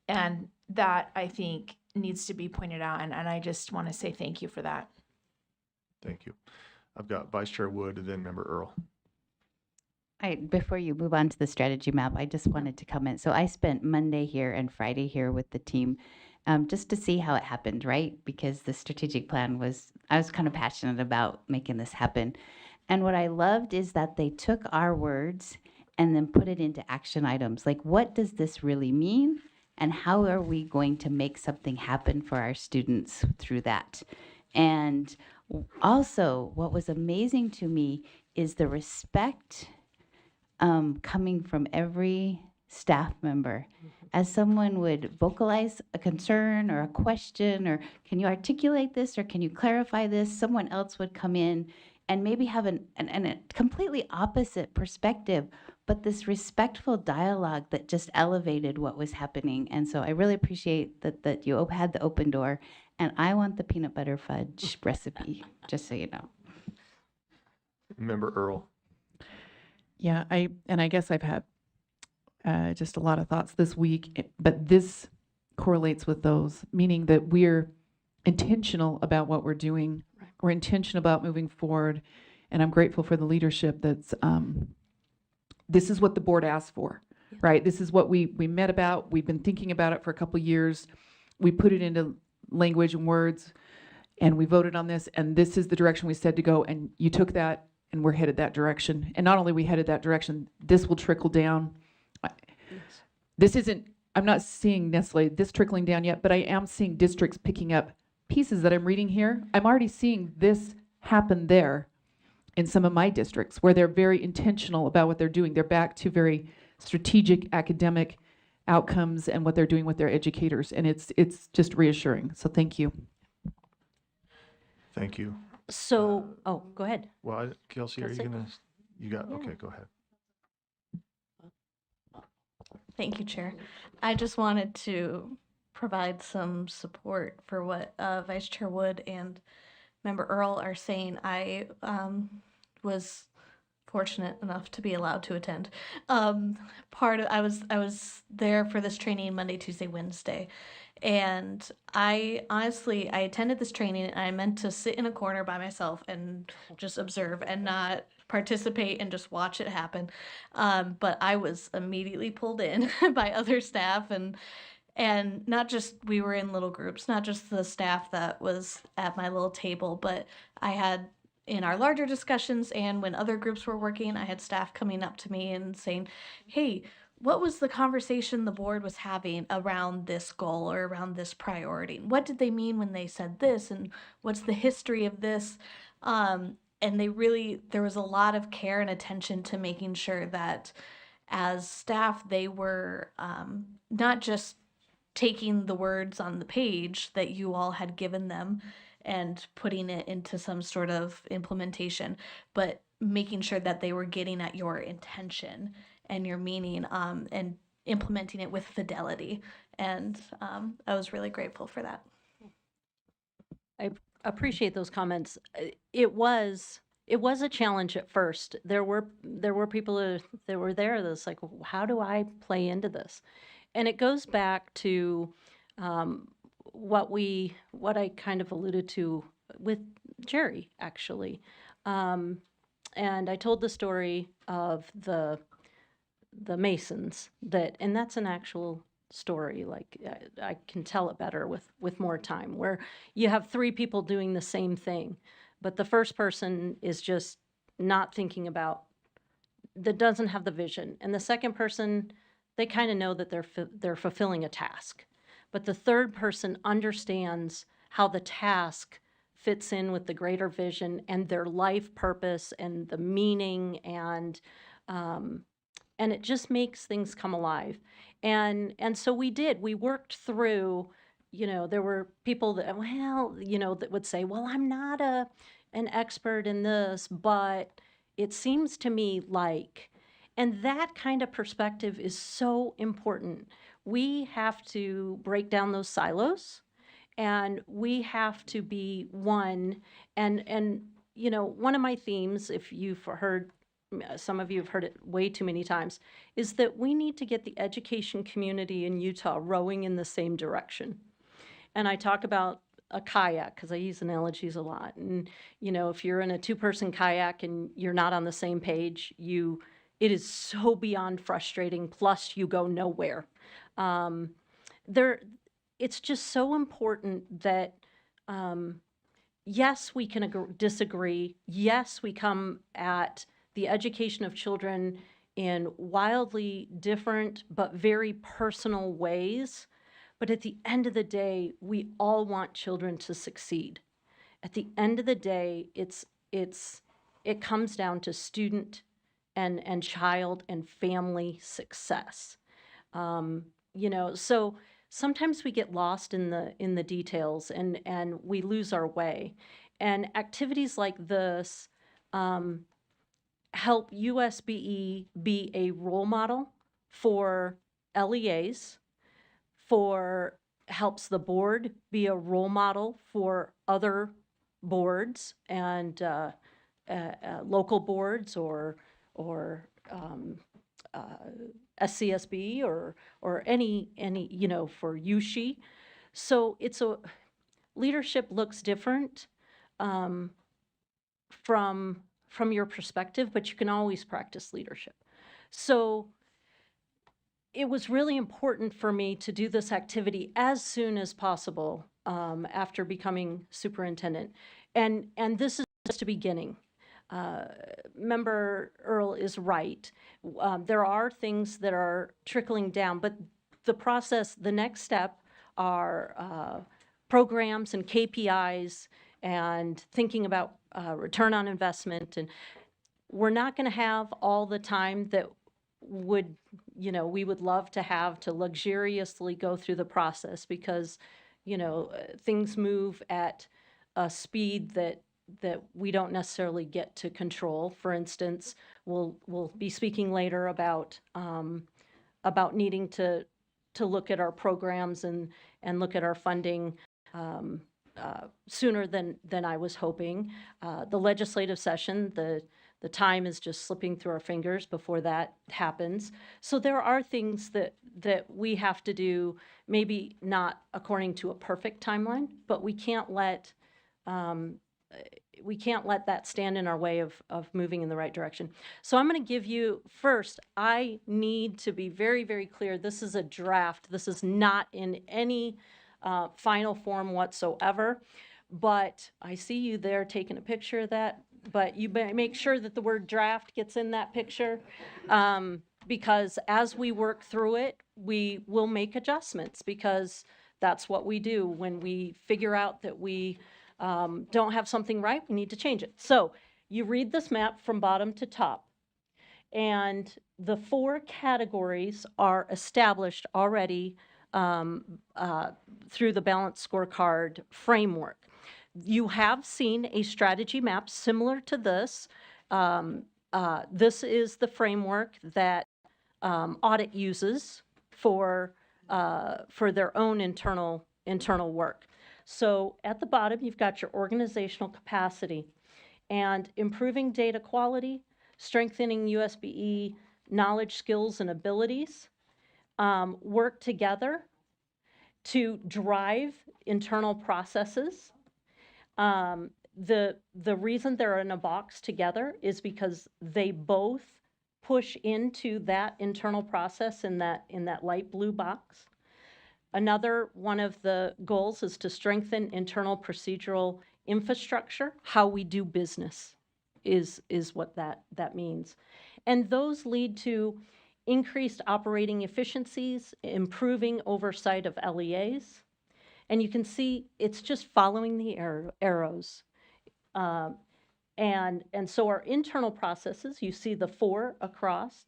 And that, I think, needs to be pointed out. And I just want to say thank you for that. Thank you. I've got Vice Chair Wood and then Member Earl. Before you move on to the strategy map, I just wanted to comment. So I spent Monday here and Friday here with the team just to see how it happened, right? Because the strategic plan I was kind of passionate about making this happen. And what I loved is that they took our words and then put it into action items. Like, what does this really mean? And how are we going to make something happen for our students through that? And also, what was amazing to me is the respect coming from every staff member. As someone would vocalize a concern or a question, or can you articulate this, or can you clarify this, someone else would come in and maybe have a completely opposite perspective, but this respectful dialogue that just elevated what was happening. And so I really appreciate that you had the open door, and I want the peanut butter fudge recipe, just so you know. Member Earl. Yeah, I guess I've had just a lot of thoughts this week, but this correlates with those, meaning that we're intentional about what we're doing. Right. We're intentional about moving forward, and I'm grateful for the leadership that's, this is what the board asked for, right? This is what we met about. We've been thinking about it for a couple of years. We put it into language and words, and we voted on this, and this is the direction we said to go, and you took that, and we're headed that direction. And not only we headed that direction, this will trickle down. This isn't, I'm not seeing necessarily this trickling down yet, but I am seeing districts picking up pieces that I'm reading here. I'm already seeing this happen there in some of my districts where they're very intentional about what they're doing. They're back to very strategic academic outcomes and what they're doing with their educators. And it's just reassuring. So thank you. Thank you. So, go ahead. Well, Kelsey, are you Kelsey? gonna, you got, okay, go ahead. Thank you, Chair. I just wanted to provide some support for what Vice Chair Wood and Member Earl are saying. I was fortunate enough to be allowed to attend. I was there for this training Monday, Tuesday, Wednesday. And I attended this training and I meant to sit in a corner by myself and just observe and not participate and just watch it happen. But I was immediately pulled in by other staff and not just, we were in little groups, not just the staff that was at my little table, but I had in our larger discussions and when other groups were working, I had staff coming up to me and saying, hey, what was the conversation the board was having around this goal or around this priority? What did they mean when they said this, and what's the history of this? And there was a lot of care and attention to making sure that as staff, they were not just taking the words on the page that you all had given them and putting it into some sort of implementation, but making sure that they were getting at your intention and your meaning, and implementing it with fidelity. And I was really grateful for that. I appreciate those comments. It was a challenge at first. There were people that were there that's like, how do I play into this? And it goes back to what I kind of alluded to with Jerry, actually. And I told the story of the Masons and that's an actual story. Like I can tell it better with more time, where you have three people doing the same thing, but the first person is just not thinking about, that doesn't have the vision, and the second person, they kind of know that they're fulfilling a task, but the third person understands how the task fits in with the greater vision and their life purpose and the meaning, and it just makes things come alive. And so we worked through, there were people that, that would say, well, I'm not an expert in this, but it seems to me like, and that kind of perspective is so important. We have to break down those silos, and we have to be one. And one of my themes, if you've heard, some of you have heard it way too many times, is that we need to get the education community in Utah rowing in the same direction. And I talk about a kayak because I use analogies a lot. And, if you're in a two-person kayak and you're not on the same page, it is so beyond frustrating, plus you go nowhere. It's just so important that, yes, we can disagree. Yes, we come at the education of children in wildly different but very personal ways. But at the end of the day, we all want children to succeed. At the end of the day, it comes down to student and child and family success. So sometimes we get lost in the details and we lose our way. And activities like this help USBE be a role model for LEAs, helps the board be a role model for other boards and local boards or SCSB or any for USHE. So leadership looks different from your perspective, but you can always practice leadership. So it was really important for me to do this activity as soon as possible after becoming superintendent. And this is just a beginning. Member Earl is right. There are things that are trickling down, but the next step are programs and KPIs and thinking about return on investment. And we're not going to have all the time that we would love to have to luxuriously go through the process, because, things move at a speed that we don't necessarily get to control. For instance, we'll be speaking later about needing to look at our programs and look at our funding sooner than I was hoping. The legislative session, the time is just slipping through our fingers before that happens. So there are things that we have to do, maybe not according to a perfect timeline, but we can't let that stand in our way of moving in the right direction. So I'm going to give you, first, I need to be very, very clear. This is a draft. This is not in any final form whatsoever. But I see you there taking a picture of that. But you make sure that the word draft gets in that picture. because as we work through it, we will make adjustments, because that's what we do. When we figure out that we don't have something right, we need to change it. So you read this map from bottom to top, and the 4 categories are established already through the balanced scorecard framework. You have seen a strategy map similar to this. This is the framework that audit uses for their own internal work. So at the bottom, you've got your organizational capacity and improving data quality, strengthening USBE knowledge, skills, and abilities, work together to drive internal processes. The reason they're in a box together is because they both push into that internal process in that light blue box. Another one of the goals is to strengthen internal procedural infrastructure. How we do business is what that means. And those lead to increased operating efficiencies, improving oversight of LEAs. And you can see it's just following the arrows. And so our internal processes, you see the 4 across,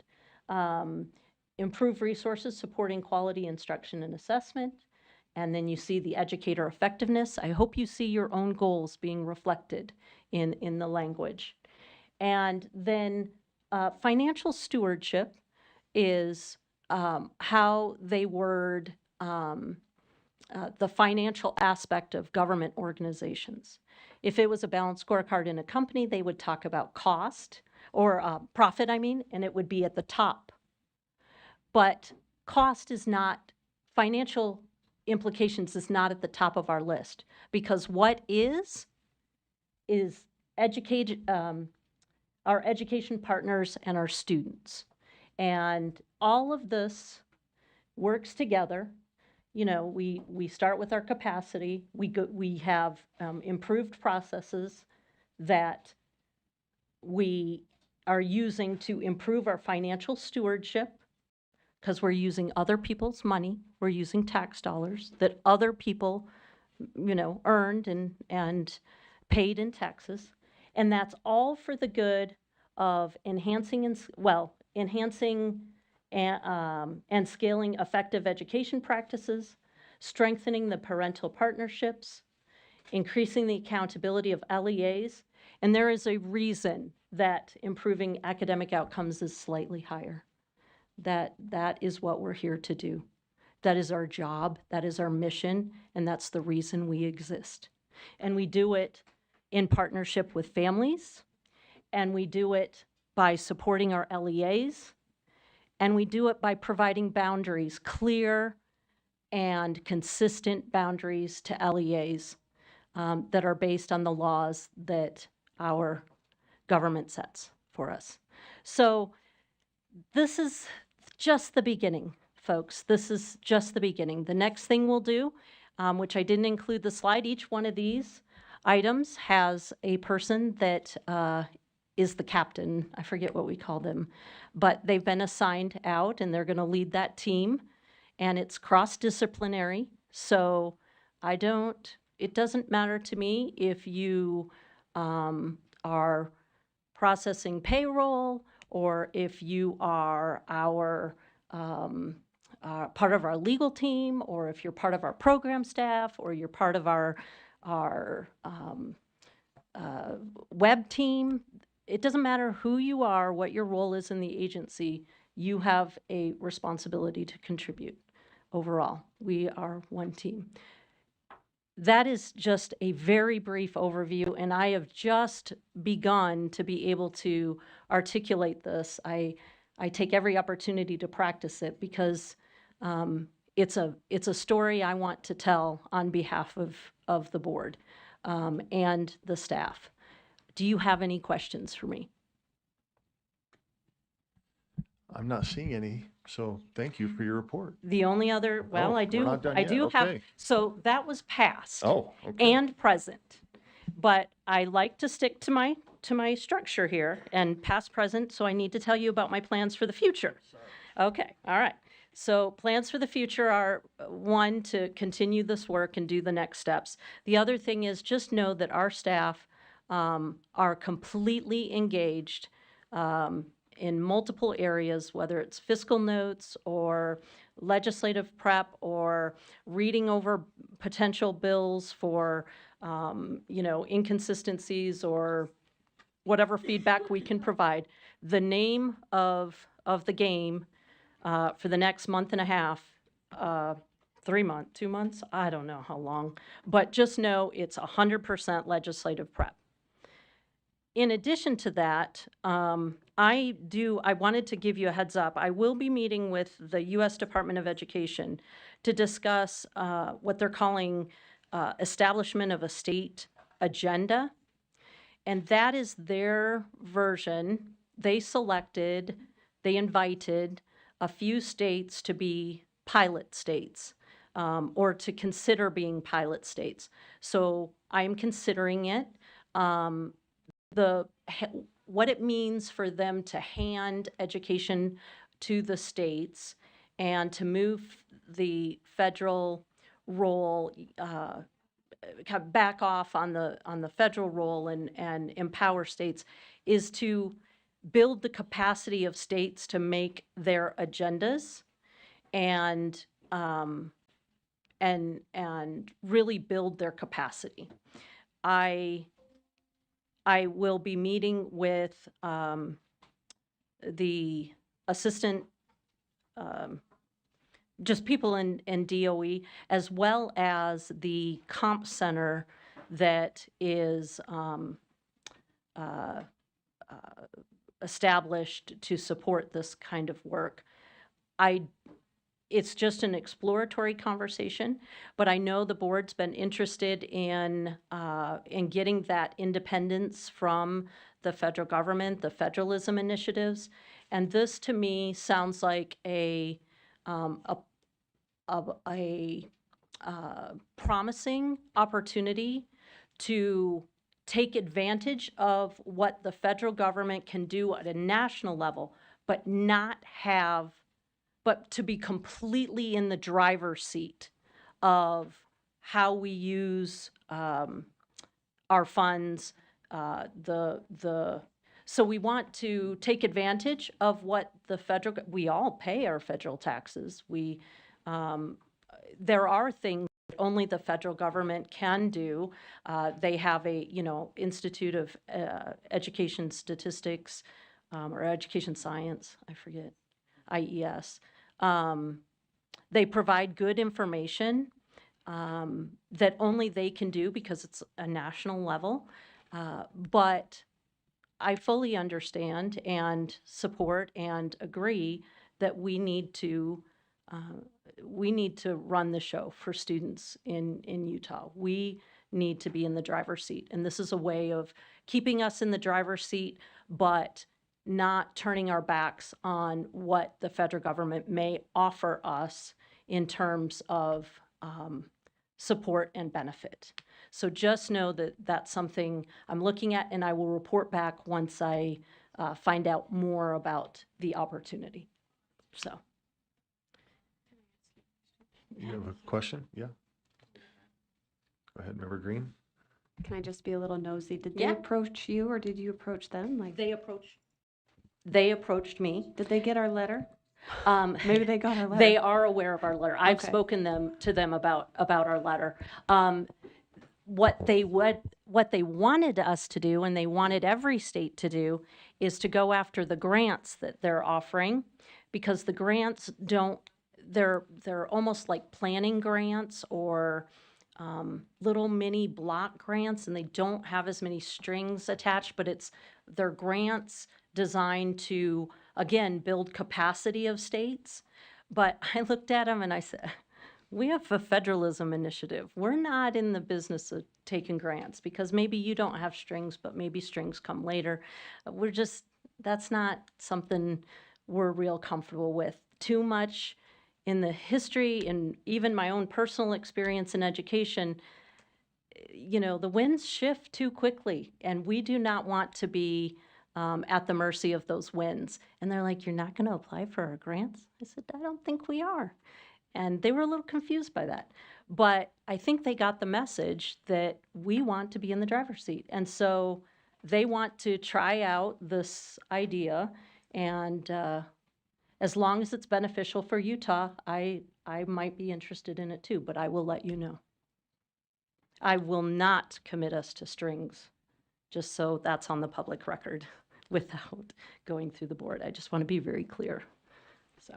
improve resources supporting quality instruction and assessment. And then you see the educator effectiveness. I hope you see your own goals being reflected in the language. And then financial stewardship is how they word the financial aspect of government organizations. If it was a balanced scorecard in a company, they would talk about cost or profit, and it would be at the top. But cost is not, financial implications is not at the top of our list, because what is our education partners and our students. And all of this works together. You know, we start with our capacity. We have improved processes that we are using to improve our financial stewardship, because we're using other people's money. We're using tax dollars that other people, earned and paid in taxes. And that's all for the good of enhancing and scaling effective education practices, strengthening the parental partnerships, increasing the accountability of LEAs. And there is a reason that improving academic outcomes is slightly higher. That is what we're here to do. That is our job, that is our mission, and that's the reason we exist. And we do it in partnership with families, and we do it by supporting our LEAs, and we do it by providing boundaries, clear and consistent boundaries to LEAs that are based on the laws that our government sets for us. So this is just the beginning, folks. This is just the beginning. The next thing we'll do, which I didn't include the slide, each one of these items has a person that is the captain. I forget what we call them, but they've been assigned out and they're going to lead that team, and it's cross-disciplinary. So it doesn't matter to me if you are processing payroll, or if you are our part of our legal team, or if you're part of our program staff, or you're part of our web team. It doesn't matter who you are, what your role is in the agency, you have a responsibility to contribute. Overall, we are one team. That is just a very brief overview, and I have just begun to be able to articulate this. I take every opportunity to practice it, because it's a story I want to tell on behalf of the board and the staff. Do you have any questions for me? I'm not seeing any, so thank you for your report. The only other, well, Oh, I we're do not done have, yet. Okay. so that was past Oh, okay. and present. But I like to stick to my to my structure here, and past, present, so I need to tell you about my plans for the future. Okay, all right. So plans for the future are, one, to continue this work and do the next steps. The other thing is just know that our staff are completely engaged in multiple areas, whether it's fiscal notes or legislative prep or reading over potential bills for, inconsistencies or whatever feedback we can provide. The name of the game for the next month and a half, 3 months, 2 months, I don't know how long, but just know it's 100% legislative prep. In addition to that, I wanted to give you a heads up. I will be meeting with the U.S. Department of Education to discuss what they're calling establishment of a state agenda. And that is their version. They invited a few states to be pilot states or to consider being pilot states. So I'm considering it. What it means for them to hand education to the states and to move the federal role kind of back off on the federal role and empower states is to build the capacity of states to make their agendas and really build their capacity. I will be meeting with the assistant, just people in DOE, as well as the comp center that is established to support this kind of work. It's just an exploratory conversation, but I know the board's been interested in getting that independence from the federal government, the federalism initiatives, and this to me sounds like a promising opportunity to take advantage of what the federal government can do at a national level, but to be completely in the driver's seat of how we use our funds. So we want to take advantage of what we all pay our federal taxes. There are things that only the federal government can do. They have a, Institute of Education Statistics or Education Science, I forget, IES. They provide good information that only they can do because it's a national level. But I fully understand and support and agree that we need to run the show for students in Utah. We need to be in the driver's seat. And this is a way of keeping us in the driver's seat, but not turning our backs on what the federal government may offer us in terms of support and benefit. So just know that that's something I'm looking at, and I will report back once I find out more about the opportunity. So. You have a question? Yeah. Go ahead, Member Green. Can I just be a little nosy? Did they Yeah. approach you or did you approach them? Like They approached me. Did they get our letter? Maybe they got our letter. They are aware of our letter. I've Okay. spoken to them about our letter. What they wanted us to do, and they wanted every state to do, is to go after the grants that they're offering, because the grants they're almost like planning grants or little mini block grants, and they don't have as many strings attached, but they're grants designed to, again, build capacity of states. But I looked at them and I said, we have a federalism initiative. We're not in the business of taking grants, because maybe you don't have strings, but maybe strings come later. That's not something we're real comfortable with. Too much in the history and even my own personal experience in education, you know, the winds shift too quickly, and we do not want to be at the mercy of those winds. And they're like, you're not going to apply for our grants? I said, I don't think we are. And they were a little confused by that. But I think they got the message that we want to be in the driver's seat. And so they want to try out this idea. And as long as it's beneficial for Utah, I might be interested in it too, but I will let you know. I will not commit us to strings, just so that's on the public record without going through the board. I just want to be very clear. So.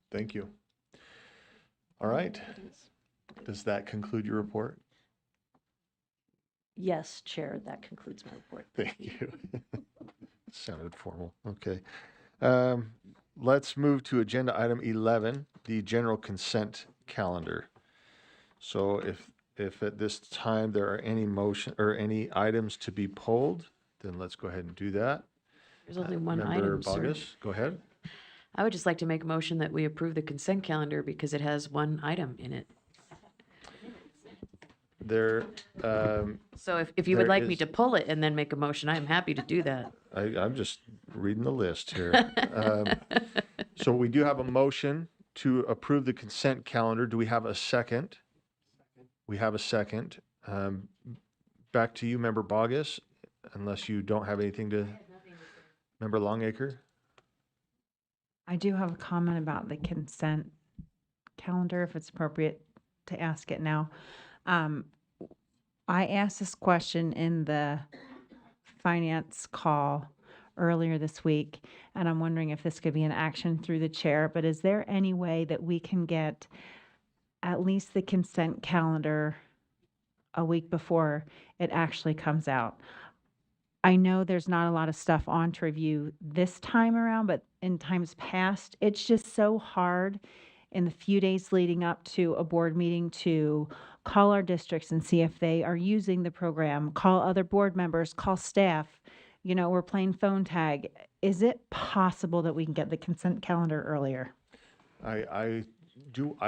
Thank you. All right. Does that conclude your report? Yes, Chair, that concludes my report. Thank you. Sounded formal. Okay. Let's move to agenda item 11, the general consent calendar. So if at this time there are any motion or any items to be pulled, then let's go ahead and do that. There's only one Member item, sir. Bogus, go ahead. I would just like to make a motion that we approve the consent calendar because it has one item in it. There, So if you would there like me is- to pull it and then make a motion, I'm happy to do that. I'm just reading the list here. So we do have a motion to approve the consent calendar. Do we have a second? We have a second. Back to you, Member Bogus, unless you don't have anything to. Member Longacre? I do have a comment about the consent calendar, if it's appropriate to ask it now. I asked this question in the finance call earlier this week, and I'm wondering if this could be an action through the chair, but is there any way that we can get at least the consent calendar a week before it actually comes out? I know there's not a lot of stuff on to review this time around, but in times past, it's just so hard in the few days leading up to a board meeting to call our districts and see if they are using the program, call other board members, call staff. You know, we're playing phone tag. Is it possible that we can get the consent calendar earlier? I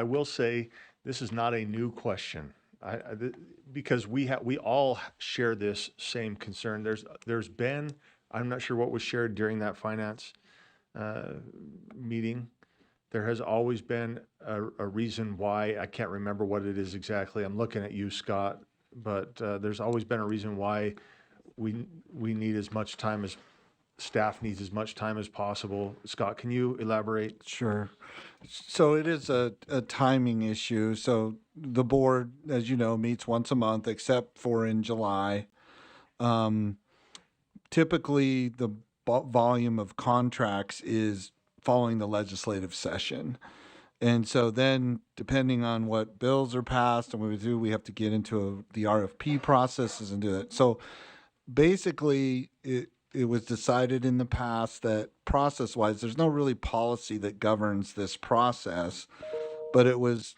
will say this is not a new question. Because we all share this same concern. There's been, I'm not sure what was shared during that finance meeting. There has always been a reason why, I can't remember what it is exactly. I'm looking at you, Scott, but there's always been a reason why we need as much time as staff needs as much time as possible. Scott, can you elaborate? Sure. So it is a timing issue. So the board, as you know, meets once a month, except for in July. Typically, the volume of contracts is following the legislative session. And so then, depending on what bills are passed and what we do, we have to get into the RFP processes and do that. So basically, it was decided in the past that process-wise, there's no really policy that governs this process, but it was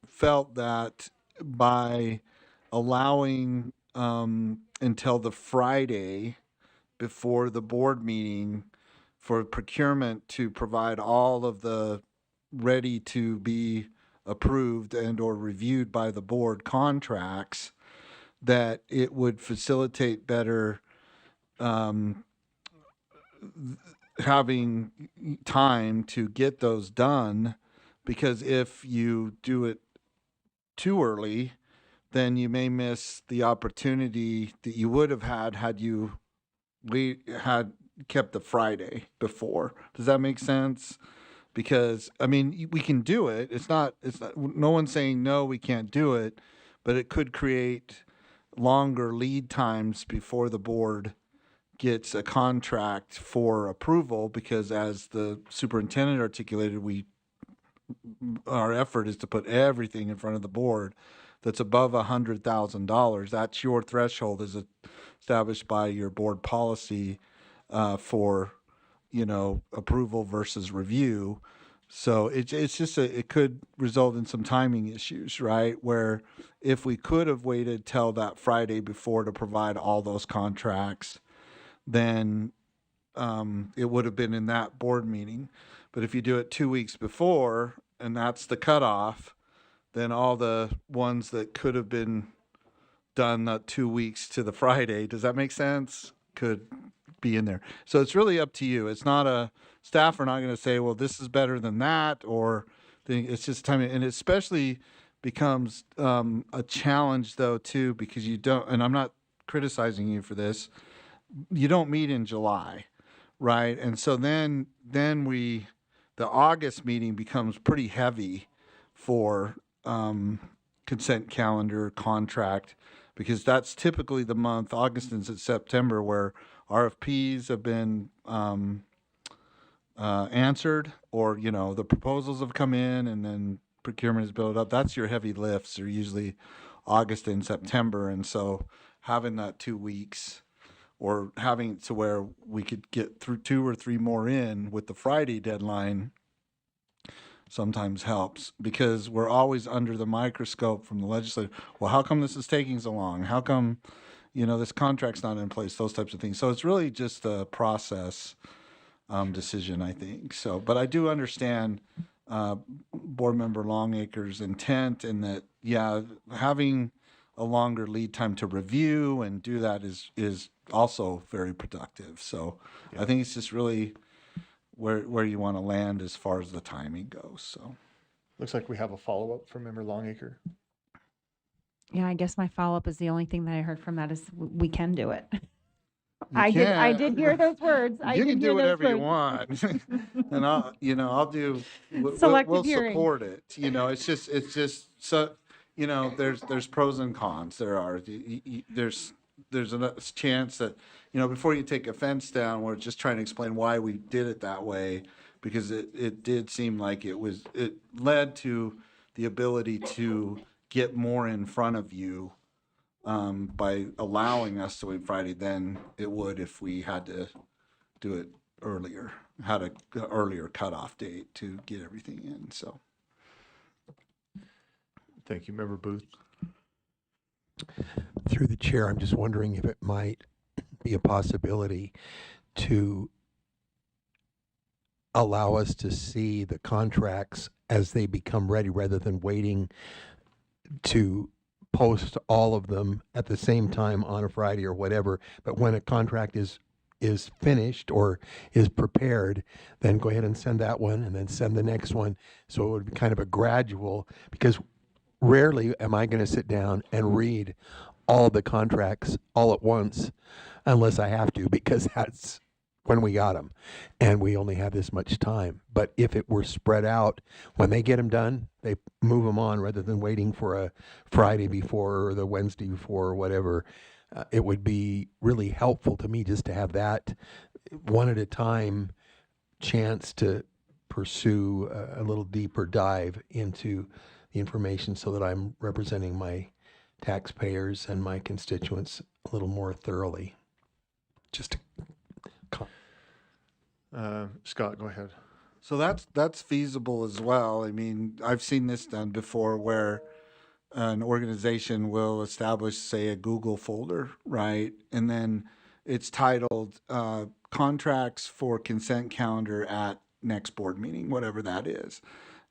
felt that by allowing until the Friday before the board meeting for procurement to provide all of the ready to be approved and or reviewed by the board contracts, that it would facilitate better having time to get those done, because if you do it too early, then you may miss the opportunity that you would have had you had kept the Friday before. Does that make sense? Because I mean, we can do it. It's not no one's saying no, we can't do it, but it could create longer lead times before the board gets a contract for approval, because as the superintendent articulated, our effort is to put everything in front of the board that's above $100,000. That's your threshold is established by your board policy for, approval versus review. So it's just it could result in some timing issues, right? Where if we could have waited till that Friday before to provide all those contracts, then it would have been in that board meeting. But if you do it 2 weeks before, and that's the cutoff, then all the ones that could have been done 2 weeks to the Friday. Does that make sense? Could be in there. So it's really up to you. It's not staff are not going to say, well, this is better than that, or it's just timing. And it especially becomes a challenge though too, because you don't, and I'm not criticizing you for this, you don't meet in July, right? And so then the August meeting becomes pretty heavy for consent calendar contract, because that's typically the month, August and September, where RFPs have been answered, or, the proposals have come in and then procurement is built up. That's your heavy lifts are usually August and September. And so having that 2 weeks, or having it to where we could get through 2 or 3 more in with the Friday deadline sometimes helps, because we're always under the microscope from the legislature. Well, how come this is taking so long? How come, this contract's not in place? Those types of things. So it's really just a process decision, I think. So, but I do understand Board Member Longacre's intent, in that, having a longer lead time to review and do that is also very productive. So I think it's just really where you want to land as far as the timing goes. So Looks like we have a follow-up from Member Longacre. Yeah, I guess my follow-up is the only thing that I heard from that is we can do it. You I can. did hear those words. You can do whatever you want, and I'll do. Selective We'll hearing. support it. It's just so. There's pros and cons. There are. There's a chance that, before you take a fence down, we're just trying to explain why we did it that way, because it did seem like it led to the ability to get more in front of you by allowing us to wait Friday than it would if we had to do it earlier, had an earlier cutoff date to get everything in. So, Thank you, Member Booth. Through the chair, I'm just wondering if it might be a possibility to allow us to see the contracts as they become ready, rather than waiting to post all of them at the same time on a Friday or whatever. But when a contract is finished or is prepared, then go ahead and send that one, and then send the next one. So it would be kind of a gradual, because rarely am I going to sit down and read all of the contracts all at once, unless I have to, because that's when we got them, and we only have this much time. But if it were spread out, when they get them done, they move them on, rather than waiting for a Friday before or the Wednesday before or whatever. It would be really helpful to me just to have that one at a time chance to pursue a little deeper dive into the information, so that I'm representing my taxpayers and my constituents a little more thoroughly. Just Scott, go ahead. So that's feasible as well. I mean, I've seen this done before, where an organization will establish, say, a Google folder, right? And then it's titled contracts for consent calendar at next board meeting, whatever that is.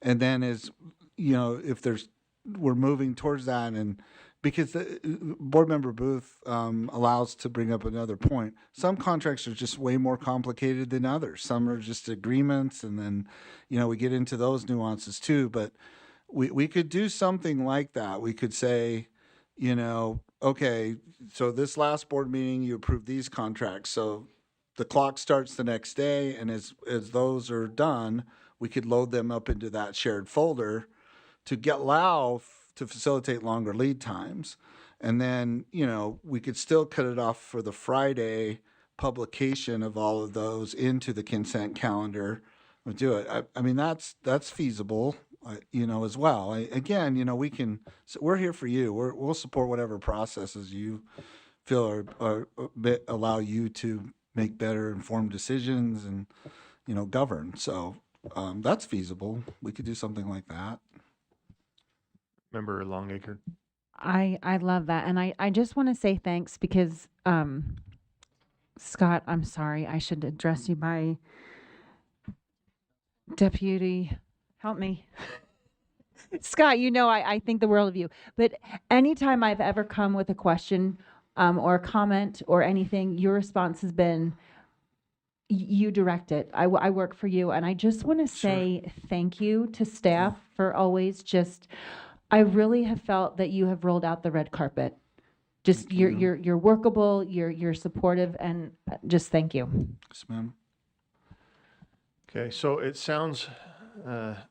And then if we're moving towards that, and because the Board Member Booth allows to bring up another point. Some contracts are just way more complicated than others. Some are just agreements, and then, we get into those nuances too. But we could do something like that. We could say, okay, so this last board meeting, you approved these contracts. So the clock starts the next day, and as those are done, we could load them up into that shared folder to to facilitate longer lead times. And then, we could still cut it off for the Friday publication of all of those into the consent calendar. We'll do it. I mean, that's feasible, as well. Again, we're here for you. We'll support whatever processes you feel allow you to make better informed decisions and, govern. So that's feasible. We could do something like that. Member Longacre. I love that. And I just want to say thanks, because Scott, I'm sorry, I should address you by deputy. Help me. Scott, I think the world of you. But anytime I've ever come with a question or a comment or anything, your response has been, you direct it. I work for you. And I just want to say thank you to staff for always I really have felt that you have rolled out the red carpet. Just you're workable, you're supportive, and just thank you. Yes, ma'am. Okay, so it sounds,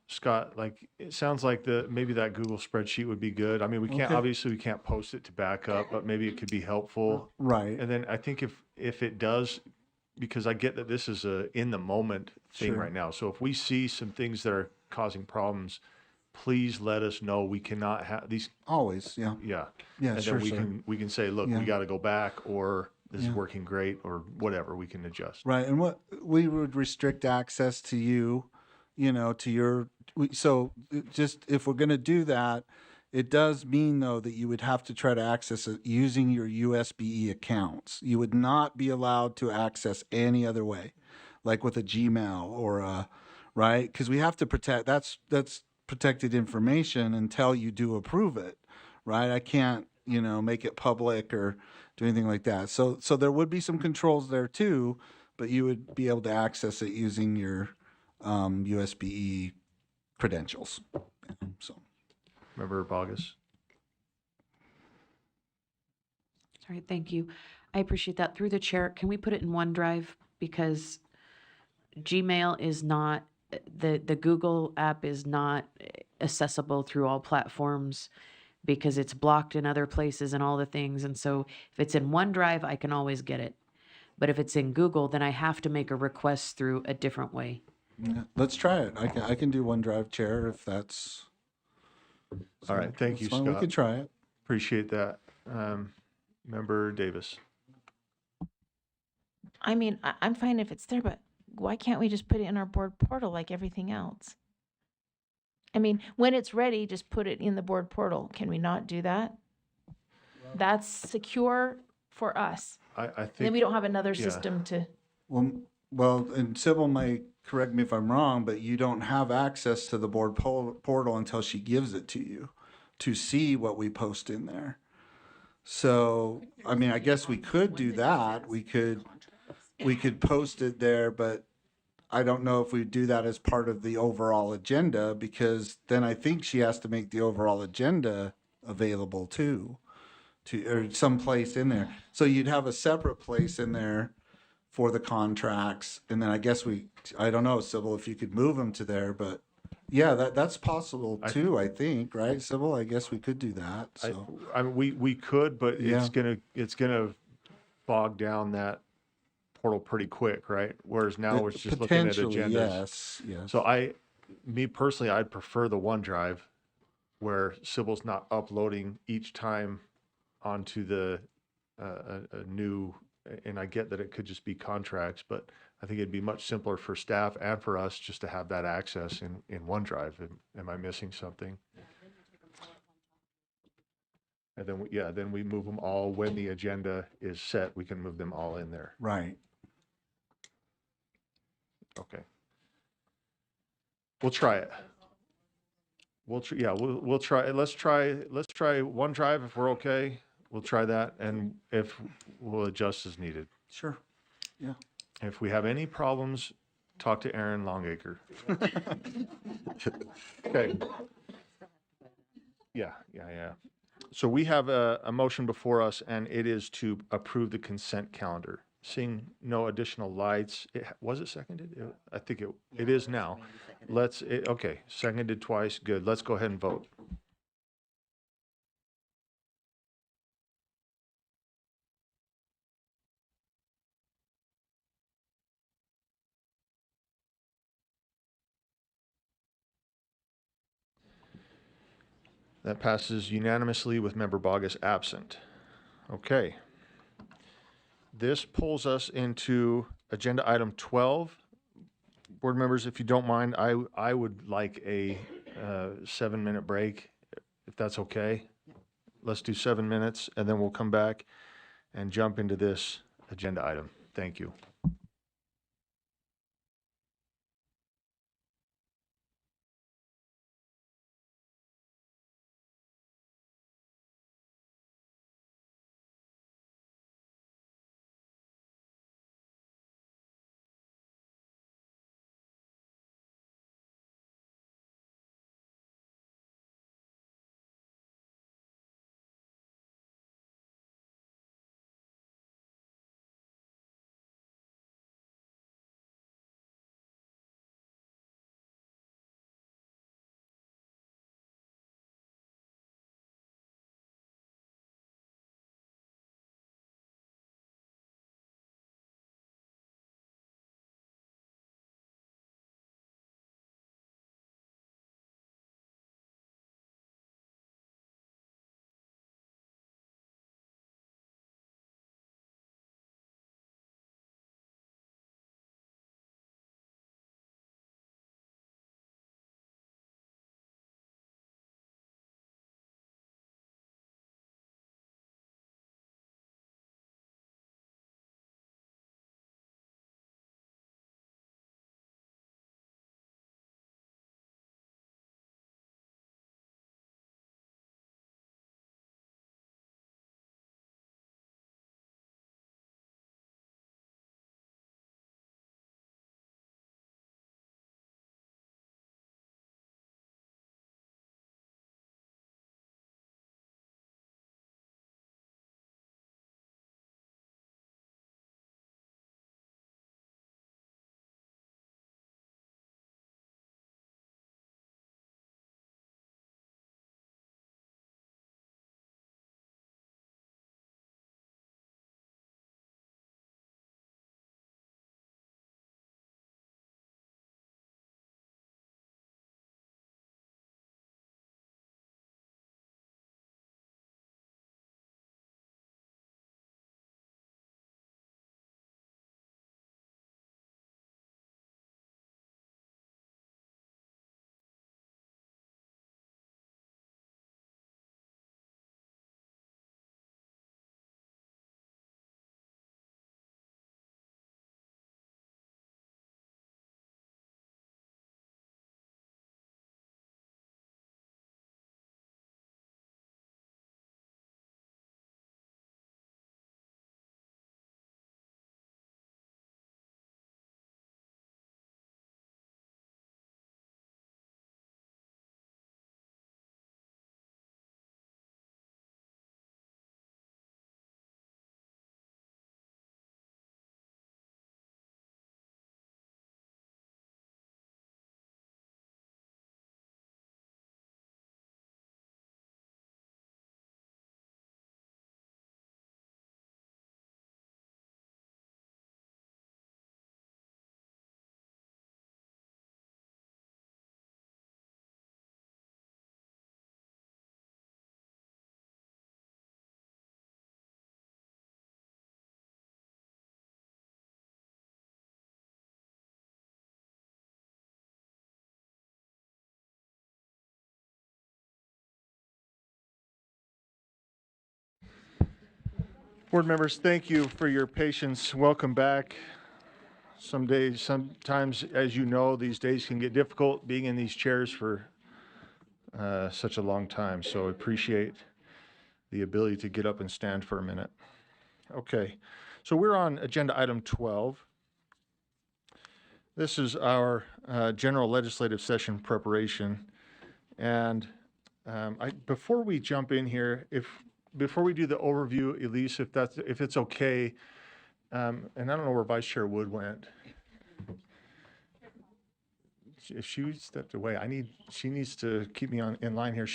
Scott, it sounds like maybe that Google spreadsheet would be good. I mean, obviously we can't post it to back up, but maybe it could be helpful. Right. And then I think if it does, because I get that this is a in the moment thing right now. So if we see some things that are causing problems, please let us know. We cannot have these. Always, yeah. Yeah. Yeah, And sure, then we can say, look, we got to go back, or this is working great, or whatever. We can adjust. Right, and what we would restrict access to you, to your. So just if we're going to do that, it does mean though that you would have to try to access it using your USBE accounts. You would not be allowed to access any other way, like with a Gmail or a, right? Because we have to protect. That's protected information until you do approve it, right? I can't, make it public or do anything like that. So there would be some controls there too, but you would be able to access it using your USBE credentials. So, Member Bogus. Sorry, thank you. I appreciate that. Through the chair, can we put it in OneDrive? Because Gmail is not, the Google app is not accessible through all platforms because it's blocked in other places and all the things. And so if it's in OneDrive, I can always get it. But if it's in Google, then I have to make a request through a different way. yeah, let's try it. I can do OneDrive, Chair, if that's. All right. Thank you, Scott. We can try it. Appreciate that. Member Davis. I mean, I'm fine if it's there, but why can't we just put it in our board portal like everything else? I mean, when it's ready, just put it in the board portal. Can we not do that? That's secure for us. I think. Then we don't have another system to. Well, and Sybil may correct me if I'm wrong, but you don't have access to the board portal until she gives it to you to see what we post in there. So, I mean, I guess we could do that. We could post it there, but I don't know if we do that as part of the overall agenda, because then I think she has to make the overall agenda available too, or some place in there. So you'd have a separate place in there for the contracts, and then I guess I don't know, Sybil, if you could move them to there, but yeah, that's possible too, I think, right, Sybil? I guess we could do that. So I mean, we could, but it's gonna bog down that portal pretty quick, right? Whereas now we're just looking at agendas. Yes. So me personally, I'd prefer the OneDrive where Sybil's not uploading each time onto the a new, and I get that it could just be contracts, but I think it'd be much simpler for staff and for us just to have that access in OneDrive. Am I missing something? And then we move them all when the agenda is set. We can move them all in there. Right. Okay. We'll try it. We'll try it. Let's try OneDrive if we're okay. We'll try that, and if we'll adjust as needed. Sure. Yeah. If we have any problems, talk to Aaron Longacre. Okay. Yeah. So we have a motion before us, and it is to approve the consent calendar. Seeing no additional lights, was it seconded? I think it is now. Okay, seconded twice, good. Let's go ahead and vote. That passes unanimously with Member Bogus absent. Okay. This pulls us into agenda item 12. Board members, if you don't mind, I would like a 7-minute break, if that's okay. Let's do 7 minutes, and then we'll come back and jump into this agenda item. Thank you. Board members, thank you for your patience. Welcome back. Sometimes, as you know, these days can get difficult being in these chairs for such a long time. So I appreciate the ability to get up and stand for a minute. Okay, so we're on agenda item 12. This is our general legislative session preparation. And before we jump in here, before we do the overview, Elise, if it's okay, and I don't know where Vice Chair Wood went. If she stepped away, she needs to keep me in line here.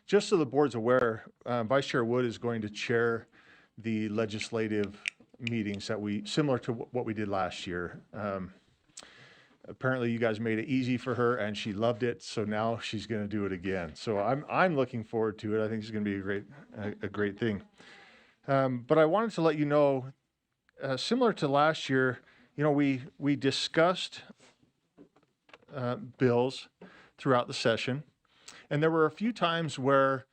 Just so the board's aware, Vice Chair Wood is going to chair the legislative meetings similar to what we did last year. Apparently you guys made it easy for her and she loved it, so now she's going to do it again. So I'm looking forward to it. I think it's going to be a great thing. But I wanted to let you know, similar to last year, we discussed bills throughout the session, and there were a few times where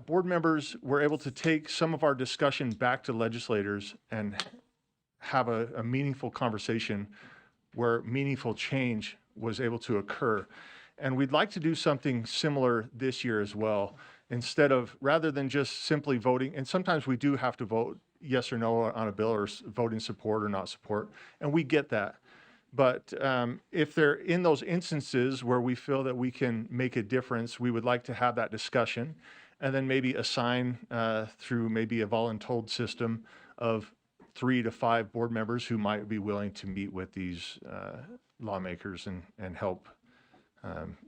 board members were able to take some of our discussion back to legislators and have a meaningful conversation where meaningful change was able to occur. And we'd like to do something similar this year as well. Rather than just simply voting, and sometimes we do have to vote yes or no on a bill or vote in support or not support, and we get that. But if they're in those instances where we feel that we can make a difference, we would like to have that discussion and then maybe assign through maybe a voluntold system of 3 to 5 board members who might be willing to meet with these lawmakers and help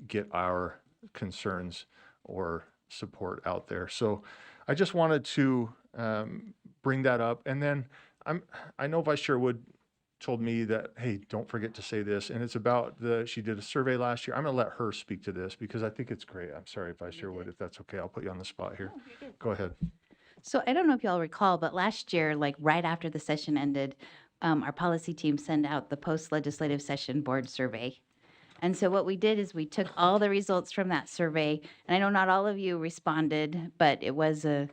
get our concerns or support out there. So I just wanted to bring that up. And then I know Vice Chair Wood told me that, hey, don't forget to say this. And it's about she did a survey last year. I'm going to let her speak to this because I think it's great. I'm sorry, Vice Chair Wood, if that's okay. I'll put you on the spot here. Go ahead. So I don't know if y'all recall, but last year, like right after the session ended, our policy team sent out the post-legislative session board survey. And so what we did is we took all the results from that survey, and I know not all of you responded, but it was I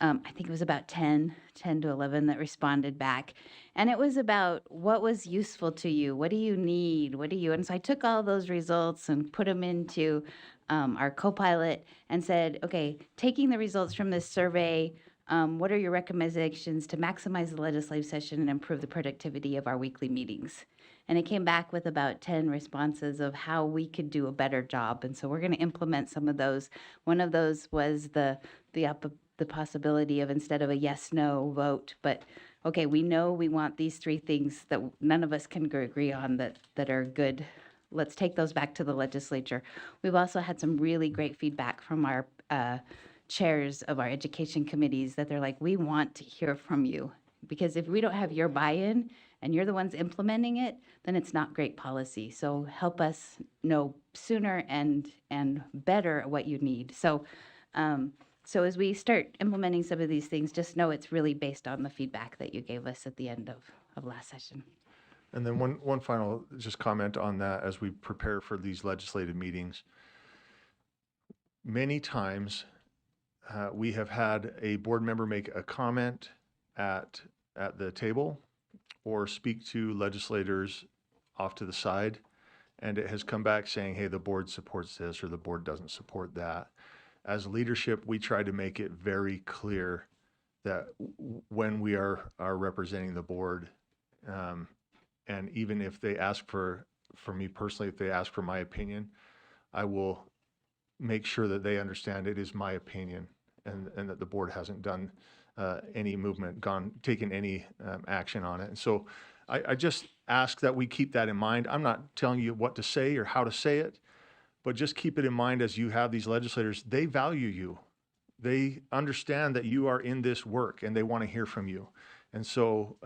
think it was about 10 to 11 that responded back. And it was about what was useful to you, what do you need, and so I took all those results and put them into our Copilot and said, okay, taking the results from this survey, what are your recommendations to maximize the legislative session and improve the productivity of our weekly meetings? And it came back with about 10 responses of how we could do a better job. And so we're going to implement some of those. One of those was the possibility of, instead of a yes/no vote, but okay, we know we want these 3 things that none of us can agree on that are good. Let's take those back to the legislature. We've also had some really great feedback from our chairs of our education committees that they're like, we want to hear from you, because if we don't have your buy-in and you're the ones implementing it, then it's not great policy. So help us know sooner and better what you need. So as we start implementing some of these things, just know it's really based on the feedback that you gave us at the end of last session. And then one final just comment on that as we prepare for these legislative meetings. Many times we have had a board member make a comment at the table or speak to legislators off to the side, and it has come back saying, hey, the board supports this or the board doesn't support that. As leadership, we try to make it very clear that when we are representing the board, and even if they ask for me personally, if they ask for my opinion, I will make sure that they understand it is my opinion and that the board hasn't done any movement, taken any action on it. And so I just ask that we keep that in mind. I'm not telling you what to say or how to say it, but just keep it in mind as you have these legislators. They value you. They understand that you are in this work and they want to hear from you. And so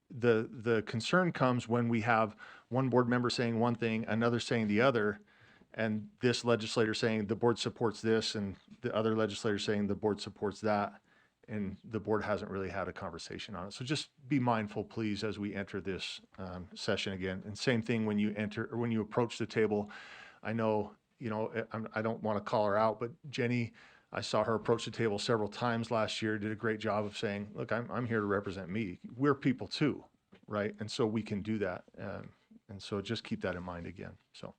the concern comes when we have one board member saying one thing, another saying the other, and this legislator saying the board supports this, and the other legislator saying the board supports that, and the board hasn't really had a conversation on it. So just be mindful, please, as we enter this session again. And same thing when you enter or when you approach the table. I know, I don't want to call her out, but Jenny I saw her approach the table several times last year, did a great job of saying, look, I'm here to represent me. We're people too, right? And so we can do that. And so just keep that in mind again. So,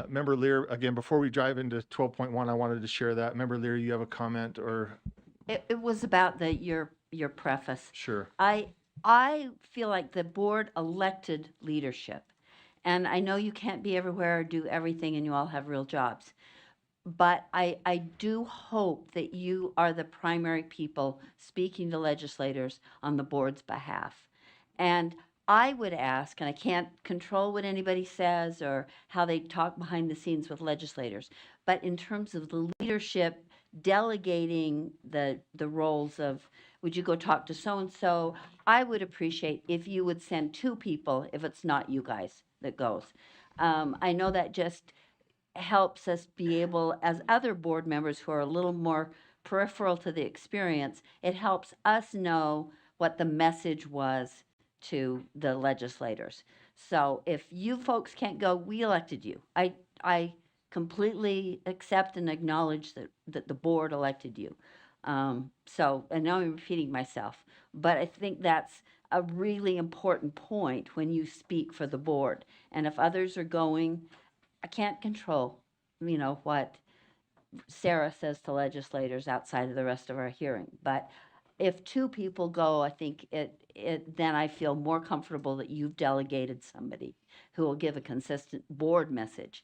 Member Lear, again, before we dive into 12.1, I wanted to share that. Member Lear, you have a comment or? It was about your preface. Sure. I feel like the board elected leadership. And I know you can't be everywhere or do everything and you all have real jobs. But I do hope that you are the primary people speaking to legislators on the board's behalf. And I would ask, and I can't control what anybody says or how they talk behind the scenes with legislators, but in terms of the leadership, delegating the roles of, would you go talk to so-and-so? I would appreciate if you would send 2 people, if it's not you guys that goes. I know that just helps us be able, as other board members who are a little more peripheral to the experience, it helps us know what the message was to the legislators. So if you folks can't go, we elected you. I completely accept and acknowledge that the board elected you. So, and now I'm repeating myself, but I think that's a really important point when you speak for the board. And if others are going, I can't control, what Sarah says to legislators outside of the rest of our hearing. But if 2 people go, I think then I feel more comfortable that you've delegated somebody who will give a consistent board message.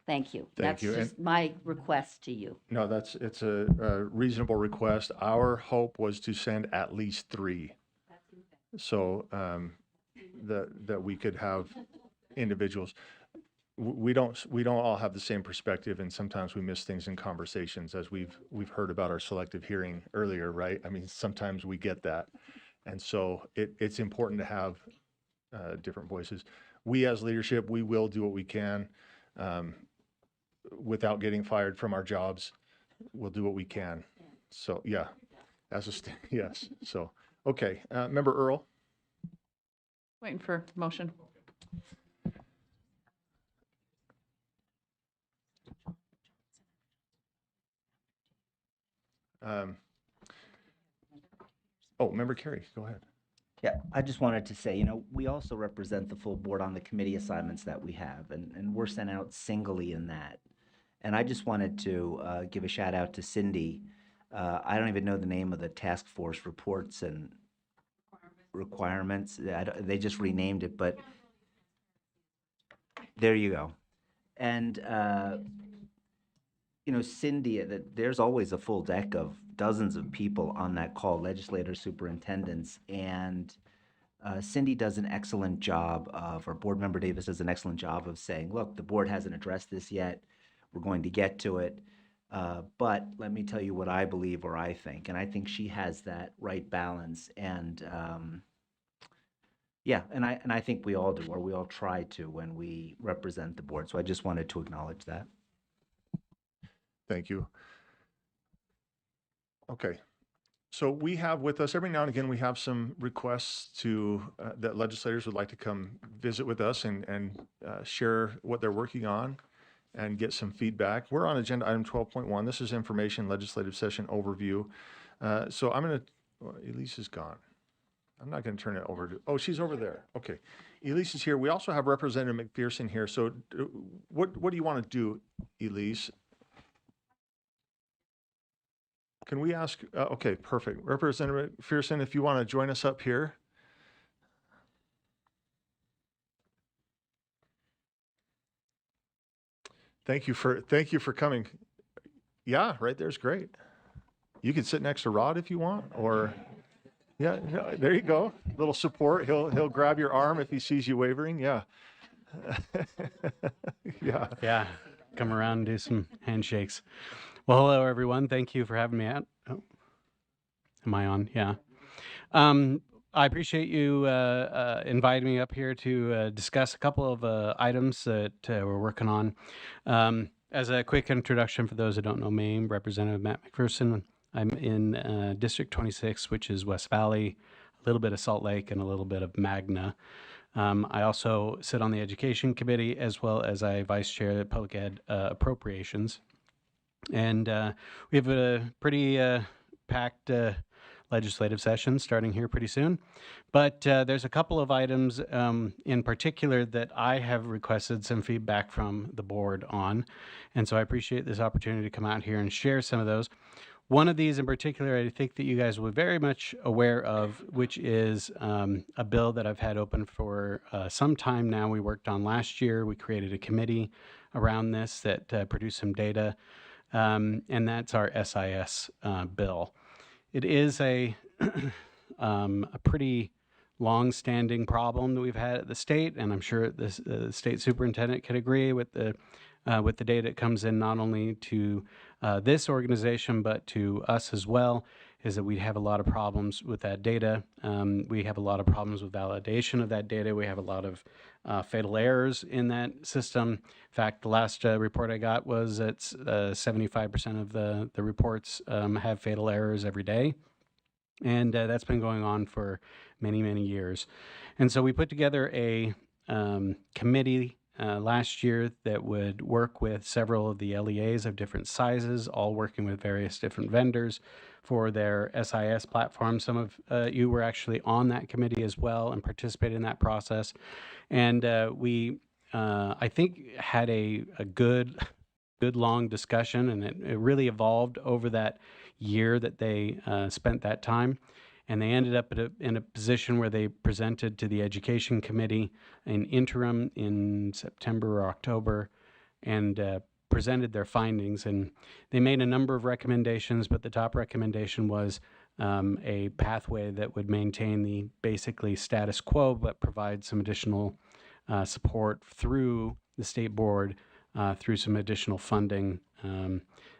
Thank you. Thank you. That's just my request to you. No, it's a reasonable request. Our hope was to send at least 3. So that we could have individuals. We don't all have the same perspective, and sometimes we miss things in conversations, as we've heard about our selective hearing earlier, right? I mean, sometimes we get that, and so it's important to have different voices. We as leadership, we will do what we can without getting fired from our jobs. We'll do what we can. So yeah, yes. So okay, Member Earl. Waiting for motion. Member Carey, go ahead. Yeah, I just wanted to say, we also represent the full board on the committee assignments that we have, and we're sent out singly in that. And I just wanted to give a shout out to Cindy. I don't even know the name of the task force reports and requirements. They just renamed it, but there you go. And, Cindy, there's always a full deck of dozens of people on that call, legislators, superintendents, and Cindy does an excellent job or Board Member Davis does an excellent job of saying, look, the board hasn't addressed this yet. We're going to get to it. But let me tell you what I believe or I think. And I think she has that right balance. And yeah, and I think we all do, or we all try to when we represent the board. So I just wanted to acknowledge that. Thank you. Okay. So we have with us, every now and again, we have some requests that legislators would like to come visit with us and share what they're working on and get some feedback. We're on agenda item 12.1. This is information legislative session overview. So I'm going to, Elise is gone. I'm not going to turn it over to, she's over there. Okay. Elise is here. We also have Representative McPherson here. So what do you want to do, Elise? Can we ask, okay, perfect. Representative McPherson, if you want to join us up here. Thank you for coming. Yeah, right there's great. You can sit next to Rod if you want, or yeah, there you go. A little support. He'll grab your arm if he sees you wavering. Yeah. Yeah. Yeah. Come around and do some handshakes. Well, hello everyone. Thank you for having me out. Oh, am I on? Yeah. I appreciate you inviting me up here to discuss a couple of items that we're working on. As a quick introduction for those who don't know me, I'm Representative Matt McPherson. I'm in District 26, which is West Valley, a little bit of Salt Lake, and a little bit of Magna. I also sit on the Education Committee, as well as I vice chair the Public Ed Appropriations. And we have a pretty packed legislative session starting here pretty soon. But there's a couple of items in particular that I have requested some feedback from the board on. And so I appreciate this opportunity to come out here and share some of those. One of these in particular, I think that you guys will be very much aware of, which is a bill that I've had open for some time now. We worked on last year. We created a committee around this that produced some data, and that's our SIS bill. It is a pretty long-standing problem that we've had at the state, and I'm sure the state superintendent could agree with the data that comes in not only to this organization but to us as well, is that we have a lot of problems with that data. We have a lot of problems with validation of that data. We have a lot of fatal errors in that system. In fact, the last report I got was that 75% of the reports have fatal errors every day. And that's been going on for many, many years. And so we put together a committee last year that would work with several of the LEAs of different sizes, all working with various different vendors for their SIS platform. Some of you were actually on that committee as well and participated in that process. And we, I think, had a good long discussion, and it really evolved over that year that they spent that time. And they ended up in a position where they presented to the Education Committee an interim in September or October and presented their findings. And they made a number of recommendations, but the top recommendation was a pathway that would maintain the basically status quo, but provide some additional support through the state board, through some additional funding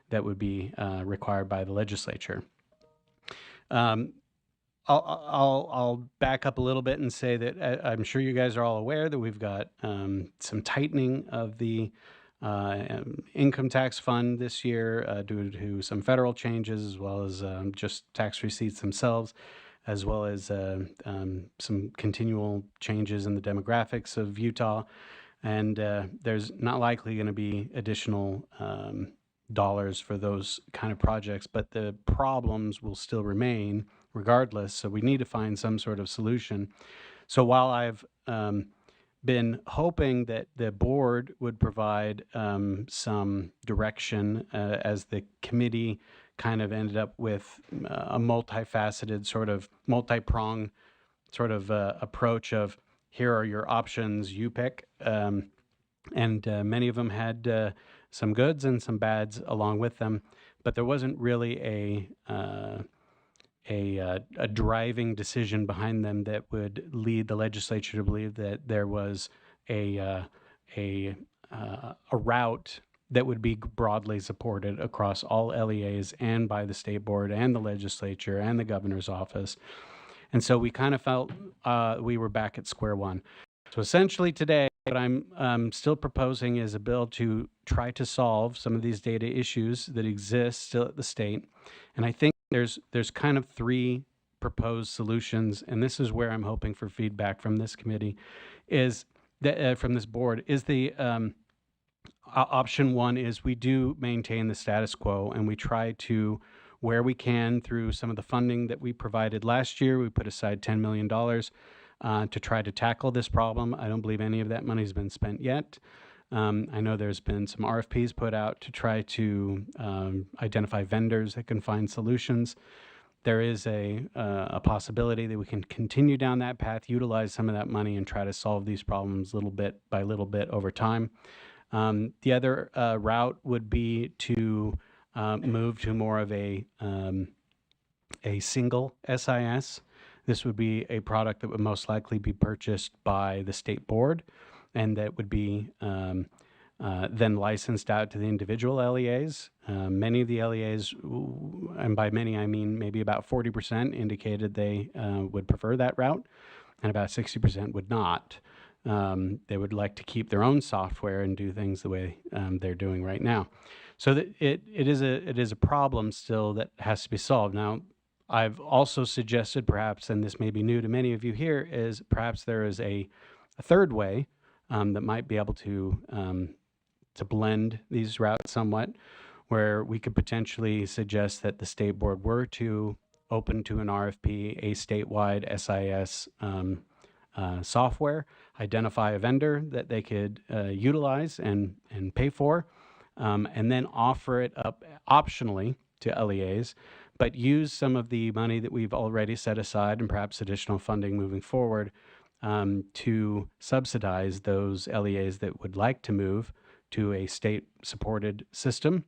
that would be required by the legislature. I'll back up a little bit and say that I'm sure you guys are all aware that we've got some tightening of the income tax fund this year due to some federal changes, as well as just tax receipts themselves, as well as some continual changes in the demographics of Utah. And there's not likely going to be additional dollars for those kind of projects, but the problems will still remain regardless. So we need to find some sort of solution. So while I've been hoping that the board would provide some direction as the committee kind of ended up with a multifaceted sort of multi-pronged sort of approach of here are your options, you pick. And many of them had some goods and some bads along with them, but there wasn't really a driving decision behind them that would lead the legislature to believe that there was a route that would be broadly supported across all LEAs and by the state board and the legislature and the governor's office. And so we kind of felt we were back at square one. So essentially today, what I'm still proposing is a bill to try to solve some of these data issues that exist still at the state. And I think there's kind of three proposed solutions, and this is where I'm hoping for feedback from this committee, is that from this board, is the option one is we do maintain the status quo and we try to, where we can, through some of the funding that we provided last year, we put aside $10 million to try to tackle this problem. I don't believe any of that money has been spent yet. I know there's been some RFPs put out to try to identify vendors that can find solutions. There is a possibility that we can continue down that path, utilize some of that money, and try to solve these problems little bit by little bit over time. The other route would be to move to more of a single SIS. This would be a product that would most likely be purchased by the state board, and that would be then licensed out to the individual LEAs. Many of the LEAs, and by many I mean maybe about 40%, indicated they would prefer that route, and about 60% would not. They would like to keep their own software and do things the way they're doing right now. So that it is a problem still that has to be solved. Now, I've also suggested perhaps, and this may be new to many of you here, is perhaps there is a third way that might be able to blend these routes somewhat, where we could potentially suggest that the state board were to open to an RFP a statewide SIS software, identify a vendor that they could utilize and pay for, and then offer it up optionally to LEAs, but use some of the money that we've already set aside and perhaps additional funding moving forward to subsidize those LEAs that would like to move to a state-supported system,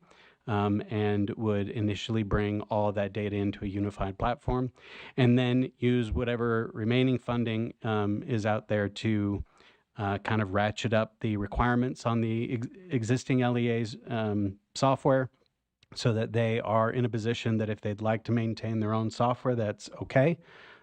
and would initially bring all of that data into a unified platform, and then use whatever remaining funding is out there to kind of ratchet up the requirements on the existing LEA's software, so that they are in a position that if they'd like to maintain their own software, that's okay.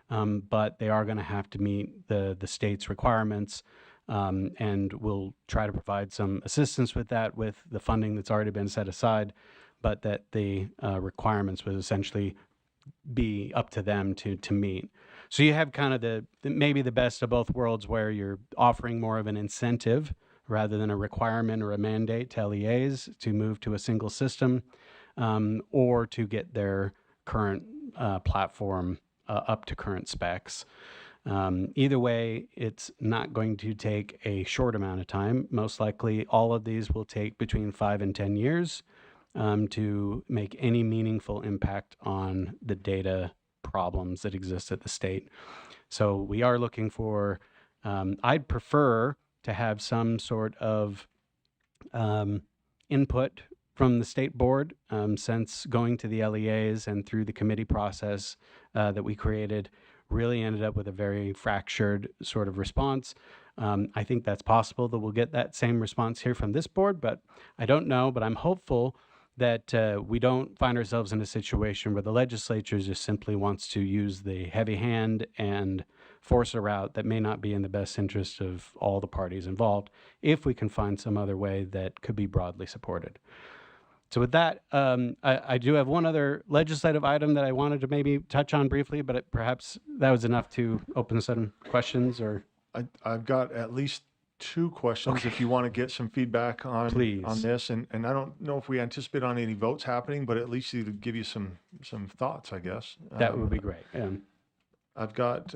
But they are going to have to meet the state's requirements, and we'll try to provide some assistance with that with the funding that's already been set aside, but that the requirements would essentially be up to them to meet. So you have kind of maybe the best of both worlds, where you're offering more of an incentive rather than a requirement or a mandate to LEAs to move to a single system, or to get their current platform up to current specs. Either way, it's not going to take a short amount of time. Most likely, all of these will take between 5 and 10 years to make any meaningful impact on the data problems that exist at the state. So we are looking for, I'd prefer to have some sort of input from the state board, since going to the LEAs and through the committee process that we created really ended up with a very fractured sort of response. I think that's possible that we'll get that same response here from this board, but I don't know. But I'm hopeful that we don't find ourselves in a situation where the legislature just simply wants to use the heavy hand and force a route that may not be in the best interest of all the parties involved, if we can find some other way that could be broadly supported. So with that, I do have one other legislative item that I wanted to maybe touch on briefly, but perhaps that was enough to open some questions. Or I've got at least 2 questions if you want to get some feedback on Please. on this. And I don't know if we anticipate on any votes happening, but at least to give you some thoughts, I guess. That would be great. I've got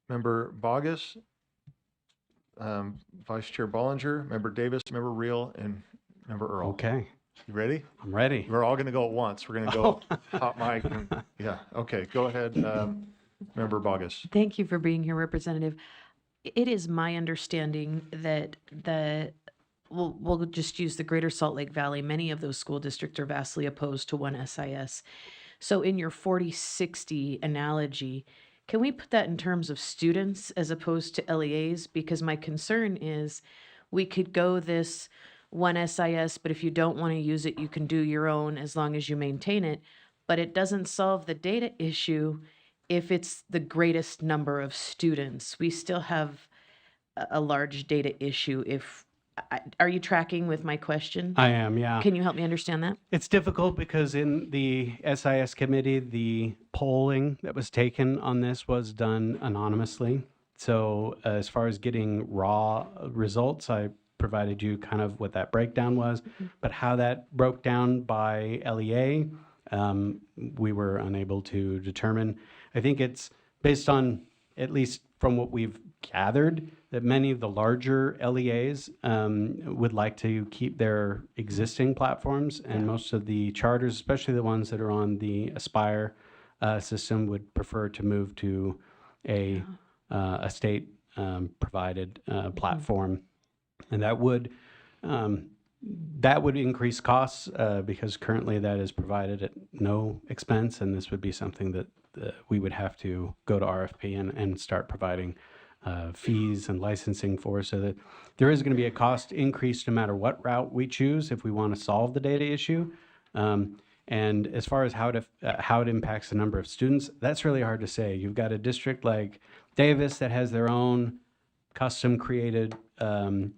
Member Bogus, Vice Chair Bollinger, Member Davis, Member Reel, and Member Earl. Okay. You ready? I'm ready. We're all going to go at once. We're going to go hot mic. Yeah. Okay. Go ahead, Member Bogus. Thank you for being here, Representative. It is my understanding that we'll just use the Greater Salt Lake Valley. Many of those school districts are vastly opposed to one SIS. So in your 40-60 analogy, can we put that in terms of students as opposed to LEAs? Because my concern is we could go this one SIS, but if you don't want to use it, you can do your own as long as you maintain it. But it doesn't solve the data issue if it's the greatest number of students. We still have a large data issue. Are you tracking with my question? I am, yeah. Can you help me understand that? It's difficult because in the SIS committee, the polling that was taken on this was done anonymously. So as far as getting raw results, I provided you kind of what that breakdown was, but how that broke down by LEA, we were unable to determine. I think it's based on, at least from what we've gathered, that many of the larger LEAs would like to keep their existing platforms, and most of the charters, especially the ones that are on the Aspire system, would prefer to move to a state provided platform. And that would increase costs because currently that is provided at no expense, and this would be something that we would have to go to RFP and start providing fees and licensing for, so that there is going to be a cost increase no matter what route we choose if we want to solve the data issue. And as far as how it impacts the number of students, that's really hard to say. You've got a district like Davis that has their own custom created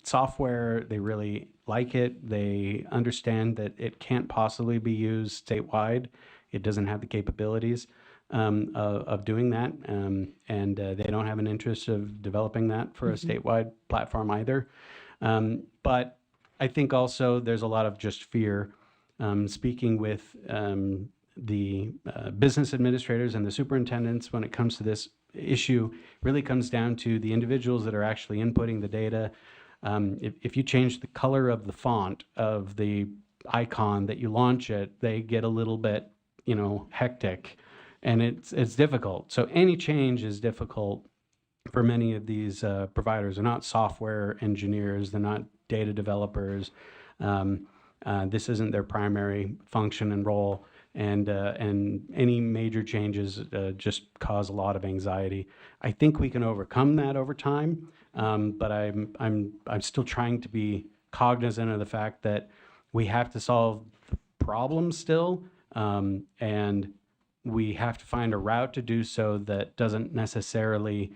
software. They really like it. They understand that it can't possibly be used statewide. It doesn't have the capabilities of doing that. And they don't have an interest of developing that for a statewide platform either. But I think also there's a lot of just fear speaking with the business administrators and the superintendents when it comes to this issue, really comes down to the individuals that are actually inputting the data. If you change the color of the font of the icon that you launch it, they get a little bit, hectic, and it's difficult. So any change is difficult for many of these providers. They're not software engineers, they're not data developers. This isn't their primary function and role, and any major changes just cause a lot of anxiety. I think we can overcome that over time, but I'm still trying to be cognizant of the fact that we have to solve the problem still, and we have to find a route to do so that doesn't necessarily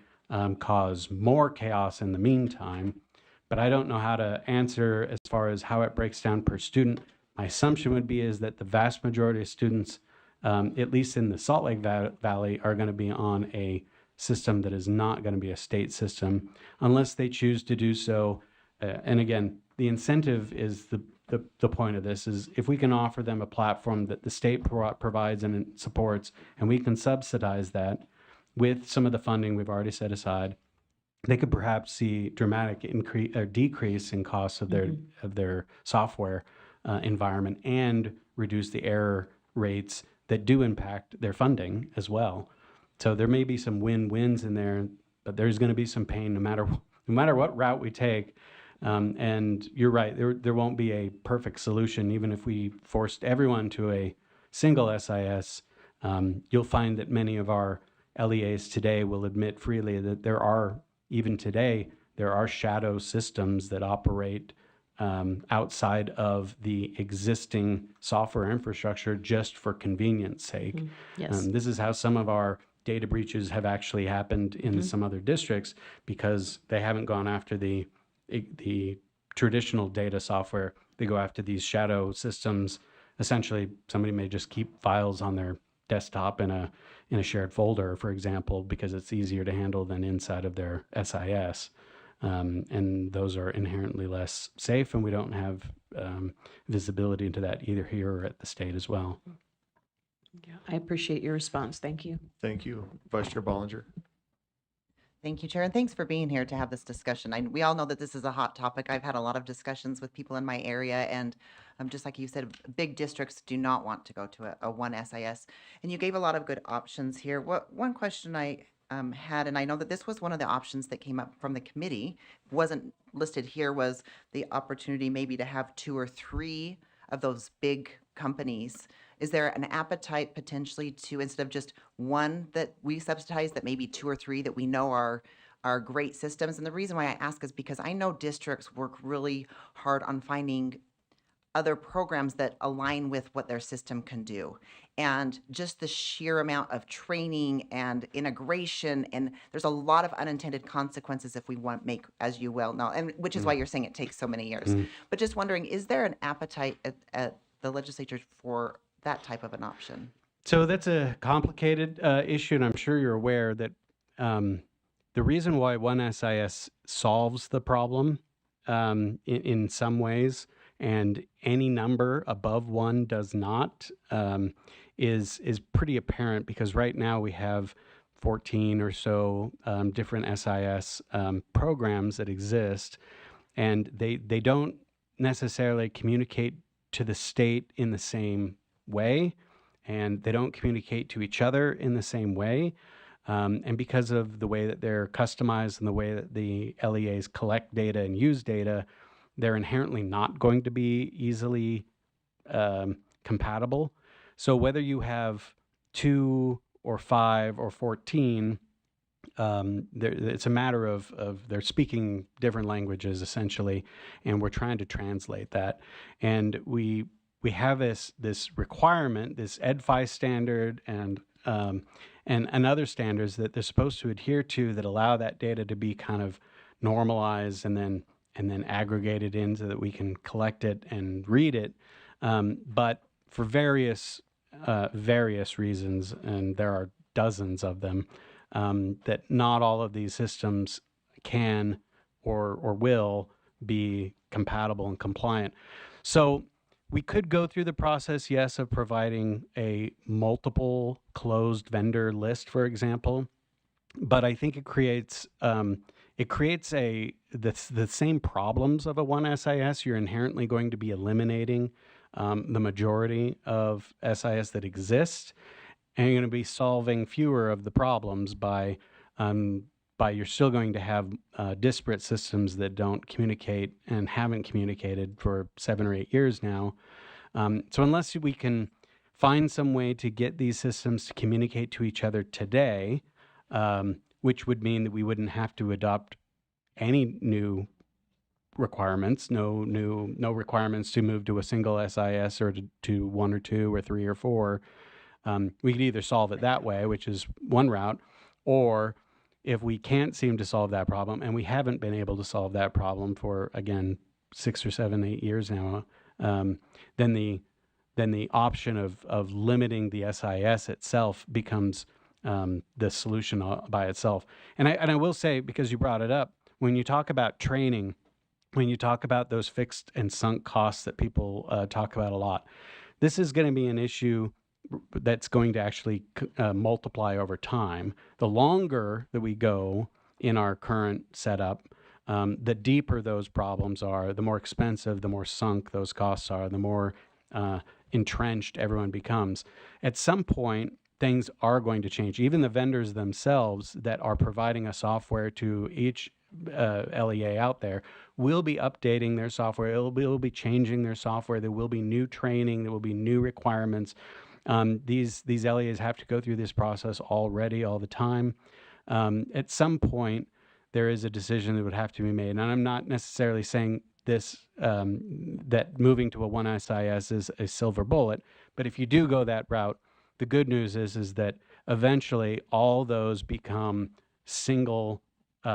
cause more chaos in the meantime. But I don't know how to answer as far as how it breaks down per student. My assumption would be is that the vast majority of students, at least in the Salt Lake Valley, are going to be on a system that is not going to be a state system unless they choose to do so. And again, the incentive is the point of this is if we can offer them a platform that the state provides and supports, and we can subsidize that with some of the funding we've already set aside, they could perhaps see dramatic increase or decrease in costs of their software environment and reduce the error rates that do impact their funding as well. So there may be some win-wins in there, but there's going to be some pain no matter what route we take. And you're right, there won't be a perfect solution. Even if we forced everyone to a single SIS, you'll find that many of our LEAs today will admit freely that even today, there are shadow systems that operate outside of the existing software infrastructure just for convenience sake. Yes. This is how some of our data breaches have actually happened in some other districts, because they haven't gone after the traditional data software. They go after these shadow systems. Essentially, somebody may just keep files on their desktop in a shared folder, for example, because it's easier to handle than inside of their SIS. And those are inherently less safe, and we don't have visibility into that either here or at the state as well. Yeah, I appreciate your response. Thank you. Thank you. Vice Chair Bollinger. Thank you, Chair, and thanks for being here to have this discussion. We all know that this is a hot topic. I've had a lot of discussions with people in my area, and just like you said, big districts do not want to go to a one SIS. And you gave a lot of good options here. One question I had, and I know that this was one of the options that came up from the committee, wasn't listed here, was the opportunity maybe to have 2 or 3 of those big companies. Is there an appetite potentially to, instead of just one that we subsidize, that maybe 2 or 3 that we know are great systems? And the reason why I ask is because I know districts work really hard on finding other programs that align with what their system can do. And just the sheer amount of training and integration, and there's a lot of unintended consequences if we want to make, as you well know, and which is why you're saying it takes so many years. But just wondering, is there an appetite at the legislature for that type of an option? So that's a complicated issue, and I'm sure you're aware that the reason why one SIS solves the problem in some ways, and any number above 1 does not, is pretty apparent, because right now we have 14 or so different SIS programs that exist, and they don't necessarily communicate to the state in the same way, and they don't communicate to each other in the same way. And because of the way that they're customized and the way that the LEAs collect data and use data, they're inherently not going to be easily compatible. So whether you have 2 or 5 or 14, it's a matter of they're speaking different languages essentially, and we're trying to translate that. And we have this requirement, this EdFi standard, and other standards that they're supposed to adhere to that allow that data to be kind of normalized and then aggregated in so that we can collect it and read it. But for various reasons, and there are dozens of them, that not all of these systems can or will be compatible and compliant. So we could go through the process, yes, of providing a multiple closed vendor list, for example, but I think it creates the same problems of a one SIS. You're inherently going to be eliminating the majority of SIS that exist, and you're going to be solving fewer of the problems by you're still going to have disparate systems that don't communicate and haven't communicated for 7 or 8 years now. So unless we can find some way to get these systems to communicate to each other today, which would mean that we wouldn't have to adopt any new requirements, no requirements to move to a single SIS or to 1 or 2 or 3 or 4. We could either solve it that way, which is one route, or if we can't seem to solve that problem, and we haven't been able to solve that problem for, again, 6 or 7, 8 years now, then the option of limiting the SIS itself becomes the solution by itself. And I will say, because you brought it up, when you talk about training, when you talk about those fixed and sunk costs that people talk about a lot, this is going to be an issue that's going to actually multiply over time. The longer that we go in our current setup, the deeper those problems are, the more expensive, the more sunk those costs are, the more entrenched everyone becomes. At some point, things are going to change. Even the vendors themselves that are providing a software to each LEA out there will be updating their software. It will be changing their software. There will be new training. There will be new requirements. These LEAs have to go through this process already, all the time. At some point, there is a decision that would have to be made. And I'm not necessarily saying this that moving to a one SIS is a silver bullet, but if you do go that route, the good news is that eventually all those become single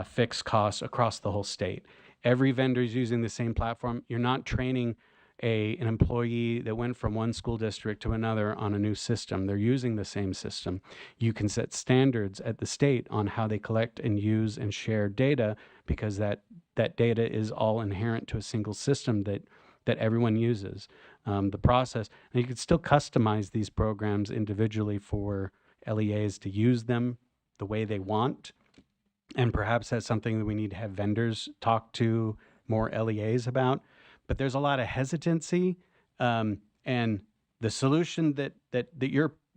fixed costs across the whole state. Every vendor is using the same platform. You're not training an employee that went from one school district to another on a new system. They're using the same system. You can set standards at the state on how they collect and use and share data, because that data is all inherent to a single system that everyone uses. The process, and you can still customize these programs individually for LEAs to use them the way they want. And perhaps that's something that we need to have vendors talk to more LEAs about. But there's a lot of hesitancy, and the solution that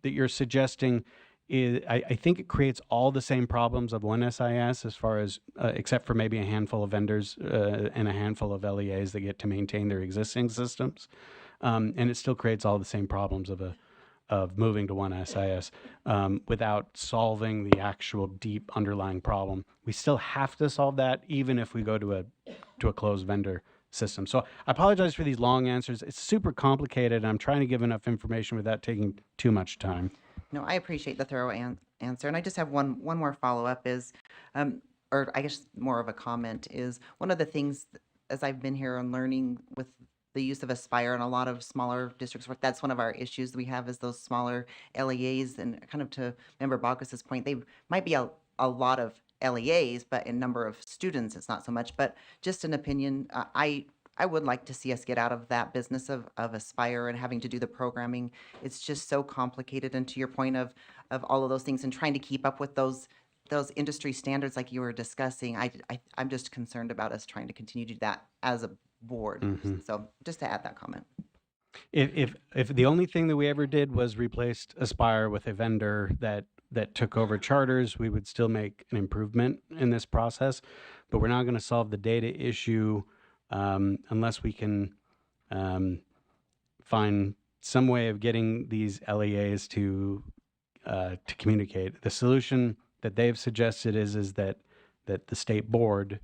you're suggesting is, I think it creates all the same problems of one SIS, as far as except for maybe a handful of vendors and a handful of LEAs that get to maintain their existing systems, and it still creates all the same problems of moving to one SIS without solving the actual deep underlying problem. We still have to solve that, even if we go to a closed vendor system. So I apologize for these long answers. It's super complicated, and I'm trying to give enough information without taking too much time. No, I appreciate the thorough answer. And I just have one more follow-up is, or I guess more of a comment is, one of the things as I've been here and learning with the use of Aspire and a lot of smaller districts, that's one of our issues we have, is those smaller LEAs. And kind of to Member Baucus's point, they might be a lot of LEAs, but in number of students, it's not so much. But just an opinion, I would like to see us get out of that business of Aspire and having to do the programming. It's just so complicated. And to your point of all of those things and trying to keep up with those industry standards like you were discussing, I'm just concerned about us trying to continue to do that as a board. Mhm. So just to add that comment. If the only thing that we ever did was replaced Aspire with a vendor that took over charters, we would still make an improvement in this process. But we're not going to solve the data issue unless we can find some way of getting these LEAs to communicate. The solution that they've suggested is that the state board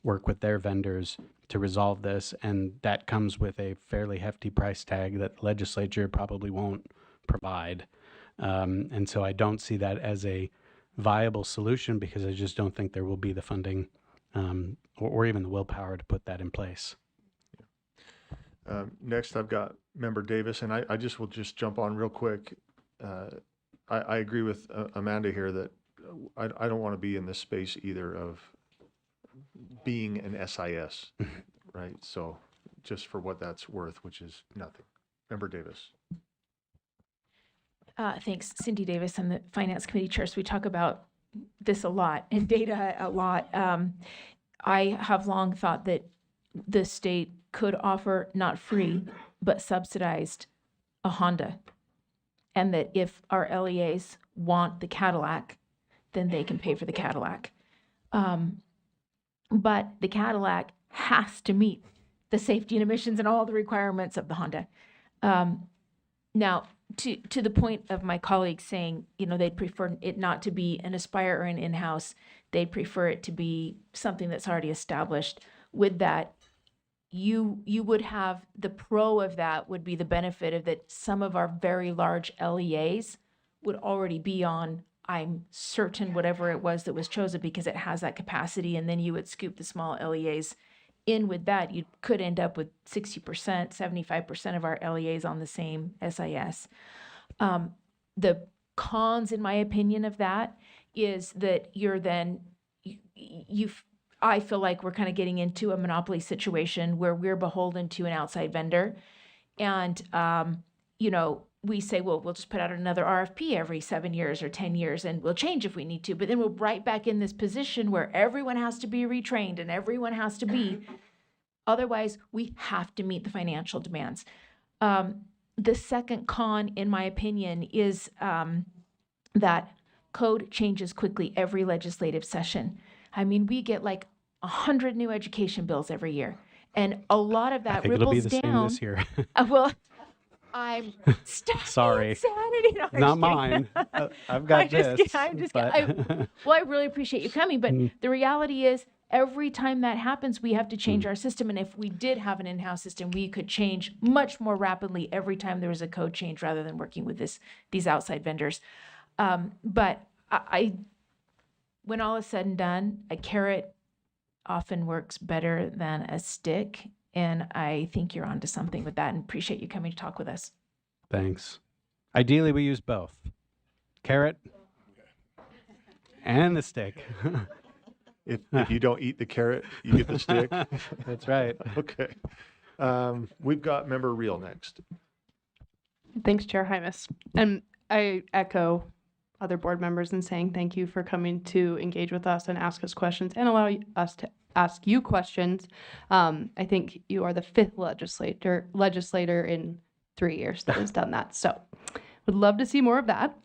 work with their vendors to resolve this, and that comes with a fairly hefty price tag that the legislature probably won't provide. And so I don't see that as a viable solution, because I just don't think there will be the funding or even the willpower to put that in place. Next, I've got Member Davis, and I just will just jump on real quick. I agree with Amanda here that I don't want to be in this space either of being an SIS, right? So just for what that's worth, which is nothing. Member Davis. Thanks, Cindy Davis. I'm the Finance Committee Chair, so we talk about this a lot and data a lot. I have long thought that the state could offer not free, but subsidized a Honda. And that if our LEAs want the Cadillac, then they can pay for the Cadillac. But the Cadillac has to meet the safety and emissions and all the requirements of the Honda. Now, to the point of my colleagues saying, they'd prefer it not to be an Aspire or an in-house, they'd prefer it to be something that's already established. With that, you would have the pro of that would be the benefit of that some of our very large LEAs would already be on, I'm certain, whatever it was that was chosen, because it has that capacity, and then you would scoop the small LEAs in with that. You could end up with 60%, 75% of our LEAs on the same SIS. The cons, in my opinion, of that is that you're then, I feel like we're kind of getting into a monopoly situation where we're beholden to an outside vendor. And, we say, well, we'll just put out another RFP every 7 years or 10 years and we'll change if we need to. But then we're right back in this position where everyone has to be retrained and everyone has to be. Otherwise, we have to meet the financial demands. The second con, in my opinion, is that code changes quickly every legislative session. I mean, we get like 100 new education bills every year. And a lot of that I think it'll be ripples the down. same this year. Well, I'm stuck. Sorry. Insanity. No, I'm Not just mine. I've got this. I'm just but- kidding. I really appreciate you coming, but the reality is every time that happens, we have to change our system. And if we did have an in-house system, we could change much more rapidly every time there was a code change rather than working with these outside vendors. But when all is said and done, a carrot often works better than a stick. And I think you're onto something with that and appreciate you coming to talk with us. Thanks. Ideally, we use both. Carrot and the stick. If you don't eat the carrot, you get the stick. That's right. Okay. We've got Member Reel next. Thanks, Chair Hymas. And I echo other board members in saying thank you for coming to engage with us and ask us questions and allow us to ask you questions. I think you are the fifth legislator in 3 years that has done that. So would love to see more of that.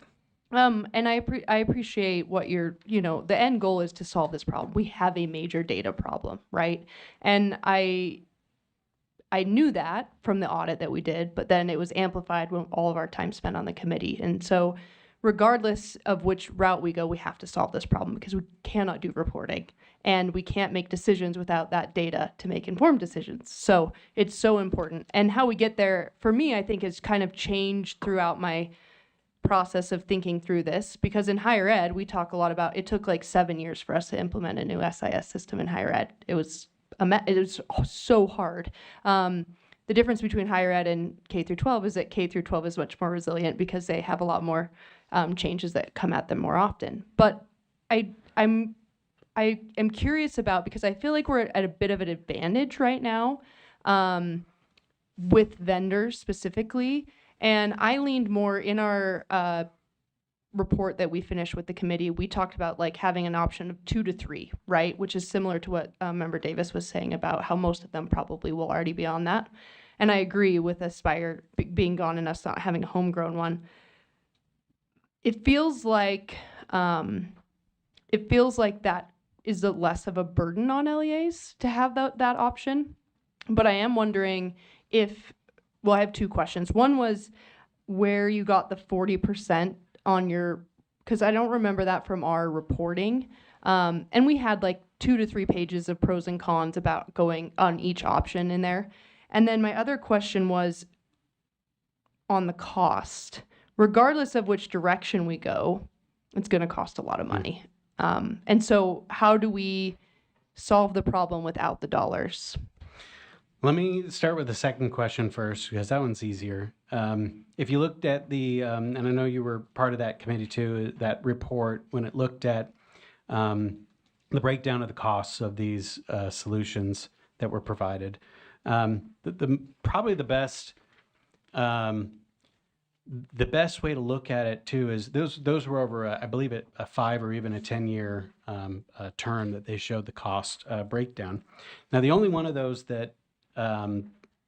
And I appreciate what the end goal is to solve this problem. We have a major data problem, right? And I knew that from the audit that we did, but then it was amplified when all of our time spent on the committee. And so regardless of which route we go, we have to solve this problem because we cannot do reporting and we can't make decisions without that data to make informed decisions. So it's so important. And how we get there, for me, I think has kind of changed throughout my process of thinking through this, because in higher ed, we talk a lot about, it took like 7 years for us to implement a new SIS system in higher ed. It was so hard. The difference between higher ed and K through 12 is that K through 12 is much more resilient because they have a lot more changes that come at them more often. But I am curious about, because I feel like we're at a bit of an advantage right now with vendors specifically. And I leaned more in our report that we finished with the committee. We talked about like having an option of 2 to 3, right? Which is similar to what Member Davis was saying about how most of them probably will already be on that. And I agree with Aspire being gone and us not having a homegrown one. It feels like that is less of a burden on LEAs to have that option. But I am wondering I have 2 questions. One was where you got the 40% on your, because I don't remember that from our reporting. And we had like 2 to 3 pages of pros and cons about going on each option in there. And then my other question was on the cost. Regardless of which direction we go, it's going to cost a lot of money. And so how do we solve the problem without the dollars? Let me start with the second question first, because that one's easier. If you looked at the, and I know you were part of that committee too, that report, when it looked at the breakdown of the costs of these solutions that were provided, Probably the best way to look at it too is those were over I believe a 5 or even a 10-year term that they showed the cost breakdown. Now the only one of those that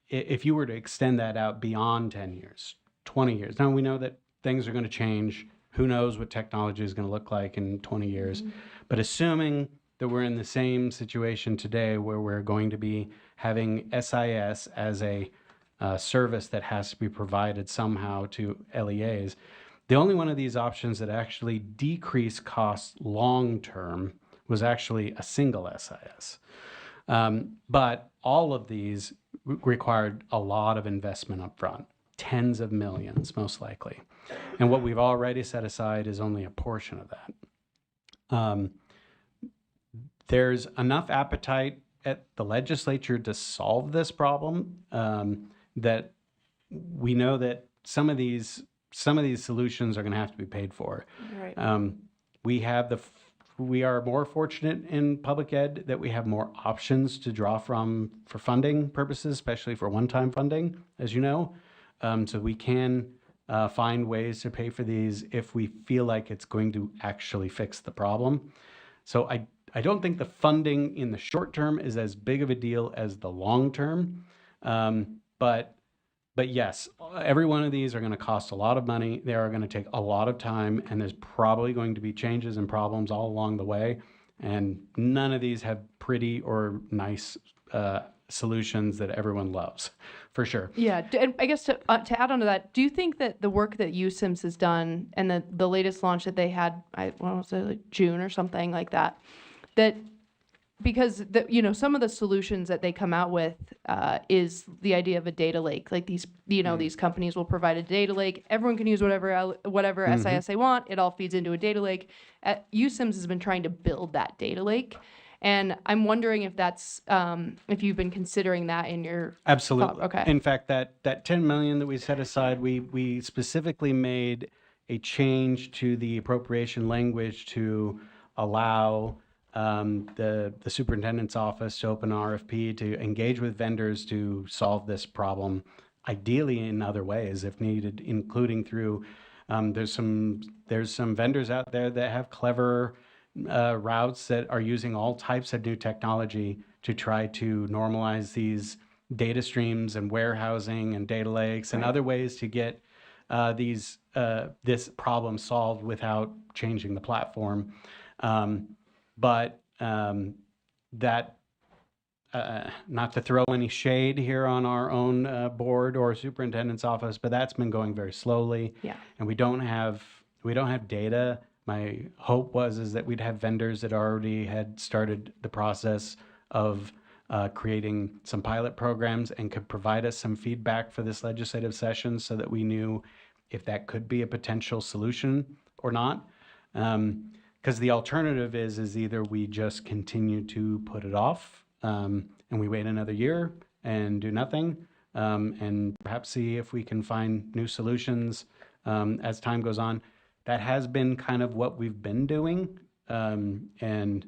if you were to extend that out beyond 10 years, 20 years. Now we know that things are going to change. Who knows what technology is going to look like in 20 years? But assuming that we're in the same situation today where we're going to be having SIS as a service that has to be provided somehow to LEAs, the only one of these options that actually decreased costs long term was actually a single SIS. But all of these required a lot of investment up front, tens of millions most likely. And what we've already set aside is only a portion of that. There's enough appetite at the legislature to solve this problem that we know that some of these solutions are going to have to be paid for. Right. We are more fortunate in public ed that we have more options to draw from for funding purposes, especially for one-time funding, as you know. So we can find ways to pay for these if we feel like it's going to actually fix the problem. So I don't think the funding in the short term is as big of a deal as the long term. But yes, every one of these are going to cost a lot of money. They are going to take a lot of time, and there's probably going to be changes and problems all along the way. And none of these have pretty or nice solutions that everyone loves, for sure. Yeah, and I guess to add on to that, do you think that the work that USIMS has done and the latest launch that they had, when was it, like June or something like that, that because some of the solutions that they come out with is the idea of a data lake. Like these, these companies will provide a data lake. Everyone can use whatever SIS they want. It all feeds into a data lake. USIMS has been trying to build that data lake. And I'm wondering if that's if you've been considering that in your Absolutely. thought. Okay. In fact, that 10 million that we set aside, we specifically made a change to the appropriation language to allow the superintendent's office to open an RFP to engage with vendors to solve this problem, ideally in other ways if needed, including through there's some vendors out there that have clever routes that are using all types of new technology to try to normalize these data streams and warehousing and data lakes and other ways to get this problem solved without changing the platform. But that, not to throw any shade here on our own board or superintendent's office, but that's been going very slowly. Yeah. And we don't have data. My hope is that we'd have vendors that already had started the process of creating some pilot programs and could provide us some feedback for this legislative session so that we knew if that could be a potential solution or not. Because the alternative is either we just continue to put it off and we wait another year and do nothing and perhaps see if we can find new solutions as time goes on. That has been kind of what we've been doing. And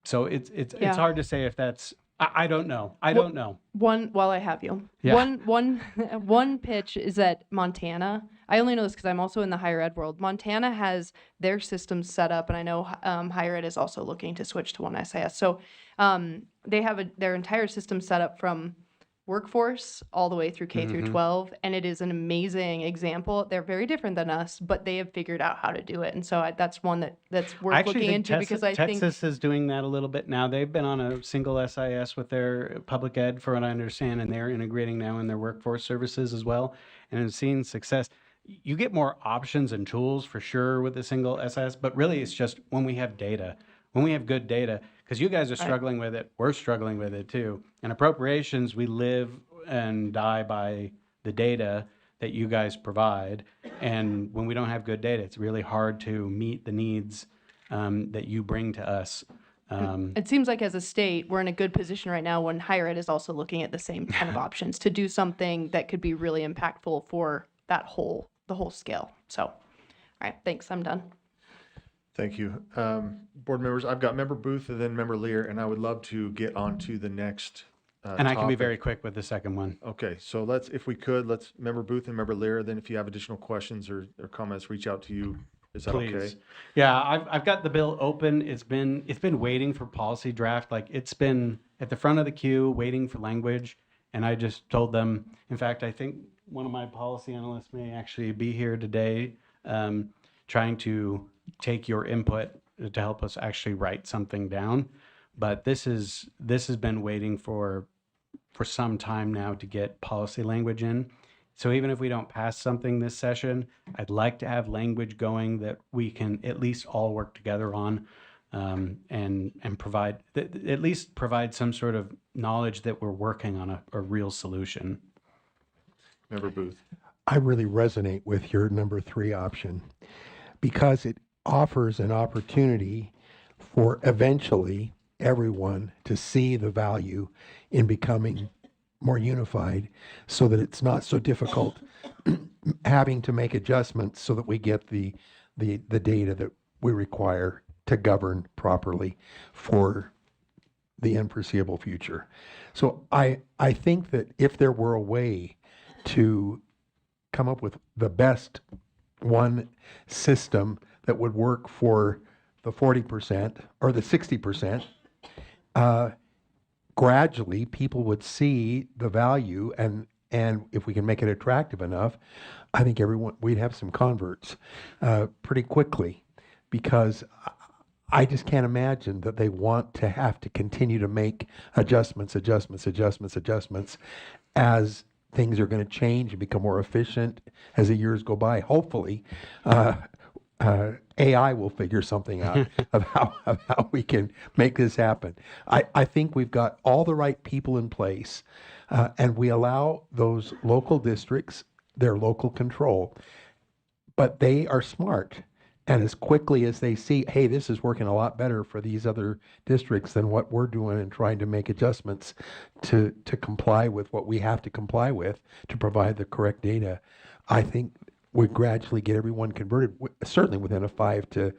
so it's hard to say if that's, I don't know. I don't know. While I have you, Yeah. one pitch is that Montana. I only know this because I'm also in the higher ed world. Montana has their systems set up, and I know higher ed is also looking to switch to one SIS. So they have their entire system set up from workforce all the way through K through 12, and it is an amazing example. They're very different than us, but they have figured out how to do it, and so that's one that's worth Actually, looking into because I think Texas is doing that a little bit now. They've been on a single SIS with their public ed, for what I understand, and they're integrating now in their workforce services as well, and have seen success. You get more options and tools for sure with a single SIS, but really it's just when we have data, when we have good data, because you guys are struggling with it, we're struggling with it too. And appropriations, we live and die by the data that you guys provide. And when we don't have good data, it's really hard to meet the needs that you bring to us. it seems like as a state, we're in a good position right now when higher ed is also looking at the same kind of options to do something that could be really impactful for the whole scale. So, all right, thanks. I'm done. Thank you. Board members, I've got Member Booth and then Member Lear, and I would love to get on to the next And I can be very topic. quick with the second one. Okay, so let's, if we could, let's, Member Booth and Member Lear, then if you have additional questions or comments, reach out to you. Is that okay? Please. Yeah, I've got the bill open. It's been waiting for policy draft. Like, it's been at the front of the queue waiting for language. And I just told them, in fact, I think one of my policy analysts may actually be here today, trying to take your input to help us actually write something down. But this has been waiting for some time now to get policy language in. So even if we don't pass something this session, I'd like to have language going that we can at least all work together on, and provide, at least provide some sort of knowledge that we're working on a real solution. Member Booth. I really resonate with your number 3 option because it offers an opportunity for eventually everyone to see the value in becoming more unified so that it's not so difficult having to make adjustments so that we get the data that we require to govern properly for the unforeseeable future. So I think that if there were a way to come up with the best one system that would work for the 40% or the 60%, gradually people would see the value, and if we can make it attractive enough, I think we'd have some converts pretty quickly, because I just can't imagine that they want to have to continue to make adjustments as things are going to change and become more efficient as the years go by. Hopefully, AI will figure something out of how we can make this happen. I think we've got all the right people in place, and we allow those local districts their local control, but they are smart. And as quickly as they see, hey, this is working a lot better for these other districts than what we're doing, and trying to make adjustments to comply with what we have to comply with to provide the correct data, I think we gradually get everyone converted, certainly within a 5 to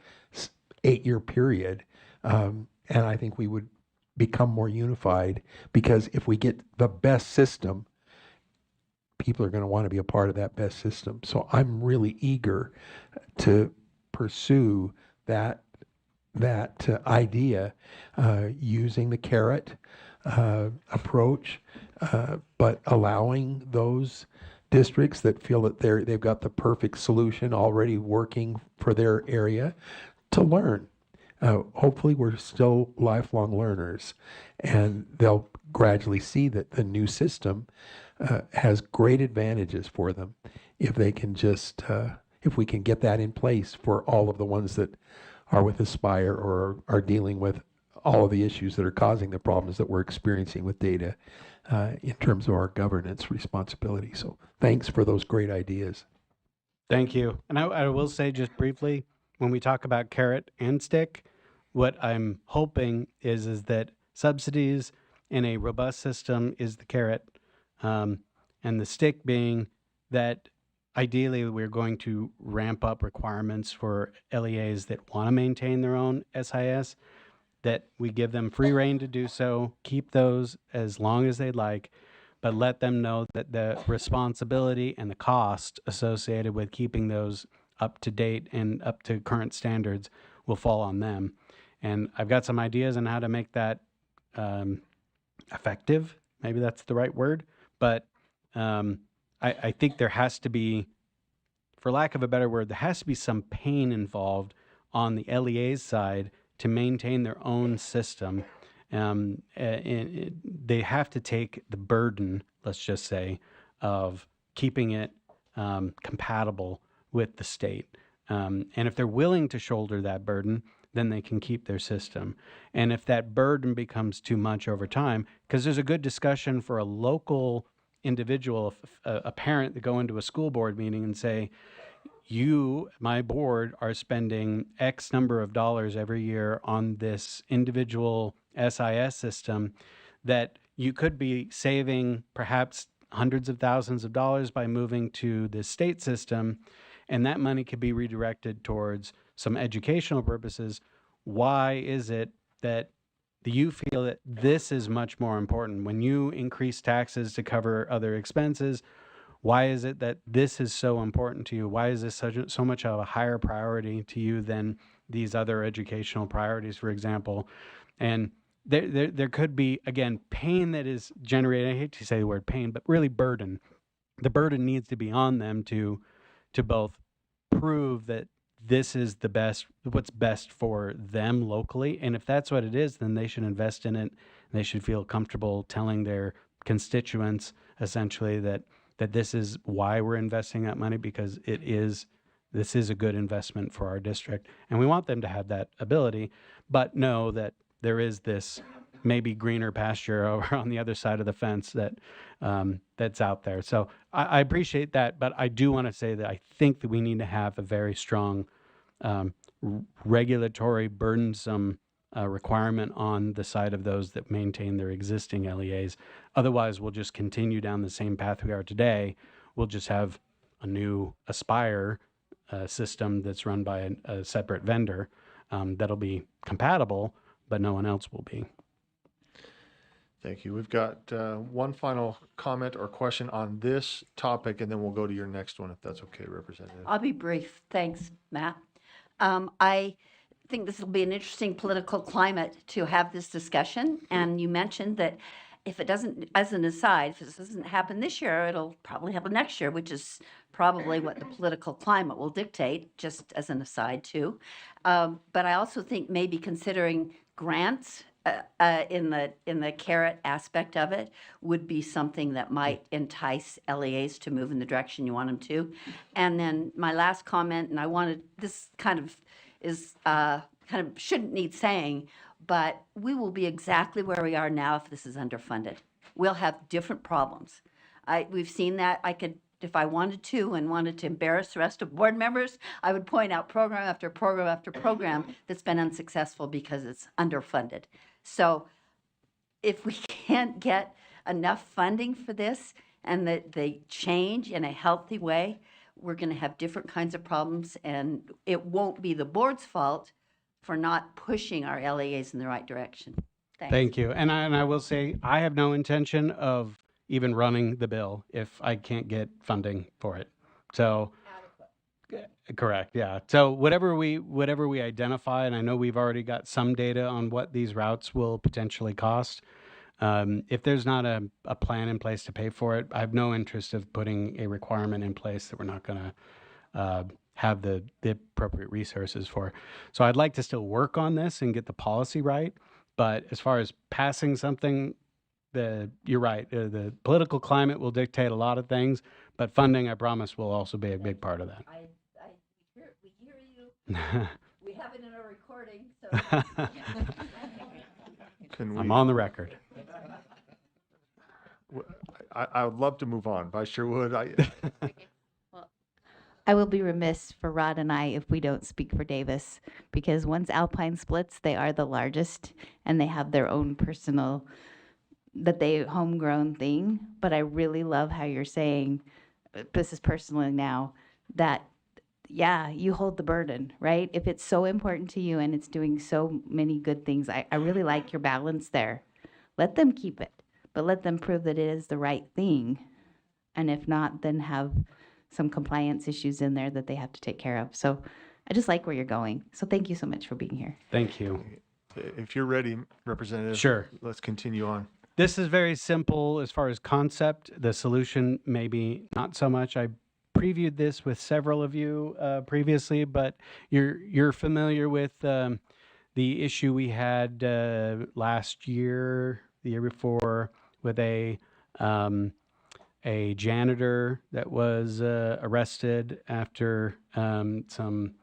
8 year period. And I think we would become more unified, because if we get the best system, people are going to want to be a part of that best system. So I'm really eager to pursue that idea, using the carrot approach, but allowing those districts that feel that they've got the perfect solution already working for their area to learn. Hopefully we're still lifelong learners, and they'll gradually see that the new system has great advantages for them if they can just if we can get that in place for all of the ones that are with Aspire or are dealing with all of the issues that are causing the problems that we're experiencing with data in terms of our governance responsibility. So thanks for those great ideas. Thank you. And I will say just briefly, when we talk about carrot and stick, what I'm hoping is that subsidies in a robust system is the carrot, and the stick being that ideally we're going to ramp up requirements for LEAs that want to maintain their own SIS, that we give them free rein to do so, keep those as long as they'd like, but let them know that the responsibility and the cost associated with keeping those up to date and up to current standards will fall on them. And I've got some ideas on how to make that effective. Maybe that's the right word. But I think there has to be, for lack of a better word, there has to be some pain involved on the LEA's side to maintain their own system. They have to take the burden, let's just say, of keeping it compatible with the state. And if they're willing to shoulder that burden, then they can keep their system. And if that burden becomes too much over time, because there's a good discussion for a local individual, a parent, to go into a school board meeting and say, you, my board, are spending X number of dollars every year on this individual SIS system that you could be saving perhaps hundreds of thousands of dollars by moving to the state system, and that money could be redirected towards some educational purposes. Why is it that Do you feel that this is much more important? When you increase taxes to cover other expenses, why is it that this is so important to you? Why is this so much of a higher priority to you than these other educational priorities, for example? And there could be, again, pain that is generated. I hate to say the word pain, but really burden. The burden needs to be on them to both prove that this is the best, what's best for them locally. And if that's what it is, then they should invest in it. They should feel comfortable telling their constituents essentially that this is why we're investing that money, because this is a good investment for our district. And we want them to have that ability, but know that there is this maybe greener pasture over on the other side of the fence that that's out there. So I appreciate that, but I do want to say that I think that we need to have a very strong regulatory burdensome requirement on the side of those that maintain their existing LEAs. Otherwise, we'll just continue down the same path we are today. We'll just have a new Aspire system that's run by a separate vendor that'll be compatible, but no one else will be. Thank you. We've got one final comment or question on this topic, and then we'll go to your next one, if that's okay, Representative. I'll be brief. Thanks, Matt. I think this will be an interesting political climate to have this discussion. And you mentioned that if it doesn't, as an aside, if this doesn't happen this year, it'll probably happen next year, which is probably what the political climate will dictate, just as an aside too. But I also think maybe considering grants in the carrot aspect of it would be something that might entice LEAs to move in the direction you want them to. And then my last comment, and I wanted, this kind of is shouldn't need saying, but we will be exactly where we are now if this is underfunded. We'll have different problems. We've seen that. I could, if I wanted to and wanted to embarrass the rest of board members, I would point out program after program after program that's been unsuccessful because it's underfunded. So if we can't get enough funding for this and that they change in a healthy way, we're going to have different kinds of problems, and it won't be the board's fault for not pushing our LEAs in the right direction. Thanks. Thank you. And I will say, I have no intention of even running the bill if I can't get funding for it. So, correct, yeah. So whatever we identify, and I know we've already got some data on what these routes will potentially cost. If there's not a plan in place to pay for it, I have no interest of putting a requirement in place that we're not going to have the appropriate resources for. So I'd like to still work on this and get the policy right. But as far as passing something, you're right. The political climate will dictate a lot of things, but funding, I promise, will also be a big part of that. We hear you. We have it in our recording, so. I'm on the record. I would love to move on, but I sure would. I will be remiss for Rod and I if we don't speak for Davis, because once Alpine splits, they are the largest and they have their own personal, homegrown thing. But I really love how you're saying, this is personally now, that yeah, you hold the burden, right? If it's so important to you and it's doing so many good things, I really like your balance there. Let them keep it, but let them prove that it is the right thing. And if not, then have some compliance issues in there that they have to take care of. So I just like where you're going. So thank you so much for being here. Thank you. If you're ready, Representative, sure. Let's continue on. This is very simple as far as concept. The solution, maybe not so much. I previewed this with several of you previously, but you're familiar with the issue we had last year, the year before, with a janitor that was arrested after some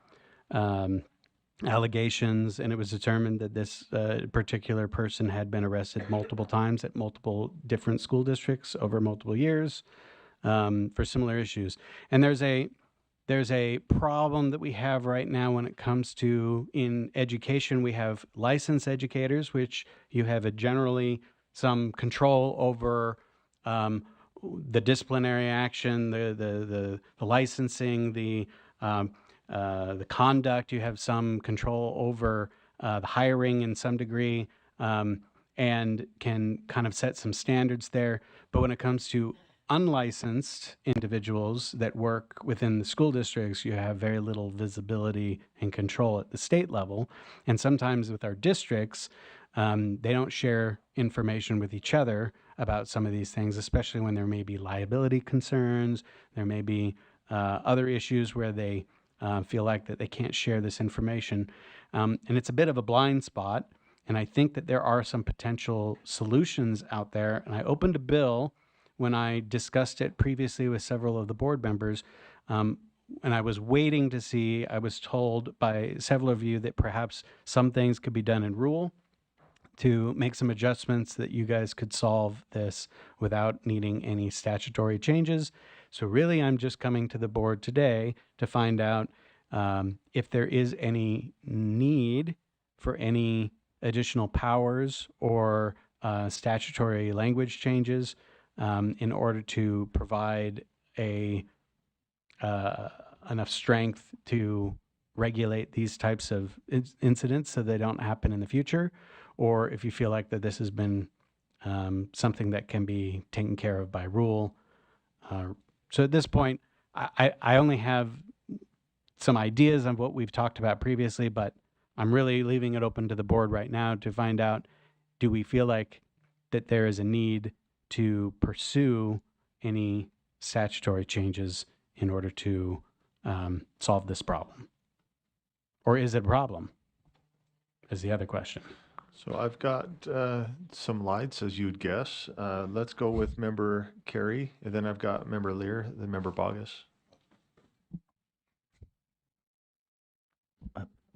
allegations, and it was determined that this particular person had been arrested multiple times at multiple different school districts over multiple years for similar issues. And there's a problem that we have right now when it comes to, in education, we have licensed educators, which you have generally some control over the disciplinary action, the licensing, the conduct. You have some control over the hiring in some degree. and can kind of set some standards there. But when it comes to unlicensed individuals that work within the school districts, you have very little visibility and control at the state level. And sometimes with our districts, they don't share information with each other about some of these things, especially when there may be liability concerns. There may be other issues where they feel like that they can't share this information. And it's a bit of a blind spot. And I think that there are some potential solutions out there. And I opened a bill when I discussed it previously with several of the board members. And I was waiting to see, I was told by several of you that perhaps some things could be done in rule to make some adjustments that you guys could solve this without needing any statutory changes. So really, I'm just coming to the board today to find out if there is any need for any additional powers or statutory language changes in order to provide enough strength to regulate these types of incidents so they don't happen in the future, or if you feel like that this has been something that can be taken care of by rule. So at this point, I only have some ideas on what we've talked about previously, but I'm really leaving it open to the board right now to find out, do we feel like that there is a need to pursue any statutory changes in order to solve this problem? Or is it a problem? Is the other question. So I've got some lights, as you'd guess. Let's go with Member Carey, and then I've got Member Lear, then Member Bogus.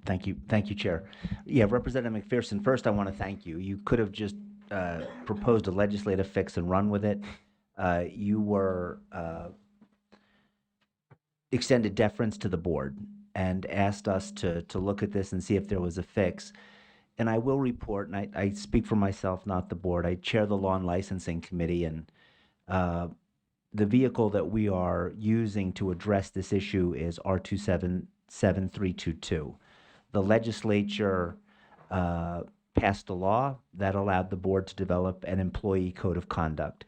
Thank you, Chair. Yeah, Representative McPherson, first I want to thank you. You could have just proposed a legislative fix and run with it. You were extended deference to the board and asked us to look at this and see if there was a fix. And I will report, and I speak for myself, not the board. I chair the Law and Licensing Committee, and the vehicle that we are using to address this issue is R27322. The legislature passed a law that allowed the board to develop an employee code of conduct.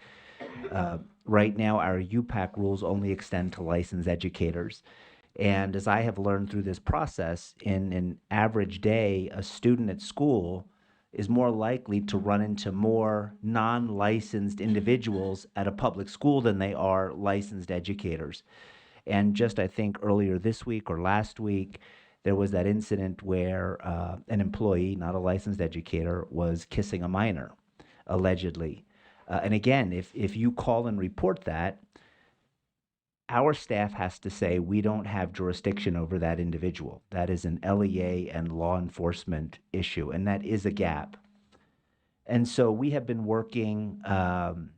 Right now, our UPAC rules only extend to licensed educators. And as I have learned through this process, in an average day, a student at school is more likely to run into more non-licensed individuals at a public school than they are licensed educators. And just, I think, earlier this week or last week, there was that incident where an employee, not a licensed educator, was kissing a minor, allegedly. And again, if you call and report that, our staff has to say we don't have jurisdiction over that individual. That is an LEA and law enforcement issue, and that is a gap. And so we have been working, and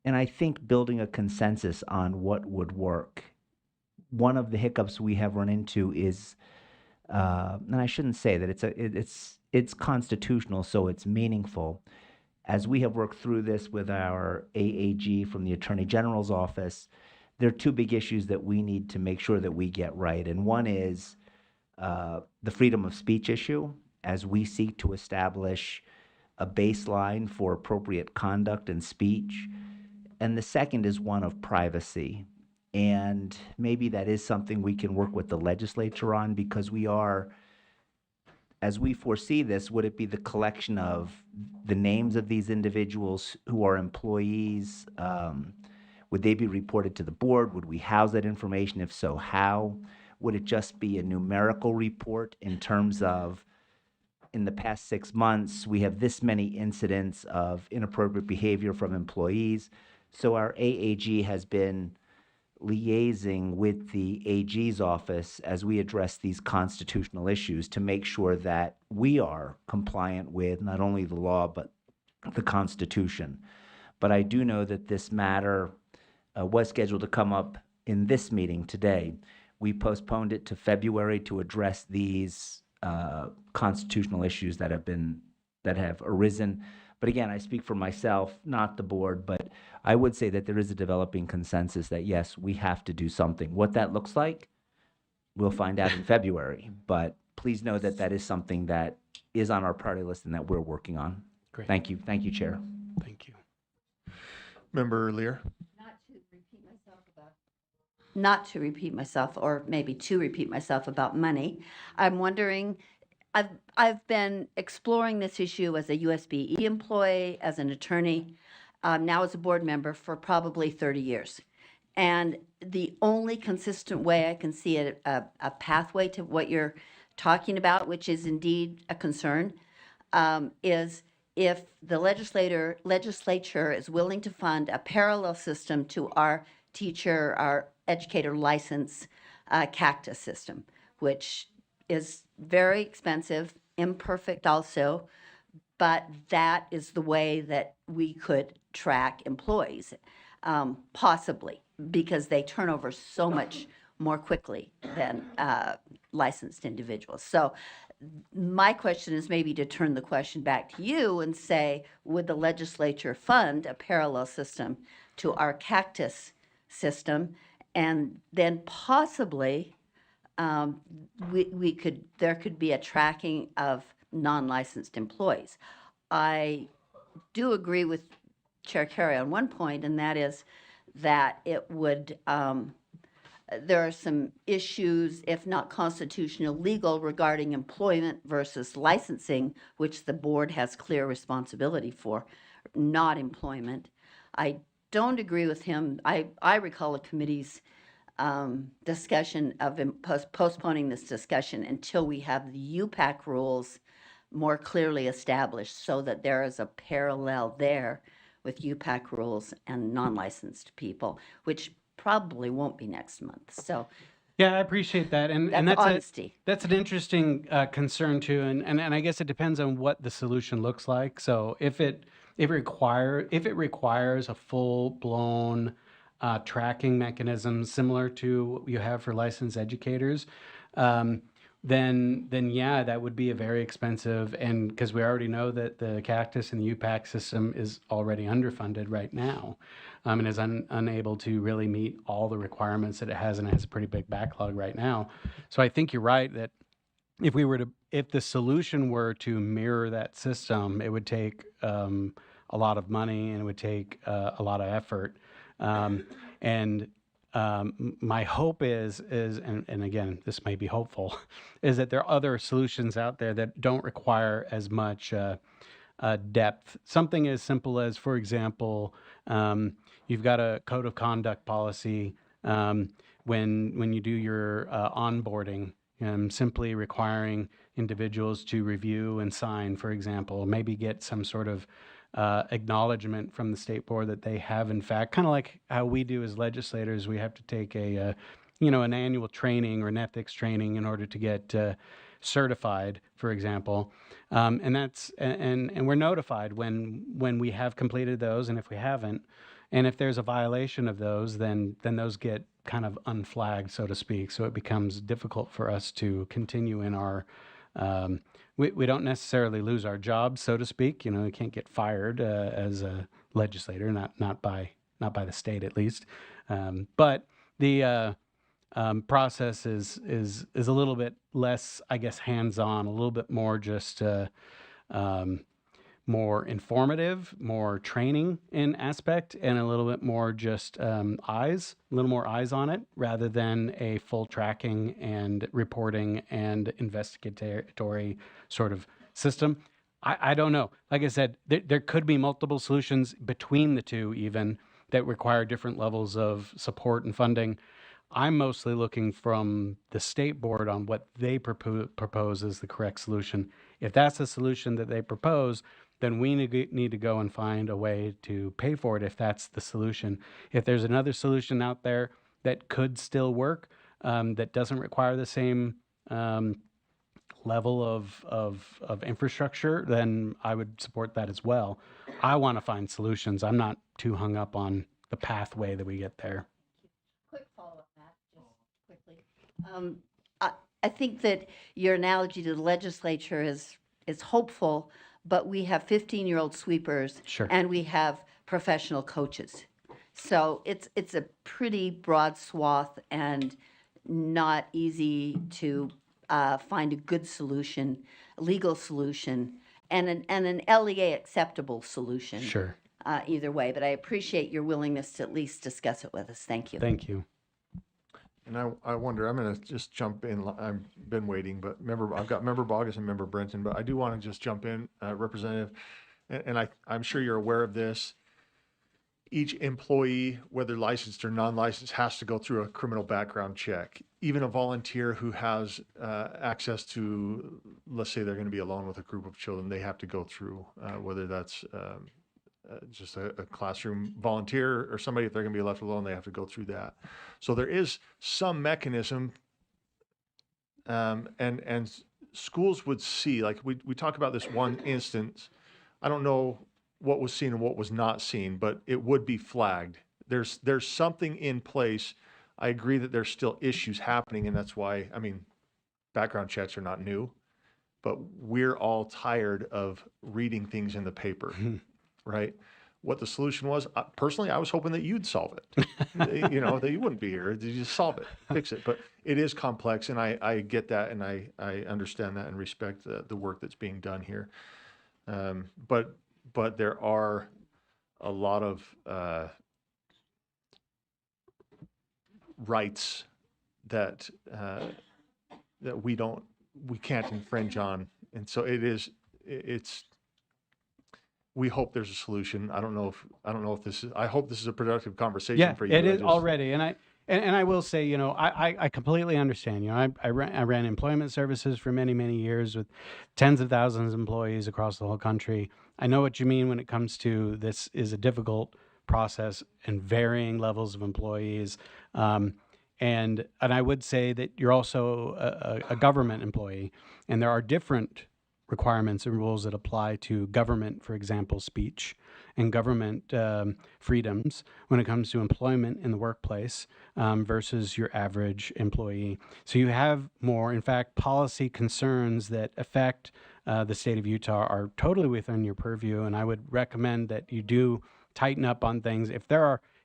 I think building a consensus on what would work. One of the hiccups we have run into is, and I shouldn't say that it's constitutional, so it's meaningful. As we have worked through this with our AAG from the Attorney General's office, there are two big issues that we need to make sure that we get right. And one is the freedom of speech issue, as we seek to establish a baseline for appropriate conduct and speech. And the second is one of privacy. And maybe that is something we can work with the legislature on, because we are, as we foresee this, would it be the collection of the names of these individuals who are employees? Would they be reported to the board? Would we house that information? If so, how? Would it just be a numerical report in terms of, in the past 6 months, we have this many incidents of inappropriate behavior from employees? So our AAG has been liaising with the AG's office as we address these constitutional issues to make sure that we are compliant with not only the law, but the Constitution. But I do know that this matter was scheduled to come up in this meeting today. We postponed it to February to address these constitutional issues that have arisen. But again, I speak for myself, not the board, but I would say that there is a developing consensus that yes, we have to do something. What that looks like, we'll find out in February. But please know that that is something that is on our priority list and that we're working on. Great. Thank you. Thank you, Chair. Thank you. Member Lear? Not to repeat myself, or maybe to repeat myself about money, I'm wondering, I've been exploring this issue as a USBE employee, as an attorney, now as a board member for probably 30 years. And the only consistent way I can see a pathway to what you're talking about, which is indeed a concern, is if the legislature is willing to fund a parallel system to our educator license cactus system, which is very expensive, imperfect also, but that is the way that we could track employees, possibly, because they turn over so much more quickly than licensed individuals. So my question is maybe to turn the question back to you and say, would the legislature fund a parallel system to our cactus system? And then possibly there could be a tracking of non-licensed employees. I do agree with Chair Carey on one point, and that is that it would, there are some issues, if not constitutional, legal regarding employment versus licensing, which the board has clear responsibility for, not employment. I don't agree with him. I recall a committee's discussion of postponing this discussion until we have the UPAC rules more clearly established, so that there is a parallel there with UPAC rules and non-licensed people, which probably won't be next month. So Yeah, I appreciate that, and that's that's honesty. that's an interesting concern too, and I guess it depends on what the solution looks like. So if it requires a full blown tracking mechanism similar to what you have for licensed educators, then yeah, that would be a very expensive, and because we already know that the Cactus and the UPAC system is already underfunded right now, and is unable to really meet all the requirements that it has, and it has a pretty big backlog right now. So I think you're right that if the solution were to mirror that system, it would take a lot of money and it would take a lot of effort. And my hope is, and again, this may be hopeful, is that there are other solutions out there that don't require as much depth. Something as simple as, for example, you've got a code of conduct policy when you do your onboarding, simply requiring individuals to review and sign, for example, maybe get some sort of acknowledgement from the state board that they have, in fact, kind of like how we do as legislators, we have to take an annual training or an ethics training in order to get certified, for example, and we're notified when we have completed those, and if we haven't, and if there's a violation of those, then those get kind of unflagged, so to speak. So it becomes difficult for us to continue in our we don't necessarily lose our jobs, so to speak. We can't get fired as a legislator, not by the state at least. But the process is a little bit less, I guess, hands-on, a little bit more just more informative, more training in aspect, and a little bit more just a little more eyes on it, rather than a full tracking and reporting and investigatory sort of system. I don't know. Like I said, there could be multiple solutions between the two even that require different levels of support and funding. I'm mostly looking from the state board on what they propose as the correct solution. If that's the solution that they propose, then we need to go and find a way to pay for it if that's the solution. If there's another solution out there that could still work, that doesn't require the same level of infrastructure, then I would support that as well. I want to find solutions. I'm not too hung up on the pathway that we get there. Quick follow-up, Matt, just quickly. I think that your analogy to the legislature is hopeful, but we have 15-year-old sweepers, Sure. and we have professional coaches. So it's a pretty broad swath and not easy to find a good solution, a legal solution, and an LEA acceptable solution. Sure. Either way, but I appreciate your willingness to at least discuss it with us. Thank you. Thank you. And I wonder, I'm going to just jump in. I've been waiting, but I've got Member Bogus and Member Brenton, but I do want to just jump in, Representative, and I'm sure you're aware of this. Each employee, whether licensed or non-licensed, has to go through a criminal background check. Even a volunteer who has access to, let's say they're going to be alone with a group of children, they have to go through, whether that's just a classroom volunteer or somebody, if they're going to be left alone, they have to go through that. So there is some mechanism, and schools would see, like we talk about this one instance. I don't know what was seen and what was not seen, but it would be flagged. There's something in place. I agree that there's still issues happening, and that's why, I mean, background checks are not new, but we're all tired of reading things in the paper, right? What the solution was, personally, I was hoping that you'd solve it. That you wouldn't be here. You just solve it, fix it. But it is complex, and I get that, and I understand that and respect the work that's being done here. But there are a lot of rights that we can't infringe on, and so it's. We hope there's a solution. I don't know if this is. I hope this is a productive conversation for you. Yeah, it is already, and I will say, I completely understand. I ran employment services for many, many years with tens of thousands of employees across the whole country. I know what you mean when it comes to this is a difficult process and varying levels of employees. And I would say that you're also a government employee, and there are different requirements and rules that apply to government, for example, speech and government freedoms when it comes to employment in the workplace versus your average employee. So you have more, in fact, policy concerns that affect the state of Utah are totally within your purview, and I would recommend that you do tighten up on things. If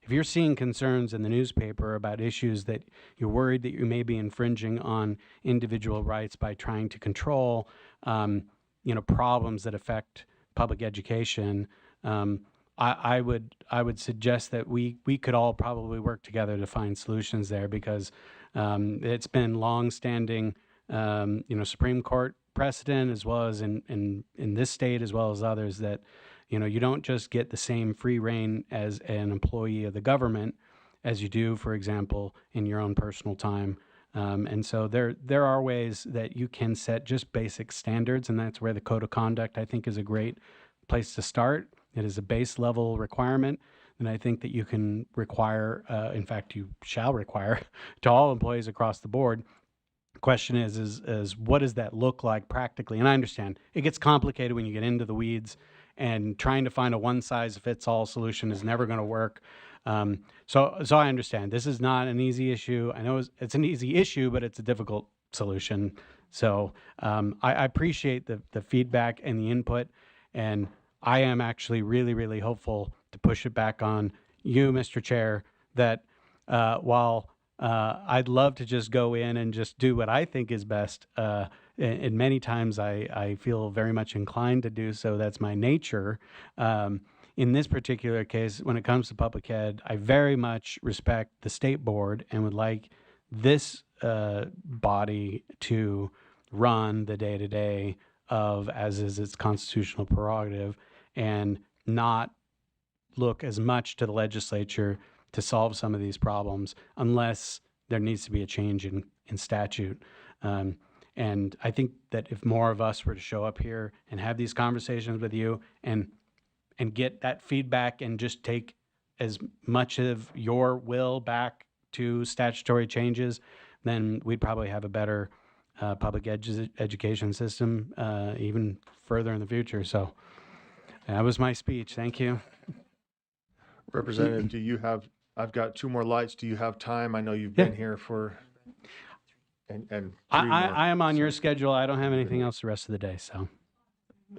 you're seeing concerns in the newspaper about issues that you're worried that you may be infringing on individual rights by trying to control, problems that affect public education, I would suggest that we could all probably work together to find solutions there, because it's been long-standing, Supreme Court precedent, as well as in this state as well as others, that you don't just get the same free reign as an employee of the government as you do, for example, in your own personal time. And so there are ways that you can set just basic standards, and that's where the code of conduct, I think, is a great place to start. It is a base level requirement, and I think that you can require, in fact, you shall require to all employees across the board. The question is what does that look like practically? And I understand it gets complicated when you get into the weeds, and trying to find a one-size-fits-all solution is never going to work. So I understand this is not an easy issue. I know it's an easy issue, but it's a difficult solution. So I appreciate the feedback and the input, and I am actually really, really hopeful to push it back on you, Mr. Chair, that while I'd love to just go in and just do what I think is best, and many times I feel very much inclined to do so. That's my nature. In this particular case, when it comes to public ed, I very much respect the state board and would like this body to run the day-to-day of, as is its constitutional prerogative, and not look as much to the legislature to solve some of these problems unless there needs to be a change in statute. And I think that if more of us were to show up here and have these conversations with you and get that feedback and just take as much of your will back to statutory changes, then we'd probably have a better public education system even further in the future. So that was my speech. Thank you. Representative, I've got two more lights. Do you have time? I know you've been here for, and I am on your schedule. I don't have anything else the rest of the day, so.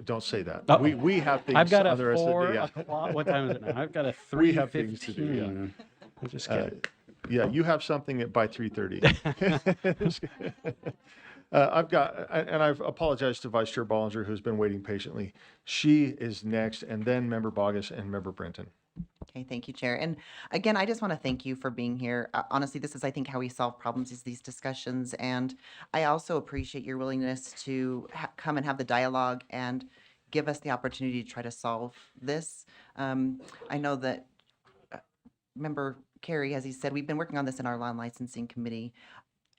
Don't say that. Oh. We have things I've got on the rest of the day. what time is it now? I've got a 3:15. We have things to do, yeah. I'm just kidding. Yeah, you have something by 3:30. And I've apologized to Vice Chair Ballinger, who's been waiting patiently. She is next, and then Member Bogus and Member Brenton. Okay, thank you, Chair. And again, I just want to thank you for being here. Honestly, this is, I think, how we solve problems is these discussions. And I also appreciate your willingness to come and have the dialogue and give us the opportunity to try to solve this. I know that Member Carey, as he said, we've been working on this in our law and licensing committee.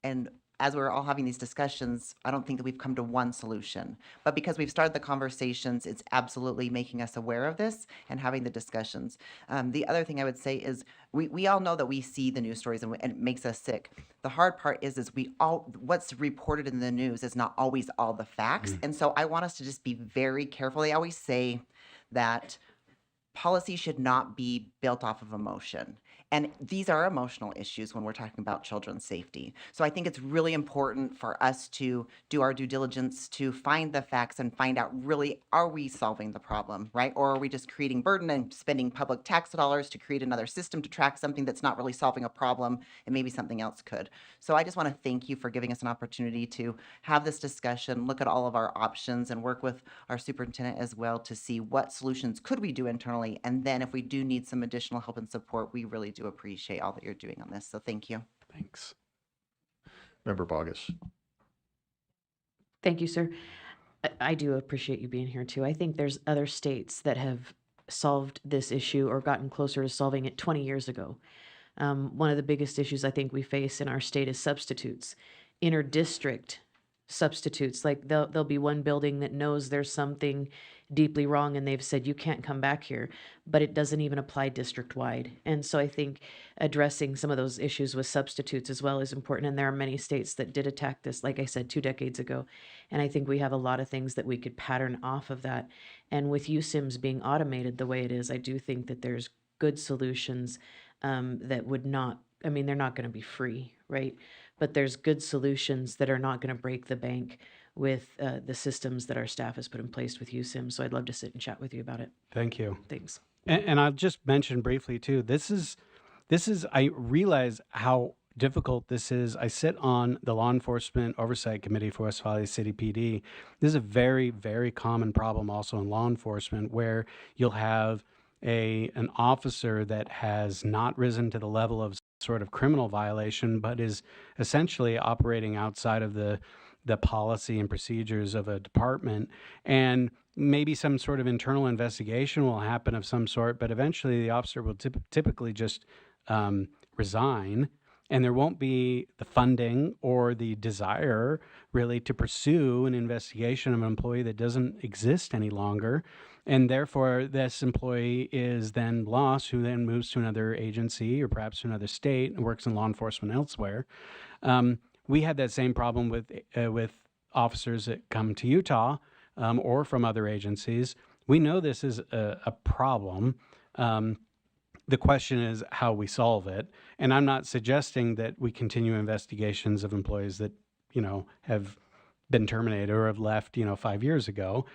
And as we're all having these discussions, I don't think that we've come to one solution. But because we've started the conversations, it's absolutely making us aware of this and having the discussions. The other thing I would say is we all know that we see the news stories and it makes us sick. The hard part is what's reported in the news is not always all the facts. And so I want us to just be very careful. They always say that policy should not be built off of emotion. And these are emotional issues when we're talking about children's safety. So I think it's really important for us to do our due diligence to find the facts and find out really, are we solving the problem, right? Or are we just creating burden and spending public tax dollars to create another system to track something that's not really solving a problem and maybe something else could. So I just want to thank you for giving us an opportunity to have this discussion, look at all of our options and work with our superintendent as well to see what solutions could we do internally. And then if we do need some additional help and support, we really do appreciate all that you're doing on this. So thank you. Thanks. Member Bogus. Thank you, sir. I do appreciate you being here too. I think there's other states that have solved this issue or gotten closer to solving it 20 years ago. One of the biggest issues I think we face in our state is substitutes, inter-district substitutes. Like there'll be one building that knows there's something deeply wrong and they've said you can't come back here, but it doesn't even apply district wide. And so I think addressing some of those issues with substitutes as well is important. And there are many states that did attack this, like I said, 2 decades ago. And I think we have a lot of things that we could pattern off of that. And with USIMS being automated the way it is, I do think that there's good solutions that would not, I mean, they're not going to be free, right? But there's good solutions that are not going to break the bank with the systems that our staff has put in place with USIM. So I'd love to sit and chat with you about it. Thank you. Thanks. And I'll just mention briefly too, this is, I realize how difficult this is. I sit on the Law Enforcement Oversight Committee for West Valley City PD. This is a very, very common problem also in law enforcement where you'll have an officer that has not risen to the level of sort of criminal violation, but is essentially operating outside of the policy and procedures of a department. And maybe some sort of internal investigation will happen of some sort, but eventually the officer will typically just resign, and there won't be the funding or the desire really to pursue an investigation of an employee that doesn't exist any longer. And therefore, this employee is then lost, who then moves to another agency or perhaps to another state and works in law enforcement elsewhere. We had that same problem with officers that come to Utah or from other agencies. We know this is a problem. The question is how we solve it. And I'm not suggesting that we continue investigations of employees that, have been terminated or have left, 5 years ago.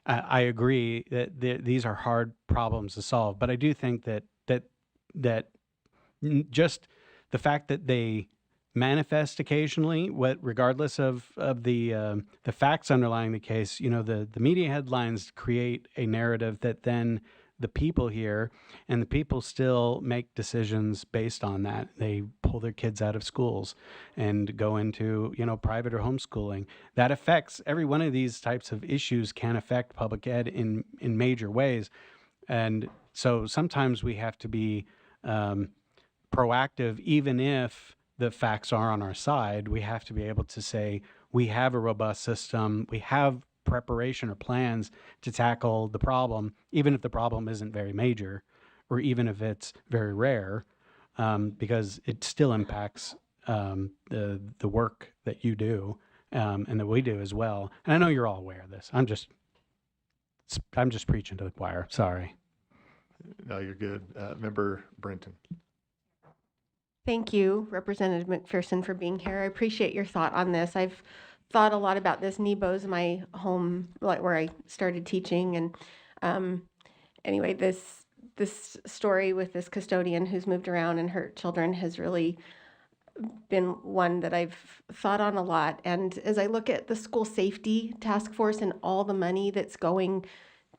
I agree that these are hard problems to solve, but I do think that just the fact that they manifest occasionally, regardless of the facts underlying the case, the media headlines create a narrative that then the people hear, and the people still make decisions based on that. They pull their kids out of schools and go into, private or homeschooling. That affects every one of these types of issues can affect public ed in major ways. And so sometimes we have to be proactive, even if the facts are on our side. We have to be able to say, we have a robust system, we have preparation or plans to tackle the problem, even if the problem isn't very major, or even if it's very rare, because it still impacts the work that you do and that we do as well. And I know you're all aware of this. I'm just preaching to the choir. Sorry. No, you're good. Member Brenton. Thank you, Representative McPherson, for being here. I appreciate your thought on this. I've thought a lot about this. Nebo's my home, like where I started teaching. And anyway, this story with this custodian who's moved around and hurt children has really been one that I've thought on a lot. And as I look at the school safety task force and all the money that's going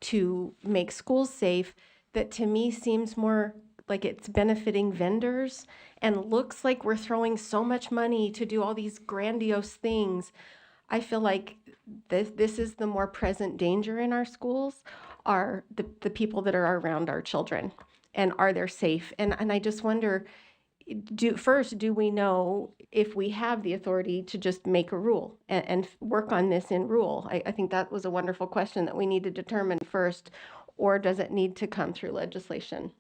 to make schools safe, that to me seems more like it's benefiting vendors and looks like we're throwing so much money to do all these grandiose things. I feel like this is the more present danger in our schools are the people that are around our children, and are they safe? And I just wonder, do we know if we have the authority to just make a rule and work on this in rule? I think that was a wonderful question that we need to determine first, or does it need to come through legislation?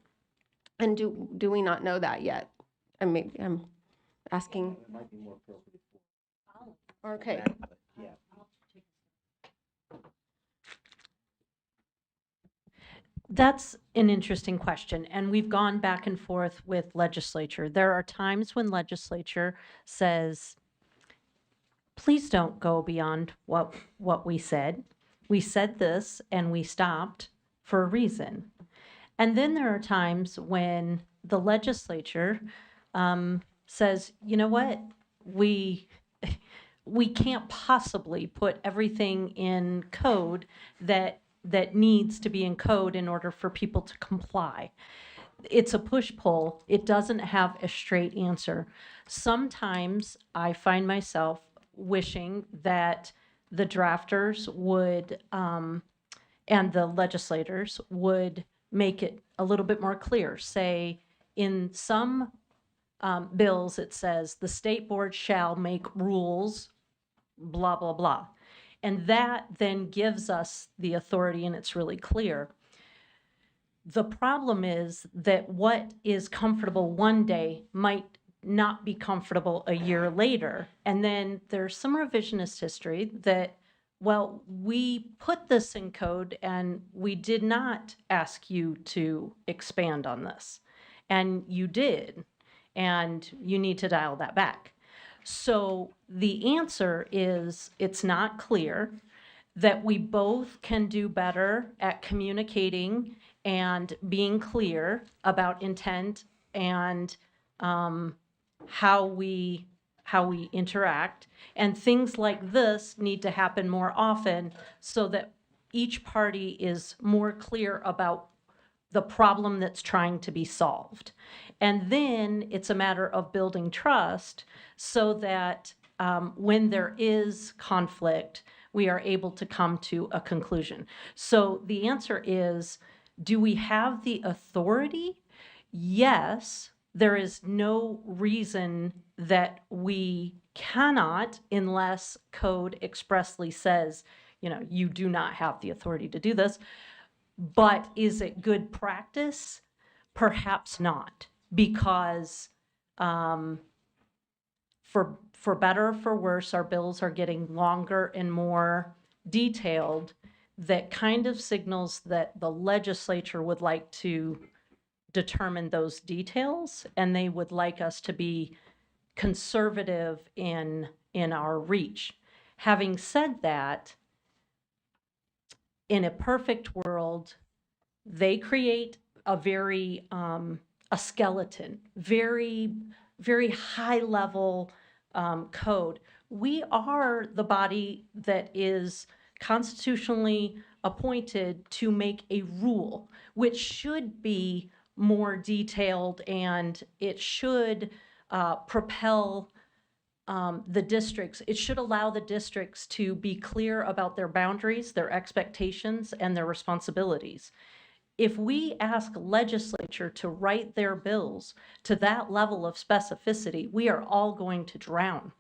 And do we not know that yet? I'm asking. Okay. That's an interesting question, and we've gone back and forth with legislature. There are times when legislature says, please don't go beyond what we said. We said this and we stopped for a reason. And then there are times when the legislature says, you know what, we can't possibly put everything in code that needs to be in code in order for people to comply. It's a push-pull. It doesn't have a straight answer. Sometimes I find myself wishing that the drafters would and the legislators would make it a little bit more clear. Say, in some bills, it says the state board shall make rules, blah, blah, blah. And that then gives us the authority, and it's really clear. The problem is that what is comfortable one day might not be comfortable a year later. And then there's some revisionist history that, well, we put this in code and we did not ask you to expand on this. And you did. And you need to dial that back. So the answer is it's not clear, that we both can do better at communicating and being clear about intent and how we interact. And things like this need to happen more often so that each party is more clear about the problem that's trying to be solved. And then it's a matter of building trust so that when there is conflict, we are able to come to a conclusion. So the answer is, do we have the authority? Yes. There is no reason that we cannot, unless code expressly says, you do not have the authority to do this. But is it good practice? Perhaps not, because for better or for worse, our bills are getting longer and more detailed. That kind of signals that the legislature would like to determine those details, and they would like us to be conservative in our reach. Having said that, in a perfect world, they create a very a skeleton, very, very high level code. We are the body that is constitutionally appointed to make a rule, which should be more detailed, and it should propel the districts. It should allow the districts to be clear about their boundaries, their expectations, and their responsibilities. If we ask legislature to write their bills to that level of specificity, we are all going to drown.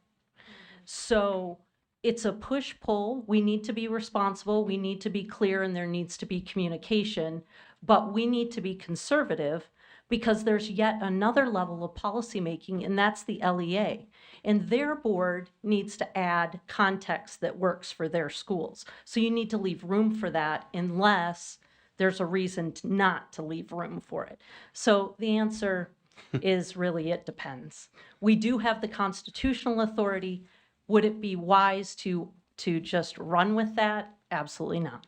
So it's a push-pull. We need to be responsible. We need to be clear, and there needs to be communication. But we need to be conservative, because there's yet another level of policymaking, and that's the LEA. And their board needs to add context that works for their schools. So you need to leave room for that, unless there's a reason not to leave room for it. So the answer is really, it depends. We do have the constitutional authority. Would it be wise to just run with that? Absolutely not.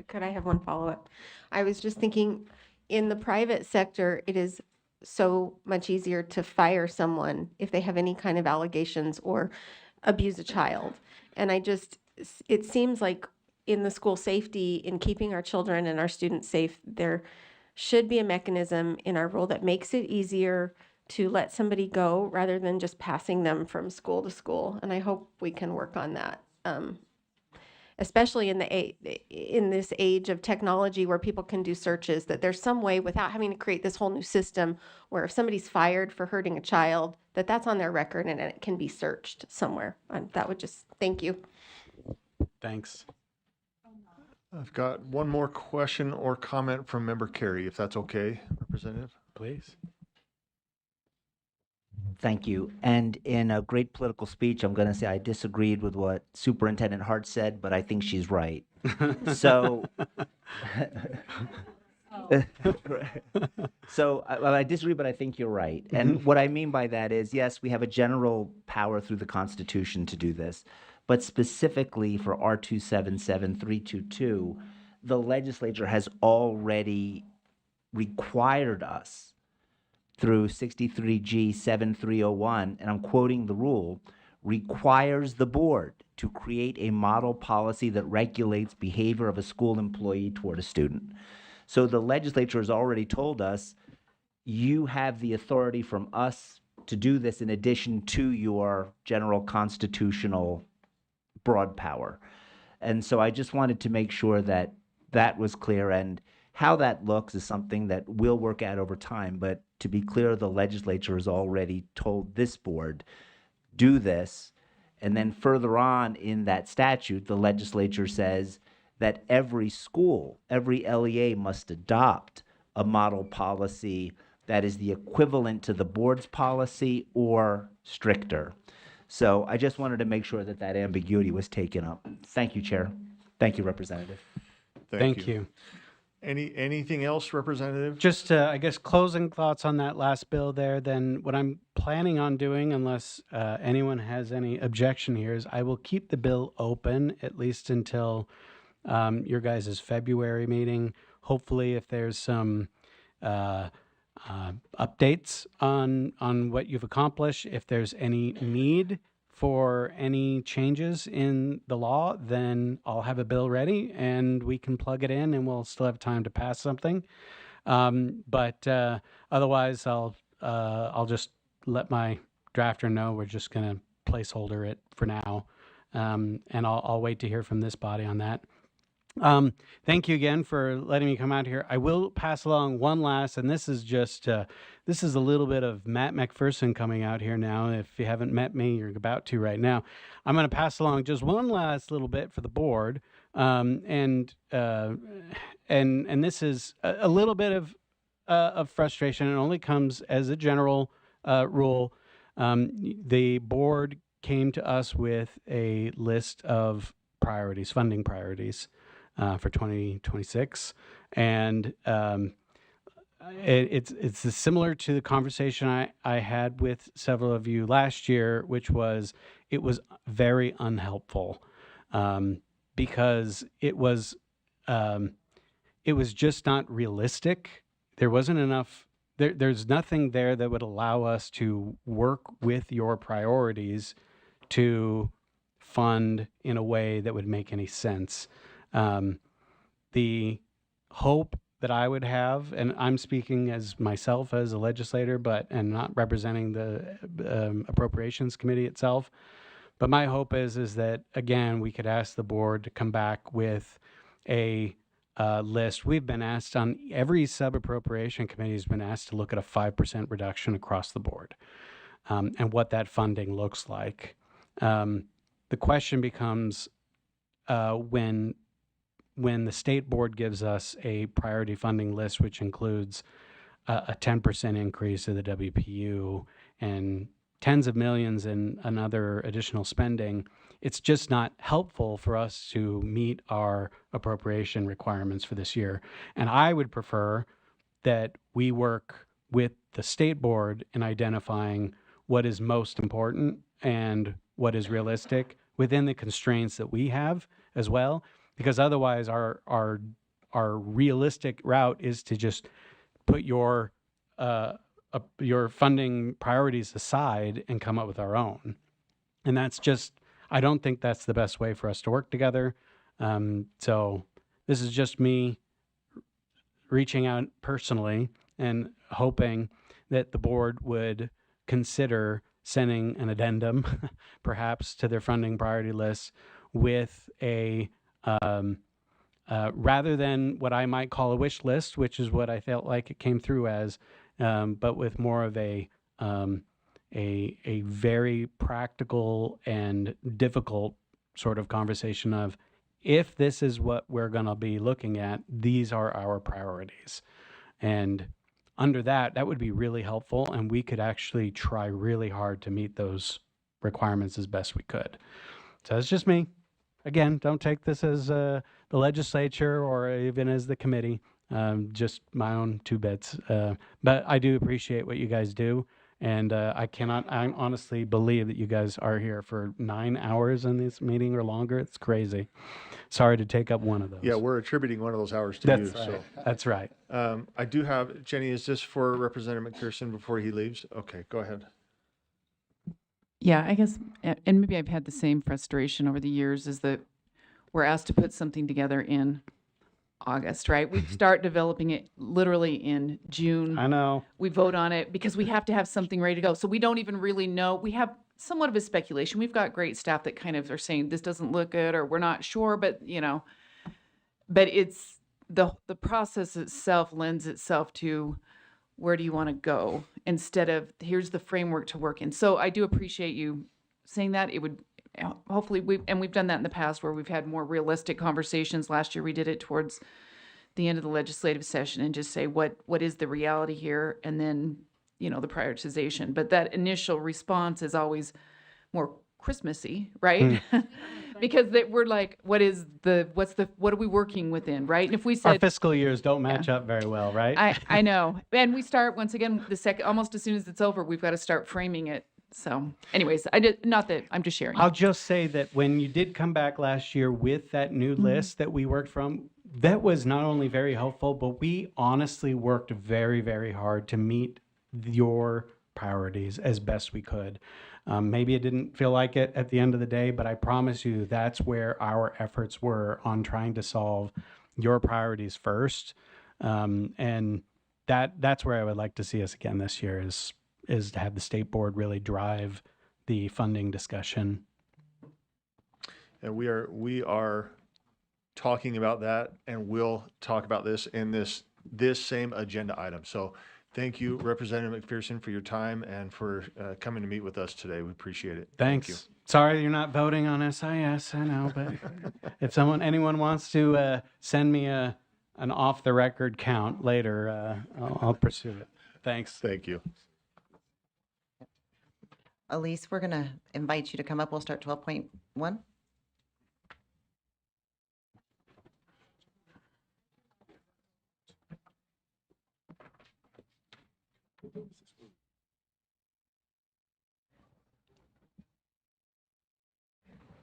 Could I have one follow-up? I was just thinking, in the private sector, it is so much easier to fire someone if they have any kind of allegations or abuse a child. And it seems like in the school safety, in keeping our children and our students safe, there should be a mechanism in our rule that makes it easier to let somebody go rather than just passing them from school to school. And I hope we can work on that. Especially in this age of technology where people can do searches, that there's some way without having to create this whole new system where if somebody's fired for hurting a child, that's on their record and it can be searched somewhere. And that would just, thank you. Thanks. I've got one more question or comment from Member Carey, if that's okay, Representative. Please. Thank you. And in a great political speech, I'm going to say I disagreed with what Superintendent Hart said, but I think she's right. So, I disagree, but I think you're right. And what I mean by that is, yes, we have a general power through the Constitution to do this, but specifically for R277322, the legislature has already required us through 63G 7301, and I'm quoting the rule, requires the board to create a model policy that regulates behavior of a school employee toward a student. So the legislature has already told us, you have the authority from us to do this in addition to your general constitutional broad power. And so I just wanted to make sure that that was clear, and how that looks is something that will work out over time. But to be clear, the legislature has already told this board, do this. And then further on in that statute, the legislature says that every school, every LEA must adopt a model policy that is the equivalent to the board's policy or stricter. So I just wanted to make sure that that ambiguity was taken up. Thank you, Chair. Thank you, Representative. Thank you. Anything else, Representative? Just, I guess, closing thoughts on that last bill there, then what I'm planning on doing, unless anyone has any objection here, is I will keep the bill open at least until your guys' February meeting. Hopefully, if there's some updates on what you've accomplished, if there's any need for any changes in the law, then I'll have a bill ready and we can plug it in and we'll still have time to pass something. But otherwise, I'll just let my drafter know we're just going to placeholder it for now. And I'll wait to hear from this body on that. Thank you again for letting me come out here. I will pass along one last, and this is just, this is a little bit of Matt McPherson coming out here now. If you haven't met me, you're about to right now. I'm going to pass along just one last little bit for the board. And this is a little bit of frustration. It only comes as a general rule. The board came to us with a list of priorities, funding priorities. For 2026, and it's similar to the conversation I had with several of you last year, which was it was very unhelpful because it was just not realistic. There wasn't enough. There's nothing there that would allow us to work with your priorities to fund in a way that would make any sense. The hope that I would have, and I'm speaking as myself as a legislator, and not representing the Appropriations Committee itself, but my hope is that, again, we could ask the board to come back with a list. We've been asked on every sub-appropriation committee has been asked to look at a 5% reduction across the board and what that funding looks like. The question becomes when the state board gives us a priority funding list, which includes a 10% increase of the WPU and tens of millions in another additional spending, it's just not helpful for us to meet our appropriation requirements for this year. And I would prefer that we work with the state board in identifying what is most important and what is realistic within the constraints that we have as well. Because otherwise, our realistic route is to just put your your funding priorities aside and come up with our own. And that's just, I don't think that's the best way for us to work together. So this is just me reaching out personally and hoping that the board would consider sending an addendum, perhaps, to their funding priority list with a rather than what I might call a wish list, which is what I felt like it came through as, but with more of a very practical and difficult sort of conversation of, if this is what we're going to be looking at, these are our priorities. And under that would be really helpful, and we could actually try really hard to meet those requirements as best we could. So it's just me. Again, don't take this as the legislature or even as the committee, just my own 2 bits. But I do appreciate what you guys do. And I honestly believe that you guys are here for 9 hours in this meeting or longer. It's crazy. Sorry to take up one of those. Yeah, we're attributing one of those hours to That's you. right. So That's right. I do have, Jenny, is this for Representative McPherson before he leaves? Okay, go ahead. Yeah, I guess, and maybe I've had the same frustration over the years, is that we're asked to put something together in August, right? We start developing it literally in June. I know. We vote on it because we have to have something ready to go. So we don't even really know. We have somewhat of a speculation. We've got great staff that kind of are saying this doesn't look good, or we're not sure, but but it's the process itself lends itself to, where do you want to go, instead of here's the framework to work in. So I do appreciate you saying that. It would hopefully we've done that in the past where we've had more realistic conversations. Last year we did it towards the end of the legislative session and just say what is the reality here, and then the prioritization. But that initial response is always more Christmassy, right? Because we're like, what are we working within, right? And if we Our said fiscal years don't match up very well, right? I know. And we start, once again, almost as soon as it's over, we've got to start framing it. So anyways, I'm just sharing. I'll just say that when you did come back last year with that new list that we worked from, that was not only very helpful, but we honestly worked very, very hard to meet your priorities as best we could. Maybe it didn't feel like it at the end of the day, but I promise you that's where our efforts were on trying to solve your priorities first. And that's where I would like to see us again this year is to have the state board really drive the funding discussion. And we are talking about that, and we'll talk about this in this same agenda item. So thank you, Representative McPherson, for your time and for coming to meet with us today. We appreciate it. Thanks. Thank you. Sorry you're not voting on SIS, I know, but if anyone wants to send me an off-the-record count later, I'll pursue it. Thanks. Thank you. Elise, we're going to invite you to come up. We'll start 12.1.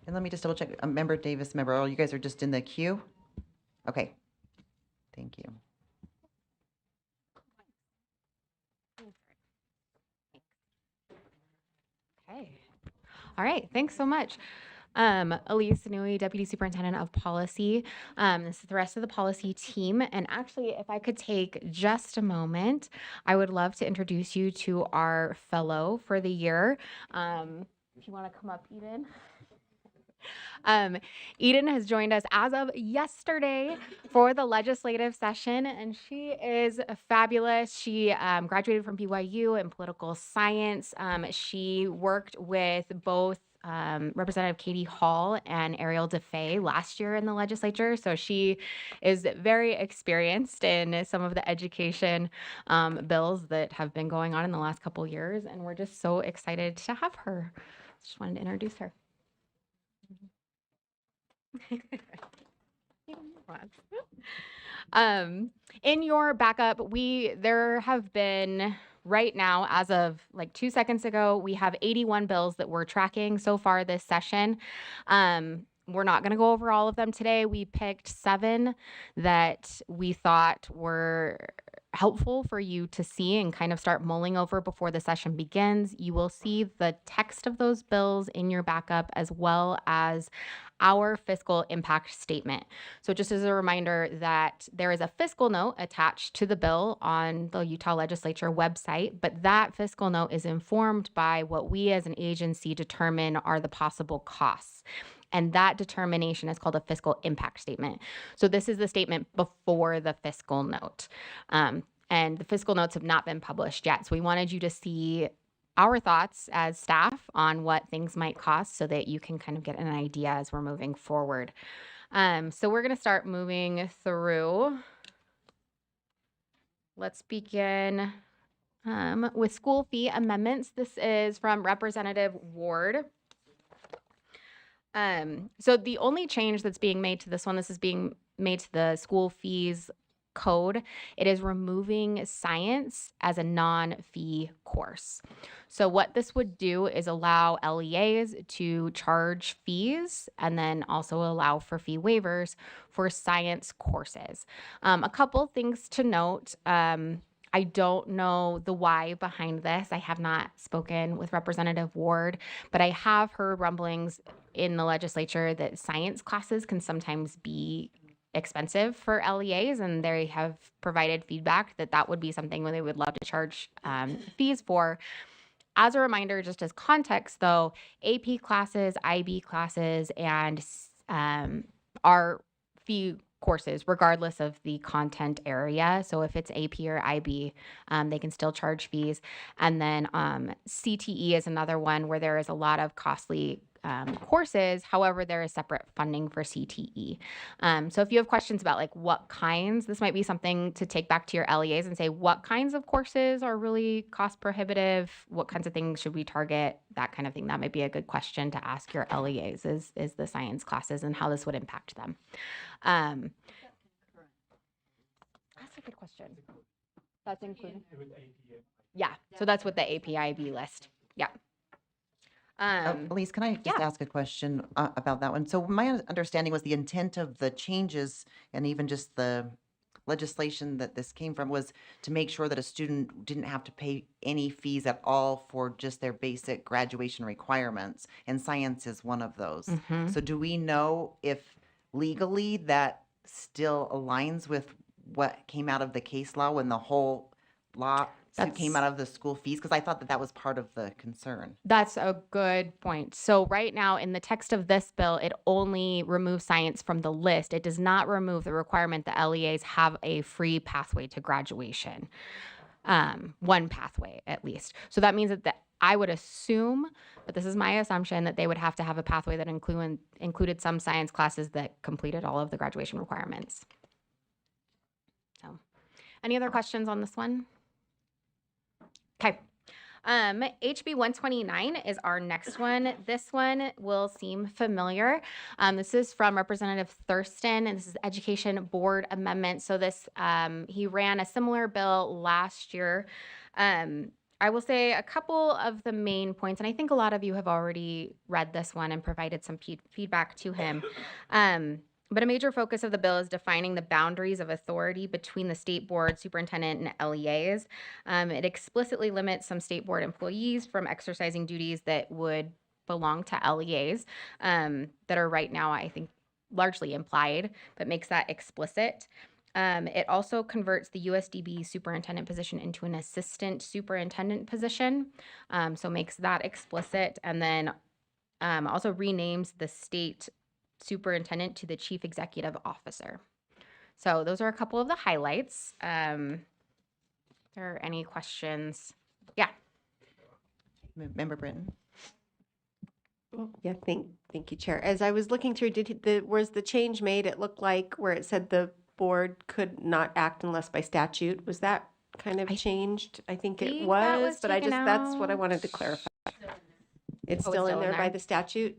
And let me just double check. Member Davis, Member Earl, you guys are just in the queue? Okay. Thank you. Okay. All right. Thanks so much. Elise Nui, Deputy Superintendent of Policy. This is the rest of the policy team. And actually, if I could take just a moment, I would love to introduce you to our fellow for the year. If you want to come up, Eden. Eden has joined us as of yesterday for the legislative session, and she is fabulous. She graduated from BYU in political science. She worked with both Representative Katie Hall and Ariel DeFay last year in the legislature. So she is very experienced in some of the education bills that have been going on in the last couple years, and we're just so excited to have her. Just wanted to introduce her. In your backup, there have been right now, as of like 2 seconds ago, we have 81 bills that we're tracking so far this session. We're not going to go over all of them today. We picked 7 that we thought were helpful for you to see and kind of start mulling over before the session begins. You will see the text of those bills in your backup as well as our fiscal impact statement. So just as a reminder that there is a fiscal note attached to the bill on the Utah Legislature website, but that fiscal note is informed by what we as an agency determine are the possible costs. And that determination is called a fiscal impact statement. So this is the statement before the fiscal note. And the fiscal notes have not been published yet. So we wanted you to see our thoughts as staff on what things might cost so that you can kind of get an idea as we're moving forward. So we're going to start moving through. Let's begin with school fee amendments. This is from Representative Ward. So the only change that's being made to this one, this is being made to the school fees code. It is removing science as a non-fee course. So what this would do is allow LEAs to charge fees and then also allow for fee waivers for science courses. A couple things to note. I don't know the why behind this. I have not spoken with Representative Ward, but I have heard rumblings in the legislature that science classes can sometimes be expensive for LEAs, and they have provided feedback that that would be something where they would love to charge fees for. As a reminder, just as context though, AP classes, IB classes, and are fee courses regardless of the content area. So if it's AP or IB, they can still charge fees. And then CTE is another one where there is a lot of costly courses. However, there is separate funding for CTE. So if you have questions about like what kinds, this might be something to take back to your LEAs and say, what kinds of courses are really cost prohibitive? What kinds of things should we target? That kind of thing. That might be a good question to ask your LEAs is the science classes and how this would impact them. That's a good question. That's included. Yeah. So that's with the APIB list. Yeah. Elise, can I just ask a question about that one? So my understanding was the intent of the changes and even just the legislation that this came from was to make sure that a student didn't have to pay any fees at all for just their basic graduation requirements, and science is one of those. Mhm. So do we know if legally that still aligns with what came out of the case law when the whole law came out of the school fees? Because I thought that that was part of the concern. That's a good point. So right now in the text of this bill, it only removes science from the list. It does not remove the requirement that LEAs have a free pathway to graduation. One pathway at least. So that means that I would assume, but this is my assumption, that they would have to have a pathway that included some science classes that completed all of the graduation requirements. So any other questions on this one? Okay. HB 129 is our next one. This one will seem familiar. This is from Representative Thurston, and this is Education Board Amendment. So this, he ran a similar bill last year. I will say a couple of the main points, and I think a lot of you have already read this one and provided some feedback to him. But a major focus of the bill is defining the boundaries of authority between the state board, superintendent, and LEAs. It explicitly limits some state board employees from exercising duties that would belong to LEAs that are right now, I think, largely implied, but makes that explicit. It also converts the USDB superintendent position into an assistant superintendent position, so makes that explicit, and then also renames the state superintendent to the chief executive officer. So those are a couple of the highlights. Are there any questions? Yeah. Member Britton? Yeah, thank you, Chair. As I was looking through, was the change made? It looked like where it said the board could not act unless by statute. Was that kind of changed? I think it think that was, was but taken that's what I out. wanted to clarify. It's Oh, still in there by the statute?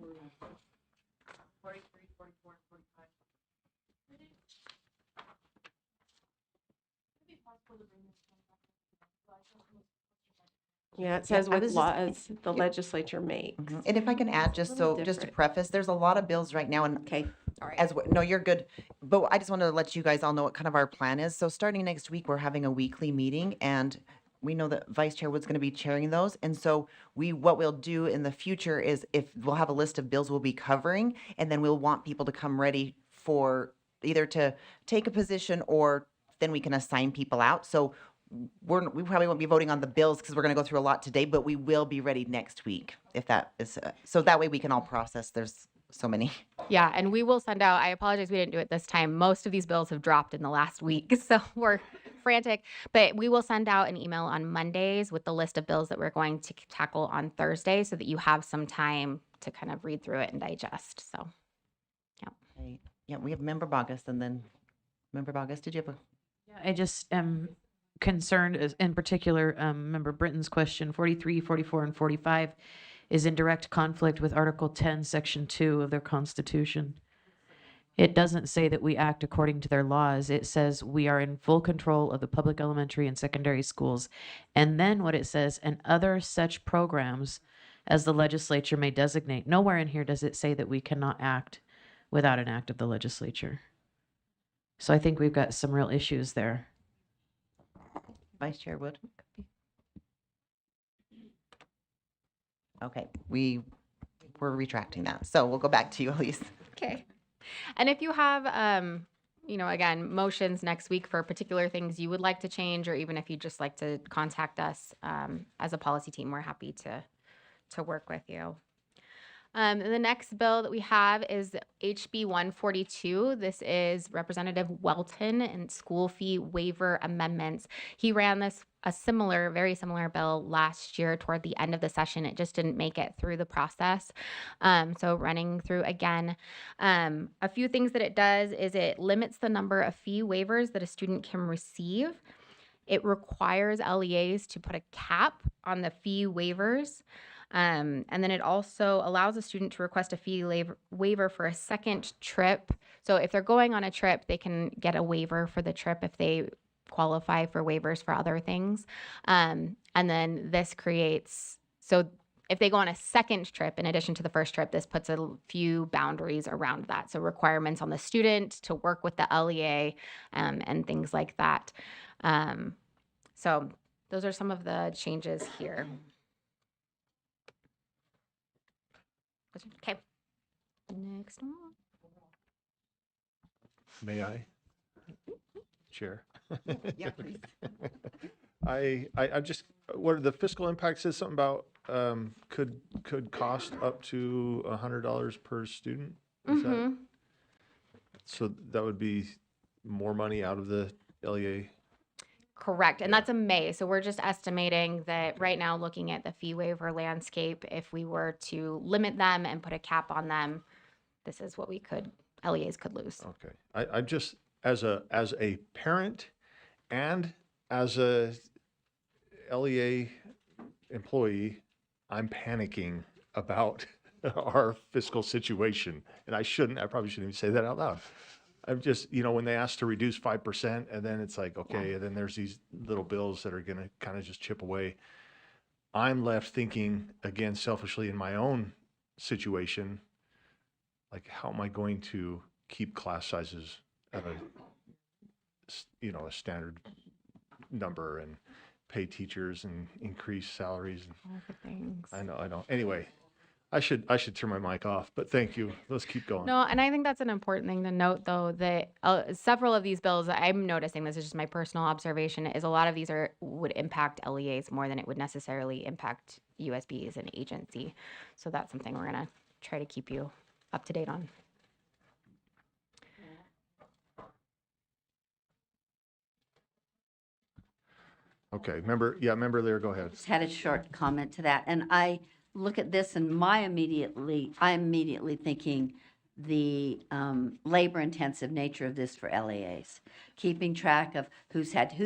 Yeah, it says I with was just- laws the legislature makes. And if I can add, just little to different. preface, there's a lot of bills right now, and No, you're good. But I just wanted to let you guys all know what kind of our plan is. So starting next week, we're having a weekly meeting, and we know that Vice Chair Wood's going to be chairing those. And so what we'll do in the future is we'll have a list of bills we'll be covering, and then we'll want people to come ready for either to take a position or then we can assign people out. So we probably won't be voting on the bills because we're going to go through a lot today, but we will be ready next week if that is, so that way we can all process. There's so many. Yeah, and we will send out, I apologize we didn't do it this time. Most of these bills have dropped in the last week, so we're frantic. But we will send out an email on Mondays with the list of bills that we're going to tackle on Thursday so that you have some time to kind of read through it and digest. So, yeah. Right. Yeah, we have Member Bogus, and then Member Bogus, did you have a? Yeah, I just am concerned, in particular, Member Britton's question, 43, 44, and 45 is in direct conflict with Article 10, Section 2 of their Constitution. It doesn't say that we act according to their laws. It says we are in full control of the public elementary and secondary schools. And then what it says, and other such programs as the legislature may designate. Nowhere in here does it say that we cannot act without an act of the legislature. So I think we've got some real issues there. Vice Chair Wood? Okay, we're retracting that. So we'll go back to you, Elise. Okay. And if you have, again, motions next week for particular things you would like to change, or even if you'd just like to contact us as a policy team, we're happy to work with you. And the next bill that we have is HB 142. This is Representative Welton and school fee waiver amendments. He ran very similar bill last year toward the end of the session. It just didn't make it through the process. So running through again, a few things that it does is it limits the number of fee waivers that a student can receive. It requires LEAs to put a cap on the fee waivers. And then it also allows a student to request a fee waiver for a second trip. So if they're going on a trip, they can get a waiver for the trip if they qualify for waivers for other things. And then this so if they go on a second trip, in addition to the first trip, this puts a few boundaries around that. So requirements on the student to work with the LEA and things like that. So those are some of the changes here. Okay. Next one. May I? Chair. Yeah, please. I just, what are the fiscal impacts? Says something about could cost up to $100 per student. Is that, so that would be more money out of the LEA? Correct. And that's a May. So we're just estimating that right now, looking at the fee waiver landscape, if we were to limit them and put a cap on them, this is what LEAs could lose. Okay. I just, as a parent and as a LEA employee, I'm panicking about our fiscal situation. And I probably shouldn't even say that out loud. I'm just, when they ask to reduce 5%, and then it's like, okay, and then there's these little bills that are going to kind of just chip away. I'm left thinking, again, selfishly in my own situation, like, how am I going to keep class sizes at a standard number and pay teachers and increase salaries? And all the things. I know. Anyway, I should turn my mic off, but thank you. Let's keep going. No, and I think that's an important thing to note, though, that several of these bills, I'm noticing, this is just my personal observation, is a lot of these would impact LEAs more than it would necessarily impact USBE as an agency. So that's something we're going to try to keep you up to date on. Okay, member Lear, go ahead. Just had a short comment to that, and I look at this and I'm immediately thinking the labor-intensive nature of this for LEAs, keeping track of who's had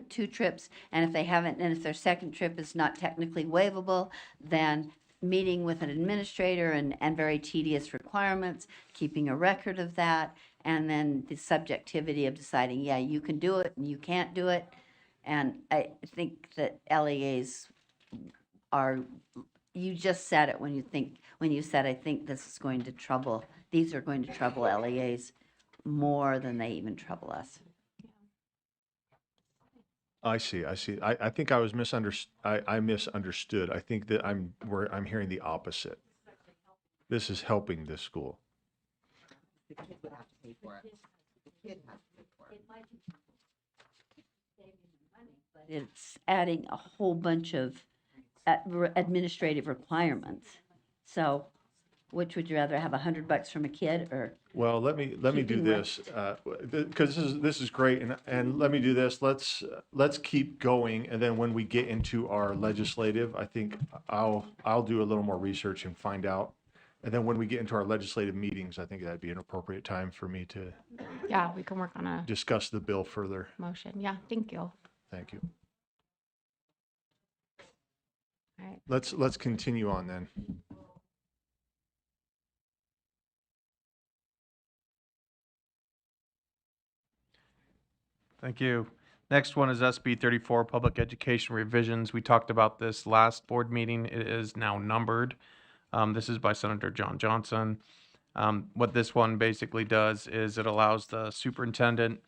two trips, and if they haven't, and if their second trip is not technically waivable, then meeting with an administrator and very tedious requirements, keeping a record of that, and then the subjectivity of deciding, yeah, you can do it and you can't do it. And I think that LEAs are, you just said it when when you said, I think these are going to trouble LEAs more than they even trouble us. I see. I think I was misunderstood. I misunderstood. I think that I'm hearing the opposite. This is helping this school. The kid would have to pay for it. The kid has to pay for it. It's adding a whole bunch of administrative requirements. So, which would you rather have, $100 from a kid or? Well, let me do keeping this, because this is great, and let me do this. Let's keep going, and then when we get into our legislative, I think I'll do a little more research and find out. And then when we get into our legislative meetings, I think that'd be an appropriate time for me to Yeah, we can work on a discuss the bill further. motion. Yeah, thank you. Thank you. All right. Let's continue on then. Thank you. Next one is SB 34, Public Education Revisions. We talked about this last board meeting. It is now numbered. This is by Senator John Johnson. What this one basically does is it allows the superintendent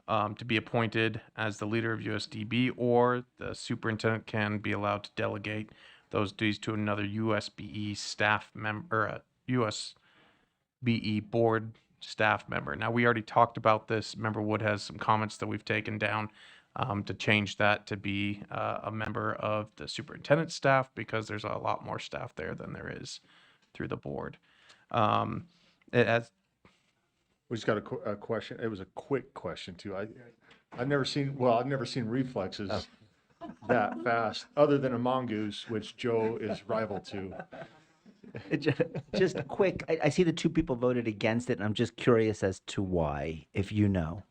to be appointed as the leader of USDB, or the superintendent can be allowed to delegate those duties to another USBE staff member, or a USBE board staff member. Now, we already talked about this. Member Wood has some comments that we've taken down to change that to be a member of the superintendent's staff, because there's a lot more staff there than there is through the board. It has. We just got a question. It was a quick question too. I've never seen reflexes that fast, other than a mongoose, which Joe is rival to. Just quick, I see the two people voted against it, and I'm just curious as to why, if you know.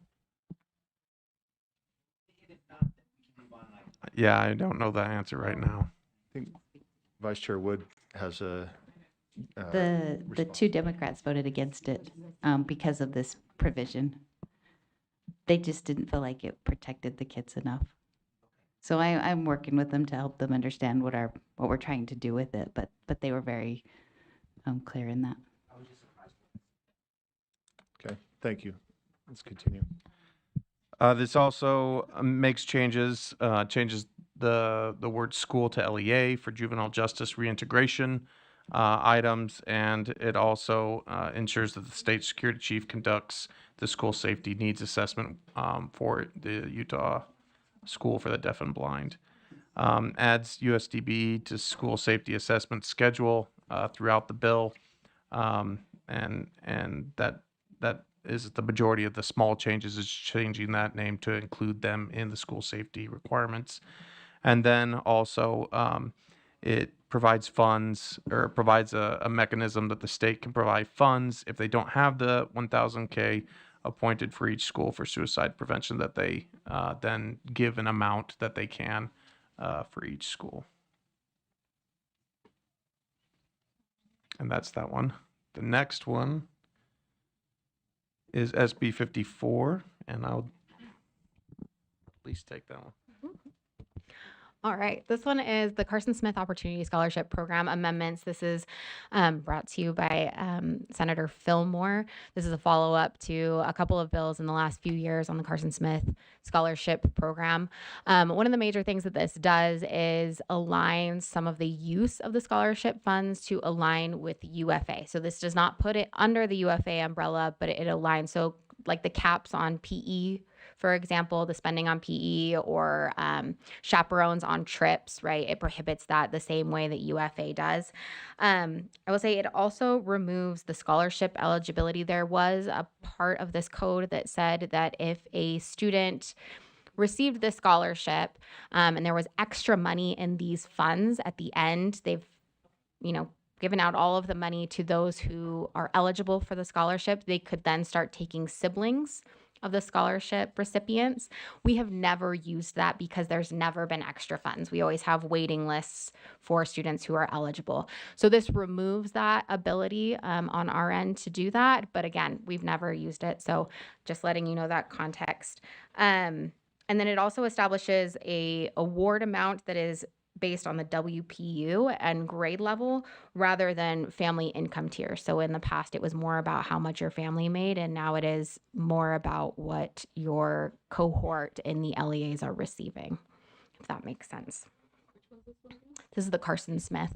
Yeah, I don't know the answer right now. I think Vice Chair Wood has a The two Democrats voted against it because of this provision. They just didn't feel like it protected the kids enough. So I'm working with them to help them understand what we're trying to do with it, but they were very clear in that. Okay, thank you. Let's continue. This also makes changes the word school to LEA for juvenile justice reintegration items, and it also ensures that the state security chief conducts the school safety needs assessment for the Utah School for the Deaf and Blind. Adds USDB to school safety assessment schedule throughout the bill, and that is the majority of the small changes, is changing that name to include them in the school safety requirements. And then also it provides funds, or provides a mechanism that the state can provide funds if they don't have the 1,000K appointed for each school for suicide prevention, that they then give an amount that they can for each school. And that's that one. The next one is SB 54, and I'll at least take that one. All right, this one is the Carson Smith Opportunity Scholarship Program amendments. This is brought to you by Senator Fillmore. This is a follow-up to a couple of bills in the last few years on the Carson Smith Scholarship Program. One of the major things that this does is align some of the use of the scholarship funds to align with UFA. So this does not put it under the UFA umbrella, but it aligns. So like the caps on PE, for example, the spending on PE, or chaperones on trips, right? It prohibits that the same way that UFA does. I will say it also removes the scholarship eligibility. There was a part of this code that said that if a student received this scholarship and there was extra money in these funds at the end, they've, given out all of the money to those who are eligible for the scholarship, they could then start taking siblings of the scholarship recipients. We have never used that because there's never been extra funds. We always have waiting lists for students who are eligible. So this removes that ability on our end to do that. But again, we've never used it. So just letting you know that context. And then it also establishes a award amount that is based on the WPU and grade level rather than family income tier. So in the past, it was more about how much your family made, and now it is more about what your cohort in the LEAs are receiving, if that makes sense. This is the Carson Smith.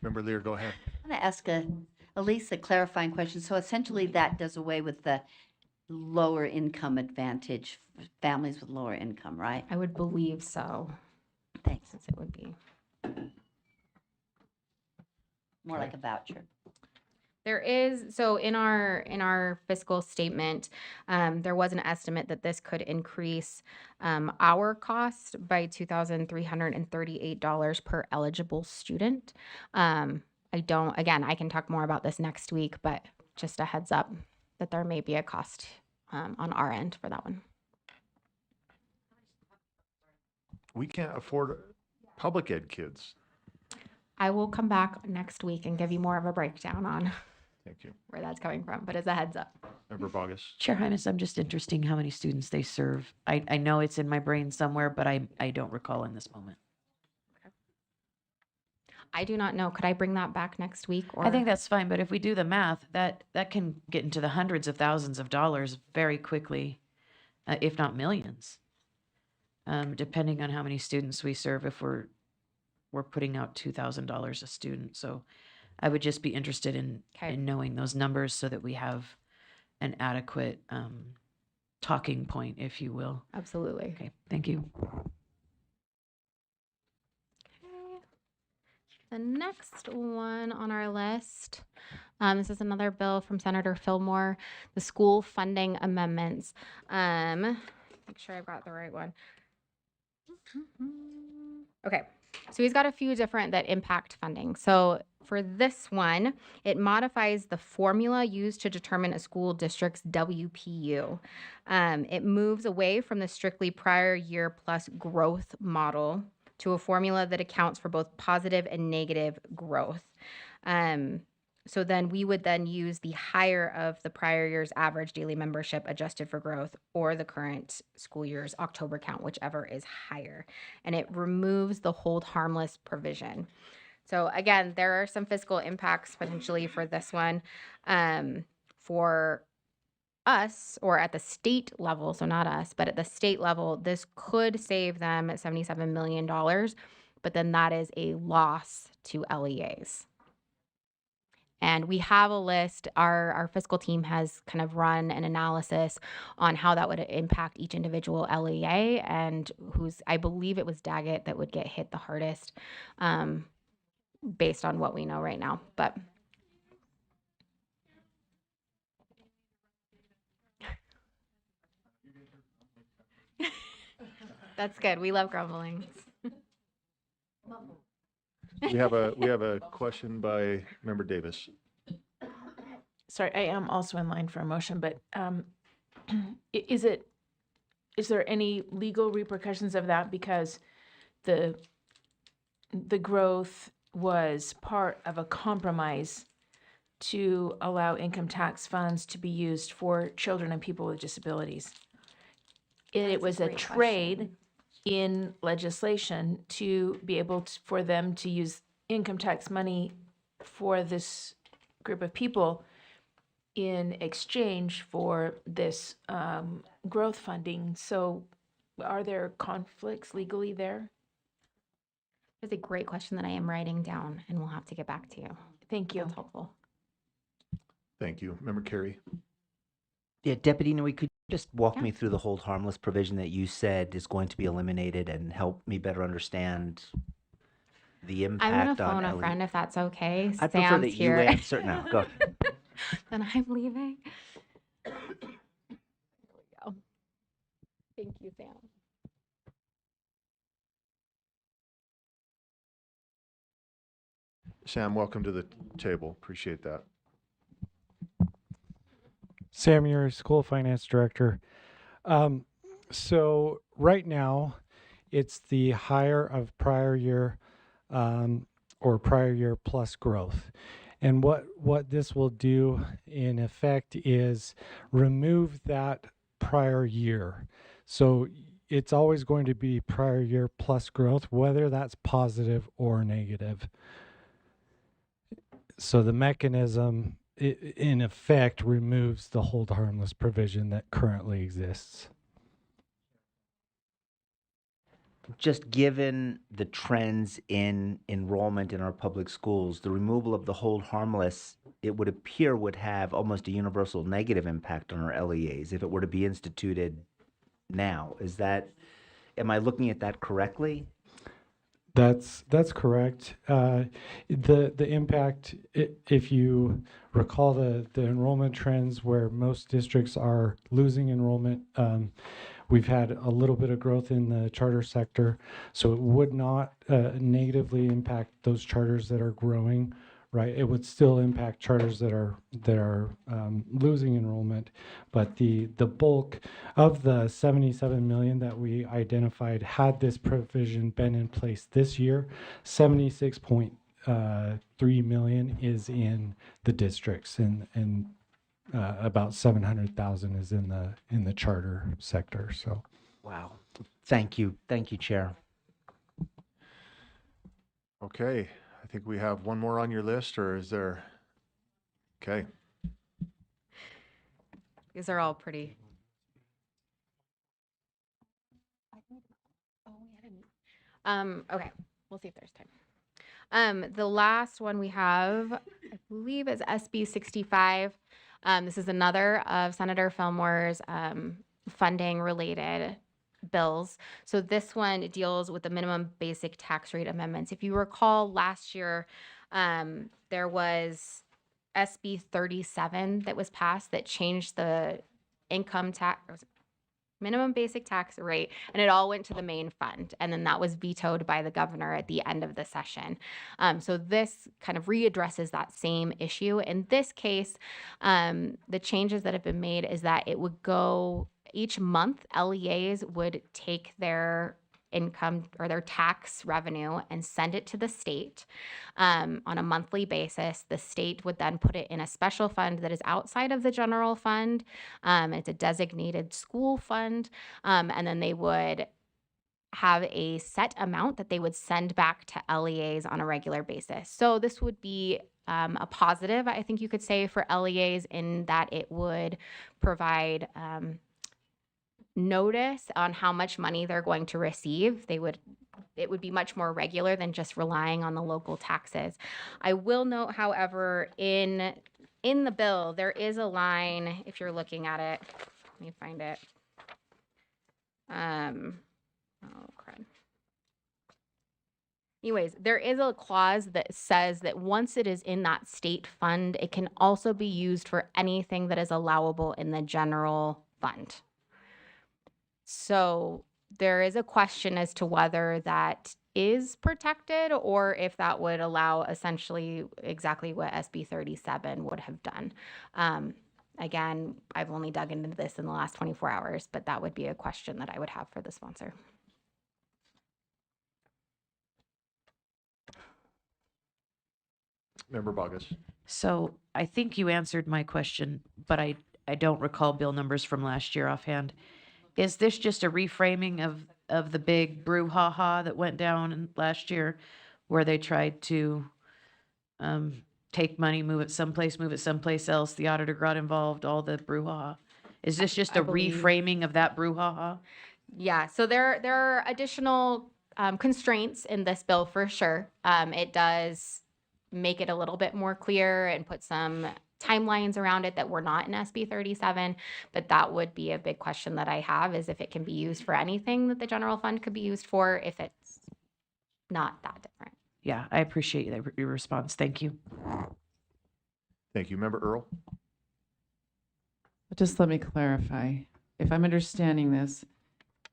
Member Lear, go ahead. I want to ask at least a clarifying question. So essentially that does away with the lower income advantage, for families with lower income, right? I would believe so. Thanks. Since it would be. More like a voucher. There is, so in our fiscal statement, there was an estimate that this could increase our cost by $2,338 per eligible student. I can talk more about this next week, but just a heads up that there may be a cost on our end for that one. We can't afford public ed kids. I will come back next week and give you more of a breakdown on Thank you. where that's coming from, but as a heads up. Member Bogus. Chair Hymas, I'm just interested in how many students they serve. I know it's in my brain somewhere, but I don't recall in this moment. I do not know. Could I bring that back next week? Or I think that's fine, but if we do the math, that can get into the hundreds of thousands of dollars very quickly, if not millions, depending on how many students we serve. If we're putting out $2,000 a student, so I would just be interested in knowing those numbers so that we have an adequate talking point, if you will. Absolutely. Okay, thank you. The next one on our list, this is another bill from Senator Fillmore, the school funding amendments. Make sure I've got the right one. Okay, so he's got a few different that impact funding. So for this one, it modifies the formula used to determine a school district's WPU. It moves away from the strictly prior year plus growth model to a formula that accounts for both positive and negative growth. So then we would then use the higher of the prior year's average daily membership adjusted for growth or the current school year's October count, whichever is higher. And it removes the hold harmless provision. So again, there are some fiscal impacts potentially for this one. For us, or at the state level, so not us, but at the state level, this could save them $77 million, but then that is a loss to LEAs. And we have a list, our fiscal team has kind of run an analysis on how that would impact each individual LEA and I believe it was Daggett that would get hit the hardest based on what we know right now, but. That's good. We love grumbling. We have a question by Member Davis. Sorry, I am also in line for a motion, but is there any legal repercussions of that because the growth was part of a compromise to allow income tax funds to be used for children and people with disabilities? It was a trade in legislation to be able for them to use income tax money for this group of people in exchange for this growth funding. So are there conflicts legally there? That's a great question that I am writing down and we'll have to get back to you. Thank you. That's helpful. Thank you. Member Carey. Yeah, Deputy Nui, could you just walk me through the hold harmless provision that you said is going to be eliminated and help me better understand the impact on I'm gonna phone a friend if that's okay. I prefer Sam's that here. you answer. No, go. Then I'm leaving. There we go. Thank you, Sam. Sam, welcome to the table. Appreciate that. Sam, you're school finance director. So right now, it's the higher of prior year or prior year plus growth. And what this will do in effect is remove that prior year. So it's always going to be prior year plus growth, whether that's positive or negative. So the mechanism, in effect, removes the hold harmless provision that currently exists. Just given the trends in enrollment in our public schools, the removal of the hold harmless, it would appear would have almost a universal negative impact on our LEAs if it were to be instituted now. Am I looking at that correctly? That's correct. The impact, if you recall the enrollment trends where most districts are losing enrollment, we've had a little bit of growth in the charter sector, so it would not negatively impact those charters that are growing, right? It would still impact charters that are losing enrollment, but the bulk of the 77 million that we identified, had this provision been in place this year, 76.3 million is in the districts, and about 700,000 is in the charter sector. So, wow, thank you, Chair. Okay, I think we have one more on your list, or is there? Okay. These are all pretty. Okay, we'll see if there's time. The last one we have, I believe, is SB 65. This is another of Senator Fillmore's funding related bills. So this one deals with the minimum basic tax rate amendments. If you recall, last year there was SB 37 that was passed that changed the income tax minimum basic tax rate, and it all went to the main fund, and then that was vetoed by the governor at the end of the session. So this kind of readdresses that same issue. In this case, the changes that have been made is that it would go each month, LEAs would take their income or their tax revenue and send it to the state on a monthly basis. The state would then put it in a special fund that is outside of the general fund. It's a designated school fund. And then they would have a set amount that they would send back to LEAs on a regular basis. So this would be a positive, I think you could say, for LEAs in that it would provide notice on how much money they're going to receive. It would be much more regular than just relying on the local taxes. I will note, however, in the bill, there is a line, if you're looking at it, let me find it. Oh, crud. Anyways, there is a clause that says that once it is in that state fund, it can also be used for anything that is allowable in the general fund. So there is a question as to whether that is protected or if that would allow essentially exactly what SB 37 would have done. Again, I've only dug into this in the last 24 hours, but that would be a question that I would have for the sponsor. Member Bogus. So I think you answered my question, but I don't recall bill numbers from last year offhand. Is this just a reframing of the big brouhaha that went down last year where they tried to take money, move it someplace else, the auditor got involved, all the brouhaha? Is this just a reframing of that brouhaha? Yeah, so there are additional constraints in this bill for sure. It does make it a little bit more clear and put some timelines around it that were not in SB 37, but that would be a big question that I have, is if it can be used for anything that the general fund could be used for, if it's not that different. Yeah, I appreciate your response. Thank you. Thank you. Member Earl. Just let me clarify. If I'm understanding this,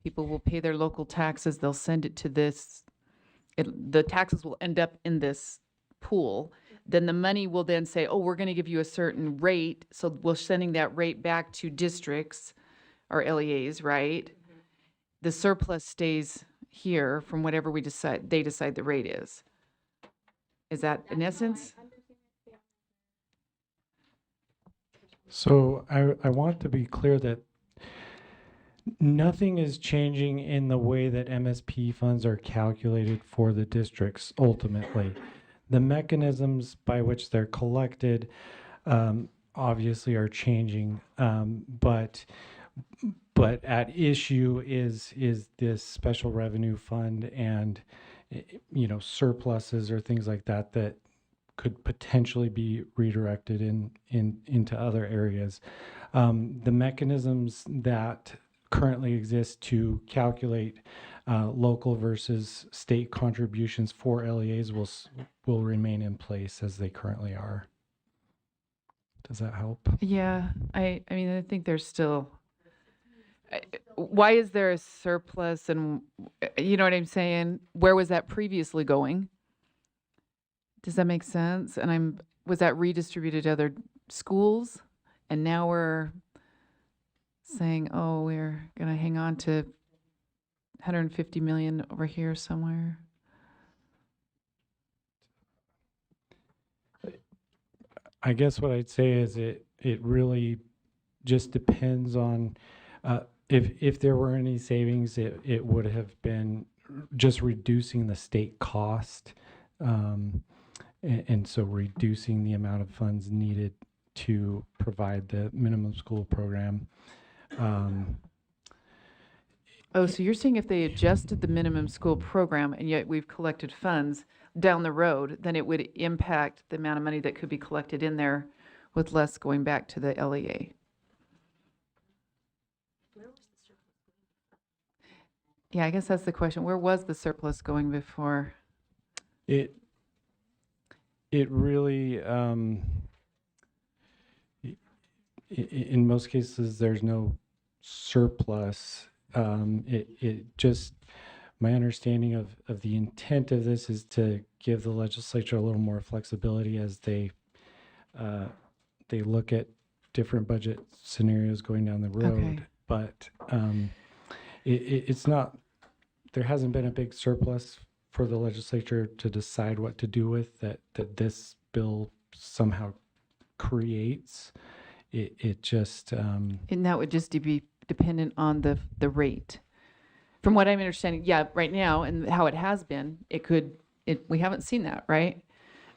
people will pay their local taxes, they'll send it to this, the taxes will end up in this pool. Then the money will then say, oh, we're going to give you a certain rate. So we're sending that rate back to districts or LEAs, right? Mm-hmm. The surplus stays here from whatever they decide the rate is. Is that in essence? So I want to be clear that nothing is changing in the way that MSP funds are calculated for the districts ultimately. The mechanisms by which they're collected obviously are changing, but at issue is this special revenue fund and surpluses or things like that that could potentially be redirected into other areas. The mechanisms that currently exist to calculate local versus state contributions for LEAs will remain in place as they currently are. Does that help? Yeah, I mean, I think there's still, why is there a surplus and, you know what I'm saying? Where was that previously going? Does that make sense? And was that redistributed to other schools? And now we're saying, oh, we're going to hang on to 150 million over here somewhere. I guess what I'd say is it really just depends on if there were any savings, it would have been just reducing the state cost, and so reducing the amount of funds needed to provide the minimum school program. Oh, so you're saying if they adjusted the minimum school program and yet we've collected funds down the road, then it would impact the amount of money that could be collected in there with less going back to the LEA? Yeah, I guess that's the question. Where was the surplus going before? It really, in most cases, there's no surplus. It just, my understanding of the intent of this is to give the legislature a little more flexibility as they look at different budget scenarios going down the road. Okay. But it's not, there hasn't been a big surplus for the legislature to decide what to do with that this bill somehow creates. It just And that would just be dependent on the rate. From what I'm understanding, yeah, right now and how it has been, we haven't seen that, right?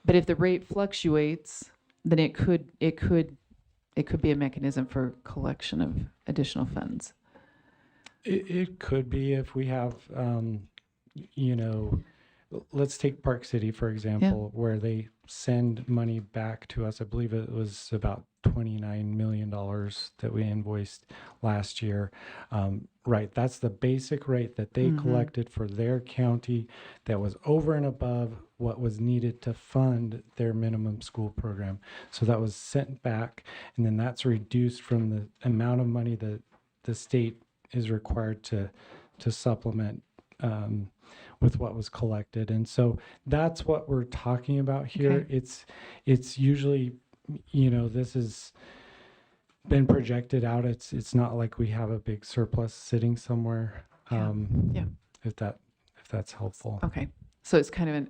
But if the rate fluctuates, then it could be a mechanism for collection of additional funds. It could be if we have, let's take Park City, for example, where they send money back to us. I believe it was about $29 million that we invoiced last year. Right, that's the basic rate that they collected for their county that was over and above what was needed to fund their minimum school program. So that was sent back, and then that's reduced from the amount of money that the state is required to supplement with what was collected. And so that's what we're talking about here. Okay. It's usually, this has been projected out. It's not like we have a big surplus sitting somewhere. Yeah. If that's helpful. Okay. So it's kind of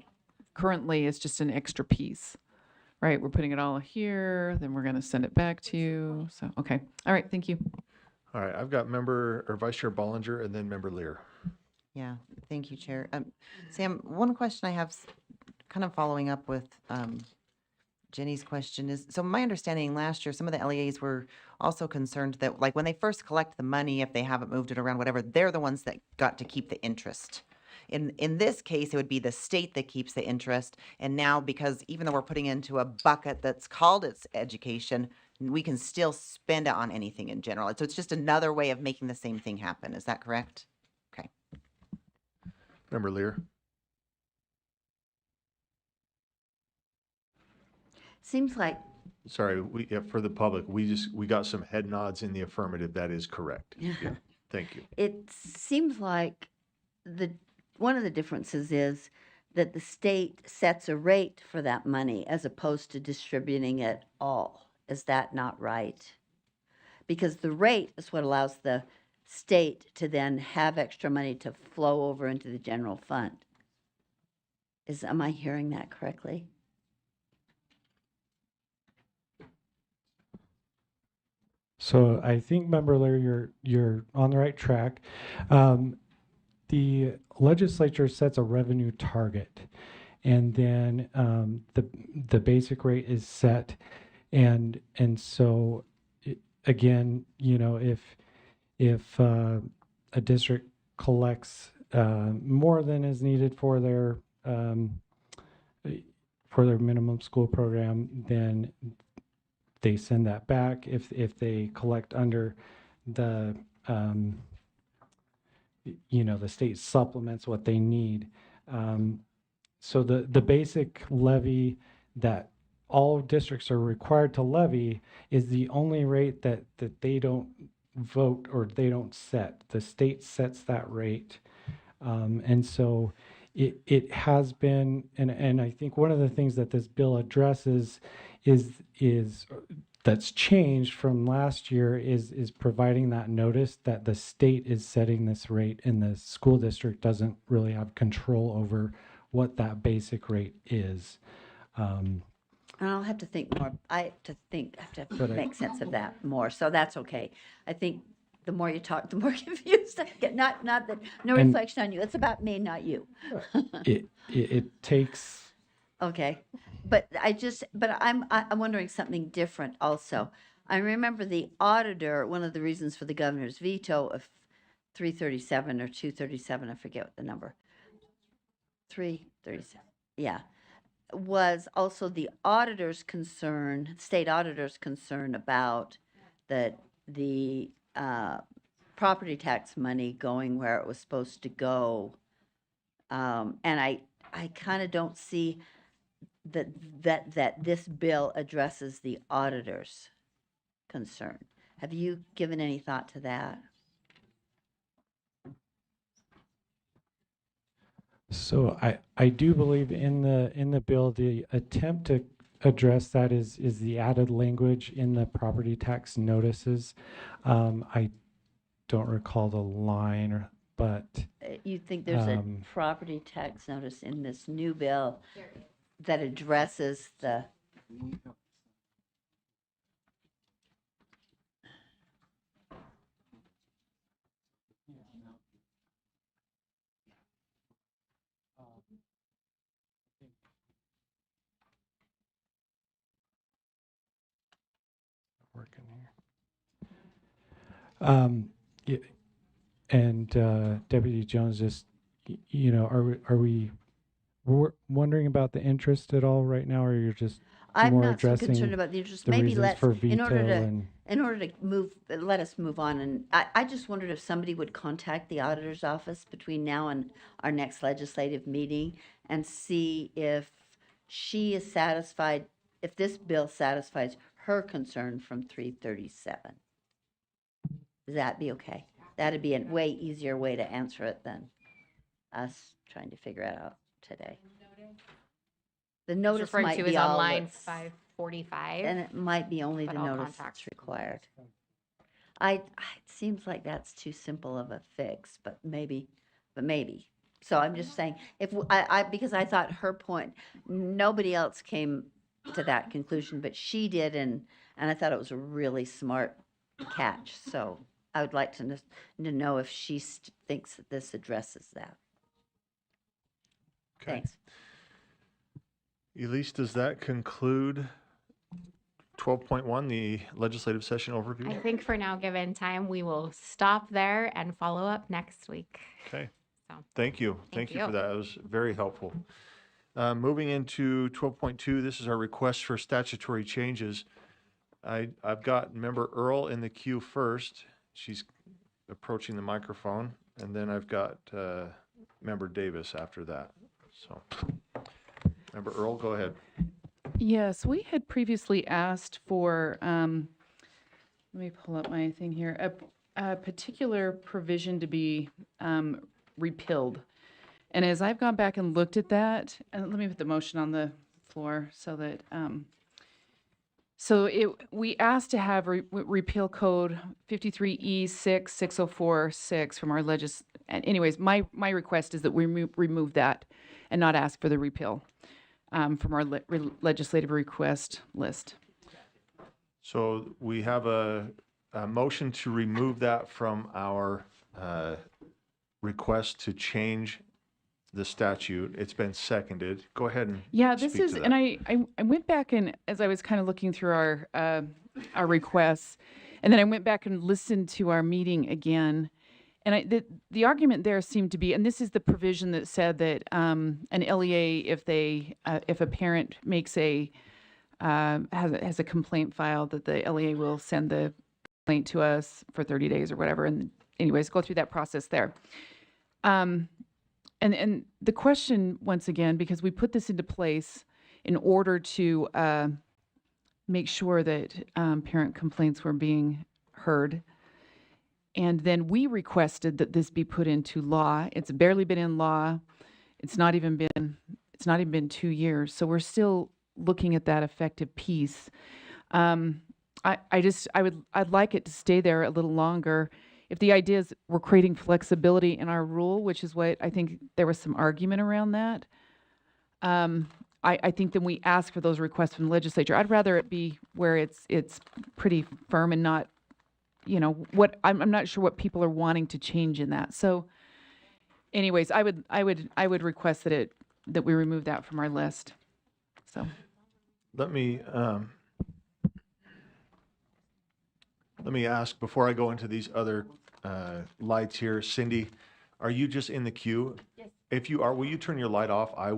currently it's just an extra piece, right? We're putting it all here, then we're going to send it back to you. So, okay. All right. Thank you. All right, I've got member or Vice Chair Bollinger and then member Lear. Yeah, thank you, Chair. Sam, one question I have, kind of following up with Jenny's question is, so my understanding last year, some of the LEAs were also concerned that, like, when they first collect the money, if they haven't moved it around, whatever, they're the ones that got to keep the interest. In this case, it would be the state that keeps the interest. And now, because even though we're putting into a bucket that's called its education, we can still spend it on anything in general. So it's just another way of making the same thing happen. Is that correct? Okay. Member Lear. Seems like, Sorry, for the public, we got some head nods in the affirmative. That is correct. Yeah, thank you. it seems like one of the differences is that the state sets a rate for that money as opposed to distributing it all. Is that not right? Because the rate is what allows the state to then have extra money to flow over into the general fund. Am I hearing that correctly? So I think, Member Leary, you're on the right track. The legislature sets a revenue target, and then the basic rate is set, and so again, you know, if a district collects more than is needed for their minimum school program, then they send that back. If they collect under the you know, the state supplements what they need. So the basic levy that all districts are required to levy is the only rate that they don't vote or they don't set. The state sets that rate. And so it has been, and I think one of the things that this bill addresses is that's changed from last year is providing that notice that the state is setting this rate and the school district doesn't really have control over what that basic rate is. And I'll have to think more. I have to But make sense of that more. So that's okay. I think the more you talk, the more confused I get. Not that, no And- reflection on you. It's about me, not you. It takes. Okay, but I'm wondering something different also. I remember the auditor, one of the reasons for the governor's veto of 337 or 237, I forget what the number. 337, yeah, was also the auditor's concern, state auditor's concern about the property tax money going where it was supposed to go. And I kind of don't see that this bill addresses the auditor's concern. Have you given any thought to that? So I do believe in the bill, the attempt to address that is the added language in the property tax notices. I don't recall the line, but You think there's a property tax notice in this new bill that addresses the, working here. And Deputy Jones, just you know, are we wondering about the interest at all right now, or you're just I'm more not so addressing concerned about the interest. the Maybe reasons let's, for veto in order to move, let us move on. And I just wondered if somebody would contact the auditor's office between now and our next legislative meeting and see if she is satisfied, if this bill satisfies her concern from 337. Does that be okay? That'd be a way easier way to answer it than us trying to figure it out today. The notice referring might to be is all on line that's- 545. And it might be only the but all notice contacts. that's required. It seems like that's too simple of a fix, but maybe. So I'm just saying, because I thought her point, nobody else came to that conclusion, but she did, and I thought it was a really smart catch. So I would like to know if she thinks that this addresses that. Okay. Thanks. Elise, does that conclude 12.1, the legislative session I overview? think for now, given time, we will stop there and follow up next week. Okay. So, Thank you. Thank you for that. It was very helpful. Moving into 12.2, this is our request for statutory changes. I've got Member Earl in the queue first. She's approaching the microphone. And then I've got Member Davis after that. So, Member Earl, go ahead. Yes, we had previously asked for, let me pull up my thing here, a particular provision to be repealed. And as I've gone back and looked at that, and let me put the motion on the floor so that, we asked to have repeal code 53E66046 from our and anyways, my request is that we remove that and not ask for the repeal from our legislative request list. So we have a a motion to remove that from our request to change the statute. It's been seconded. Go ahead and Yeah, this speak is, to that. and I went back and as I was kind of looking through our requests, and then I went back and listened to our meeting again, and the argument there seemed to be, and this is the provision that said that an LEA, if a parent makes has a complaint filed, that the LEA will send the complaint to us for 30 days or whatever, and anyways, go through that process there. And the question, once again, because we put this into place in order to make sure that parent complaints were being heard. And then we requested that this be put into law. It's barely been in law. It's not even been 2 years. So we're still looking at that effective piece. I'd like it to stay there a little longer. If the idea is we're creating flexibility in our rule, which is what I think there was some argument around that, I think then we ask for those requests from the legislature. I'd rather it be where it's pretty firm and not, what I'm not sure what people are wanting to change in that. So, anyways, I would request that we remove that from our list. So, Let me ask before I go into these other lights here. Cindy, are you just in the queue? Yes. If you are, will you turn your light off? I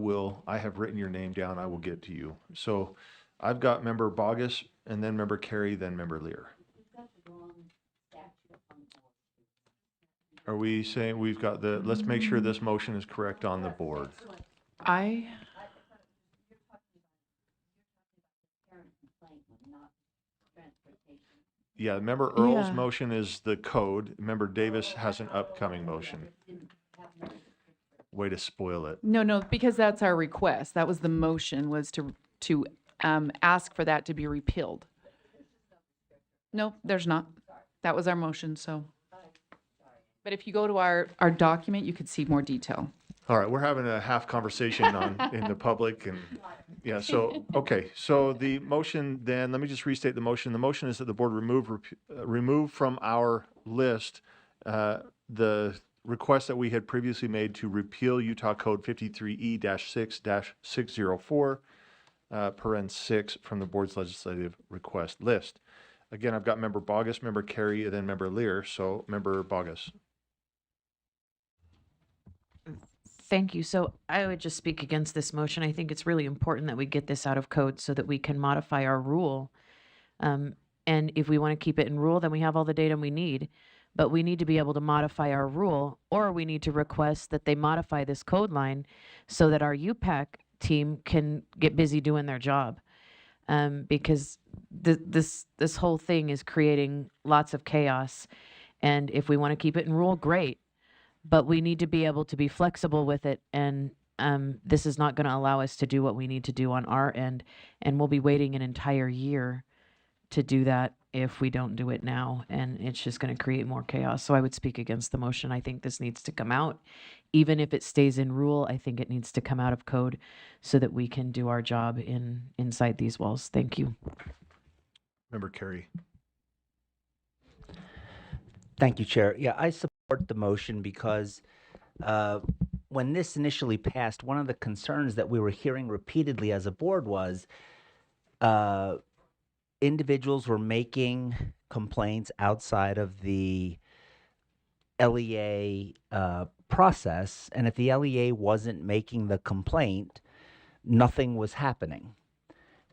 have written your name down. I will get to you. So I've got member Bogus, and then member Carey, then member Lear. Are we saying we've got let's make sure this motion is correct on the board. Yeah, member Earl's motion is the code. Member Davis has an upcoming motion. Way to spoil it. No, because that's our request. That was the motion, was to ask for that to be repealed. No, there's not. That was our motion, so. But if you go to our document, you could see more detail. All right, we're having a half conversation in the public, and yeah, so, okay. So the motion then, let me just restate the motion. The motion is that the board remove from our list the request that we had previously made to repeal Utah Code 53E-6-604, paren 6 from the board's legislative request list. Again, I've got member Bogus, member Carey, and then member Lear. So member Bogus. Thank you. So I would just speak against this motion. I think it's really important that we get this out of code so that we can modify our rule. And if we want to keep it in rule, then we have all the data we need. But we need to be able to modify our rule, or we need to request that they modify this code line so that our UPAC team can get busy doing their job. Because this whole thing is creating lots of chaos. And if we want to keep it in rule, great. But we need to be able to be flexible with it, and this is not going to allow us to do what we need to do on our end, and we'll be waiting an entire year to do that if we don't do it now, and it's just going to create more chaos. So I would speak against the motion. I think this needs to come out. Even if it stays in rule, I think it needs to come out of code so that we can do our job inside these walls. Thank you. Member Carey. Thank you, Chair. Yeah, I support the motion because when this initially passed, one of the concerns that we were hearing repeatedly as a board was individuals were making complaints outside of the LEA process, and if the LEA wasn't making the complaint, nothing was happening.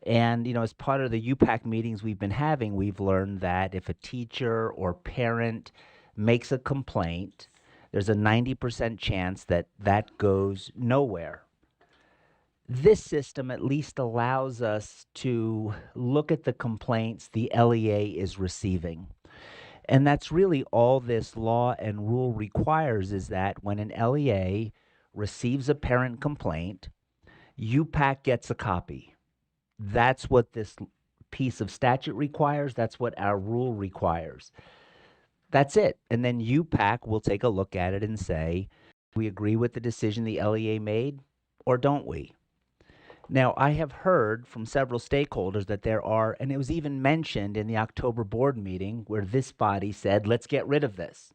And, as part of the UPAC meetings we've been having, we've learned that if a teacher or parent makes a complaint, there's a 90% chance that that goes nowhere. This system at least allows us to look at the complaints the LEA is receiving. And that's really all this law and rule requires, is that when an LEA receives a parent complaint, UPAC gets a copy. That's what this piece of statute requires. That's what our rule requires. That's it. And then UPAC will take a look at it and say, we agree with the decision the LEA made, or don't we? Now, I have heard from several stakeholders that there are, and it was even mentioned in the October board meeting where this body said, let's get rid of this.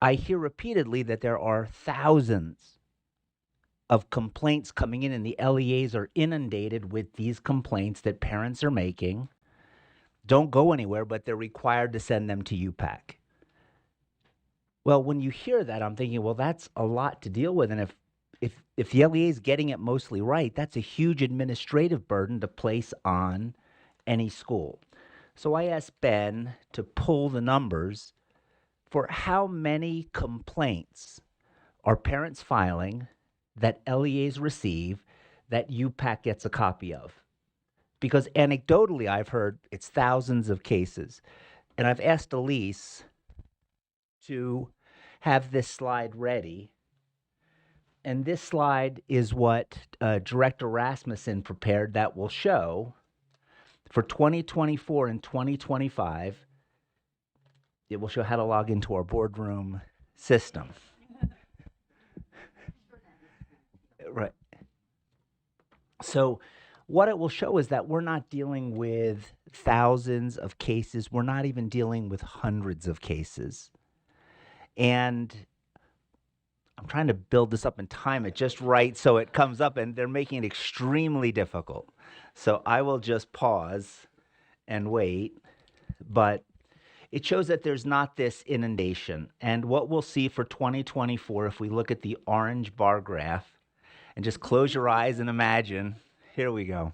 I hear repeatedly that there are thousands of complaints coming in, and the LEAs are inundated with these complaints that parents are making. Don't go anywhere, but they're required to send them to UPAC. Well, when you hear that, I'm thinking, well, that's a lot to deal with. And if the LEA is getting it mostly right, that's a huge administrative burden to place on any school. So I asked Ben to pull the numbers for how many complaints are parents filing that LEAs receive that UPAC gets a copy of. Because anecdotally, I've heard it's thousands of cases. And I've asked Elise to have this slide ready. And this slide is what Director Rasmussen prepared that will show for 2024 and 2025. It will show how to log into our boardroom system. Right. So what it will show is that we're not dealing with thousands of cases. We're not even dealing with hundreds of cases. And I'm trying to build this up and time it just right so it comes up, and they're making it extremely difficult. So I will just pause and wait, but it shows that there's not this inundation. And what we'll see for 2024, if we look at the orange bar graph, and just close your eyes and imagine, here we go.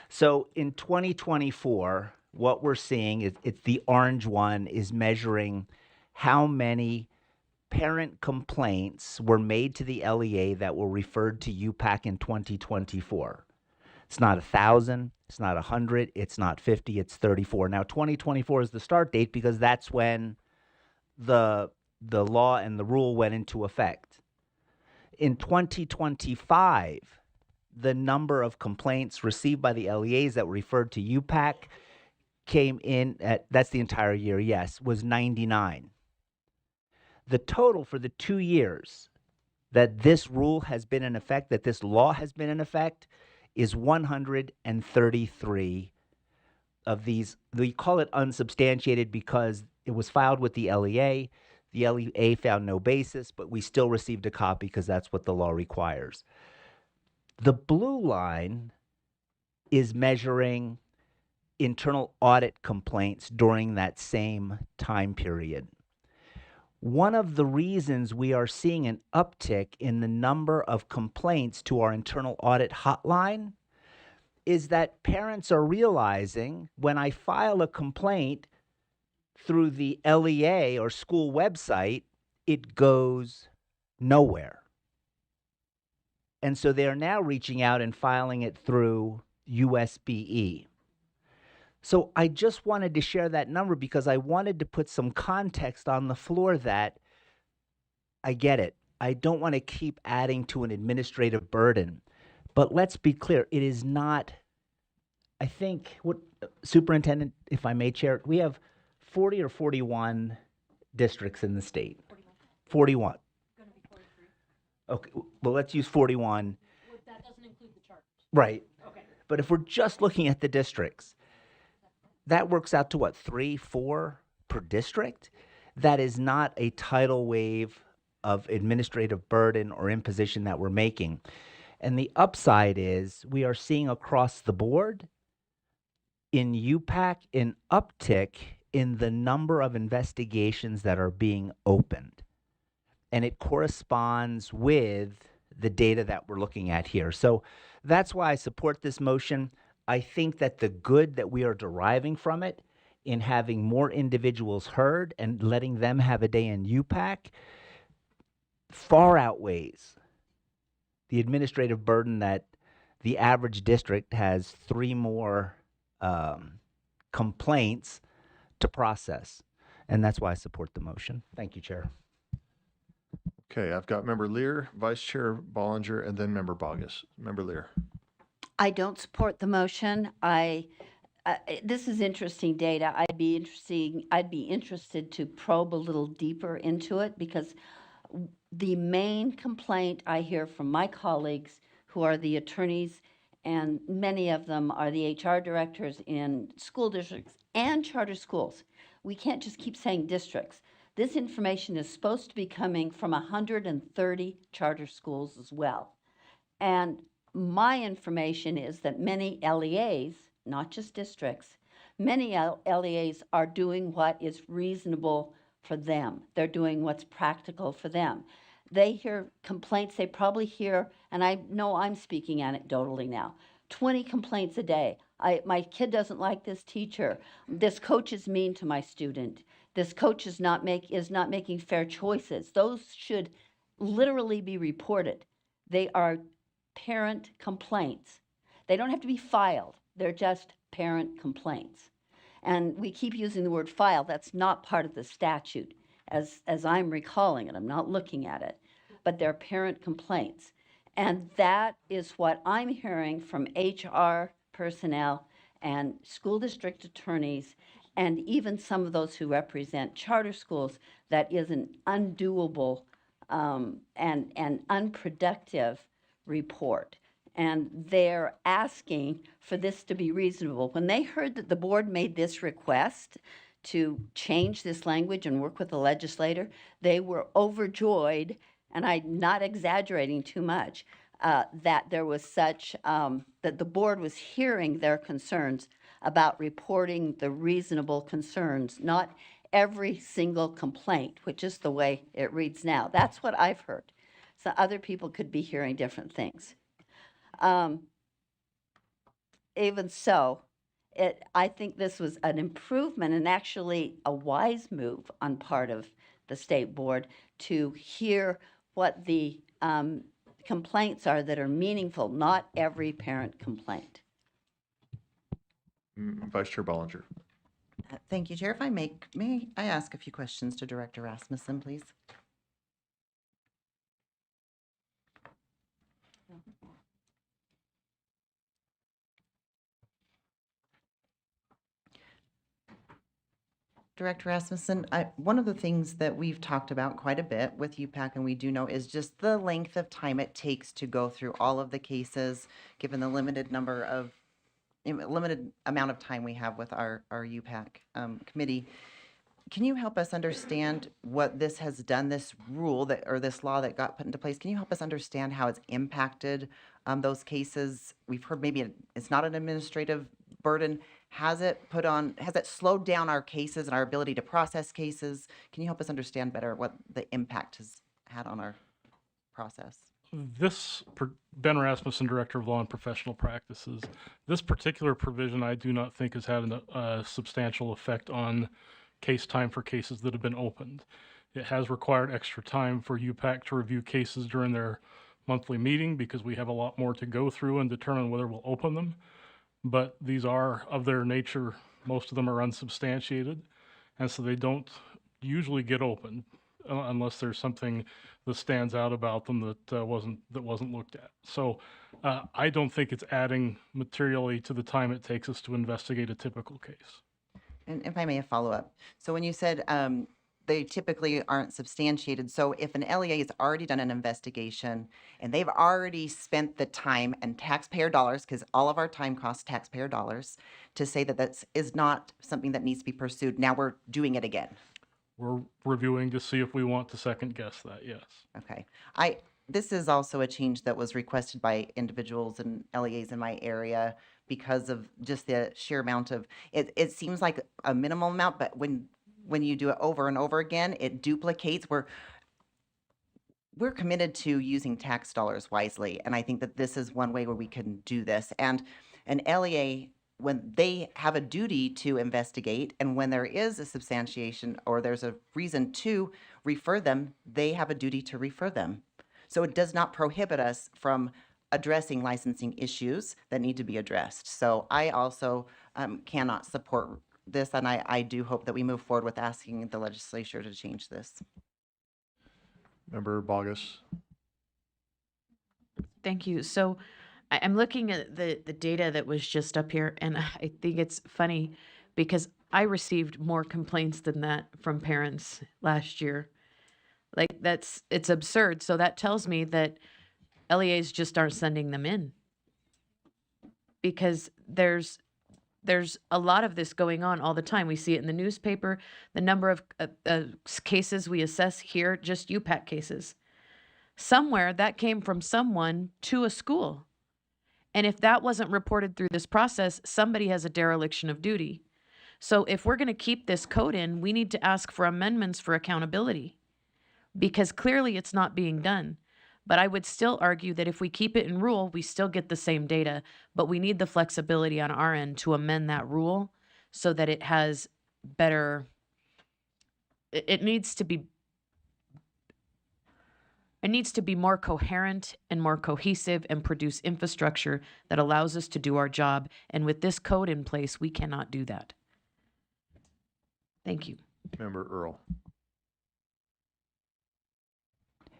So in 2024, what we're seeing is it's the orange one is measuring how many parent complaints were made to the LEA that were referred to UPAC in 2024. It's not 1,000, it's not 100, it's not 50, it's 34. Now 2024 is the start date because that's when the law and the rule went into effect. In 2025, the number of complaints received by the LEAs that were referred to UPAC came in at, that's the entire year, yes, was 99. The total for the 2 years that this rule has been in effect, that this law has been in effect, is 133 of these. We call it unsubstantiated because it was filed with the LEA. The LEA found no basis, but we still received a copy because that's what the law requires. The blue line is measuring internal audit complaints during that same time period. One of the reasons we are seeing an uptick in the number of complaints to our internal audit hotline is that parents are realizing when I file a complaint through the LEA or school website, it goes nowhere. And so they are now reaching out and filing it through USBE. So I just wanted to share that number because I wanted to put some context on the floor that I get it. I don't want to keep adding to an administrative burden. But let's be clear, it is not, I think, what Superintendent, if I may, Chair, we have 40 or 41 districts in the state. 41. Okay, well, let's use 41. That doesn't include the charters. Right. Okay. But if we're just looking at the districts, that works out to what, 3, 4 per district? That is not a tidal wave of administrative burden or imposition that we're making. And the upside is we are seeing across the board in UPAC an uptick in the number of investigations that are being opened. And it corresponds with the data that we're looking at here. So that's why I support this motion. I think that the good that we are deriving from it in having more individuals heard and letting them have a day in UPAC far outweighs the administrative burden that the average district has 3 more complaints to process. And that's why I support the motion. Thank you, Chair. Okay, I've got Member Lear, Vice Chair Bollinger, and then Member Bogus. Member Lear. I don't support the motion. This is interesting data. I'd be interested to probe a little deeper into it because the main complaint I hear from my colleagues who are the attorneys, and many of them are the HR directors in school districts and charter schools. We can't just keep saying districts. This information is supposed to be coming from 130 charter schools as well. And my information is that many LEAs, not just districts, many LEAs are doing what is reasonable for them. They're doing what's practical for them. They hear complaints, they probably hear, and I know I'm speaking anecdotally now, 20 complaints a day. My kid doesn't like this teacher. This coach is mean to my student. This coach is not making fair choices. Those should literally be reported. They are parent complaints. They don't have to be filed. They're just parent complaints. And we keep using the word file. That's not part of the statute as I'm recalling it. I'm not looking at it. But they're parent complaints. And that is what I'm hearing from HR personnel and school district attorneys and even some of those who represent charter schools, that is an undoable and unproductive report. And they're asking for this to be reasonable. When they heard that the board made this request to change this language and work with the legislator, they were overjoyed, and I'm not exaggerating too much, that there was such, that the board was hearing their concerns about reporting the reasonable concerns, not every single complaint, which is the way it reads now. That's what I've heard. So other people could be hearing different things. Even so, I think this was an improvement and actually a wise move on part of the state board to hear what the complaints are that are meaningful, not every parent complaint. Vice Chair Bollinger. Thank you, Chair. If I may I ask a few questions to Director Rasmussen, please? Director Rasmussen, one of the things that we've talked about quite a bit with UPAC, and we do know, is just the length of time it takes to go through all of the cases, given the limited amount of time we have with our UPAC committee. Can you help us understand what this has done, this rule or this law that got put into place? Can you help us understand how it's impacted those cases? We've heard maybe it's not an administrative burden. Has it slowed down our cases and our ability to process cases? Can you help us understand better what the impact has had on our process? Ben Rasmussen, Director of Law and Professional Practices. This particular provision I do not think has had a substantial effect on case time for cases that have been opened. It has required extra time for UPAC to review cases during their monthly meeting because we have a lot more to go through and determine whether we'll open them. But these are, of their nature, most of them are unsubstantiated, and so they don't usually get opened unless there's something that stands out about them that wasn't looked at. So I don't think it's adding materially to the time it takes us to investigate a typical case. And if I may follow up. So when you said they typically aren't substantiated, so if an LEA has already done an investigation and they've already spent the time and taxpayer dollars, because all of our time costs taxpayer dollars, to say that that is not something that needs to be pursued, now we're doing it again. We're reviewing to see if we want to second guess that, yes. Okay. This is also a change that was requested by individuals and LEAs in my area because of just the sheer amount of, it seems like a minimal amount, but when you do it over and over again, it duplicates. We're committed to using tax dollars wisely, and I think that this is one way where we can do this. And an LEA, when they have a duty to investigate, and when there is a substantiation or there's a reason to refer them, they have a duty to refer them. So it does not prohibit us from addressing licensing issues that need to be addressed. So I also cannot support this, and I do hope that we move forward with asking the legislature to change this. Member Bogus. Thank you. So I'm looking at the data that was just up here, and I think it's funny because I received more complaints than that from parents last year. Like it's absurd. So that tells me that LEAs just aren't sending them in because there's a lot of this going on all the time. We see it in the newspaper, the number of cases we assess here, just UPAC cases. Somewhere that came from someone to a school. And if that wasn't reported through this process, somebody has a dereliction of duty. So if we're going to keep this code in, we need to ask for amendments for accountability because clearly it's not being done. But I would still argue that if we keep it in rule, we still get the same data, but we need the flexibility on our end to amend that rule so that it has better, it needs to be more coherent and more cohesive and produce infrastructure that allows us to do our job. And with this code in place, we cannot do that. Thank you. Member Earl.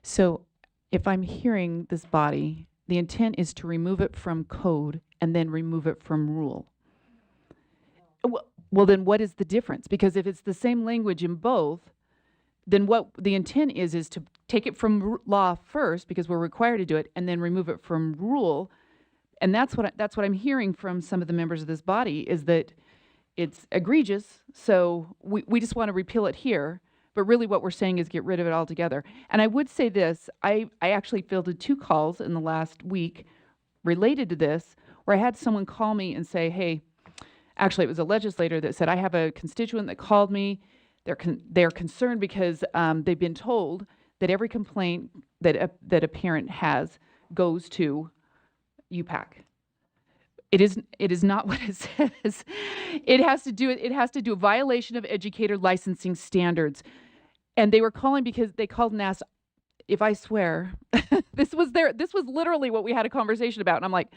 So if I'm hearing this body, the intent is to remove it from code and then remove it from rule. Well, then what is the difference? Because if it's the same language in both, then what the intent is to take it from law first because we're required to do it and then remove it from rule. And that's what I'm hearing from some of the members of this body is that it's egregious. So we just want to repeal it here. But really what we're saying is get rid of it altogether. And I would say this, I actually fielded 2 calls in the last week related to this, where I had someone call me and say, hey, actually it was a legislator that said, I have a constituent that called me. They're concerned because they've been told that every complaint that a parent has goes to UPAC. It is not what it says. It has to do a violation of educator licensing standards. And they were calling because they called and asked, if I swear, this was literally what we had a conversation about. And I'm like,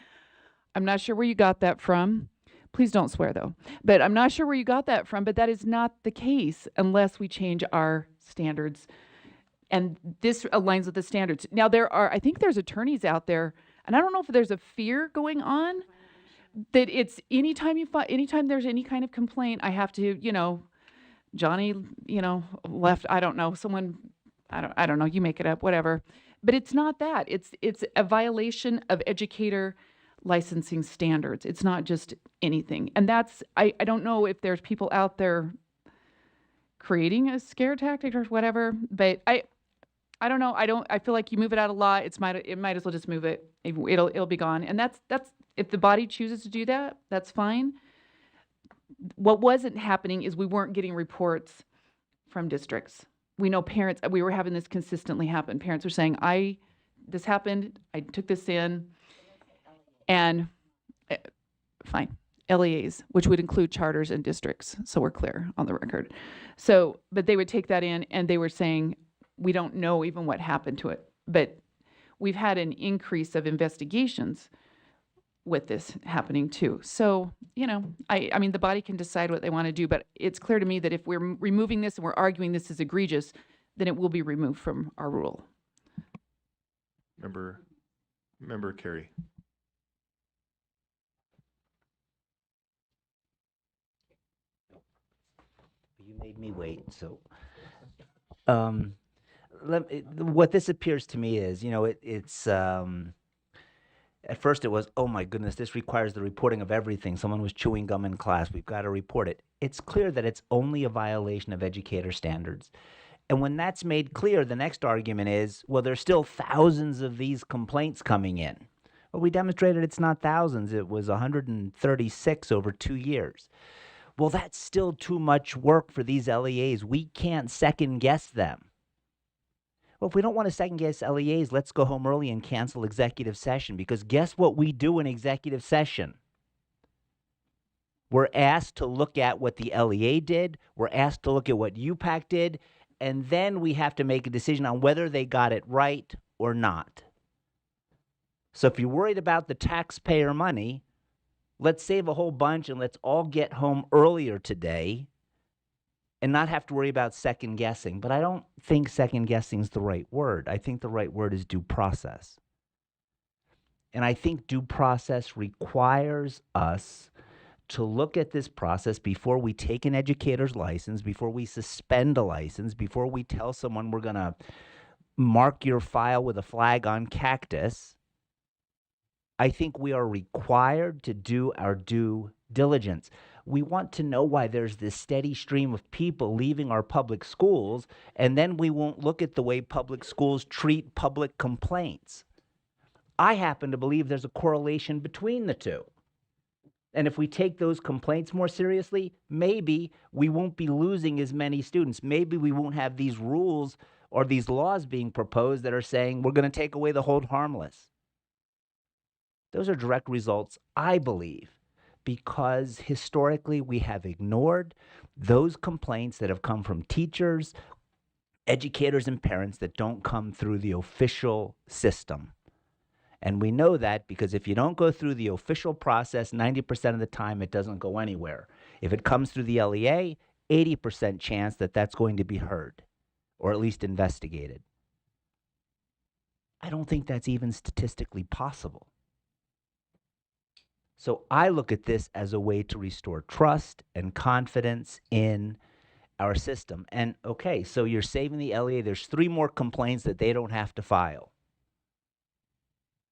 I'm not sure where you got that from. Please don't swear though. But I'm not sure where you got that from, but that is not the case unless we change our standards. And this aligns with the standards. Now I think there's attorneys out there, and I don't know if there's a fear going on that it's anytime there's any kind of complaint, I have to, Johnny, left, I don't know, someone, I don't know, you make it up, whatever. But it's not that. It's a violation of educator licensing standards. It's not just anything. And that's, I don't know if there's people out there creating a scare tactic or whatever, but I don't know. I feel like you move it out of law, it might as well just move it. It'll be gone. And that's if the body chooses to do that, that's fine. What wasn't happening is we weren't getting reports from districts. We know parents, we were having this consistently happen. Parents were saying, this happened, I took this in, and fine, LEAs, which would include charters and districts, so we're clear on the record. So, but they would take that in and they were saying, we don't know even what happened to it. But we've had an increase of investigations with this happening too. So, I mean, the body can decide what they want to do, but it's clear to me that if we're removing this and we're arguing this is egregious, then it will be removed from our rule. Member Carey. You made me wait, so. What this appears to me is, it's at first it was, oh my goodness, this requires the reporting of everything. Someone was chewing gum in class, we've got to report it. It's clear that it's only a violation of educator standards. And when that's made clear, the next argument is, well, there's still thousands of these complaints coming in. Well, we demonstrated it's not thousands, it was 136 over 2 years. Well, that's still too much work for these LEAs. We can't second guess them. Well, if we don't want to second guess LEAs, let's go home early and cancel executive session, because guess what we do in executive session? We're asked to look at what the LEA did, we're asked to look at what UPAC did, and then we have to make a decision on whether they got it right or not. So if you're worried about the taxpayer money, let's save a whole bunch and let's all get home earlier today and not have to worry about second guessing. But I don't think second guessing is the right word. I think the right word is due process. And I think due process requires us to look at this process before we take an educator's license, before we suspend a license, before we tell someone we're going to mark your file with a flag on cactus. I think we are required to do our due diligence. We want to know why there's this steady stream of people leaving our public schools, and then we won't look at the way public schools treat public complaints. I happen to believe there's a correlation between the two. And if we take those complaints more seriously, maybe we won't be losing as many students. Maybe we won't have these rules or these laws being proposed that are saying we're going to take away the hold harmless. Those are direct results, I believe, because historically we have ignored those complaints that have come from teachers, educators, and parents that don't come through the official system. And we know that because if you don't go through the official process, 90% of the time it doesn't go anywhere. If it comes through the LEA, 80% chance that that's going to be heard or at least investigated. I don't think that's even statistically possible. So I look at this as a way to restore trust and confidence in our system. And okay, so you're saving the LEA. There's 3 more complaints that they don't have to file.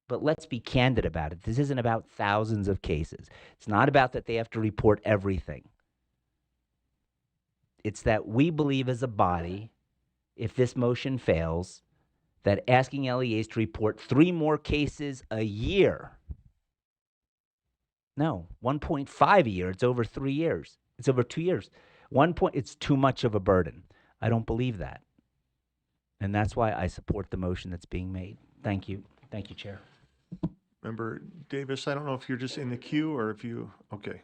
But let's be candid about it. This isn't about thousands of cases. It's not about that they have to report everything. It's that we believe as a body, if this motion fails, that asking LEAs to report 3 more cases a year. No, 1.5 a year. It's over 3 years. It's over 2 years. It's too much of a burden. I don't believe that. And that's why I support the motion that's being made. Thank you. Thank you, Chair. Member Davis, I don't know if you're just in the queue or if you, okay.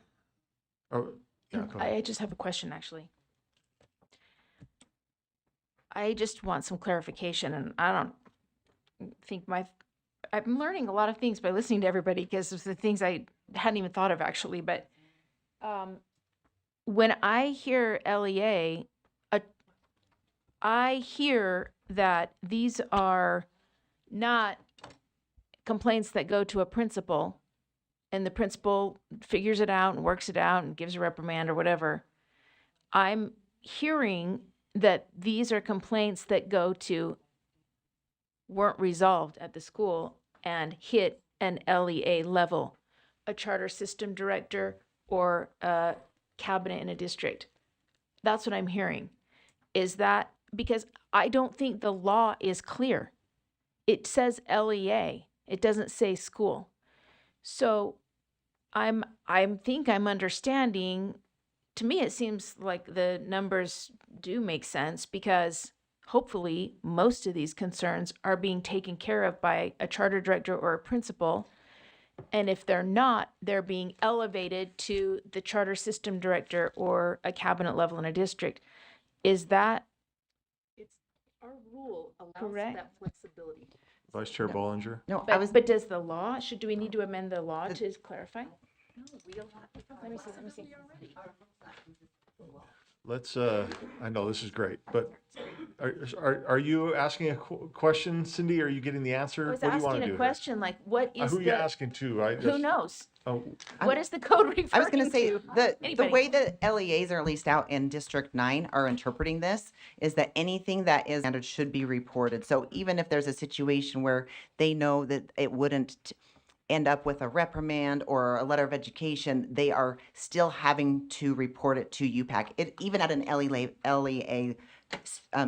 Oh, yeah, go ahead. I just have a question, actually. I just want some clarification, and I don't think I'm learning a lot of things by listening to everybody because of the things I hadn't even thought of, actually. But when I hear LEA, I hear that these are not complaints that go to a principal and the principal figures it out and works it out and gives a reprimand or whatever. I'm hearing that these are complaints that weren't resolved at the school and hit an LEA level, a charter system director or a cabinet in a district. That's what I'm hearing. Is that because I don't think the law is clear. It says LEA. It doesn't say school. So I think I'm understanding. To me, it seems like the numbers do make sense because hopefully most of these concerns are being taken care of by a charter director or a principal. And if they're not, they're being elevated to the charter system director or a cabinet level in a district. Is that Our rule allows correct? that flexibility. Vice Chair Bollinger? No, But does the law, do we need to amend the law to clarify? No, we don't have to. Let me see. Let's, I know this is great, but are you asking a question, Cindy? Are you getting the answer? I was What do you want asking to a do here? question like, what is Who are you the, asking to? I who just, knows? oh, What is the code referring to? I was going to say, the Anybody? way that LEAs are at least out in District 9 are interpreting this is that anything that is standard should be reported. So even if there's a situation where they know that it wouldn't end up with a reprimand or a letter of education, they are still having to report it to UPAC, even at an LEA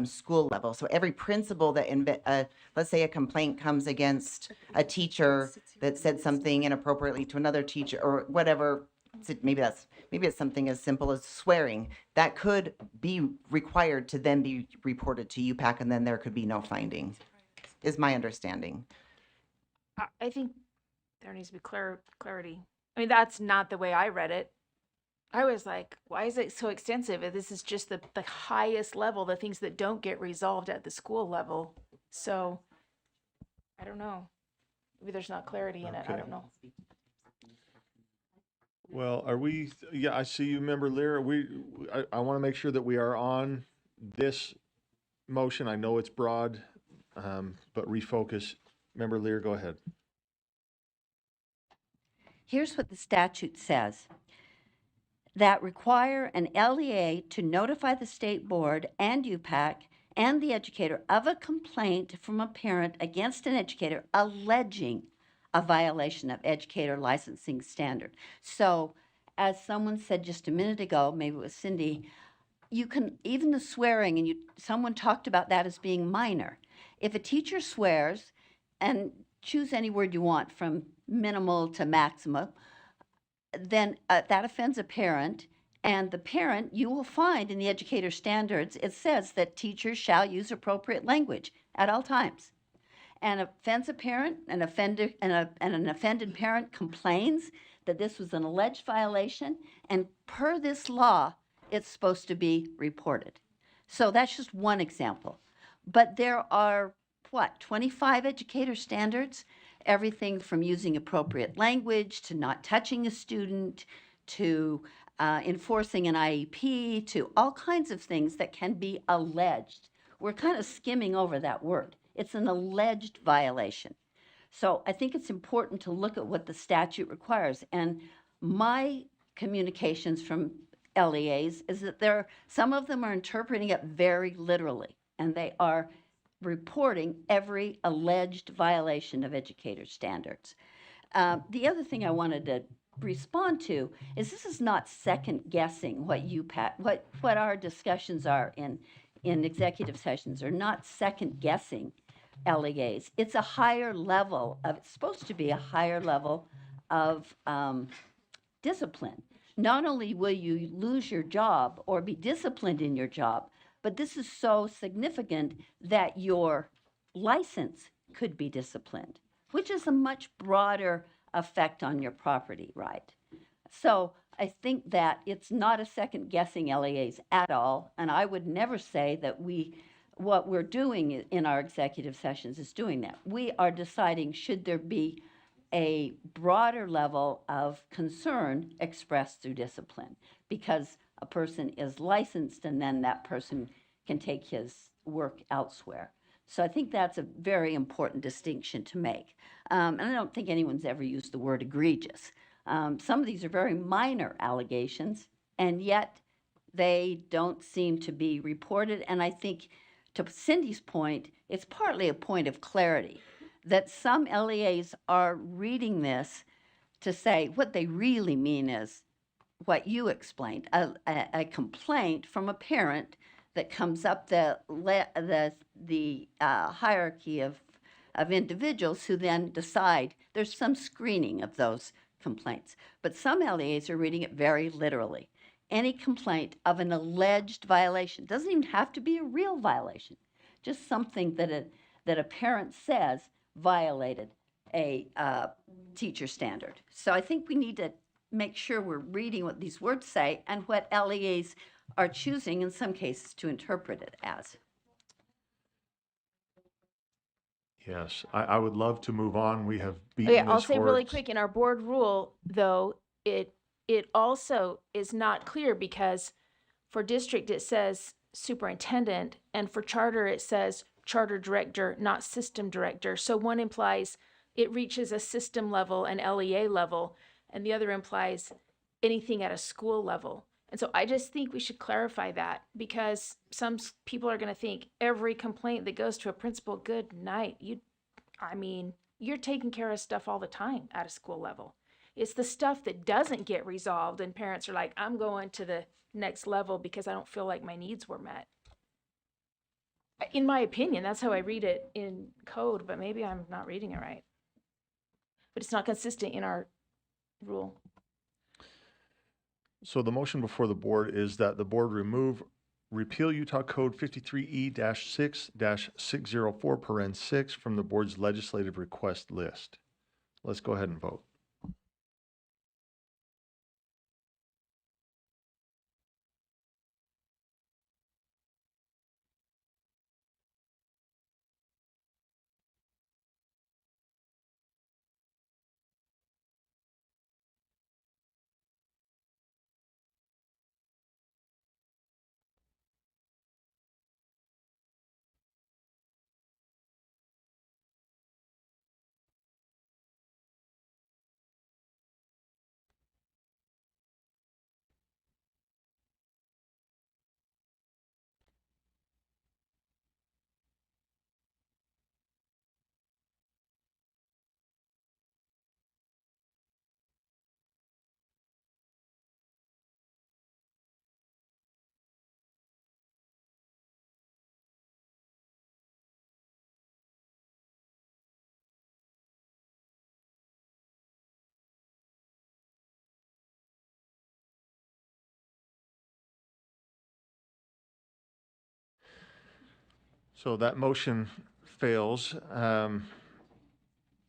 school level. So every principal that, let's say a complaint comes against a teacher that said something inappropriately to another teacher or whatever, maybe it's something as simple as swearing, that could be required to then be reported to UPAC, and then there could be no finding, is my understanding. I think there needs to be clarity. I mean, that's not the way I read it. I was like, why is it so extensive? This is just the highest level, the things that don't get resolved at the school level. So, I don't know. Maybe there's not clarity in it. I Okay. don't know. well, are we, yeah, I see you, Member Lear. I want to make sure that we are on this motion. I know it's broad, but refocus. Member Lear, go ahead. Here's what the statute says. That require an LEA to notify the state board and UPAC and the educator of a complaint from a parent against an educator alleging a violation of educator licensing standard. So, as someone said just a minute ago, maybe it was Cindy, you can, even the swearing, and someone talked about that as being minor. If a teacher swears, and choose any word you want from minimal to maximum, then that offends a parent. And the parent, you will find in the educator standards, it says that teachers shall use appropriate language at all times. And offends a parent, an offender, and an offended parent complains that this was an alleged violation, and per this law, it's supposed to be reported. So that's just one example. But there are, 25 educator standards? Everything from using appropriate language to not touching a student to enforcing an IEP to all kinds of things that can be alleged. We're kind of skimming over that word. It's an alleged violation. So I think it's important to look at what the statute requires. And my communications from LEAs is that some of them are interpreting it very literally, and they are reporting every alleged violation of educator standards. The other thing I wanted to respond to is this is not second guessing what our discussions are in executive sessions are not second guessing LEAs. It's a higher level of, it's supposed to be a higher level of discipline. Not only will you lose your job or be disciplined in your job, but this is so significant that your license could be disciplined, which is a much broader effect on your property right. So I think that it's not a second guessing LEAs at all, and I would never say that what we're doing in our executive sessions is doing that. We are deciding, should there be a broader level of concern expressed through discipline, because a person is licensed and then that person can take his work elsewhere. So I think that's a very important distinction to make. And I don't think anyone's ever used the word egregious. Some of these are very minor allegations, and yet they don't seem to be reported. And I think, to Cindy's point, it's partly a point of clarity that some LEAs are reading this to say what they really mean is what you explained, a complaint from a parent that comes up the hierarchy of individuals who then decide. There's some screening of those complaints. But some LEAs are reading it very literally. Any complaint of an alleged violation doesn't even have to be a real violation, just something that a parent says violated a teacher standard. So I think we need to make sure we're reading what these words say and what LEAs are choosing in some cases to interpret it as. Yes, I would love to move on. We have beaten Okay, this I'll say really horse. quick, in our board rule, though, it also is not clear because for district it says superintendent, and for charter it says charter director, not system director. So one implies it reaches a system level, an LEA level, and the other implies anything at a school level. And so I just think we should clarify that, because some people are going to think every complaint that goes to a principal, good night. You're taking care of stuff all the time at a school level. It's the stuff that doesn't get resolved and parents are like, I'm going to the next level because I don't feel like my needs were met. In my opinion, that's how I read it in code, but maybe I'm not reading it right. But it's not consistent in our rule. So the motion before the board is that the board repeal Utah Code 53E-6-604 paren 6 from the board's legislative request list. Let's go ahead and vote. So that motion fails.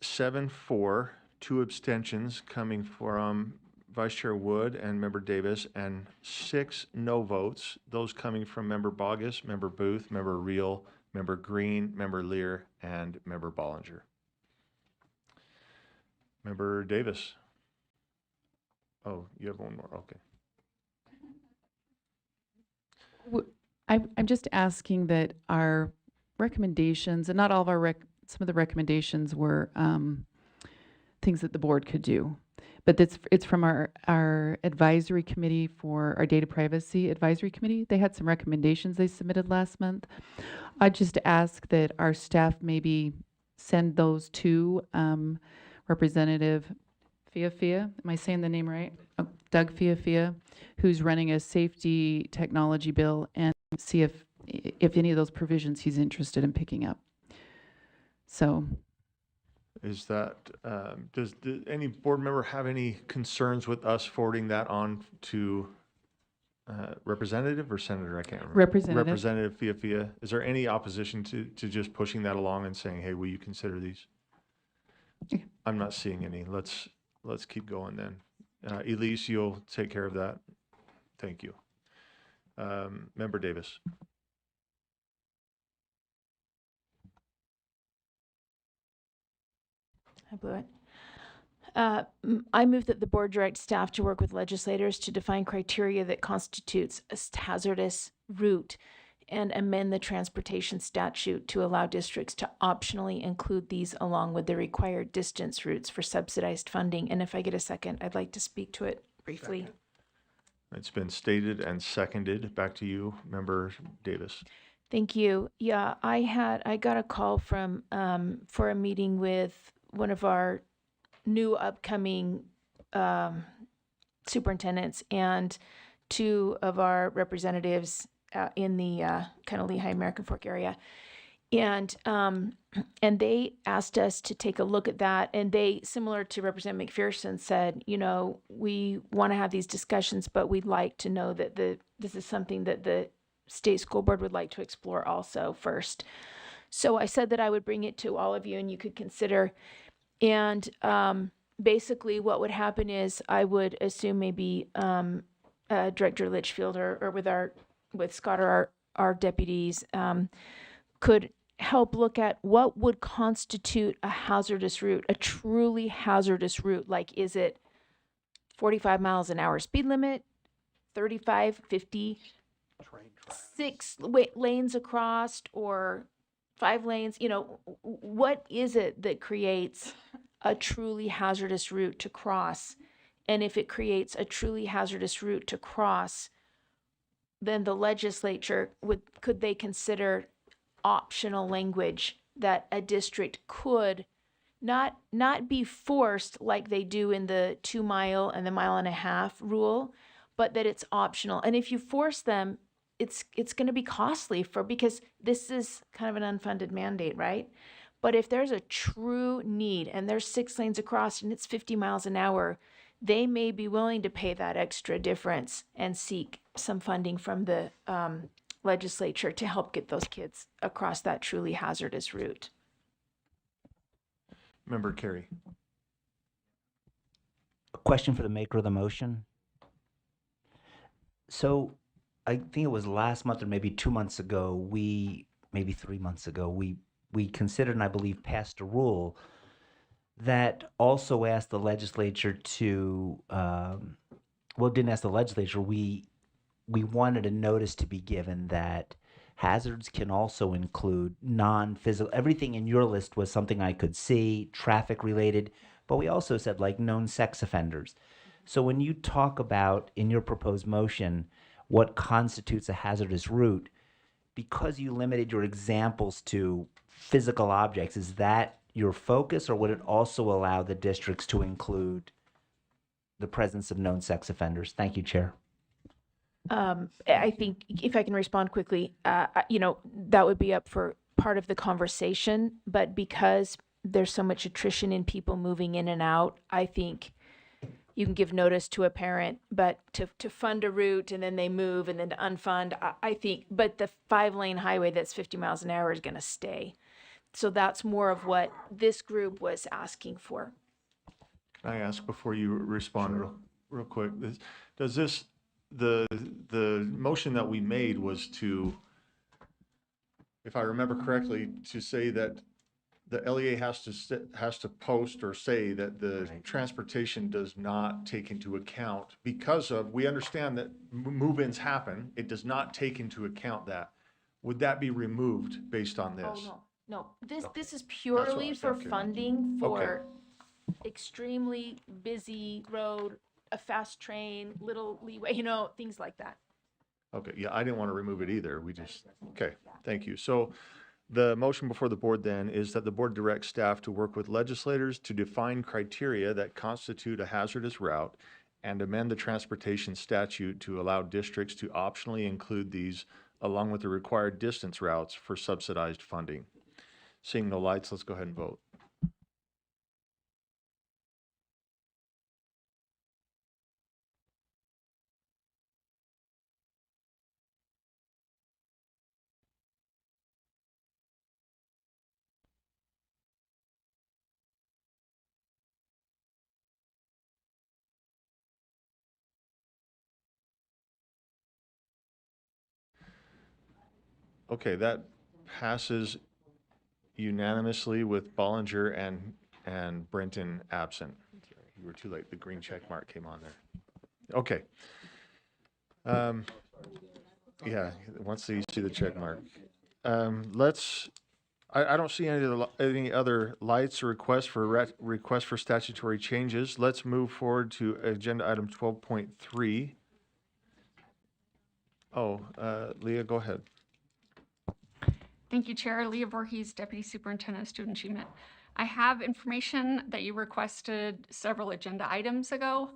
7-4, 2 abstentions coming from Vice Chair Wood and Member Davis, and 6 no votes, those coming from Member Bogus, Member Booth, Member Reel, Member Green, Member Lear, and Member Bollinger. Member Davis. Oh, you have one more, okay. I'm just asking that our recommendations, and not all of our some of the recommendations were things that the board could do, but it's from our advisory committee for our data privacy advisory committee. They had some recommendations they submitted last month. I'd just ask that our staff maybe send those to Representative Fiafia. Am I saying the name right? Oh, Doug Fiafia, who's running a safety technology bill, and see if any of those provisions he's interested in picking up. So, Is that, does any board member have any concerns with us forwarding that on to Representative or Senator? I can't remember. Representative. Representative Fiafia. Is there any opposition to just pushing that along and saying, hey, will you consider these? Yeah. I'm not seeing any. Let's keep going then. Elise, you'll take care of that. Thank you. Member Davis. I blew it. I move that the board direct staff to work with legislators to define criteria that constitutes a hazardous route and amend the transportation statute to allow districts to optionally include these along with the required distance routes for subsidized funding. And if I get a second, I'd like to speak to it briefly. Second. It's been stated and seconded. Back to you, Member Davis. Thank you. Yeah, I got a call from for a meeting with one of our new upcoming superintendents and 2 of our representatives in the kind of Lehigh American Fork area, and they asked us to take a look at that, and they, similar to Representative McPherson, said, you know, we want to have these discussions, but we'd like to know that this is something that the state school board would like to explore also first. So I said that I would bring it to all of you and you could consider. And basically what would happen is I would assume maybe Director Litchfield or with Scott or our deputies could help look at what would constitute a hazardous route, a truly hazardous route. Like, is it 45 miles an hour speed limit, 35, 50, 6 lanes across, or 5 lanes? You know, what is it that creates a truly hazardous route to cross? And if it creates a truly hazardous route to cross, then the legislature could they consider optional language that a district could not be forced like they do in the 2 mile and the 1.5 mile rule, but that it's optional. And if you force them, it's going to be costly because this is kind of an unfunded mandate, right? But if there's a true need and there's 6 lanes across and it's 50 miles an hour, they may be willing to pay that extra difference and seek some funding from the legislature to help get those kids across that truly hazardous route. Member Carey. A question for the maker of the motion. So I think it was last month or maybe 2 months ago, maybe 3 months ago, we considered and I believe passed a rule that also asked the legislature to, didn't ask the legislature, we wanted a notice to be given that hazards can also include non-physical, everything in your list was something I could see, traffic related, but we also said like known sex offenders. So when you talk about in your proposed motion, what constitutes a hazardous route, because you limited your examples to physical objects, is that your focus, or would it also allow the districts to include the presence of known sex offenders? Thank you, Chair. I think if I can respond quickly, that would be up for part of the conversation, but because there's so much attrition in people moving in and out, I think, you can give notice to a parent, but to fund a route and then they move and then to unfund, I think, but the 5-lane highway that's 50 miles an hour is going to stay. So that's more of what this group was asking for. Can I ask before you respond real quick? Does this, the motion that we made was to, if I remember correctly, to say that the LEA has to post or say that the transportation does not take into account, because of, we understand that move-ins happen, it does not take into account that. Would that be removed based on this? Oh, no. This is That's what I purely was for thinking. funding Okay. for extremely busy road, a fast train, little leeway, things like that. Okay, yeah, I didn't want to remove it either. We just, okay, thank you. So the motion before the board then is that the board directs staff to work with legislators to define criteria that constitute a hazardous route and amend the transportation statute to allow districts to optionally include these along with the required distance routes for subsidized funding. Seeing no lights, let's go ahead and vote. Okay, that passes unanimously with Bollinger and Brenton absent. You were too late. The green check mark came on there. Okay. Yeah, once you see the check mark. I don't see any other lights or requests for statutory changes. Let's move forward to agenda item 12.3. Oh, Leah, go ahead. Thank you, Chair. Leah Voorhees, Deputy Superintendent of Student Achievement. I have information that you requested several agenda items ago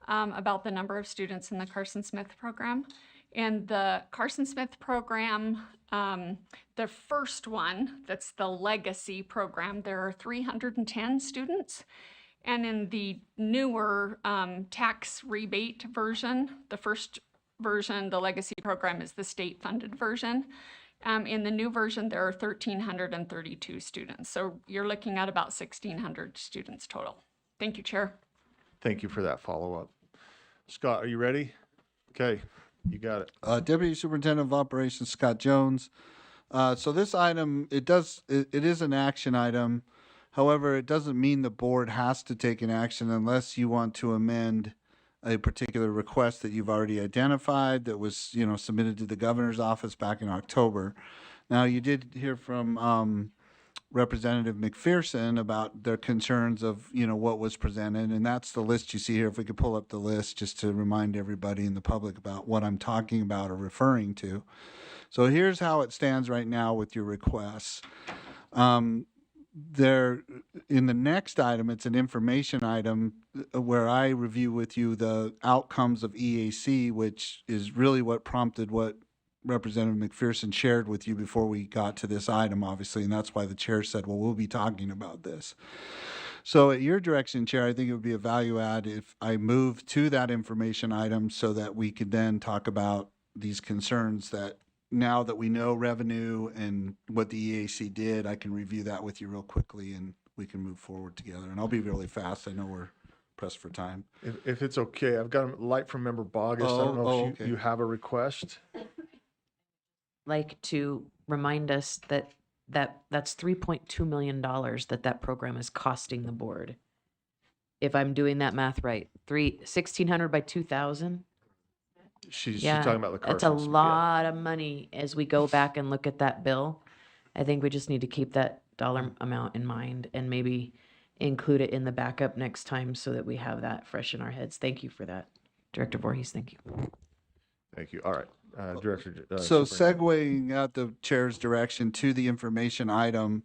about the number of students in the Carson Smith program. In the Carson Smith program, the first one, that's the legacy program, there are 310 students. And in the newer tax rebate version, the first version, the legacy program, is the state-funded version. In the new version, there are 1,332 students. So you're looking at about 1,600 students total. Thank you, Chair. Thank you for that follow-up. Scott, are you ready? Okay, you got it. Deputy Superintendent of Operations Scott Jones. So this item, it is an action item. However, it doesn't mean the board has to take an action unless you want to amend a particular request that you've already identified that was, submitted to the governor's office back in October. Now, you did hear from Representative McPherson about their concerns of, what was presented, and that's the list you see here. If we could pull up the list just to remind everybody in the public about what I'm talking about or referring to. So here's how it stands right now with your requests. There, in the next item, it's an information item where I review with you the outcomes of EAC, which is really what prompted what Representative McPherson shared with you before we got to this item, obviously, and that's why the chair said, well, we'll be talking about this. So at your direction, Chair, I think it would be a value add if I move to that information item so that we could then talk about these concerns that now that we know revenue and what the EAC did, I can review that with you real quickly and we can move forward together. And I'll be really fast. I know we're pressed for time. If it's okay, I've got a light from Member Bogus. I don't know if okay. you have a request. Like to remind us that's $3.2 million that program is costing the board. If I'm doing that math right, 1,600 by 2,000. She's talking about the Carson That's a Smith, lot of money as we go back and look at that bill. I think we just need to keep that dollar amount in mind and maybe include it in the backup next time so that we have that fresh in our heads. Thank you for that, Director Voorhees. Thank you. Thank you. All right, Director. So Superintendent. segueing out the chair's direction to the information item,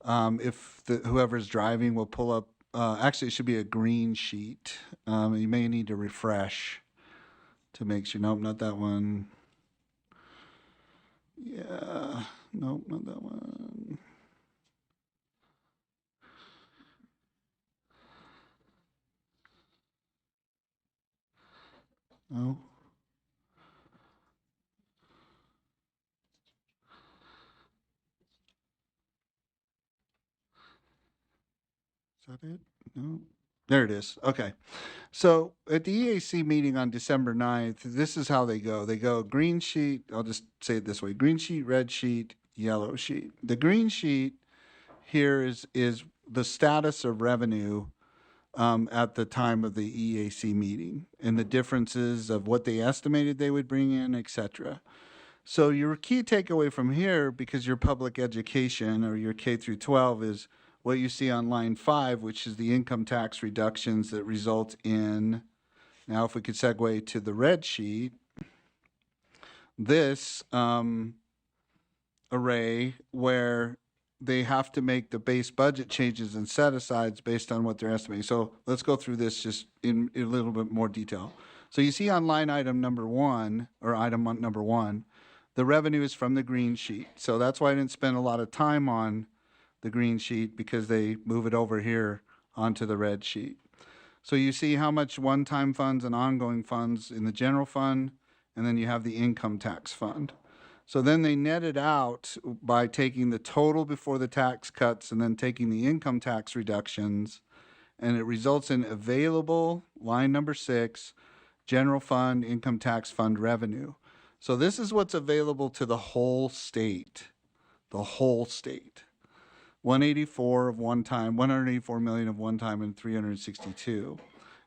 if whoever's driving will pull up, actually it should be a green sheet. You may need to refresh to make sure, nope, not that one. Yeah, nope, not that one. No? Is that it? No? There it is. Okay. So at the EAC meeting on December 9th, this is how they go. They go green sheet, I'll just say it this way, green sheet, red sheet, yellow sheet. The green sheet here is the status of revenue at the time of the EAC meeting and the differences of what they estimated they would bring in, et cetera. So your key takeaway from here, because your public education or your K through 12 is what you see on line 5, which is the income tax reductions that result in, now if we could segue to the red sheet, this array where they have to make the base budget changes and set-asides based on what they're estimating. So let's go through this just in a little bit more detail. So you see on line item number 1, or item number 1, the revenue is from the green sheet. So that's why I didn't spend a lot of time on the green sheet, because they move it over here onto the red sheet. So you see how much one-time funds and ongoing funds in the general fund, and then you have the income tax fund. So then they net it out by taking the total before the tax cuts and then taking the income tax reductions, and it results in available, line number 6, general fund, income tax fund revenue. So this is what's available to the whole state, 184 of one time, 184 million of one time, and 362.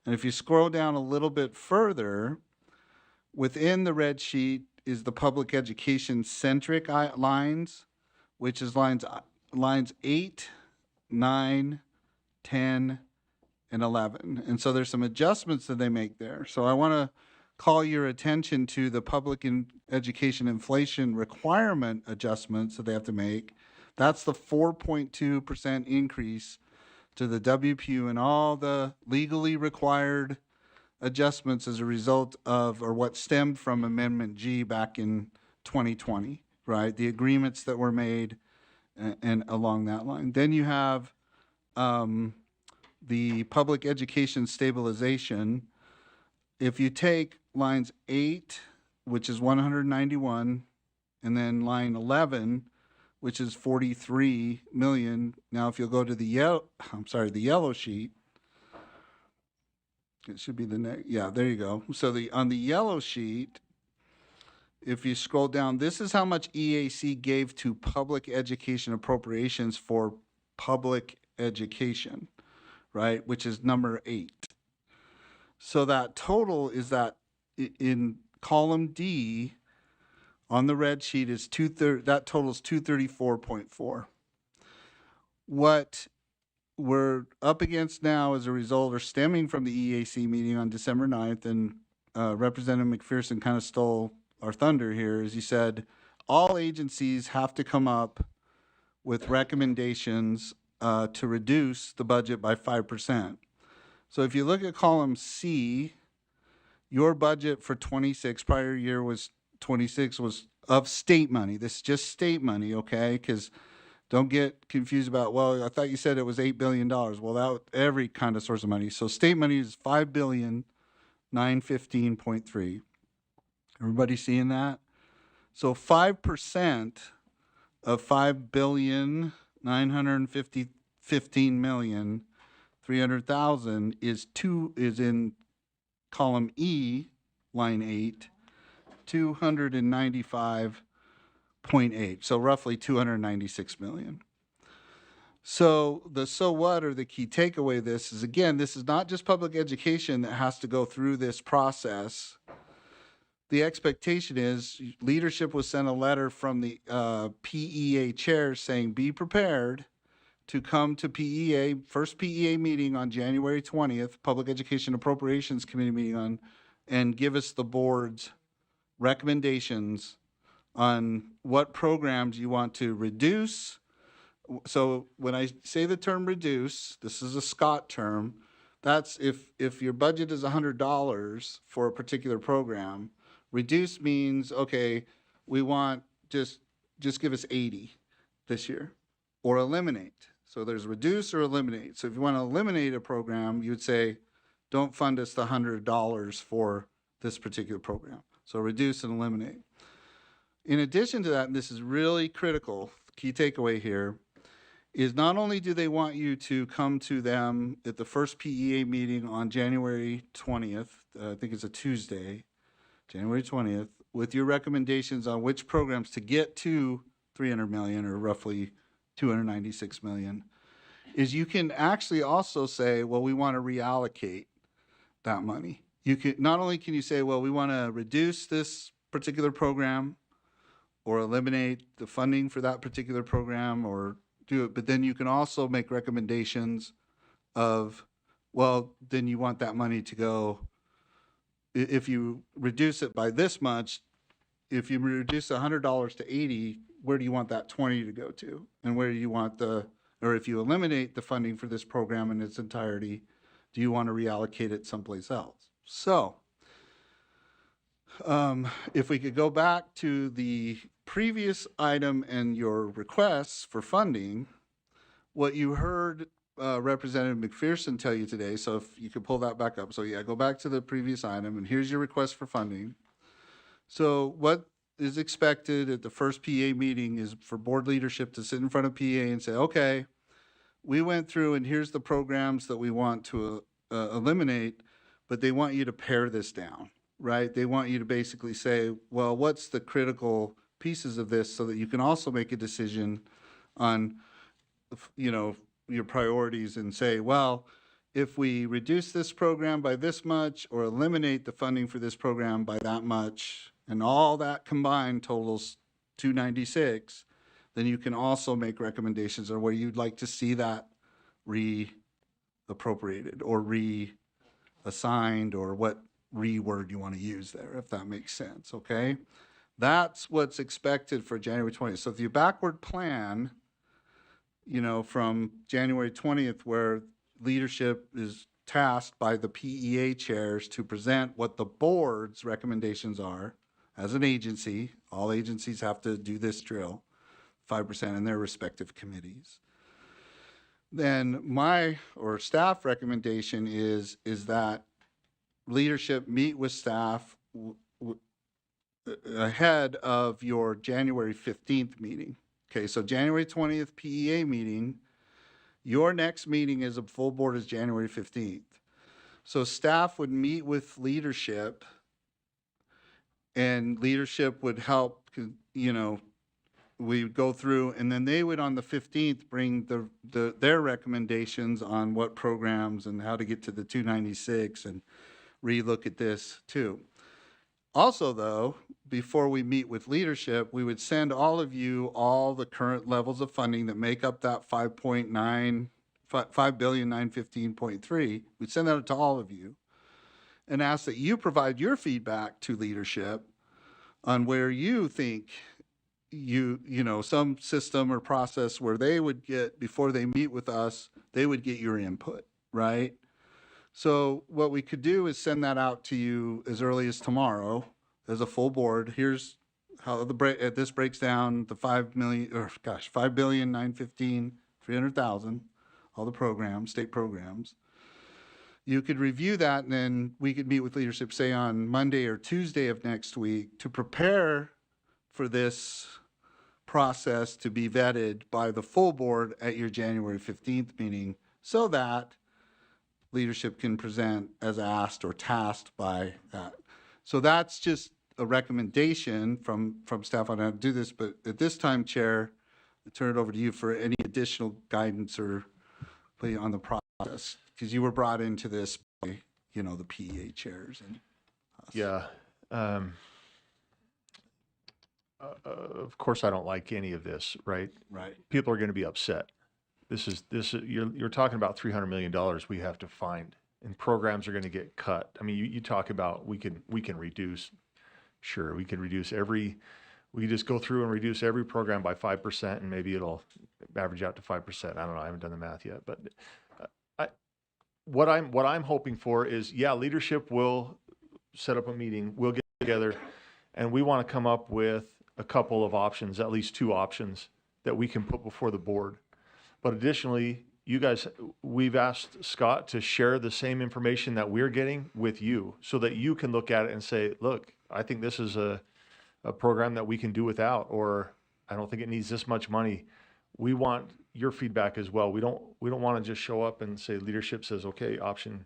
And if you scroll down a little bit further, within the red sheet is the public education centric lines, which is lines 8, 9, 10, and 11. And so there's some adjustments that they make there. So I want to call your attention to the public education inflation requirement adjustments that they have to make. That's the 4.2% increase to the WPU and all the legally required adjustments as a result of, or what stemmed from Amendment G back in 2020, right? The agreements that were made and along that line. Then you have the public education stabilization. If you take lines 8, which is 191, and then line 11, which is 43 million. Now, if you'll go to the yellow sheet, it should be the next. Yeah, there you go. So on the yellow sheet, if you scroll down, this is how much EAC gave to public education appropriations for public education, right? Which is number 8. So that total is that in column D on the red sheet is that totals 234.4. What we're up against now as a result, or stemming from the EAC meeting on December 9th, and Representative McPherson kind of stole our thunder here, is he said all agencies have to come up with recommendations to reduce the budget by 5%. So if you look at column C, your budget for 26, prior year was 26, was of state money. This is just state money, okay? Because don't get confused about, well, I thought you said it was $8 billion. Well, that every kind of source of money. So state money is $5,915.3. Everybody seeing that? So 5% of $5,915,300,000 is in column E, line 8, 295.8. So roughly 296 million. So what, or the key takeaway of this is, again, this is not just public education that has to go through this process. The expectation is leadership was sent a letter from the PEA chair saying, be prepared to come to PEA, first PEA meeting on January 20th, Public Education Appropriations Committee meeting on, and give us the board's recommendations on what programs you want to reduce. So when I say the term reduce, this is a Scott term. That's if your budget is $100 for a particular program, reduce means, okay, we want just give us 80 this year, or eliminate. So there's reduce or eliminate. So if you want to eliminate a program, you would say, don't fund us the $100 for this particular program. So reduce and eliminate. In addition to that, and this is really critical, key takeaway here, is not only do they want you to come to them at the first PEA meeting on January 20th, I think it's a Tuesday, January 20th, with your recommendations on which programs to get to 300 million or roughly 296 million, is you can actually also say, well, we want to reallocate that money. You can, not only can you say, well, we want to reduce this particular program or eliminate the funding for that particular program or do it, but then you can also make recommendations of, well, then you want that money to go, if you reduce it by this much, if you reduce $100 to 80, where do you want that 20 to go to? And where do you want or if you eliminate the funding for this program in its entirety, do you want to reallocate it someplace else? So, if we could go back to the previous item and your requests for funding, what you heard Representative McPherson tell you today, so if you could pull that back up. So yeah, go back to the previous item, and here's your request for funding. So what is expected at the first PA meeting is for board leadership to sit in front of PA and say, okay, we went through and here's the programs that we want to eliminate, but they want you to pare this down, right? They want you to basically say, well, what's the critical pieces of this so that you can also make a decision on, you know, your priorities and say, well, if we reduce this program by this much or eliminate the funding for this program by that much, and all that combined totals 296, then you can also make recommendations on where you'd like to see that reappropriated or reassigned or what reword you want to use there, if that makes sense, okay? That's what's expected for January 20th. So if you backward plan, you know, from January 20th, where leadership is tasked by the PEA chairs to present what the board's recommendations are as an agency, all agencies have to do this drill, 5% in their respective committees. Then my or staff recommendation is that leadership meet with staff ahead of your January 15th meeting. Okay, so January 20th PEA meeting, your next meeting as a full board is January 15th. So staff would meet with leadership and leadership would help, you know, we would go through and then they would on the 15th bring their recommendations on what programs and how to get to the 296 and relook at this too. Also though, before we meet with leadership, we would send all of you all the current levels of funding that make up that 5,915.3. We'd send that to all of you and ask that you provide your feedback to leadership on where you think you know, some system or process where they would get, before they meet with us, they would get your input, right? So what we could do is send that out to you as early as tomorrow as a full board. Here's how this breaks down the 5,915,300,000, all the programs, state programs. You could review that and then we could meet with leadership, say on Monday or Tuesday of next week to prepare for this process to be vetted by the full board at your January 15th meeting so that leadership can present as asked or tasked by that. So that's just a recommendation from staff on how to do this, but at this time, Chair, I turn it over to you for any additional guidance or play on the process, because you were brought into this by, you know, the PEA chairs and us. Yeah. Of course, I don't like any of this, right? Right. People are going to be upset. You're talking about $300 million we have to find, and programs are going to get cut. I mean, you talk about we can reduce. Sure, we can reduce we just go through and reduce every program by 5%, and maybe it'll average out to 5%. I don't know. I haven't done the math yet, but what I'm hoping for is, yeah, leadership will set up a meeting. We'll get together, and we want to come up with a couple of options, at least two options that we can put before the board. But additionally, you guys, we've asked Scott to share the same information that we're getting with you so that you can look at it and say, look, I think this is a program that we can do without, or I don't think it needs this much money. We want your feedback as well. We don't want to just show up and say leadership says, okay, option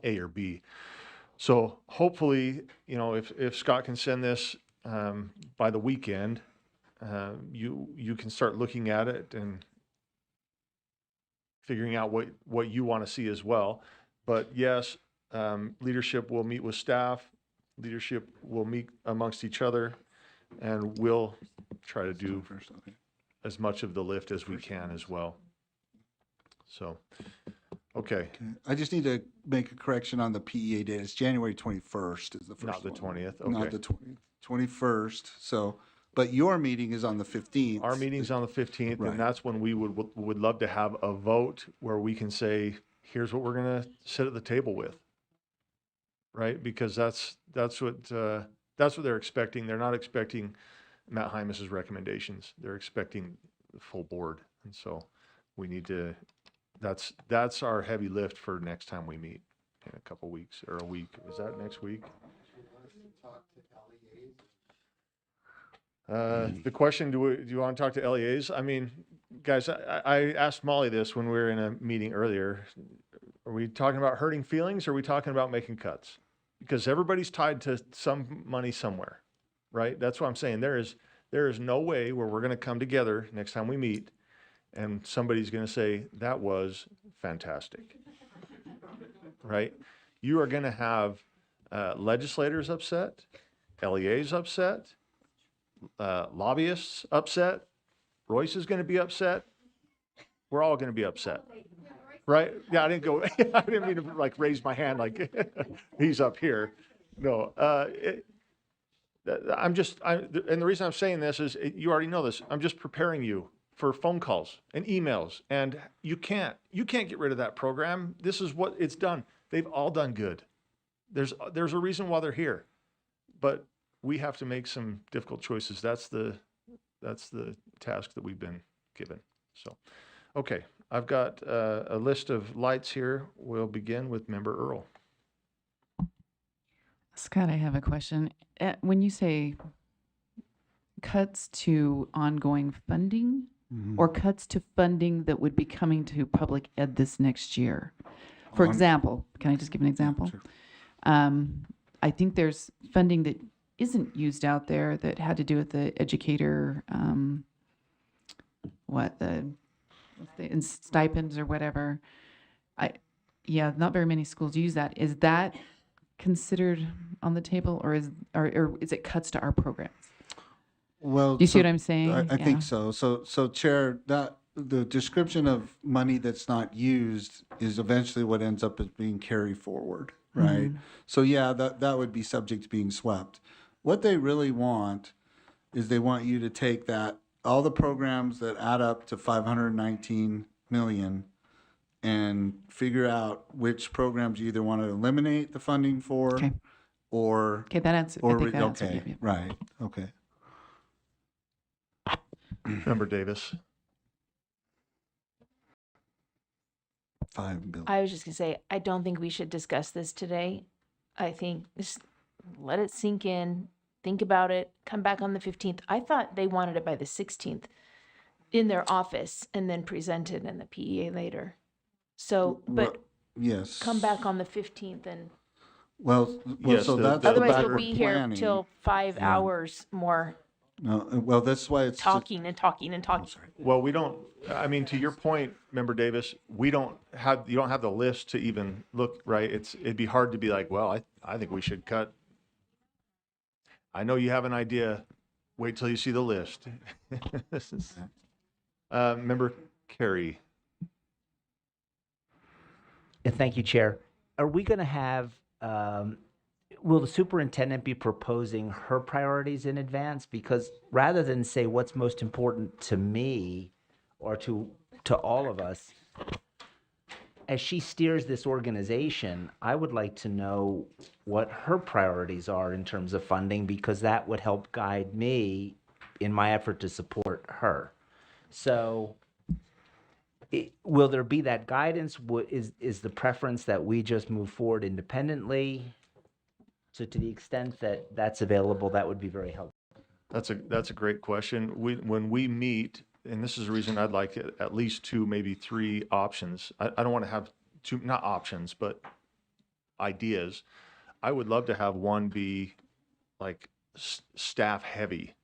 A or B. So hopefully, you know, if Scott can send this by the weekend, you can start looking at it and figuring out what you want to see as well. But yes, leadership will meet with staff, leadership will meet amongst each other, and we'll try to do as much of the lift as we can as well. So, okay. I just need to make a correction on the PEA date. It's January 21st is the first Not the one. 20th, okay. Not the 20th, 21st. So, but your meeting is on the 15th. Our meeting's on the 15th, Right. and that's when we would love to have a vote where we can say, here's what we're gonna sit at the table with. Right? Because that's what they're expecting. They're not expecting Matt Hymas's recommendations. They're expecting the full board. And so we need to, that's our heavy lift for next time we meet in a couple weeks or a week. Is that next week? The question, do you want to talk to LEAs? I mean, guys, I asked Molly this when we were in a meeting earlier. Are we talking about hurting feelings or are we talking about making cuts? Because everybody's tied to some money somewhere, right? That's what I'm saying. There is no way where we're going to come together next time we meet and somebody's going to say, that was fantastic, right? You are going to have legislators upset, LEAs upset, lobbyists upset. Royce is going to be upset. We're all going to be upset. Right? Yeah, I didn't go, I didn't mean to like raise my hand like he's up here. No, and the reason I'm saying this is you already know this. I'm just preparing you for phone calls and emails, and you can't get rid of that program. This is what it's done. They've all done good. There's a reason why they're here, but we have to make some difficult choices. That's the task that we've been given. So, okay. I've got a list of lights here. We'll begin with Member Earl. Scott, I have a question. When you say cuts to ongoing funding or cuts to funding that would be coming to public ed this next year? For example, can I just give an example? Sure. I think there's funding that isn't used out there that had to do with the educator, in stipends or whatever. Not very many schools use that. Is that considered on the table, or is it cuts to our programs? Well, Do you see what I'm saying? I Yeah. think so. So Chair, that the description of money that's not used is eventually what ends up as being carried forward, right? So yeah, that would be subject to being swept. What they really want is they want you to take that, all the programs that add up to 519 million, and figure out which programs you either want to eliminate the funding for, Okay. or Okay, that answers. I think that answered okay, it. right, okay. Member Davis. $5 billion. I was just gonna say, I don't think we should discuss this today. I think just let it sink in, think about it, come back on the 15th. I thought they wanted it by the 16th in their office and then presented in the PEA later. So, but Yes. come back on the 15th and Well, Yes, so the- that's the otherwise we'll backward be here planning. till 5 Yeah. hours more No, well, that's why it's talking and talking and talking. Well, we don't, I mean, to your point, Member Davis, you don't have the list to even look, right? It'd be hard to be like, well, I think we should cut. I know you have an idea. Wait till you see the list. Member Carey. Thank you, Chair. Are we going to have, will the superintendent be proposing her priorities in advance? Because rather than say what's most important to me or to all of us, as she steers this organization, I would like to know what her priorities are in terms of funding, because that would help guide me in my effort to support her. So will there be that guidance? Is the preference that we just move forward independently? So to the extent that that's available, that would be very helpful. That's a great question. When we meet, and this is the reason I'd like at least 2, maybe 3 options. I don't want to have 2, not options, but ideas. I would love to have one be like staff heavy,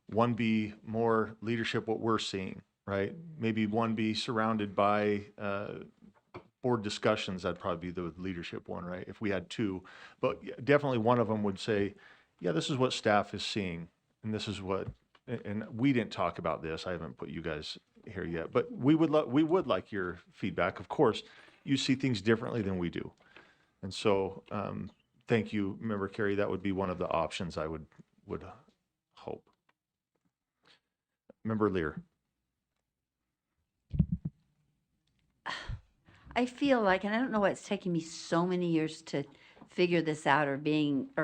one be more leadership, what we're seeing, right? Maybe one be surrounded by board discussions. That'd probably be the leadership one, right? If we had 2, but definitely one of them would say, yeah, this is what staff is seeing. And this is what, and we didn't talk about this. I haven't put you guys here yet, but we would like your feedback. Of course, you see things differently than we do. And so, thank you, Member Carey. That would be one of the options I would hope. Member Lear. I feel like, and I don't know why it's taking me so many years to figure this out or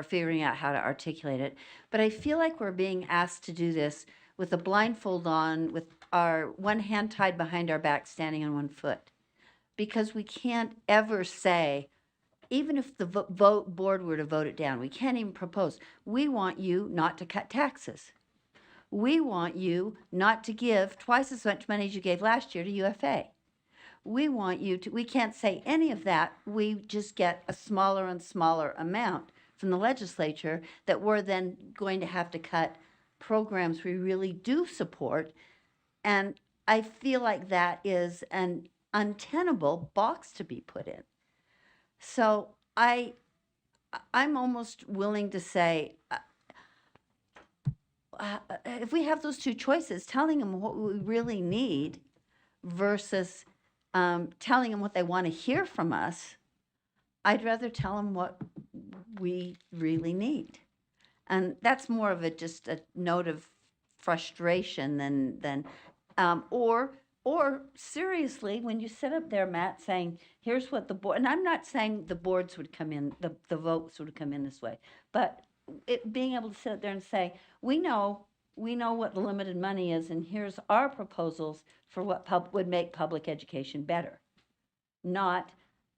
figuring out how to articulate it, but I feel like we're being asked to do this with a blindfold on, with our one hand tied behind our back, standing on one foot, because we can't ever say, even if the board were to vote it down, we can't even propose. We want you not to cut taxes. We want you not to give twice as much money as you gave last year to UFA. We want you to, we can't say any of that. We just get a smaller and smaller amount from the legislature that we're then going to have to cut programs we really do support. And I feel like that is an untenable box to be put in. So I'm almost willing to say, if we have those 2 choices, telling them what we really need versus telling them what they want to hear from us, I'd rather tell them what we really need. And that's more of just a note of frustration than or seriously, when you sit up there, Matt, saying, here's what the board, and I'm not saying the boards would come in, the votes would come in this way, but being able to sit up there and say, we know what the limited money is, and here's our proposals for what would make public education better. Not,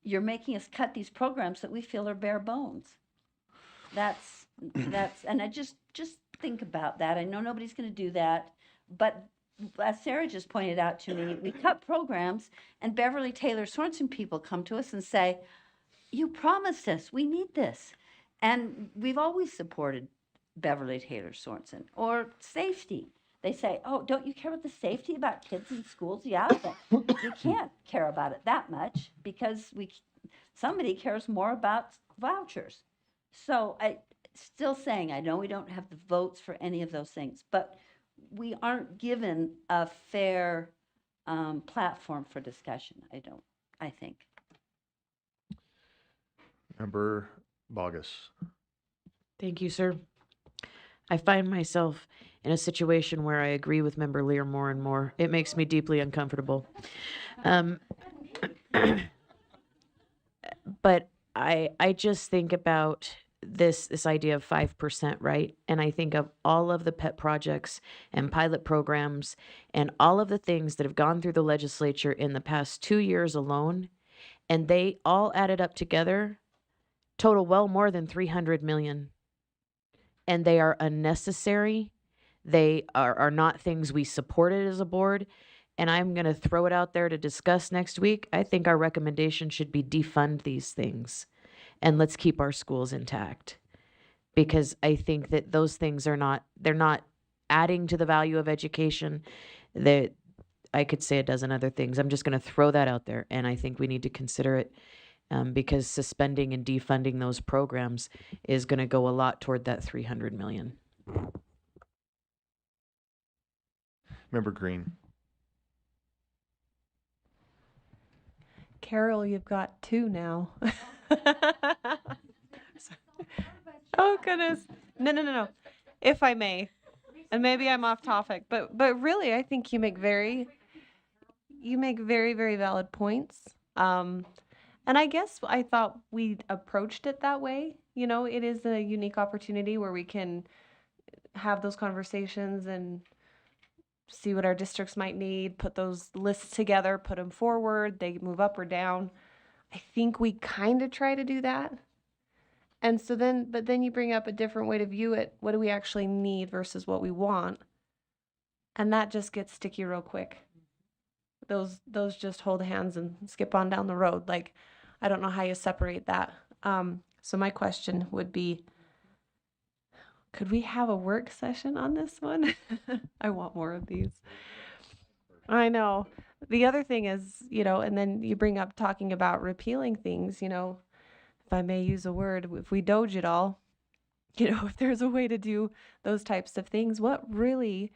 you're making us cut these programs that we feel are bare bones. That's, and I just think about that. I know nobody's going to do that, but as Sarah just pointed out to me, we cut programs, and Beverly Taylor Sorensen people come to us and say, you promised us, we need this. And we've always supported Beverly Taylor Sorensen. Or safety. They say, oh, don't you care about the safety about kids in schools? Yeah, but we can't care about it that much because somebody cares more about vouchers. So I still saying, I know we don't have the votes for any of those things, but we aren't given a fair platform for discussion, I think. Member Bogus. Thank you, sir. I find myself in a situation where I agree with Member Lear more and more. It makes me deeply uncomfortable. But I just think about this idea of 5%, right? And I think of all of the pet projects and pilot programs and all of the things that have gone through the legislature in the past 2 years alone, and they all added up together total well more than 300 million. And they are unnecessary. They are not things we supported as a board. And I'm going to throw it out there to discuss next week. I think our recommendation should be defund these things and let's keep our schools intact. Because I think that those things they're not adding to the value of education. That I could say a dozen other things. I'm just going to throw that out there. And I think we need to consider it. Because suspending and defunding those programs is going to go a lot toward that 300 million. Member Green. Carol, you've got 2 now. Oh goodness. No. If I may, and maybe I'm off topic, but really, I think you make very, very valid points. And I guess I thought we approached it that way. You know, it is a unique opportunity where we can have those conversations and see what our districts might need, put those lists together, put them forward, they move up or down. I think we kind of try to do that. And so then, but then you bring up a different way to view it. What do we actually need versus what we want? And that just gets sticky real quick. Those just hold hands and skip on down the road. Like, I don't know how you separate that. So my question would be, could we have a work session on this one? I want more of these. I know. The other thing is, and then you bring up talking about repealing things, if I may use a word, if we doge it all, if there's a way to do those types of things, what really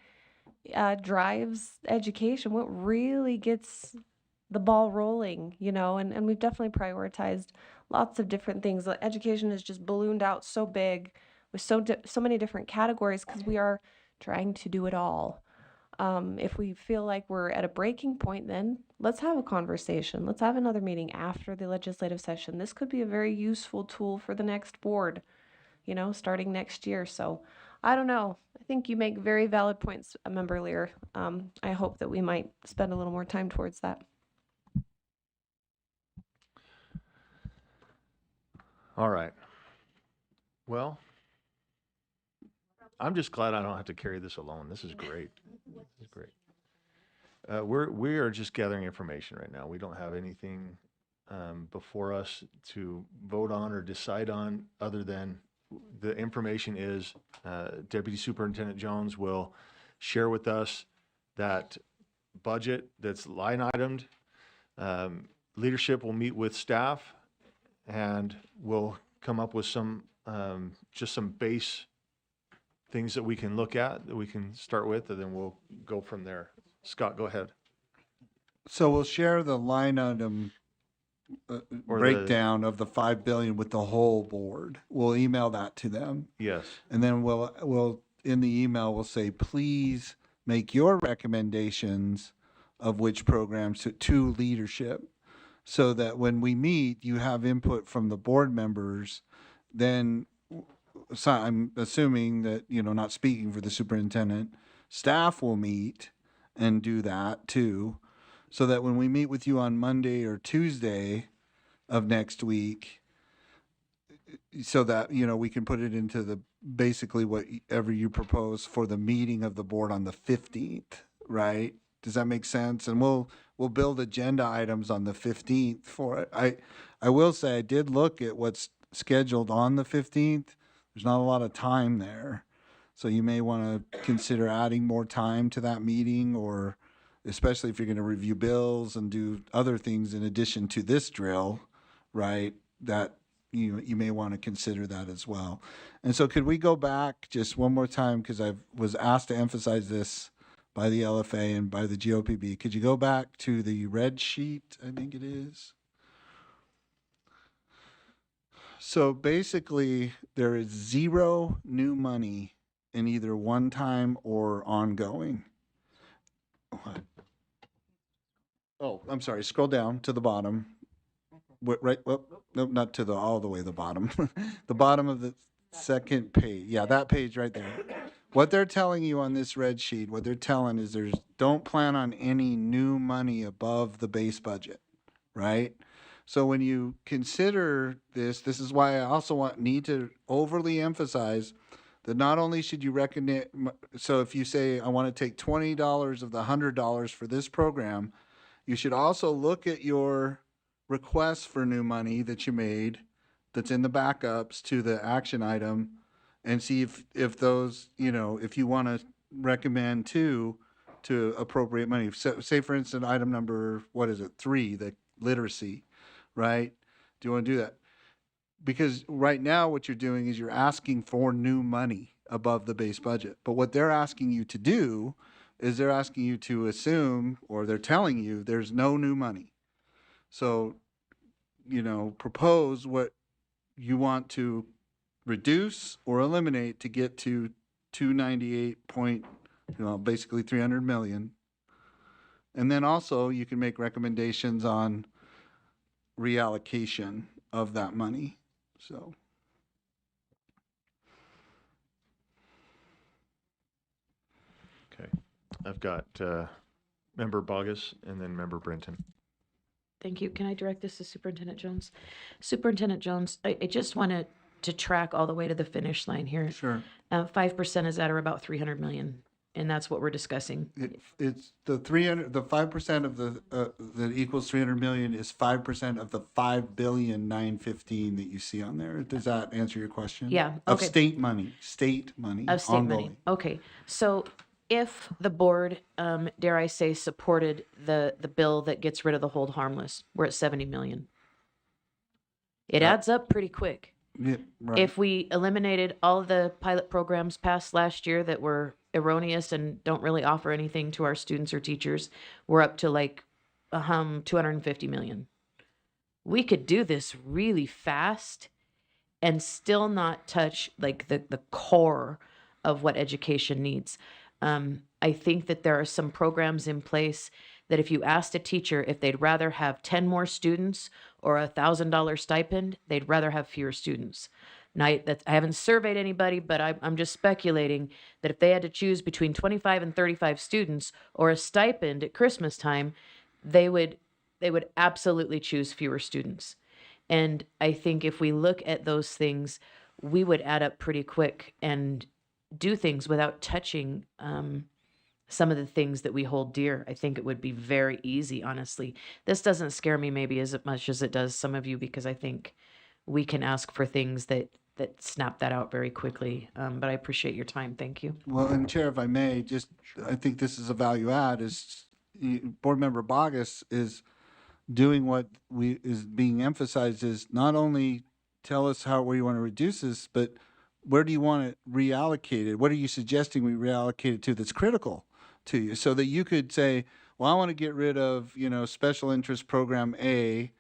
drives education, what really gets the ball rolling, and we've definitely prioritized lots of different things. Like, education has just ballooned out so big with so many different categories because we are trying to do it all. If we feel like we're at a breaking point, then let's have a conversation. Let's have another meeting after the legislative session. This could be a very useful tool for the next board, starting next year. So I don't know. I think you make very valid points, Member Lear. I hope that we might spend a little more time towards that. All right. Well, I'm just glad I don't have to carry this alone. This is great. This is great. We are just gathering information right now. We don't have anything before us to vote on or decide on, other than the information is Deputy Superintendent Jones will share with us that budget that's line itemed. Leadership will meet with staff and we'll come up with some just some base things that we can look at, that we can start with, and then we'll go from there. Scott, go ahead. So we'll share the line item Or breakdown of the 5 billion with the whole board. We'll email that to them. Yes. And then we'll in the email we'll say, please make your recommendations of which programs to leadership, so that when we meet, you have input from the board members. Then, so I'm assuming that, not speaking for the superintendent, staff will meet and do that too, so that when we meet with you on Monday or Tuesday of next week, so that, we can put it into the basically whatever you propose for the meeting of the board on the 15th, right? Does that make sense? And we'll build agenda items on the 15th for it. I will say I did look at what's scheduled on the 15th. There's not a lot of time there. So you may want to consider adding more time to that meeting, or especially if you're going to review bills and do other things in addition to this drill, right? That you may want to consider that as well. And so could we go back just one more time, because I was asked to emphasize this by the LFA and by the GOPB. Could you go back to the red sheet, I think it is? So basically, there is zero new money in either one time or ongoing. What? Oh, I'm sorry. Scroll down to the bottom. Right? Well, no, not to all the way to the bottom. The bottom of the second page. Yeah, that page right there. What they're telling you on this red sheet, what they're telling is don't plan on any new money above the base budget, right? So when you consider this is why I also need to overly emphasize that not only should you recognize, so if you say, I want to take $20 of the $100 for this program, you should also look at your requests for new money that you made that's in the backups to the action item, and see if those, if you want to recommend to appropriate money. So, say, for instance, item number, 3, the literacy, right? Do you want to do that? Because right now what you're doing is you're asking for new money above the base budget. But what they're asking you to do is they're asking you to assume, or they're telling you there's no new money. So, propose what you want to reduce or eliminate to get to 298 point, basically 300 million. And then also you can make recommendations on reallocation of that money. So. Okay. I've got Member Bogus and then Member Brenton. Thank you. Can I direct this to Superintendent Jones? Superintendent Jones, I just wanted to track all the way to the finish line here. Sure. 5% is at or about 300 million, and that's what we're discussing. It's the 300, the 5% of the, that equals 300 million is 5% of the 5,915,000,000 that you see on there. Does that answer your question? Yeah, Of okay. state money, Of state money. ongoing. Okay, so if the board, dare I say, supported the bill that gets rid of the hold harmless, we're at 70 million. It adds up pretty quick. Yeah, right. If we eliminated all the pilot programs passed last year that were erroneous and don't really offer anything to our students or teachers, we're up to like 250 million. We could do this really fast and still not touch like the core of what education needs. I think that there are some programs in place that if you asked a teacher if they'd rather have 10 more students or $1,000 stipend, they'd rather have fewer students. Now, I haven't surveyed anybody, but I'm just speculating that if they had to choose between 25 and 35 students or a stipend at Christmas time, they would absolutely choose fewer students. And I think if we look at those things, we would add up pretty quick and do things without touching some of the things that we hold dear. I think it would be very easy, honestly. This doesn't scare me maybe as much as it does some of you, because I think we can ask for things that snap that out very quickly. But I appreciate your time. Thank you. Well, and Chair, if I may, I think this is a value add, Board Member Bogus is doing what is being emphasized is not only tell us where you want to reduce this, but where do you want it reallocated? What are you suggesting we reallocate it to that's critical to you? So that you could say, well, I want to get rid of, special interest program A,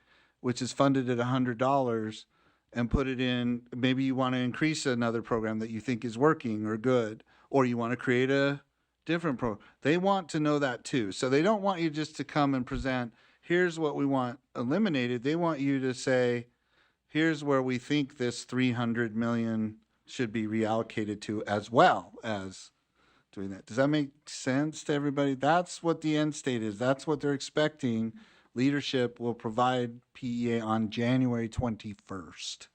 which is funded at $100, and put it in, maybe you want to increase another program that you think is working or good, or you want to create a different program. They want to know that too. So they don't want you just to come and present, here's what we want eliminated. They want you to say, here's where we think this 300 million should be reallocated to, as well as doing that. Does that make sense to everybody? That's what the end state is. That's what they're expecting. Leadership will provide PEA on January 21st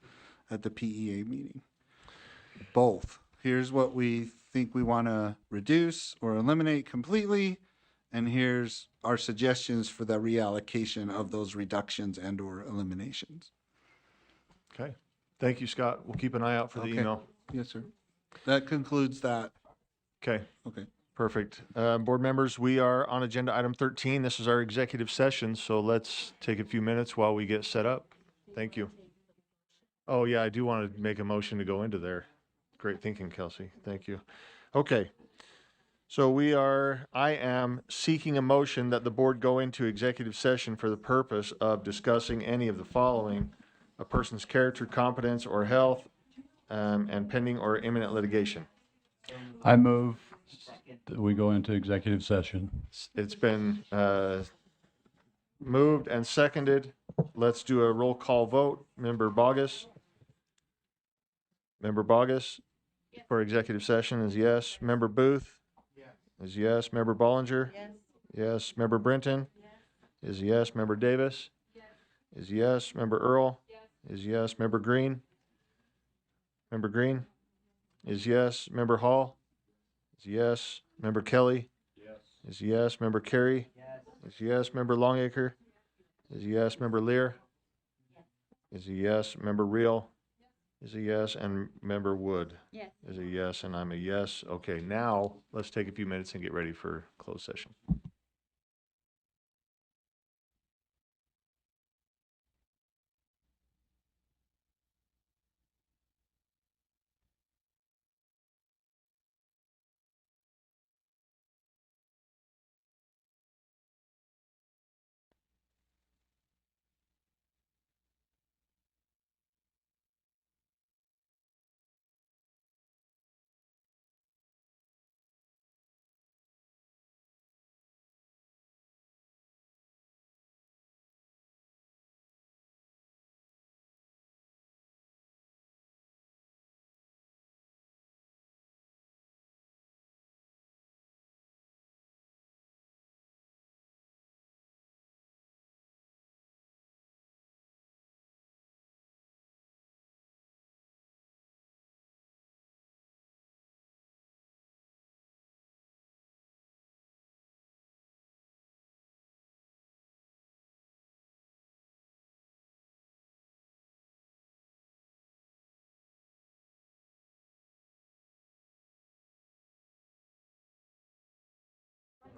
at the PEA meeting. Both. Here's what we think we want to reduce or eliminate completely, and here's our suggestions for the reallocation of those reductions and or eliminations. Okay. Thank you, Scott. We'll keep an eye out for the email. Yes, sir. That concludes that. Okay. Okay. Perfect. Board members, we are on agenda item 13. This is our executive session, so let's take a few minutes while we get set up. Thank you. Oh, yeah, I do want to make a motion to go into there. Great thinking, Kelsey. Thank you. Okay. So I am seeking a motion that the board go into executive session for the purpose of discussing any of the following: a person's character, competence, or health, and pending or imminent litigation. I move that we go into executive session. It's been moved and seconded. Let's do a roll call vote. Member Bogus? Member Bogus for executive session is yes. Member Booth? Is yes. Member Bollinger? Yes. Member Brenton? Is yes. Member Davis? Is yes. Member Earl? Is yes. Member Green? Member Green? Is yes. Member Hall? Is yes. Member Kelly? Is yes. Member Carey? Is yes. Member Longacre? Is yes. Member Lear? Is a yes. Member Reel? Is a yes. And Member Wood? Is a yes. And I'm a yes. Okay, now let's take a few minutes and get ready for closed session.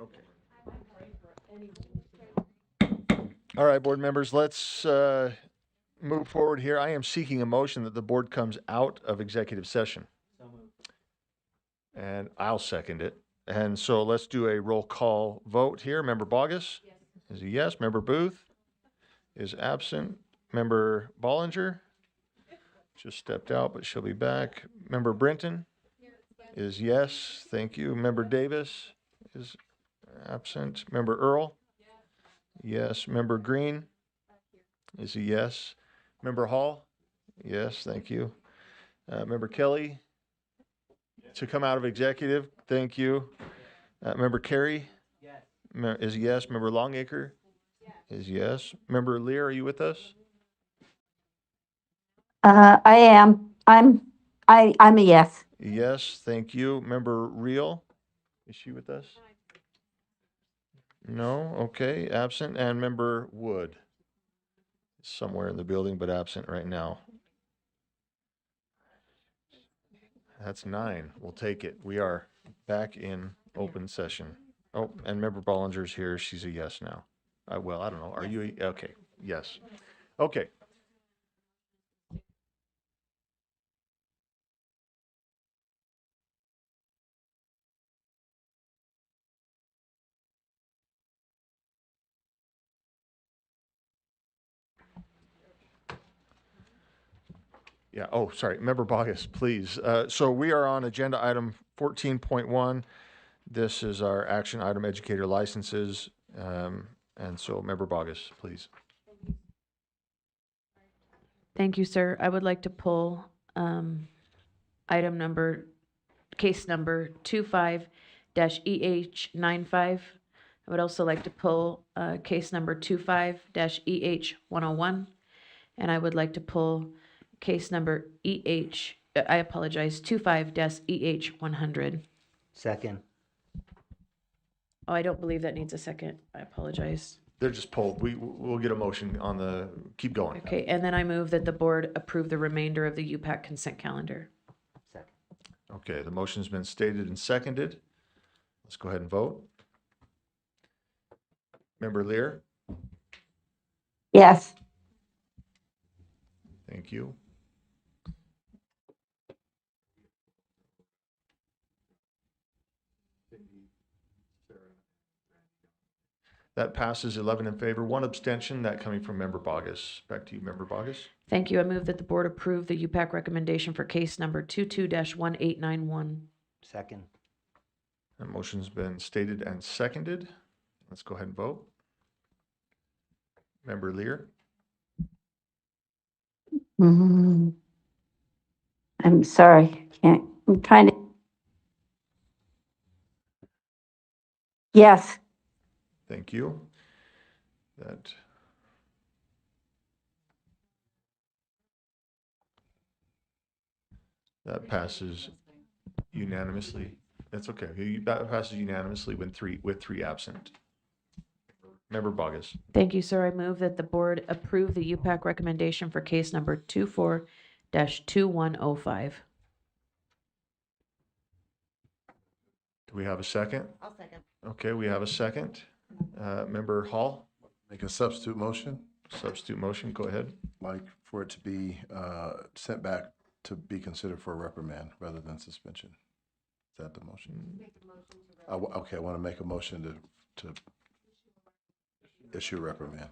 Okay. All right, board members, let's move forward here. I am seeking a motion that the board comes out of executive session. And I'll second it. And so let's do a roll call vote here. Member Bogus is a yes. Member Booth is absent. Member Bollinger just stepped out, but she'll be back. Member Brenton is yes. Thank you. Member Davis is absent. Member Earl? Yes. Member Green is a yes. Member Hall? Yes, thank you. Member Kelly to come out of executive? Thank you. Member Carey? Is a yes. Member Longacre? Is yes. Member Lear, are you with us? I am. I'm a yes. Yes, thank you. Member Reel? Is she with us? No, okay, absent. And Member Wood? Somewhere in the building, but absent right now. That's 9. We'll take it. We are back in open session. Oh, and Member Bollinger's here. She's a yes now. Well, I don't know. Are you? Okay, yes. Okay. Yeah, oh, sorry, Member Bogus, please. So we are on agenda item 14.1. This is our action item educator licenses. And so Member Bogus, please. Thank you, sir. I would like to pull case number 25-EH95. I would also like to pull case number 25-EH101. And I would like to pull case number 25-EH100. Second. Oh, I don't believe that needs a second. I apologize. They're just pulled. We'll get a motion on the, keep going. Okay, and then I move that the board approve the remainder of the UPAC consent calendar. Second. Okay, the motion's been stated and seconded. Let's go ahead and vote. Member Lear? Yes. Thank you. That passes 11 in favor, 1 abstention, that coming from Member Bogus. Back to you, Member Bogus. Thank you. I move that the board approve the UPAC recommendation for case number 22-1891. Second. That motion's been stated and seconded. Let's go ahead and vote. Member Lear? I'm sorry. I'm trying to. Yes. Thank you. That passes unanimously. That's okay. That passes unanimously with three absent. Member Bogus. Thank you, sir. I move that the board approve the UPAC recommendation for case number 24-2105. Do we have a second? I'll second. Okay, we have a second. Member Hall? Make a substitute motion. Substitute motion, go ahead. Like for it to be sent back to be considered for a reprimand rather than suspension. Is that the motion? Okay, I want to make a motion to issue a reprimand.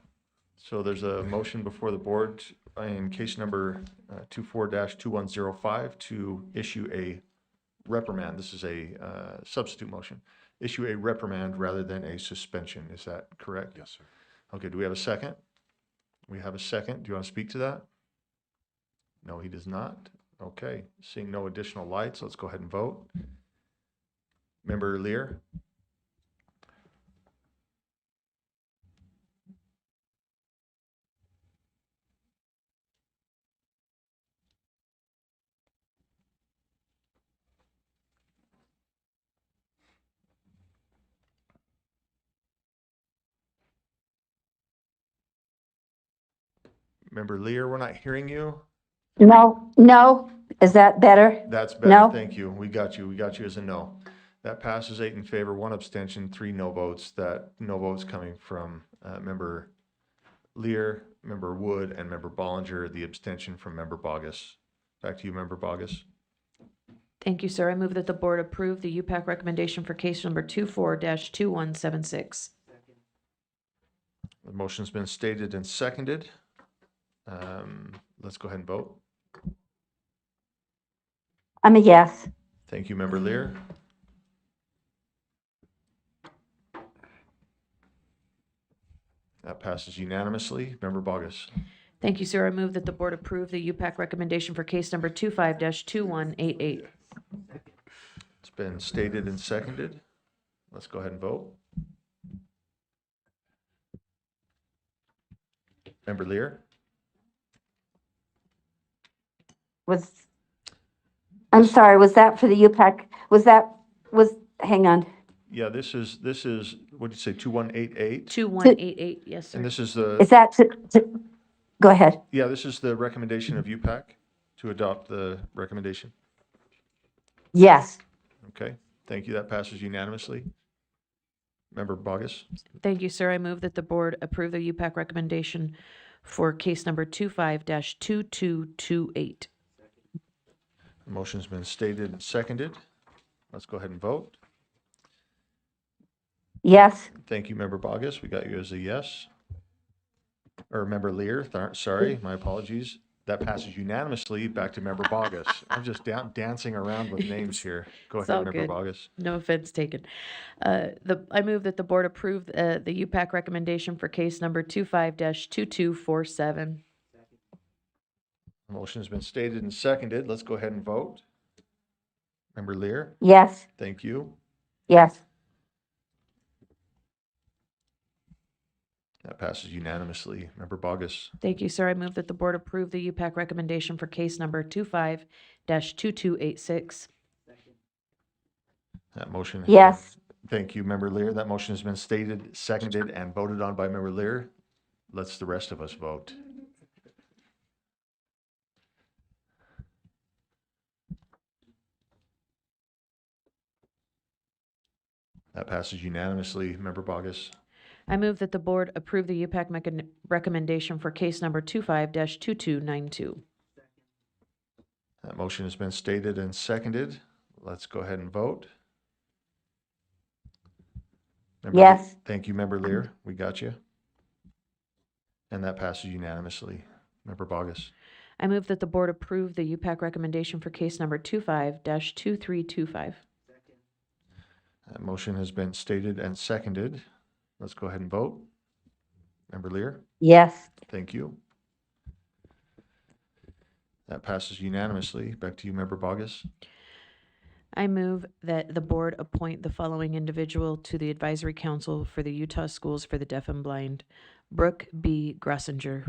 So there's a motion before the board in case number 24-2105 to issue a reprimand. This is a substitute motion. Issue a reprimand rather than a suspension. Is that correct? Yes, sir. Okay, do we have a second? We have a second. Do you want to speak to that? No, he does not. Okay, seeing no additional lights, let's go ahead and vote. Member Lear? Member Lear, we're not hearing you. No. Is that better? That's better. No? Thank you. We got you. We got you as a no. That passes 8 in favor, 1 abstention, 3 no votes. That no votes coming from Member Lear, Member Wood, and Member Bollinger. The abstention from Member Bogus. Back to you, Member Bogus. Thank you, sir. I move that the board approve the UPAC recommendation for case number 24-2176. The motion's been stated and seconded. Let's go ahead and vote. I'm a yes. Thank you, Member Lear. That passes unanimously. Member Bogus. Thank you, sir. I move that the board approve the UPAC recommendation for case number 25-2188. It's been stated and seconded. Let's go ahead and vote. Member Lear. I'm sorry, was that for the UPAC? Hang on. Yeah, this is, what did you say, 2188? 2188, yes, sir. And this is the. Is that go ahead. Yeah, this is the recommendation of UPAC to adopt the recommendation. Yes. Okay, thank you. That passes unanimously. Member Bogus. Thank you, sir. I move that the board approve the UPAC recommendation for case number 25-2228. The motion's been stated and seconded. Let's go ahead and vote. Yes. Thank you, Member Bogus. We got you as a yes. Or Member Lear, sorry, my apologies. That passes unanimously. Back to Member Bogus. I'm just dancing around with names here. Go It's ahead, all Member good. Bogus. No offense taken. I move that the board approve the UPAC recommendation for case number 25-2247. The motion has been stated and seconded. Let's go ahead and vote. Member Lear. Yes. Thank you. Yes. That passes unanimously. Member Bogus. Thank you, sir. I move that the board approve the UPAC recommendation for case number 25-2286. That motion. Yes. Thank you, Member Lear. That motion has been stated, seconded, and voted on by Member Lear. Let's the rest of us vote. That passes unanimously. Member Bogus. I move that the board approve the UPAC recommendation for case number 25-2292. That motion has been stated and seconded. Let's go ahead and vote. Yes. Thank you, Member Lear. We got you. And that passes unanimously. Member Bogus. I move that the board approve the UPAC recommendation for case number 25-2325. That motion has been stated and seconded. Let's go ahead and vote. Member Lear. Yes. Thank you. That passes unanimously. Back to you, Member Bogus. I move that the board appoint the following individual to the Advisory Council for the Utah Schools for the Deaf and Blind. Brooke B. Grossinger.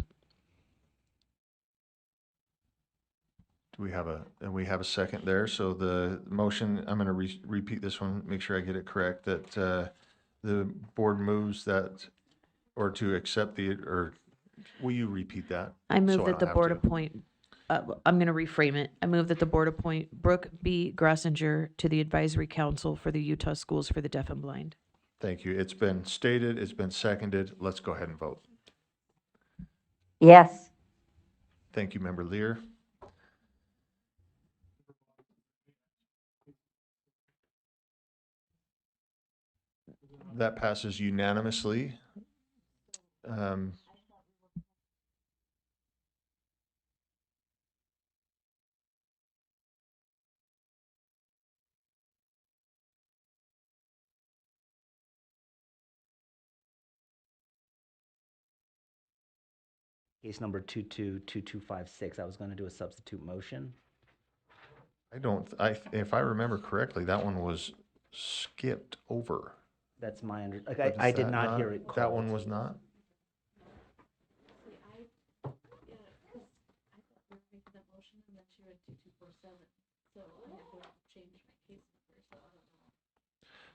Do we have a second there? So the motion, I'm going to repeat this one, make sure I get it correct, that the board moves that, or to accept or will you repeat that? I move So that don't the have board to. appoint, I'm going to reframe it. I move that the board appoint Brooke B. Grossinger to the Advisory Council for the Utah Schools for the Deaf and Blind. Thank you. It's been stated, it's been seconded. Let's go ahead and vote. Yes. Thank you, Member Lear. That passes unanimously. Case number 222256, I was going to do a substitute motion. If I remember correctly, that one was skipped over. That's my But I is did that not hear it called. That one was not?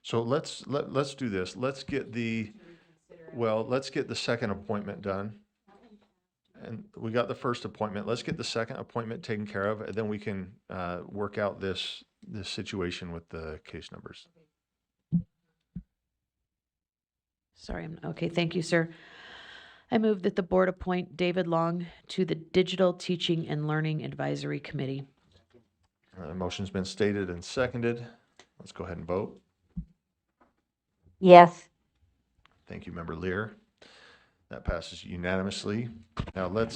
So let's do this. Let's get the second appointment done. And we got the first appointment. Let's get the second appointment taken care of, and then we can work out this situation with the case numbers. Sorry, okay, thank you, sir. I move that the board appoint David Long to the Digital Teaching and Learning Advisory Committee. The motion's been stated and seconded. Let's go ahead and vote. Yes. Thank you, Member Lear. That passes unanimously. Now let's,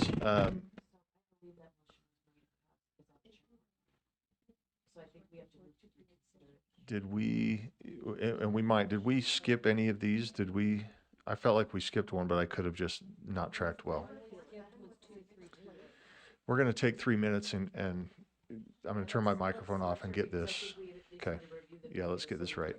did we, and we might, did we skip any of these? Did we, I felt like we skipped one, but I could have just not tracked well. We're going to take 3 minutes and I'm going to turn my microphone off and get this. Okay. Yeah, let's get this right.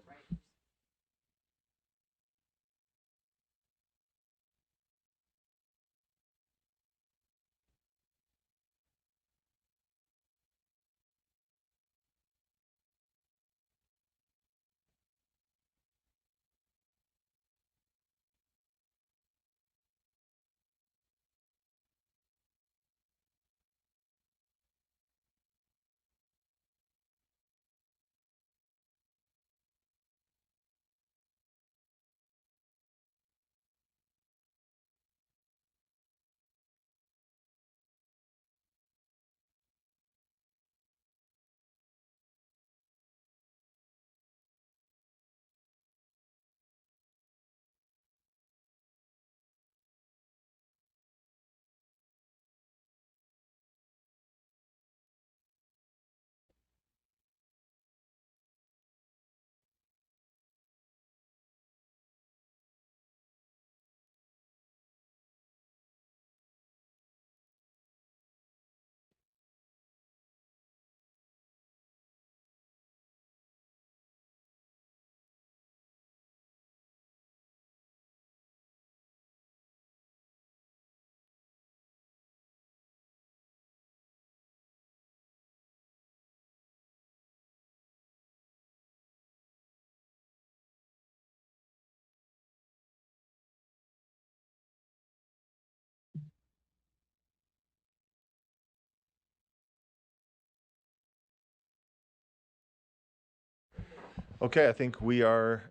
Okay, I think we are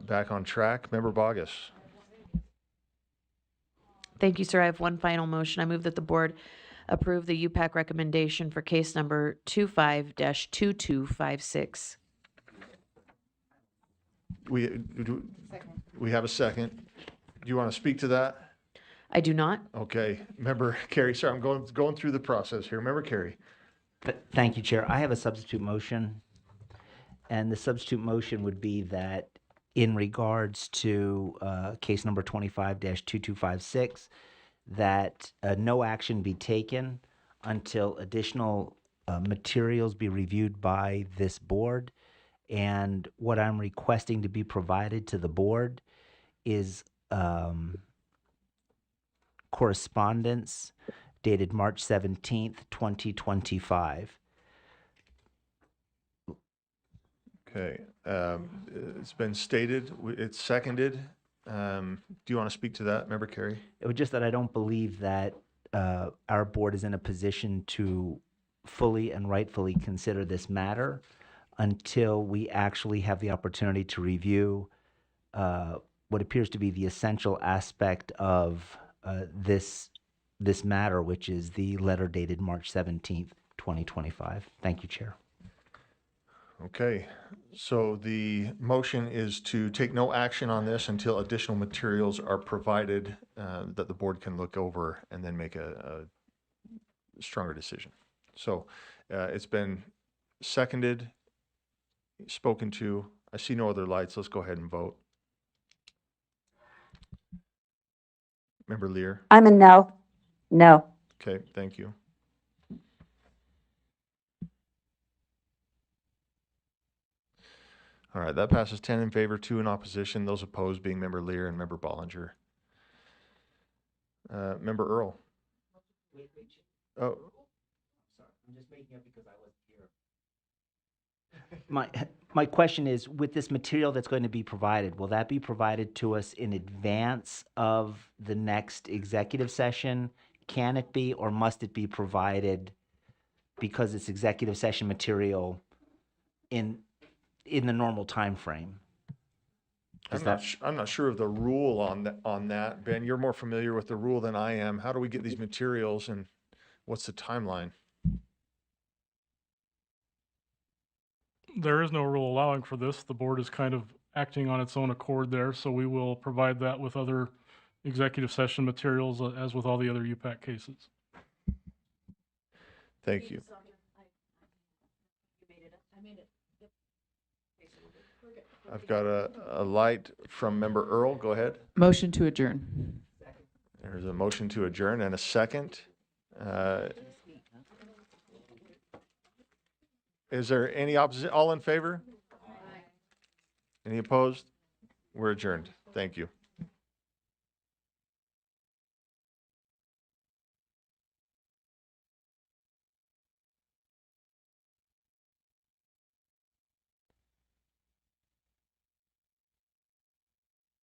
back on track. Member Bogus. Thank you, sir. I have one final motion. I move that the board approve the UPAC recommendation for case number 25-2256. We have a second. Do you want to speak to that? I do not. Okay, Member Carey. Sorry, I'm going through the process here. Member Carey. Thank you, Chair. I have a substitute motion. And the substitute motion would be that in regards to case number 25-2256, that no action be taken until additional materials be reviewed by this board. And what I'm requesting to be provided to the board is correspondence dated March 17th, 2025. Okay, it's been stated, it's seconded. Do you want to speak to that, Member Carey? It was just that I don't believe that our board is in a position to fully and rightfully consider this matter until we actually have the opportunity to review what appears to be the essential aspect of this matter, which is the letter dated March 17th, 2025. Thank you, Chair. Okay, so the motion is to take no action on this until additional materials are provided that the board can look over and then make a stronger decision. So it's been seconded, spoken to. I see no other lights. Let's go ahead and vote. Member Lear? I'm a no. No. Okay, thank you. All right, that passes 10 in favor, 2 in opposition. Those opposed being Member Lear and Member Bollinger. Member Earl. Oh. Sorry, I'm just making up because I wasn't here. My question is, with this material that's going to be provided, will that be provided to us in advance of the next executive session? Can it be, or must it be provided because it's executive session material in the normal time frame? I'm not sure of the rule on that. Ben, you're more familiar with the rule than I am. How do we get these materials and what's the timeline? There is no rule allowing for this. The board is kind of acting on its own accord there, so we will provide that with other executive session materials as with all the other UPAC cases. Thank you. I've got a light from member Earl. Go ahead. Motion to adjourn. There's a motion to adjourn and a second. Is there any opposition? All in favor? Any opposed? We're adjourned. Thank you.